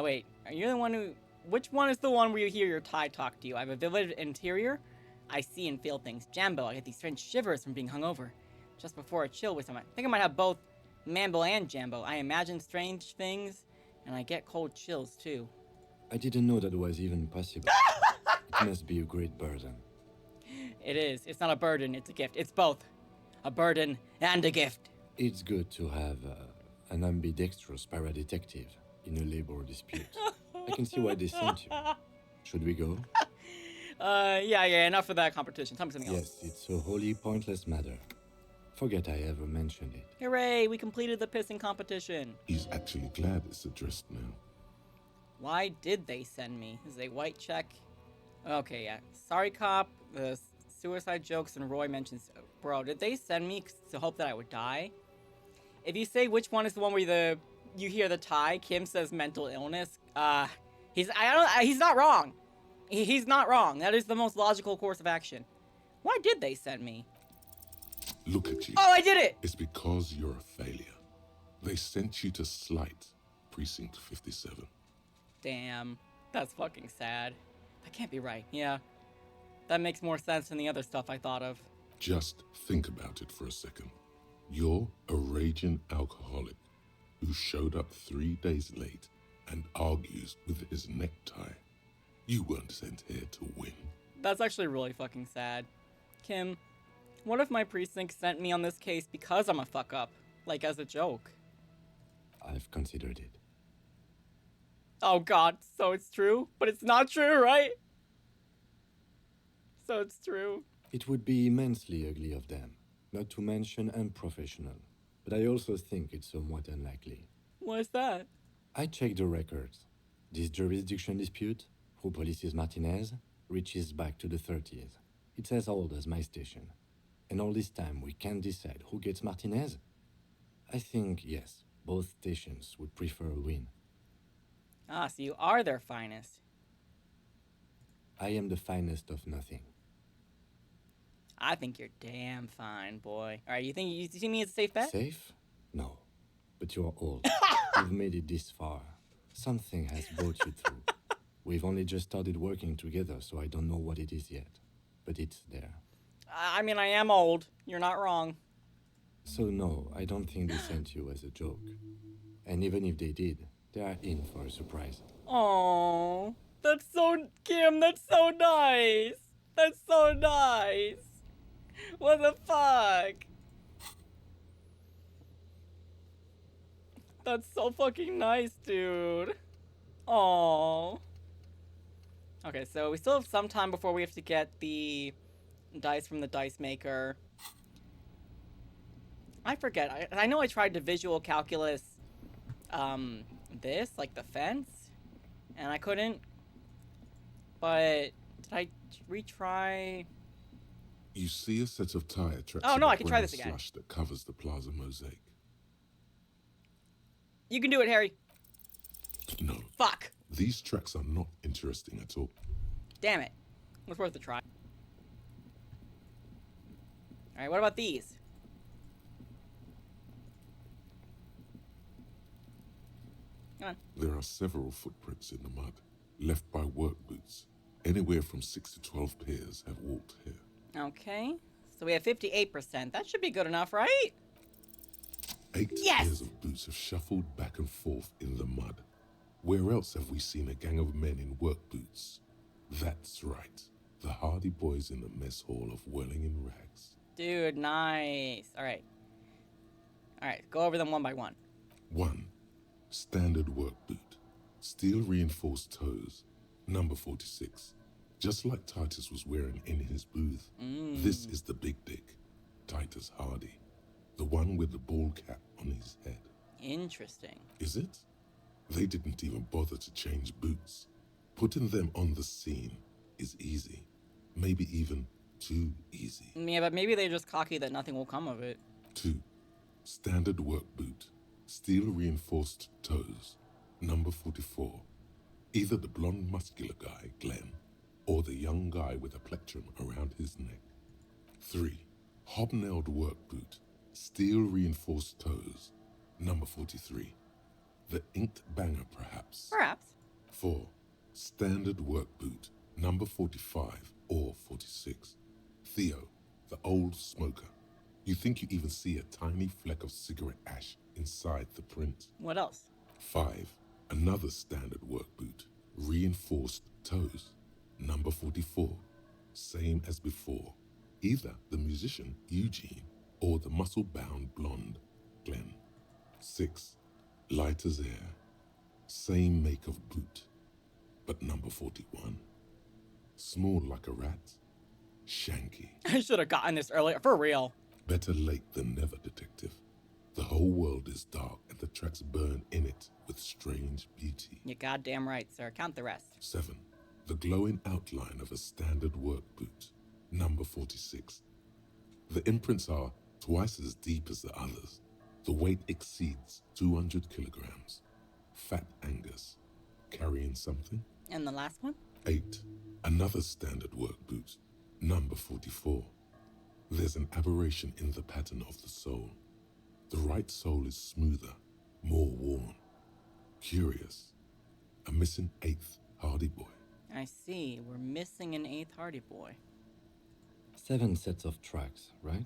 Wait, are you the one who... Which one is the one where you hear your tie talk to you? I have a vivid interior. I see and feel things. Jambo, I get these strange shivers from being hungover. Just before a chill with someone. I think I might have both Mambo and Jambo. I imagine strange things, and I get cold chills, too. I didn't know that was even possible. It must be a great burden. It is. It's not a burden, it's a gift. It's both. A burden and a gift. It's good to have an ambidextrous paradetective in a labor dispute. I can see why they sent you. Should we go? Yeah, enough of that competition. Tell me something else. Yes, it's a wholly pointless matter. Forget I ever mentioned it. Hooray, we completed the pissing competition. He's actually glad it's addressed now. Why did they send me? Is a white check? Okay, yeah. Sorry, cop. The suicide jokes and Roy mentions... Bro, did they send me to hope that I would die? If you say which one is the one where you hear the tie, Kim says mental illness. He's not wrong. He's not wrong. That is the most logical course of action. Why did they send me? Look at you. Oh, I did it! It's because you're a failure. They sent you to Slight, Precinct 57. Damn. That's fucking sad. That can't be right. Yeah. That makes more sense than the other stuff I thought of. Just think about it for a second. You're a raging alcoholic who showed up 3 days late and argues with his necktie. You weren't sent here to win. That's actually really fucking sad. Kim, what if my precinct sent me on this case because I'm a fuck up? Like, as a joke? I've considered it. Oh god, so it's true? But it's not true, right? So it's true. It would be immensely ugly of them, not to mention unprofessional. But I also think it's somewhat unlikely. Why is that? I checked the records. This jurisdiction dispute, who polices Martinez, reaches back to the 30s. It's as old as my station. And all this time we can't decide who gets Martinez? I think, yes, both stations would prefer a win. Ah, so you are their finest. I am the finest of nothing. I think you're damn fine, boy. All right, you see me as a safe bet? Safe? No. But you're old. You've made it this far. Something has brought you through. We've only just started working together, so I don't know what it is yet. But it's there. I mean, I am old. You're not wrong. So no, I don't think they sent you as a joke. And even if they did, they are in for a surprise. Oh, that's so... Kim, that's so nice. That's so nice. What the fuck? That's so fucking nice, dude. Oh. Okay, so we still have some time before we have to get the dice from the dice maker. I forget. I know I tried to visual calculus this, like the fence, and I couldn't. But did I retry? You see a set of tire tracks. Oh no, I can try this again. Slush that covers the plaza mosaic. You can do it, Harry. No. Fuck. These tracks are not interesting at all. Damn it. It was worth a try. Alright, what about these? Come on. There are several footprints in the mud, left by work boots. Anywhere from 6 to 12 pairs have walked here. Okay. So we have 58%. That should be good enough, right? 8 pairs of boots have shuffled back and forth in the mud. Where else have we seen a gang of men in work boots? That's right. The Hardy Boys in the mess hall of Whirling in Rags. Dude, nice. Alright. Alright, go over them one by one. 1. Standard work boot. Steel reinforced toes. Number 46. Just like Titus was wearing in his booth. This is the big dick. Titus Hardy. The one with the bald cap on his head. Interesting. Is it? They didn't even bother to change boots. Putting them on the scene is easy. Maybe even too easy. Yeah, but maybe they're just cocky that nothing will come of it. 2. Standard work boot. Steel reinforced toes. Number 44. Either the blonde muscular guy, Glenn, or the young guy with a plectrum around his neck. 3. Hobnailed work boot. Steel reinforced toes. Number 43. The inked banger, perhaps. Perhaps. 4. Standard work boot. Number 45 or 46. Theo, the old smoker. You think you even see a tiny fleck of cigarette ash inside the print. What else? 5. Another standard work boot. Reinforced toes. Number 44. Same as before. Either the musician, Eugene, or the muscle-bound blonde, Glenn. 6. Light as air. Same make of boot, but number 41. Small like a rat. Shanky. I should have gotten this earlier, for real. Better late than never, detective. The whole world is dark and the tracks burn in it with strange beauty. You're goddamn right, sir. Count the rest. 7. The glowing outline of a standard work boot. Number 46. The imprints are twice as deep as the others. The weight exceeds 200 kilograms. Fat Angus. Carrying something? And the last one? 8. Another standard work boot. Number 44. There's an aberration in the pattern of the sole. The right sole is smoother, more worn. Curious. A missing 8th Hardy Boy. I see. We're missing an 8th Hardy Boy. 7 sets of tracks, right?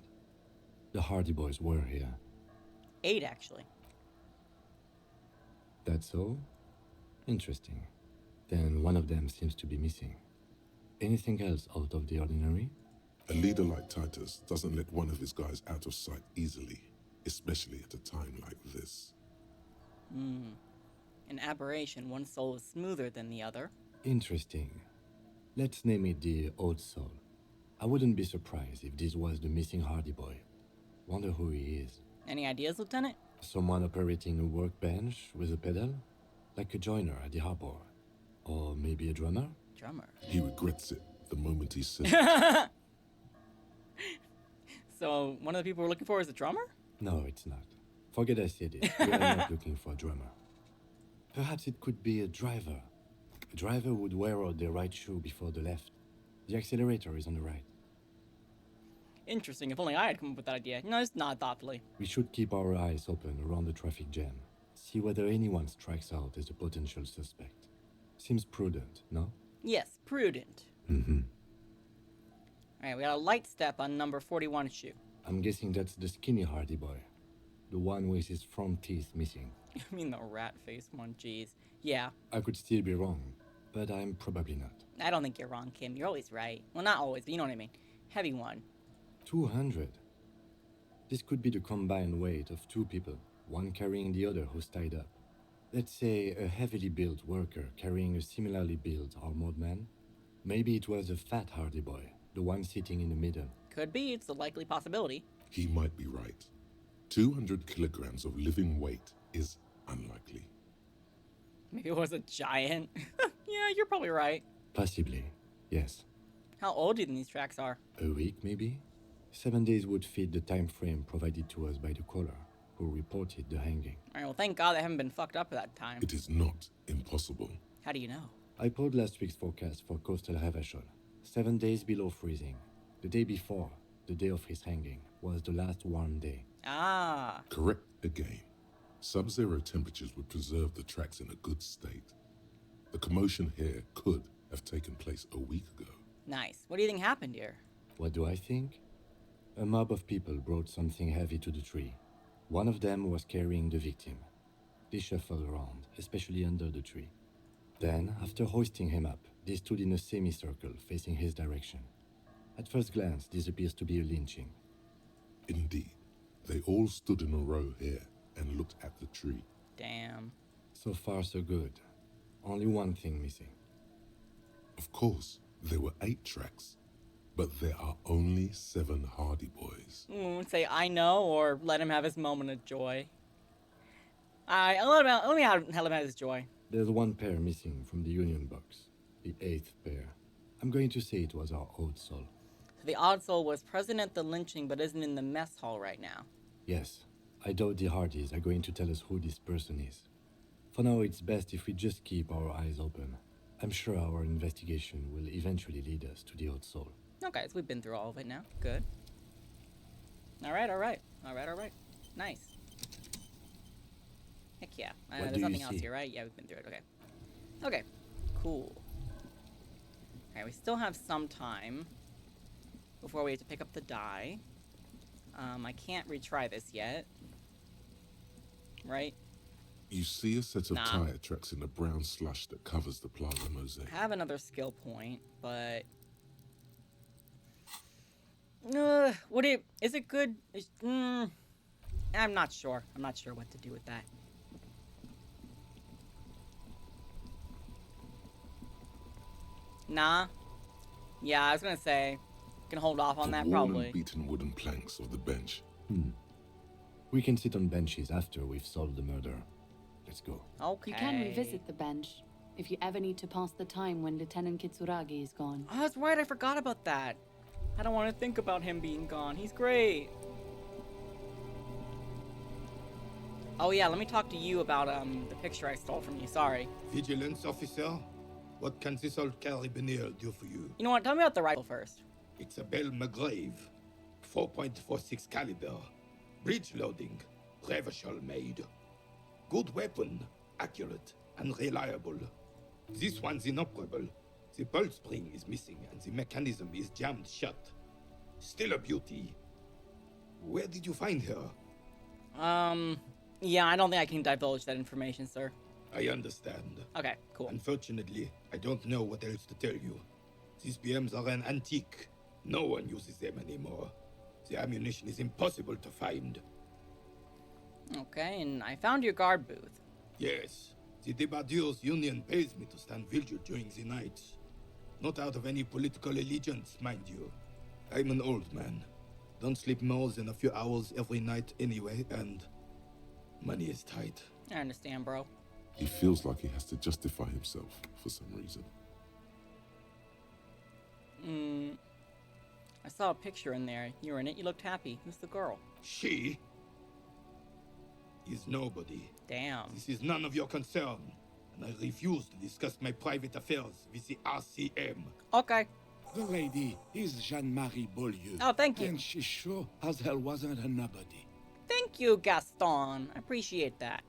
The Hardy Boys were here. 8, actually. That's all? Interesting. Then one of them seems to be missing. Anything else out of the ordinary? A leader like Titus doesn't let one of his guys out of sight easily, especially at a time like this. An aberration. One soul is smoother than the other. Interesting. Let's name it the Old Soul. I wouldn't be surprised if this was the missing Hardy Boy. Wonder who he is. Any ideas, Lieutenant? Someone operating a workbench with a pedal? Like a joiner at the harbor. Or maybe a drummer? Drummer. He regrets it the moment he says it. So, one of the people we're looking for is a drummer? No, it's not. Forget I said it. We are not looking for a drummer. Perhaps it could be a driver. A driver would wear out their right shoe before the left. The accelerator is on the right. Interesting. If only I had come up with that idea. No, it's not thoughtfully. We should keep our eyes open around the traffic jam. See whether anyone strikes out as a potential suspect. Seems prudent, no? Yes, prudent. Mm-hmm. Alright, we got a light step on number 41 shoe. I'm guessing that's the skinny Hardy boy. The one with his front teeth missing. You mean the rat face one? Jeez. Yeah. I could still be wrong, but I'm probably not. I don't think you're wrong, Kim. You're always right. Well, not always, but you know what I mean. Heavy one. 200. This could be the combined weight of two people, one carrying the other who's tied up. Let's say a heavily built worker carrying a similarly built armored man. Maybe it was a fat Hardy boy, the one sitting in the middle. Could be. It's a likely possibility. He might be right. 200 kilograms of living weight is unlikely. Maybe it was a giant. Yeah, you're probably right. Possibly, yes. How old do you think these tracks are? A week, maybe? 7 days would fit the time frame provided to us by the caller, who reported the hanging. Alright, well, thank God they haven't been fucked up at that time. It is not impossible. How do you know? I pulled last week's forecast for coastal Havashol. 7 days below freezing. The day before, the day of his hanging, was the last warm day. Ah. Correct again. Sub-zero temperatures would preserve the tracks in a good state. The commotion here could have taken place a week ago. Nice. What do you think happened here? What do I think? A mob of people brought something heavy to the tree. One of them was carrying the victim. They shuffled around, especially under the tree. Then, after hoisting him up, they stood in a semicircle facing his direction. At first glance, this appears to be a lynching. Indeed. They all stood in a row here and looked at the tree. Damn. So far, so good. Only one thing missing. Of course, there were 8 tracks, but there are only 7 Hardy boys. Say I know, or let him have his moment of joy. Let me have his joy. There's one pair missing from the Union box. The 8th pair. I'm going to say it was our odd soul. So the odd soul was present at the lynching, but isn't in the mess hall right now. Yes. I doubt the Hardys are going to tell us who this person is. For now, it's best if we just keep our eyes open. I'm sure our investigation will eventually lead us to the odd soul. Okay, so we've been through all of it now. Good. Alright. Nice. Heck yeah. There's nothing else here, right? Yeah, we've been through it. Okay. Okay. Cool. Alright, we still have some time before we have to pick up the die. I can't retry this yet. Right? You see a set of tire tracks in the brown slush that covers the plaza mosaic. I have another skill point, but is it good? I'm not sure. I'm not sure what to do with that. Nah. Yeah, I was gonna say, can hold off on that probably. And beaten wooden planks of the bench. We can sit on benches after we've solved the murder. Let's go. Okay. You can revisit the bench if you ever need to pass the time when Lieutenant Kitsuragi is gone. Oh, that's right. I forgot about that. I don't want to think about him being gone. He's great. Oh yeah, let me talk to you about the picture I stole from you. Sorry. Vigilance officer, what can this old carabiner do for you? You know what? Tell me about the rifle first. It's a Bell McGrave, 4.46 caliber, breech loading, Revachol made. Good weapon, accurate and reliable. This one's inoperable. The bolt spring is missing and the mechanism is jammed shut. Still a beauty. Where did you find her? Yeah, I don't think I can divulge that information, sir. I understand. Okay, cool. Unfortunately, I don't know what else to tell you. These BMs are an antique. No one uses them anymore. The ammunition is impossible to find. Okay, and I found your guard booth. Yes, the Debardeurs Union pays me to stand vigil during the nights. Not out of any political allegiance, mind you. I'm an old man. Don't sleep more than a few hours every night anyway, and money is tight. I understand, bro. He feels like he has to justify himself for some reason. I saw a picture in there. You were in it. You looked happy. Who's the girl? She is nobody. Damn. This is none of your concern. and I refuse to discuss my private affairs with the RCM. Okay. The lady is Jean-Marie Beaulieu. Oh, thank you. And she sure as hell wasn't a nobody. Thank you, Gaston. I appreciate that.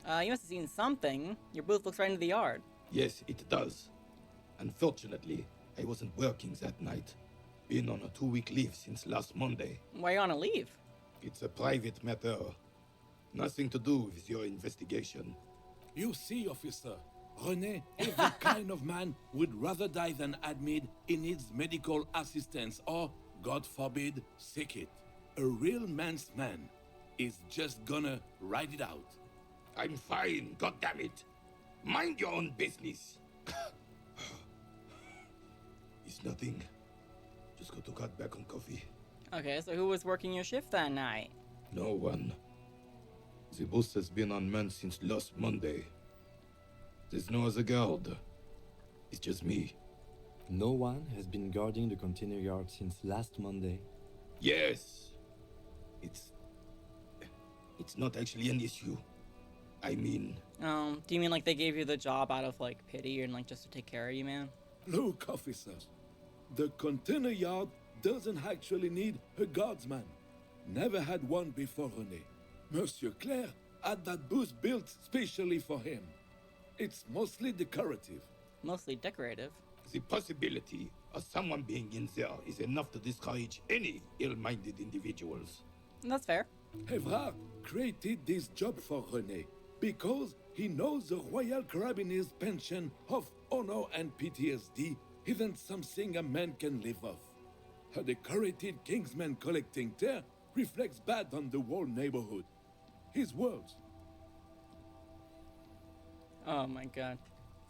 You must have seen something. Your booth looks right into the yard. Yes, it does. Unfortunately, I wasn't working that night. Been on a 2-week leave since last Monday. Why are you on a leave? It's a private matter. Nothing to do with your investigation. You see, officer, René is the kind of man who would rather die than admit he needs medical assistance or, God forbid, sick it. A real man's man is just gonna ride it out. I'm fine, goddammit. Mind your own business. It's nothing. Just got to cut back on coffee. Okay, so who was working your shift that night? No one. The bus has been unmanned since last Monday. There's no other guard. It's just me. No one has been guarding the container yard since last Monday? Yes. It's not actually an issue. I mean... do you mean like they gave you the job out of like pity and like just to take care of you, man? Look, officers, the container yard doesn't actually need a guardsman. Never had one before René. Monsieur Claire had that booth built specially for him. It's mostly decorative. Mostly decorative? The possibility of someone being in there is enough to discourage any ill-minded individuals. That's fair. Evrard created this job for René because he knows the Royal Carabiniers' pension of honor and PTSD isn't something a man can live off. A decorated Kingsman collecting tear reflects bad on the whole neighborhood. His words. Oh my god.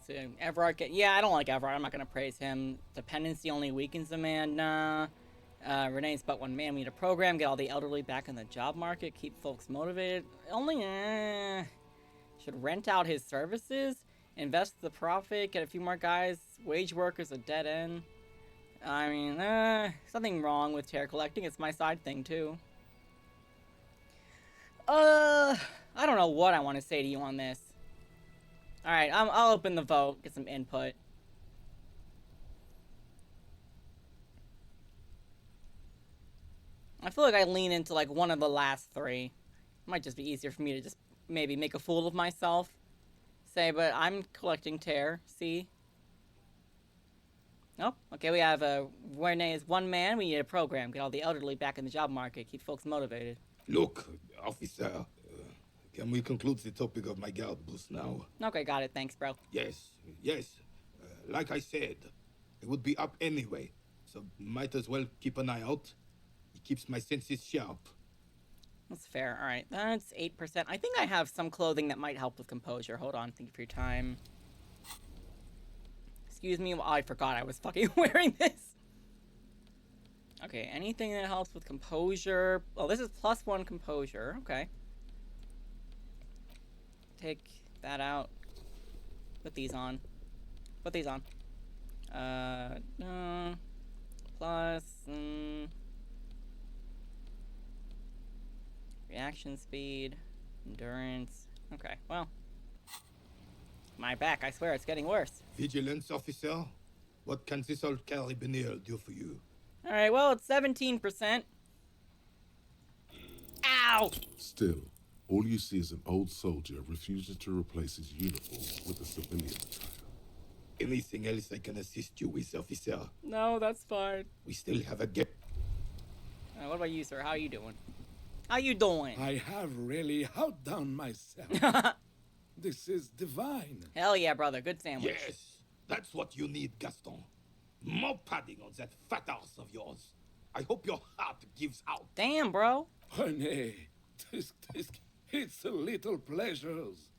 So, Everard yeah, I don't like Everard. I'm not gonna praise him. Dependency only weakens a man. Nah. Renee's but one man. We need a program. Get all the elderly back in the job market. Keep folks motivated. Only, should rent out his services. Invest the profit. Get a few more guys. Wage workers a dead end. I mean, something wrong with tear collecting. It's my side thing, too. I don't know what I want to say to you on this. Alright, I'll open the vote. Get some input. I feel like I lean into like one of the last three. It might just be easier for me to just maybe make a fool of myself. Say, but I'm collecting tear. See? Oh, okay, we have René is one man. We need a program. Get all the elderly back in the job market. Keep folks motivated. Look, officer, can we conclude the topic of my guard booth now? Okay, got it. Thanks, bro. Yes. Like I said, it would be up anyway, so might as well keep an eye out. It keeps my senses sharp. That's fair. All right, that's 8%. I think I have some clothing that might help with composure. Hold on. Thank you for your time. Excuse me. I forgot I was fucking wearing this. Okay, anything that helps with composure. Oh, this is +1 composure. Okay. Take that out. Put these on. Put these on. Plus... reaction speed. Endurance. Okay, well. My back, I swear it's getting worse. Vigilance officer? What can this old carabinier do for you? Alright, well, it's 17%. Ow! Still, all you see is an old soldier refusing to replace his uniform with a civilian attire. Anything else I can assist you with, officer? No, that's fine. We still have a gap. What about you, sir? How are you doing? How you doing? I have really outdone myself. This is divine. Hell yeah, brother. Good sandwich. Yes, that's what you need, Gaston. More padding on that fat ass of yours. I hope your heart gives out. Damn, bro. René, it's a little pleasures.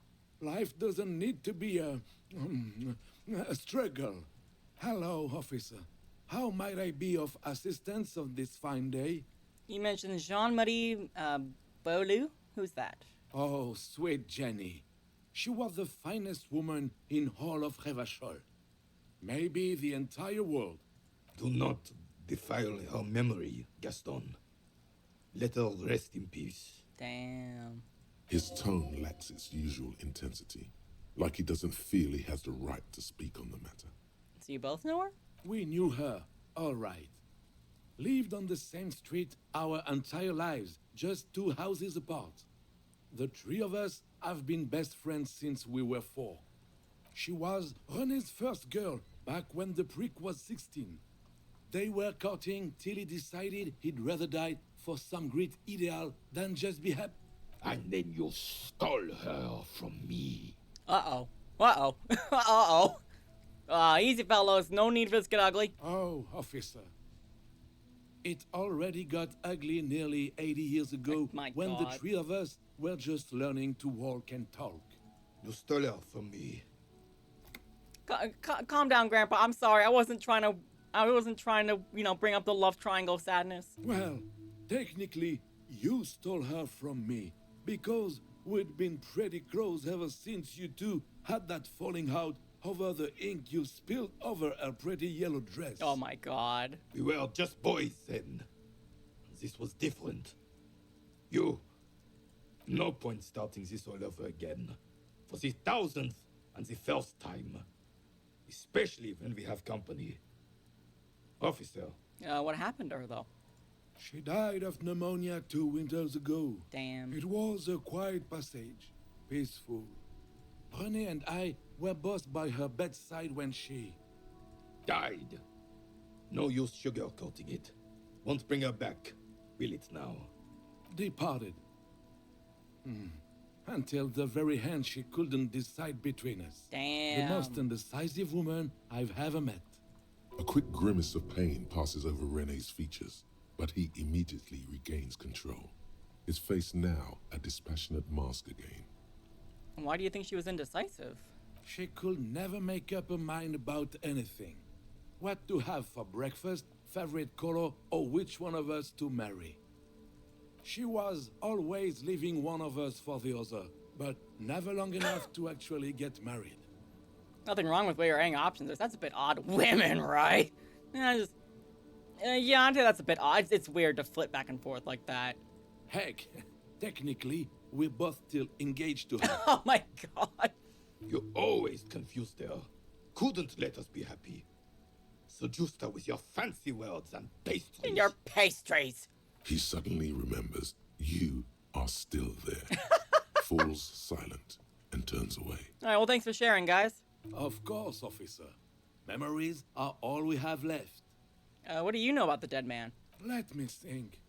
Life doesn't need to be a struggle. Hello, officer. How might I be of assistance on this fine day? You mentioned Jean-Marie Beaulieu? Who's that? Oh, sweet Jenny. She was the finest woman in all of Revachol. Maybe the entire world. Do not defile her memory, Gaston. Let her rest in peace. Damn. His tone lacks its usual intensity. Like he doesn't feel he has the right to speak on the matter. So you both know her? We knew her, all right. Lived on the same street our entire lives, just 2 houses apart. The 3 of us have been best friends since we were 4. She was René's first girl, back when the prick was 16. They were courting till he decided he'd rather die for some great ideal than just be happy. And then you stole her from me. Uh-oh. Uh-oh. Uh-oh. Easy, fellows. No need for this to get ugly. Oh, officer. It already got ugly nearly 80 years ago when the 3 of us were just learning to walk and talk. You stole her from me. Calm down, Grandpa. I'm sorry. I wasn't trying to, you know, bring up the love triangle sadness. Well, technically, you stole her from me, because we'd been pretty close ever since you two had that falling out over the ink you spilled over her pretty yellow dress. Oh my god. We were just boys then. This was different. You... No point starting this all over again. For the 1000th and the first time. Especially when we have company. Officer. What happened to her, though? She died of pneumonia 2 winters ago. Damn. It was a quiet passage. Peaceful. René and I were both by her bedside when she... died. No use sugarcoating it. Won't bring her back. Will it now? Departed. Until the very end she couldn't decide between us. Damn. The most indecisive woman I've ever met. A quick grimace of pain passes over René's features, but he immediately regains control. His face now a dispassionate mask again. Why do you think she was indecisive? She could never make up her mind about anything. What to have for breakfast, favorite color, or which one of us to marry. She was always leaving one of us for the other, but never long enough to actually get married. Nothing wrong with weighing options. That's a bit odd. Women, right? Yeah, I think that's a bit odd. It's weird to flip back and forth like that. Heck, technically, we're both still engaged to her. Oh my god. You always confused her. Couldn't let us be happy. Seduced her with your fancy words and pastries. And your pastries. He suddenly remembers you are still there. Falls silent and turns away. Alright, well thanks for sharing, guys. Of course, officer. Memories are all we have left. What do you know about the dead man? Let me think.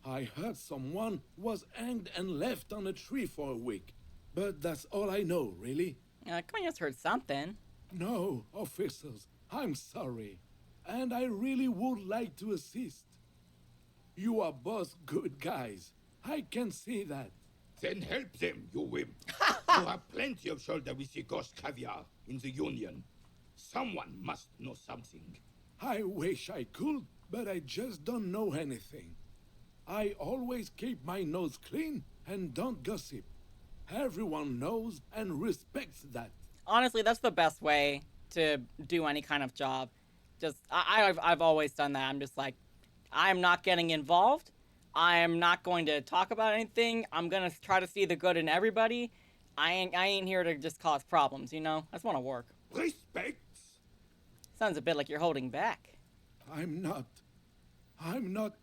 I heard someone was hanged and left on a tree for a week. But that's all I know, really. Come on, you just heard something. No, officers, I'm sorry. And I really would like to assist. You are both good guys. I can see that. Then help them, you wimp. You have plenty of shoulder with the ghost caviar in the Union. Someone must know something. I wish I could, but I just don't know anything. I always keep my nose clean and don't gossip. Everyone knows and respects that. Honestly, that's the best way to do any kind of job. Just, I've always done that. I'm just like, I'm not getting involved. I am not going to talk about anything. I'm gonna try to see the good in everybody. I ain't here to just cause problems, you know? I just want to work. Respect? Sounds a bit like you're holding back. I'm not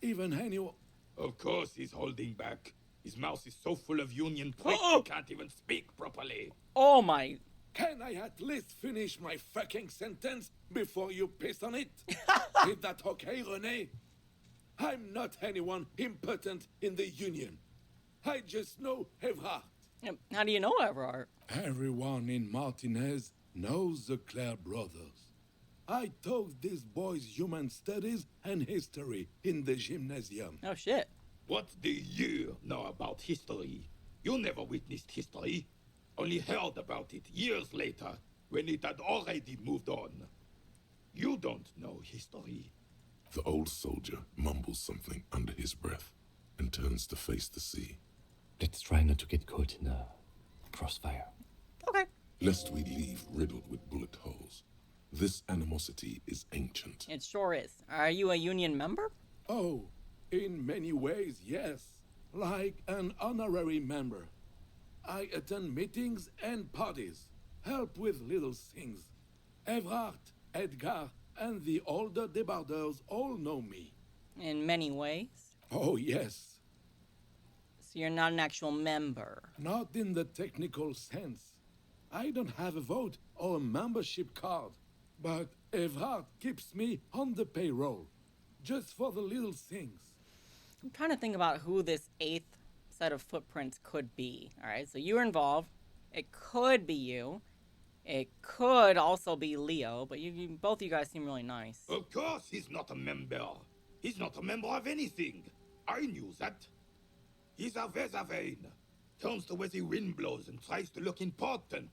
even anyone. Of course he's holding back. His mouth is so full of Union prick he can't even speak properly. Oh my... Can I at least finish my fucking sentence before you piss on it? Is that okay, René? I'm not anyone important in the Union. I just know Evrard. How do you know Evrard? Everyone in Martinez knows the Clare brothers. I taught these boys human studies and history in the gymnasium. Oh shit. What do you know about history? You never witnessed history. Only heard about it years later, when it had already moved on. You don't know history. The old soldier mumbles something under his breath and turns to face the sea. Let's try not to get caught in a crossfire. Okay. Lest we leave riddled with bullet holes. This animosity is ancient. It sure is. Are you a Union member? Oh, in many ways, yes. Like an honorary member. I attend meetings and parties. help with little things. Evrard, Edgar, and the older debarders all know me. In many ways? Oh, yes. So you're not an actual member? Not in the technical sense. I don't have a vote or a membership card. But Evrard keeps me on the payroll. Just for the little things. I'm trying to think about who this 8th set of footprints could be. Alright, so you were involved. It could be you. It could also be Leo, but both of you guys seem really nice. Of course he's not a member. He's not a member of anything. I knew that. He's a Vezavane. Turns the way the wind blows and tries to look important.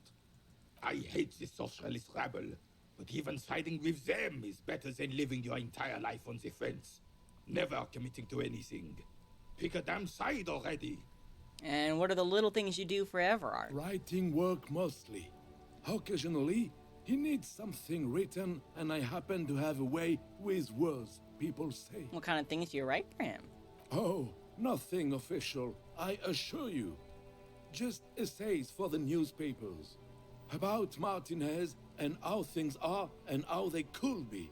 I hate this socialist rabble, but even siding with them is better than living your entire life on the fence. Never committing to anything. Pick a damn side already. And what are the little things you do for Everard? Writing work mostly. Occasionally, he needs something written, and I happen to have a way with words, people say. What kind of things do you write for him? Oh, nothing official, I assure you. Just essays for the newspapers. About Martinez and how things are and how they could be.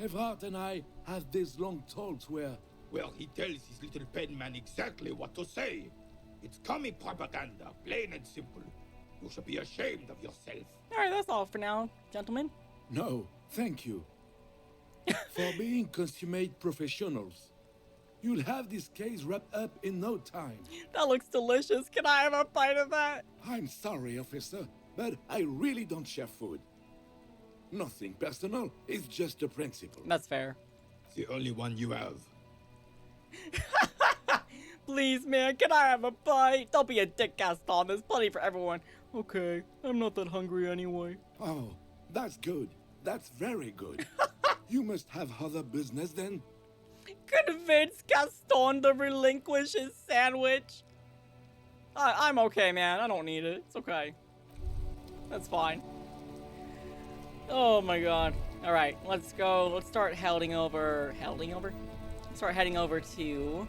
Evrard and I have these long talks where... Well, he tells his little pen man exactly what to say. It's commie propaganda, plain and simple. You should be ashamed of yourself. Alright, that's all for now, gentlemen. No, thank you. For being consummate professionals. You'll have this case wrapped up in no time. That looks delicious. Can I have a bite of that? I'm sorry, officer, but I really don't share food. Nothing personal, it's just a principle. That's fair. The only one you have. Please, man, can I have a bite? Don't be a dick, Gaston. There's plenty for everyone. Okay, I'm not that hungry anyway. Oh, that's good. That's very good. You must have other business then? Convince Gaston to relinquish his sandwich. I'm okay, man. I don't need it. It's okay. That's fine. Oh my god. Alright, let's go. Let's start heading over. Start heading over to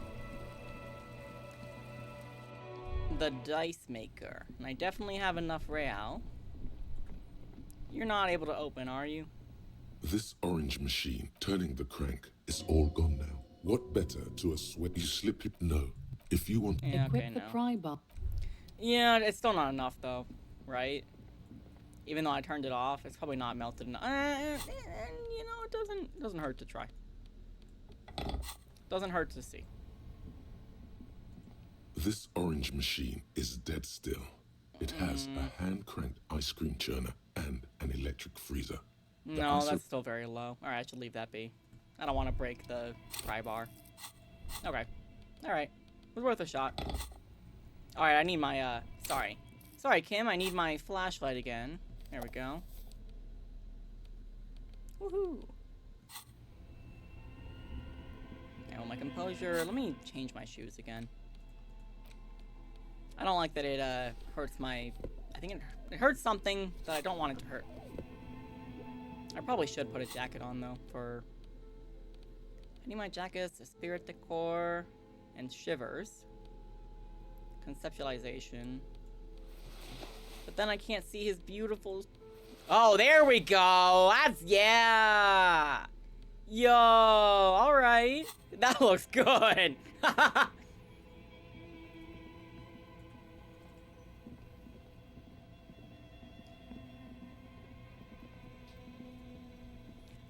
the dice maker. And I definitely have enough real. You're not able to open, are you? This orange machine, turning the crank, is all gone now. What better to a sweat? You slip it? No. If you want... Yeah, okay, Equip the pry bar. Yeah, it's still not enough though, right? Even though I turned it off, it's probably not melted enough. You know, it doesn't hurt to try. Doesn't hurt to see. This orange machine is dead still. It has a hand-cranked ice cream churner and an electric freezer. No, that's still very low. Alright, I should leave that be. I don't want to break the pry bar. Okay. Alright. It was worth a shot. Alright, I need my, sorry. Sorry, Kim, I need my flashlight again. There we go. Woohoo! Okay, well, my composure. Let me change my shoes again. I don't like that it, hurts my... I think it hurts something that I don't want it to hurt. I probably should put a jacket on, though, for... I need my jackets, the spirit decor, and shivers. Conceptualization. But then I can't see his beautiful... Oh, there we go! That's... Yeah! Yo! Alright. That looks good!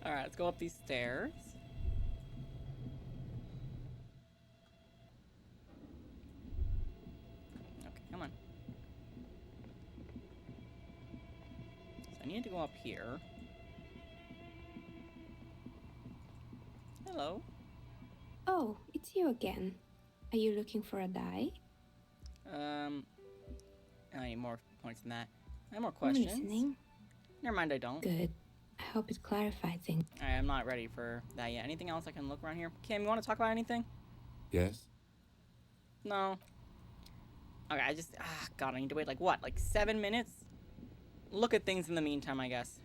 Alright, let's go up these stairs. Okay, come on. So I need to go up here. Hello. Oh, it's you again. Are you looking for a die? I need more points than that. I have more questions. I'm listening. Never mind, I don't. Good. I hope it clarifies things. Alright, I'm not ready for that yet. Anything else I can look around here? Kim, you want to talk about anything? Yes? No. Okay, God, I need to wait, like, what? Like 7 minutes? Look at things in the meantime, I guess.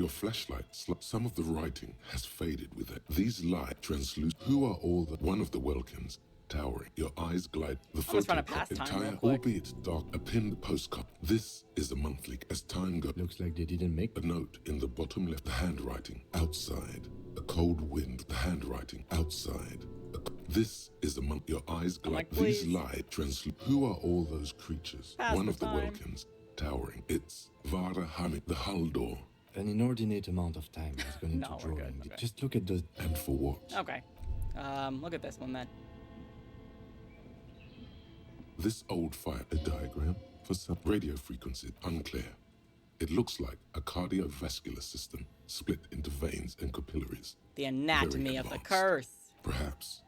Your flashlight, some of the writing has faded with it. These light translucent. Who are all the one of the Welkins? Towering, your eyes glide. The photo, entire, albeit dark, a pinned postcard. This is a monthly. As time goes, looks like they didn't make a note in the bottom left. The handwriting outside. A cold wind. The handwriting outside. This is a month. Your eyes glide. These light translucent. Who are all those creatures? One of the Welkins, towering. It's Vara Hamid, the hull door. An inordinate amount of time has gone into drawing. Okay. Just look at those. And for what? Okay. Look at this one then. This old fire, a diagram for some radio frequency, unclear. It looks like a cardiovascular system split into veins and capillaries. The anatomy of the curse. Perhaps.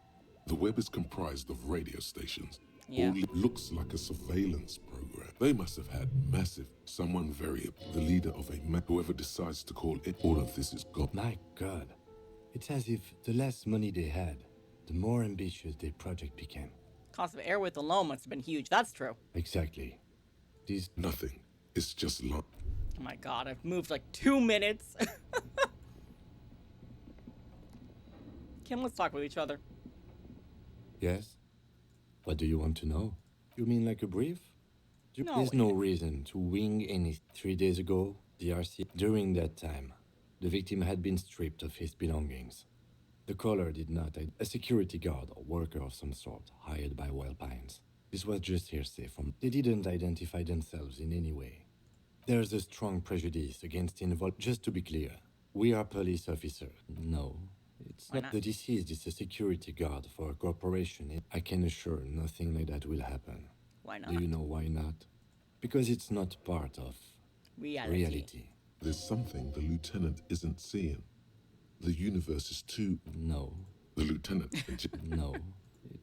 The web is comprised of radio stations. Yeah. All looks like a surveillance program. They must have had massive, someone very, the leader of whoever decides to call it, all of this is gone. My God. It's as if the less money they had, the more ambitious their project became. Cost of air width alone must have been huge. That's true. Exactly. These... Nothing. It's just lump. Oh my God, I've moved like 2 minutes. Kim, let's talk with each other. Yes? What do you want to know? You mean like a brief? No, there's no reason to wing any. 3 days ago, the RC... During that time, the victim had been stripped of his belongings. The caller did not... A security guard or worker of some sort, hired by Pines. This was just hearsay from... They didn't identify themselves in any way. There's a strong prejudice against involved... Just to be clear, we are police officers. No, it's not. The deceased is a security guard for a corporation. I can assure nothing like that will happen. Why not? Do you know why not? Because it's not part of... reality. There's something the lieutenant isn't seeing. The universe is too... No. The lieutenant... No.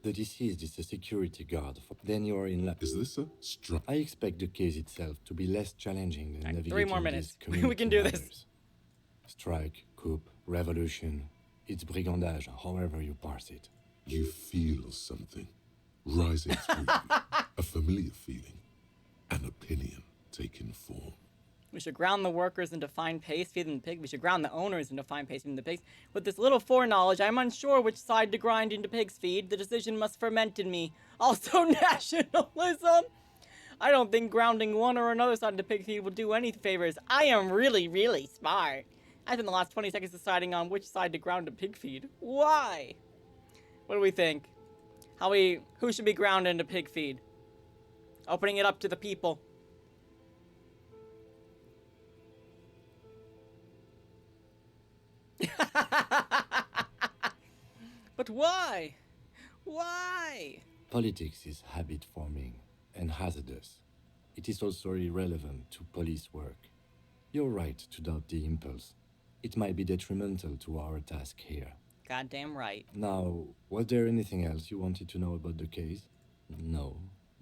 The deceased is a security guard. Then you're in luck. Is this a strike? I expect the case itself to be less challenging than navigating 3 more minutes. We can do this. Strike, coup, revolution. It's brigandage, however you parse it. You feel something rising through you. A familiar feeling. An opinion taking form. We should ground the workers into fine paste, feed them the pig. We should ground the owners into fine paste, feed them the pigs. With this little foreknowledge, I am unsure which side to grind into pig's feed. The decision must ferment in me. Also nationalism. I don't think grounding one or another side into pig feed will do any favors. I am really, really smart. I spent the last 20 seconds deciding on which side to ground to pig feed. Why? What do we think? Who should be ground into pig feed? Opening it up to the people. But why? Why? Politics is habit forming and hazardous. It is also irrelevant to police work. You're right to doubt the impulse. It might be detrimental to our task here. Goddamn right. Now, was there anything else you wanted to know about the case? No.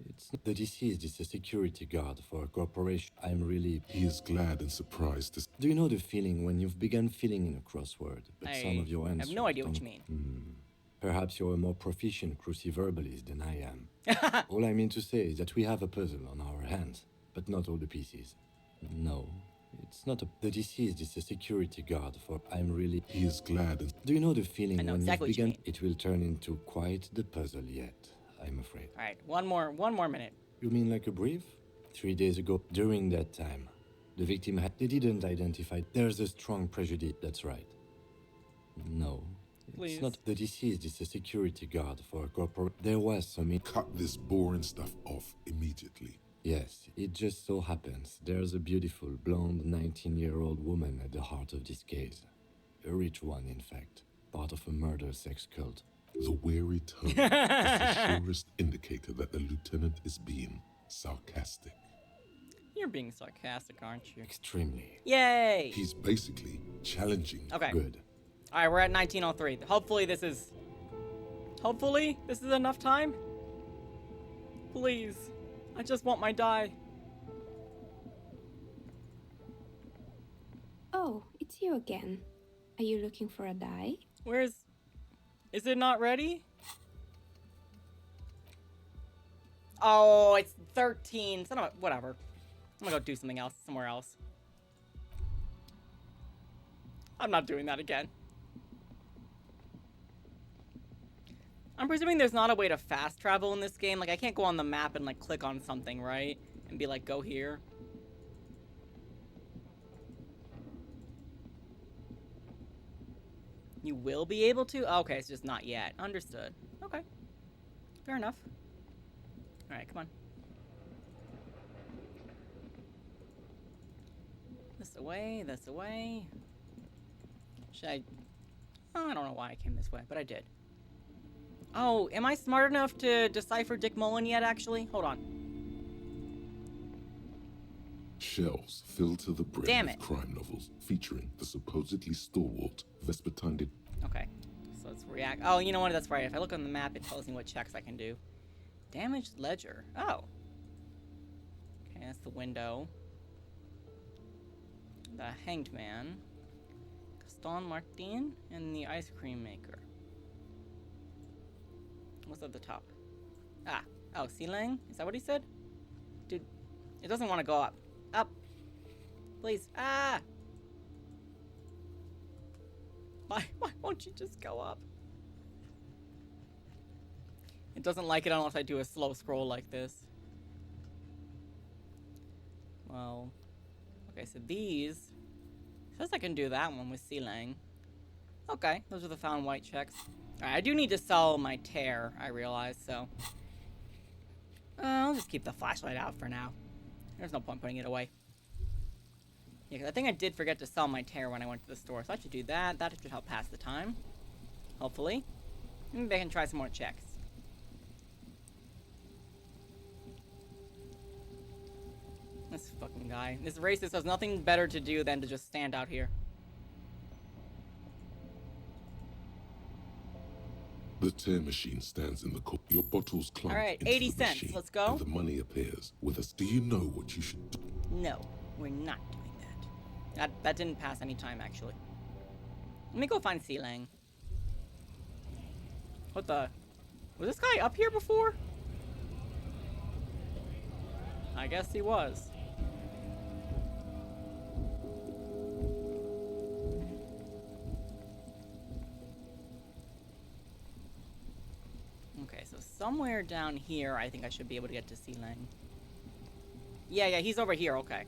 It's not. The deceased is a security guard for a corporation. He is glad and surprised to... Do you know the feeling when you've begun filling in a crossword, but some of your answers... I have no idea what you mean. Perhaps you're a more proficient cruciverbalist than I am. All I mean to say is that we have a puzzle on our hands, but not all the pieces. No, it's not a... The deceased is a security guard for... He is glad and... Do you know the feeling when exactly you've begun... It will turn into quite the puzzle yet. I'm afraid. All right, one more minute. You mean like a brief? 3 days ago, during that time, the victim had... They didn't identify... There's a strong prejudice, that's right. No, Please. It's not... The deceased is a security guard for a corporate... There was some... Cut this boring stuff off immediately. Yes, it just so happens there's a beautiful, blonde, 19-year-old woman at the heart of this case. A rich one, in fact. Part of a murder sex cult. The weary tone is the surest indicator that the lieutenant is being sarcastic. You're being sarcastic, aren't you? Extremely. Yay! He's basically challenging. Okay. Good. All right, we're at 1903. Hopefully this is enough time. Please. I just want my die. Oh, it's you again. Are you looking for a die? Is it not ready? Oh, it's 13. Whatever. I'm gonna go do something else somewhere else. I'm not doing that again. I'm presuming there's not a way to fast travel in this game. Like, I can't go on the map and, like, click on something, right? And be like, go here. You will be able to? Oh, okay, it's just not yet. Understood. Okay. Fair enough. Alright, come on. This away, this away. Should I... Oh, I don't know why I came this way, but I did. Oh, am I smart enough to decipher Dick Mullen yet, actually? Hold on. Shelves filled to the brim Damn with it. crime novels featuring the supposedly stalwart Vespertine. Okay, so let's react. Oh, you know what? That's right. If I look on the map, it tells me what checks I can do. Damaged ledger. Oh. Okay, that's the window. The hanged man. Gaston Martin and the ice cream maker. What's at the top? Ah. Oh, ceiling? Is that what he said? Dude, it doesn't want to go up. Up. Please. Ah! Why won't you just go up? It doesn't like it unless I do a slow scroll like this. Well, okay, so these... Says I can do that one with ceiling. Okay, those are the found white checks. Alright, I do need to sell my tear, I realize, so... I'll just keep the flashlight out for now. There's no point putting it away. Yeah, because I think I did forget to sell my tear when I went to the store, so I should do that. That should help pass the time. Hopefully. Maybe I can try some more checks. This fucking guy. This racist has nothing better to do than to just stand out here. The tear machine stands in the cup. Your bottles clump Alright, into 80 the cents. machine, Let's go. and the money appears with us. Do you know what you should do? No, we're not doing that. That didn't pass any time, actually. Let me go find Sealang. What the... Was this guy up here before? I guess he was. Okay, so somewhere down here, I think I should be able to get to Sealang. Yeah, he's over here, okay.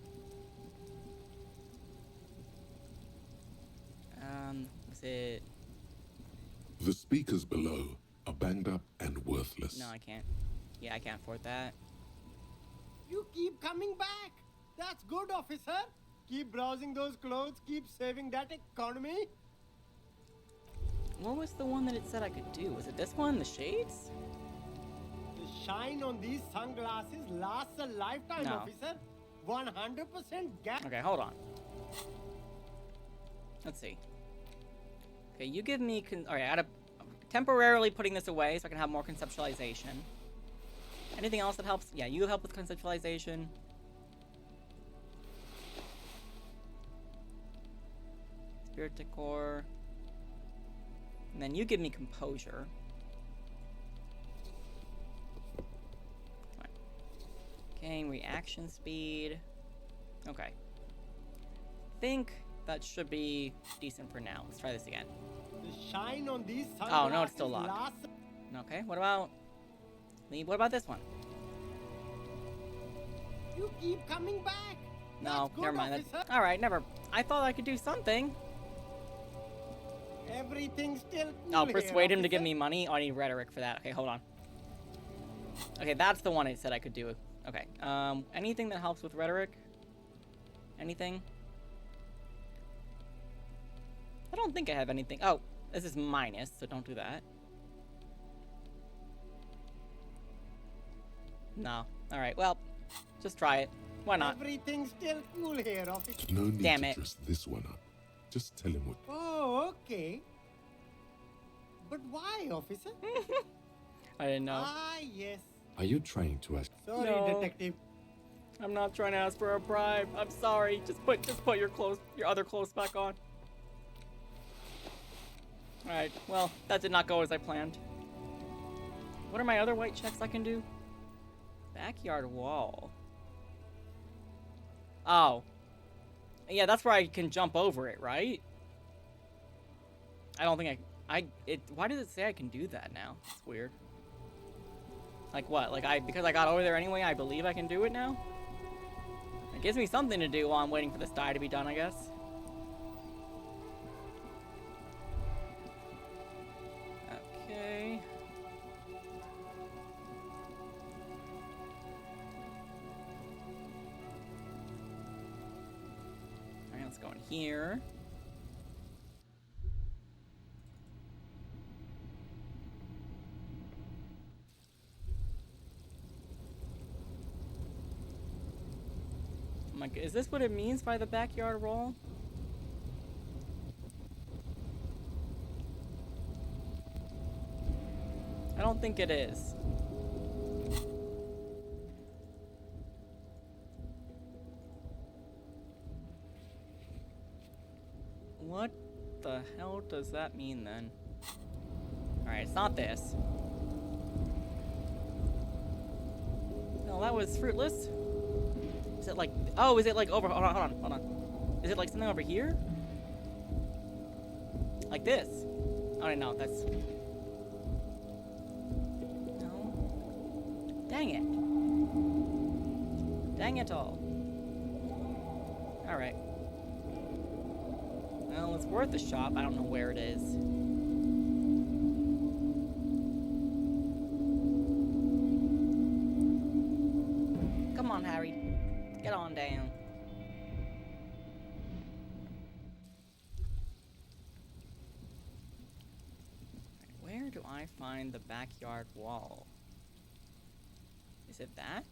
Was it... The speakers below are banged up and worthless. No, I can't. Yeah, I can't afford that. You keep coming back. That's good, officer. Keep browsing those clothes. Keep saving that economy. What was the one that it said I could do? Was it this one? The shades? The shine on these sunglasses lasts a lifetime, No. officer. 100% gap. Okay, hold on. Let's see. Okay, you give me... Alright, I gotta... Temporarily putting this away so I can have more conceptualization. Anything else that helps? Yeah, you help with conceptualization. Spirit decor. And then you give me composure. Okay, reaction speed. Okay. think that should be decent for now. Let's try this again. The shine on these Oh, no, it's still locked. Okay, what about... What about this one? You keep coming back. No, That's never good, mind. officer. Alright, never... I thought I could do something. Everything's still cool I'll here, persuade him to officer. give me money. Oh, I need rhetoric for that. Okay, hold on. Okay, that's the one I said I could do. Okay, anything that helps with rhetoric? Anything? I don't think I have anything. Oh, this is minus, so don't do that. No. Alright, well, just try it. Why not? Everything's still cool here, officer. No need Damn to it. dress this one up. Just tell him what. Oh, okay. But why, officer? I didn't know. Ah, yes. Are you trying to ask? Sorry, No. detective. I'm not trying to ask for a bribe. I'm sorry. Just put your clothes, your other clothes back on. Alright, well, that did not go as I planned. What are my other white checks I can do? Backyard wall. Oh. Yeah, that's where I can jump over it, right? I don't think why does it say I can do that now? It's weird. Like what? Like because I got over there anyway, I believe I can do it now? It gives me something to do while I'm waiting for this die to be done, I guess. Okay. Alright, let's go in here. Oh my, is this what it means by the backyard roll? I don't think it is. What the hell does that mean then? Alright, it's not this. No, that was fruitless. Is it like, oh, is it like over, hold on. Is it like something over here? Like this? Oh, no, that's... No. Dang it. Dang it all. Alright. Well, it's worth a shot. I don't know where it is. Come on, Harry. Get on down. Where do I find the backyard wall? Is it that?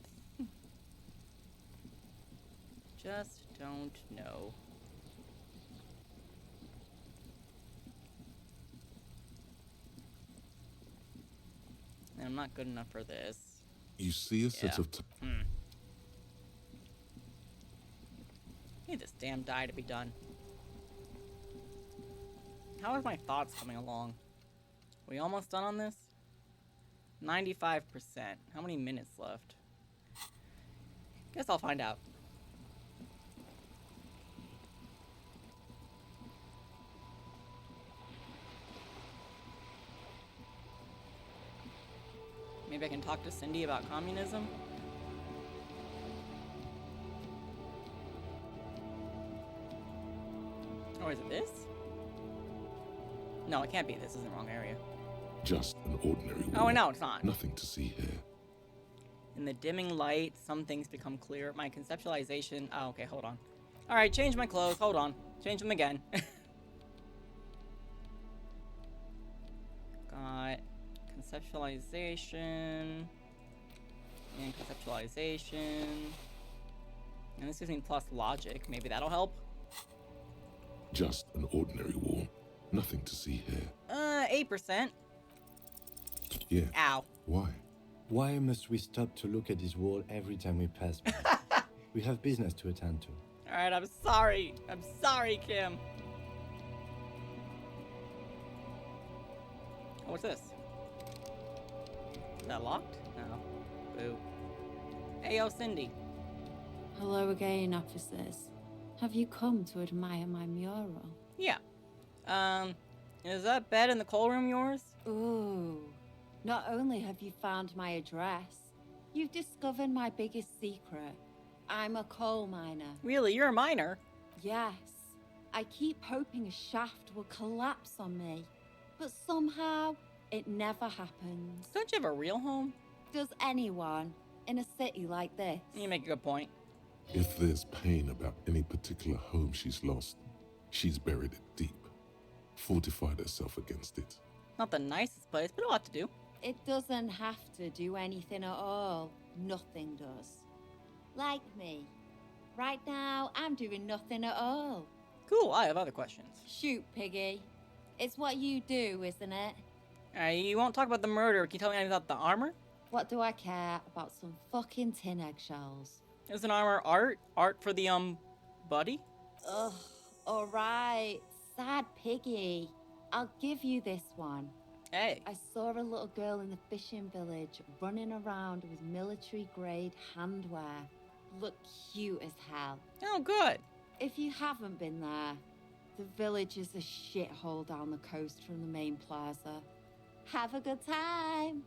Just don't know. And I'm not good enough for this. You see a set of... I need this damn die to be done. How are my thoughts coming along? We almost done on this? 95%. How many minutes left? Guess I'll find out. Maybe I can talk to Cindy about communism? Or is it this? No, it can't be. This is the wrong area. Just an ordinary wall. Oh, no, it's not. Nothing to see here. In the dimming light, some things become clear. My conceptualization... Oh, okay, hold on. Alright, change my clothes. Hold on. Change them again. Got conceptualization. And conceptualization. And this gives me plus logic. Maybe that'll help. Just an ordinary wall. Nothing to see here. 8%. Yeah. Ow. Why? Why must we stop to look at this wall every time we pass by? We have business to attend to. Alright, I'm sorry. I'm sorry, Kim. Oh, what's this? Is that locked? No. Boo. Hey, yo, Cindy. Hello again, officers. Have you come to admire my mural? Yeah. Is that bed in the coal room yours? Ooh. Not only have you found my address, you've discovered my biggest secret. I'm a coal miner. Really? You're a miner? Yes. I keep hoping a shaft will collapse on me, but somehow it never happens. Don't you have a real home? Does anyone in a city like this? You make a good point. If there's pain about any particular home she's lost, she's buried it deep. Fortified herself against it. Not the nicest place, but a lot to do. It doesn't have to do anything at all. Nothing does. Like me. Right now, I'm doing nothing at all. Cool, I have other questions. Shoot, Piggy. It's what you do, isn't it? You won't talk about the murder. Can you tell me anything about the armor? What do I care about some fucking tin eggshells? Is an armor art? Art for the, buddy? Ugh, alright. Sad Piggy. I'll give you this one. Hey. I saw a little girl in the fishing village running around with military-grade handwear. Look cute as hell. Oh, good. If you haven't been there, The village is a shithole down the coast from the main plaza. Have a good time.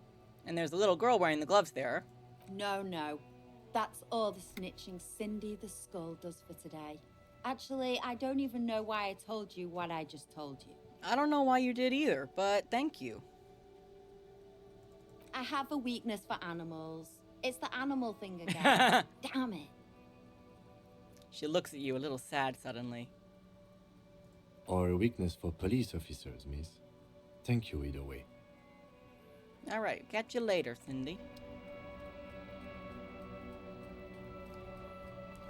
And there's a little girl wearing the gloves there. No. That's all the snitching Cindy the Skull does for today. Actually, I don't even know why I told you what I just told you. I don't know why you did either, but thank you. I have a weakness for animals. It's the animal thing again. Damn it. She looks at you a little sad suddenly. Or a weakness for police officers, miss. Thank you either way. Alright, catch you later, Cindy.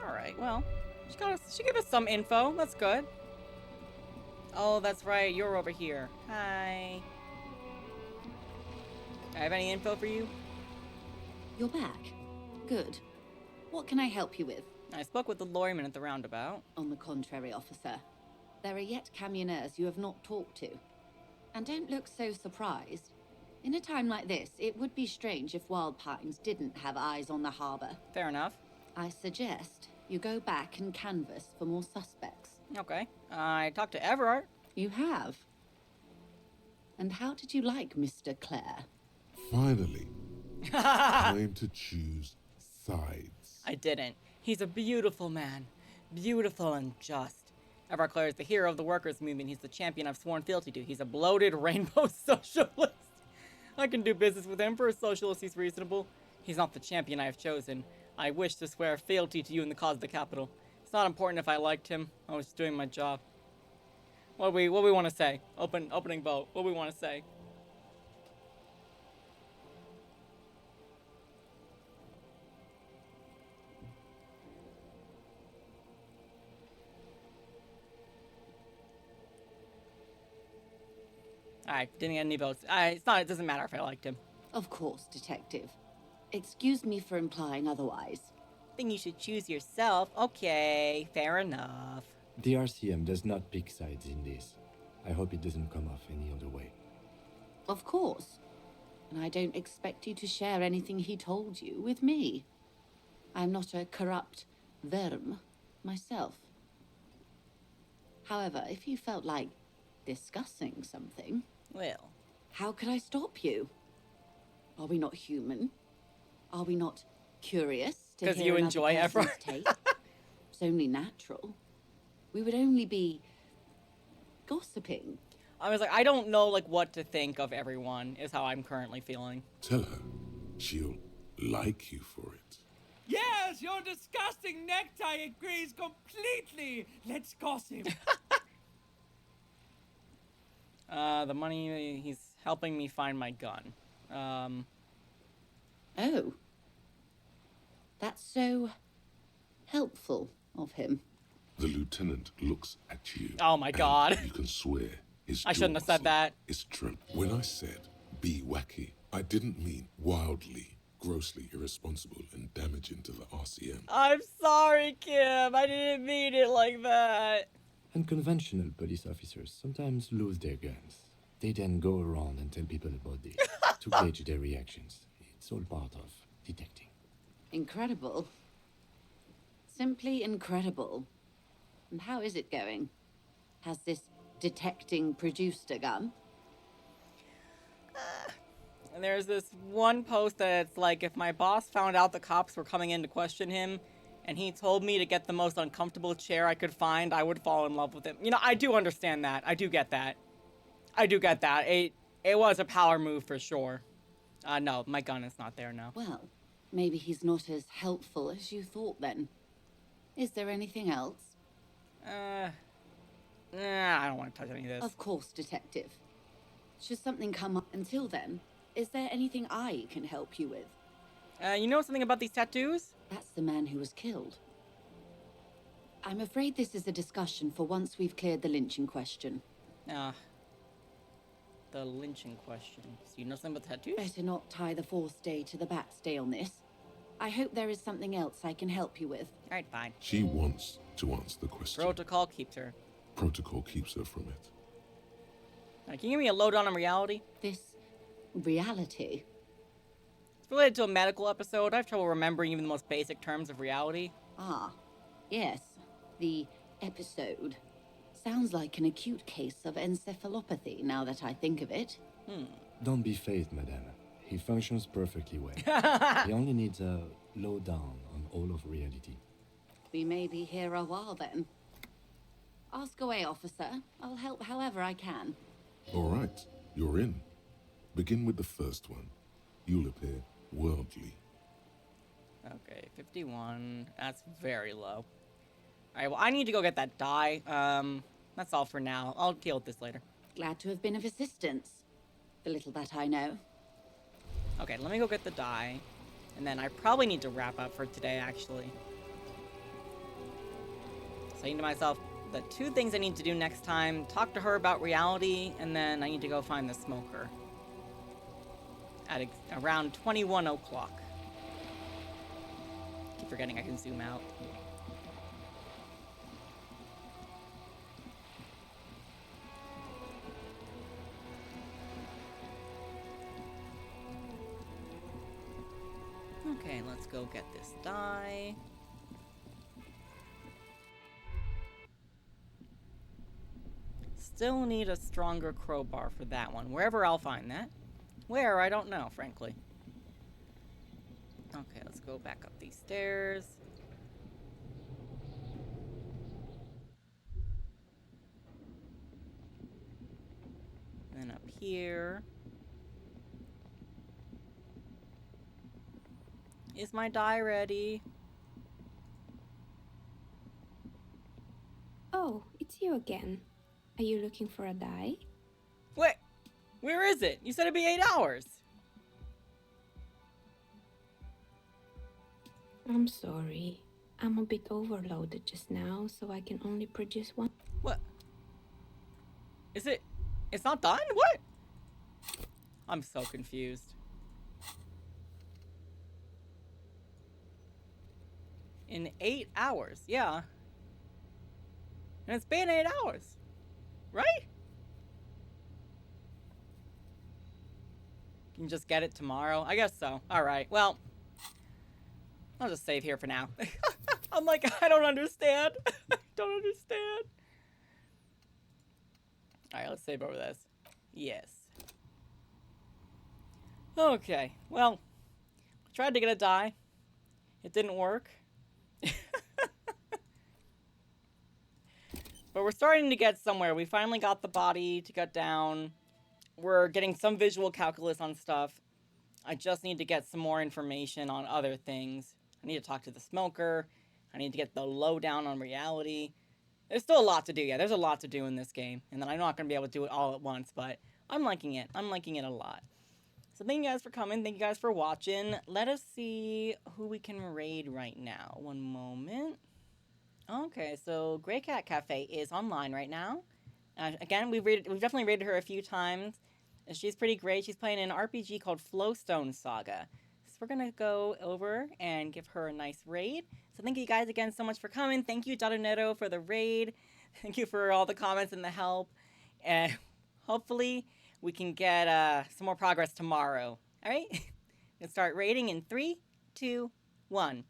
Alright, well, she gave us some info. That's good. Oh, that's right. You're over here. Hi. I have any info for you? You're back. Good. What can I help you with? I spoke with the lawyerman at the roundabout. On the contrary, officer. There are yet camioners you have not talked to. And don't look so surprised. In a time like this, it would be strange if Wild Pines didn't have eyes on the harbor. Fair enough. I suggest you go back and canvass for more suspects. Okay. I talked to Everard. You have? And how did you like Mr. Clare? Finally. Time to choose sides. I didn't. He's a beautiful man. Beautiful and just. Everard Clare is the hero of the workers' movement. He's the champion I've sworn fealty to. He's a bloated rainbow socialist. I can do business with him. For a socialist, he's reasonable. He's not the champion I have chosen. I wish to swear fealty to you in the cause of the capital. It's not important if I liked him. I was doing my job. What do we want to say? Opening vote. What do we want to say? Alright, didn't get any votes. It doesn't matter if I liked him. Of course, Detective. Excuse me for implying otherwise. Then you should choose yourself. Okay, fair enough. The RCM does not pick sides in this. I hope it doesn't come off any other way. Of course. And I don't expect you to share anything he told you with me. I'm not a corrupt verm myself. However, if you felt like discussing something... Well... How could I stop you? Are we not human? Are we not curious to hear you enjoy person's take? It's only natural. We would only be gossiping. I was like, I don't know what to think of everyone, is how I'm currently feeling. Tell her she'll like you for it. Yes, your disgusting necktie agrees completely. Let's gossip. The money, he's helping me find my gun. Oh. That's so helpful of him. The lieutenant looks at you. Oh my god. You can swear his I shouldn't have said that. It's true. When I said be wacky, I didn't mean wildly, grossly irresponsible and damaging to the RCM. I'm sorry, Kim. I didn't mean it like that. Unconventional police officers sometimes lose their guns. They then go around and tell people about this to gauge their reactions. It's all part of detecting. Incredible. Simply incredible. And how is it going? Has this detecting produced a gun? And there's this one post that's like, if my boss found out the cops were coming in to question him, and he told me to get the most uncomfortable chair I could find, I would fall in love with him. You know, I do understand that. I do get that. It was a power move for sure. No, my gun is not there now. Well, maybe he's not as helpful as you thought then. Is there anything else? I don't want to touch any of this. Of course, Detective. Should something come up until then, is there anything I can help you with? You know something about these tattoos? That's the man who was killed. I'm afraid this is a discussion for once we've cleared the lynching question. The lynching question. So you know something about tattoos? Better not tie the fourth day to the bat's day on this. I hope there is something else I can help you with. Alright, fine. She wants to answer the question. Protocol keeps her. Protocol keeps her from it. Can you give me a lowdown on reality? This reality? It's related to a medical episode. I have trouble remembering even the most basic terms of reality. Ah, yes. The episode. Sounds like an acute case of encephalopathy, now that I think of it. Don't be phased, madame. He functions perfectly well. He only needs a lowdown on all of reality. We may be here a while then. Ask away, officer. I'll help however I can. All right, you're in. Begin with the first one. You'll appear worldly. Okay, 51. That's very low. Alright, well, I need to go get that die. That's all for now. I'll deal with this later. Glad to have been of assistance. The little that I know. Okay, let me go get the die. And then I probably need to wrap up for today, actually. Saying to myself, the 2 things I need to do next time, talk to her about reality, and then I need to go find the smoker. At around 21 o'clock. Keep forgetting I can zoom out. Okay, let's go get this die. Still need a stronger crowbar for that one. Wherever I'll find that. Where, I don't know, frankly. Okay, let's go back up these stairs. Then up here. Is my die ready? Oh, it's you again. Are you looking for a die? Wait, where is it? You said it'd be 8 hours. I'm sorry. I'm a bit overloaded just now, so I can only produce one. What? Is it? It's not done? What? I'm so confused. In 8 hours, yeah. And it's been 8 hours, right? Can you just get it tomorrow? I guess so. All right, well, I'll just save here for now. I'm like, I don't understand. I don't understand. All right, let's save over this. Yes. Okay, well, I tried to get a die. It didn't work. But we're starting to get somewhere. We finally got the body to get down. We're getting some visual calculus on stuff. I just need to get some more information on other things. I need to talk to the smoker. I need to get the lowdown on reality. There's still a lot to do. Yeah, there's a lot to do in this game. And then I'm not going to be able to do it all at once, but I'm liking it. I'm liking it a lot. So thank you guys for coming. Thank you guys for watching. Let us see who we can raid right now. One moment. Okay, so Grey Cat Cafe is online right now. Again, we've definitely raided her a few times. She's pretty great. She's playing an RPG called Flowstone Saga. So we're going to go over and give her a nice raid. So thank you guys again so much for coming. Thank you, Dadoneto, for the raid. Thank you for all the comments and the help. And hopefully we can get some more progress tomorrow. All right? Let's start raiding in 3, 2, 1.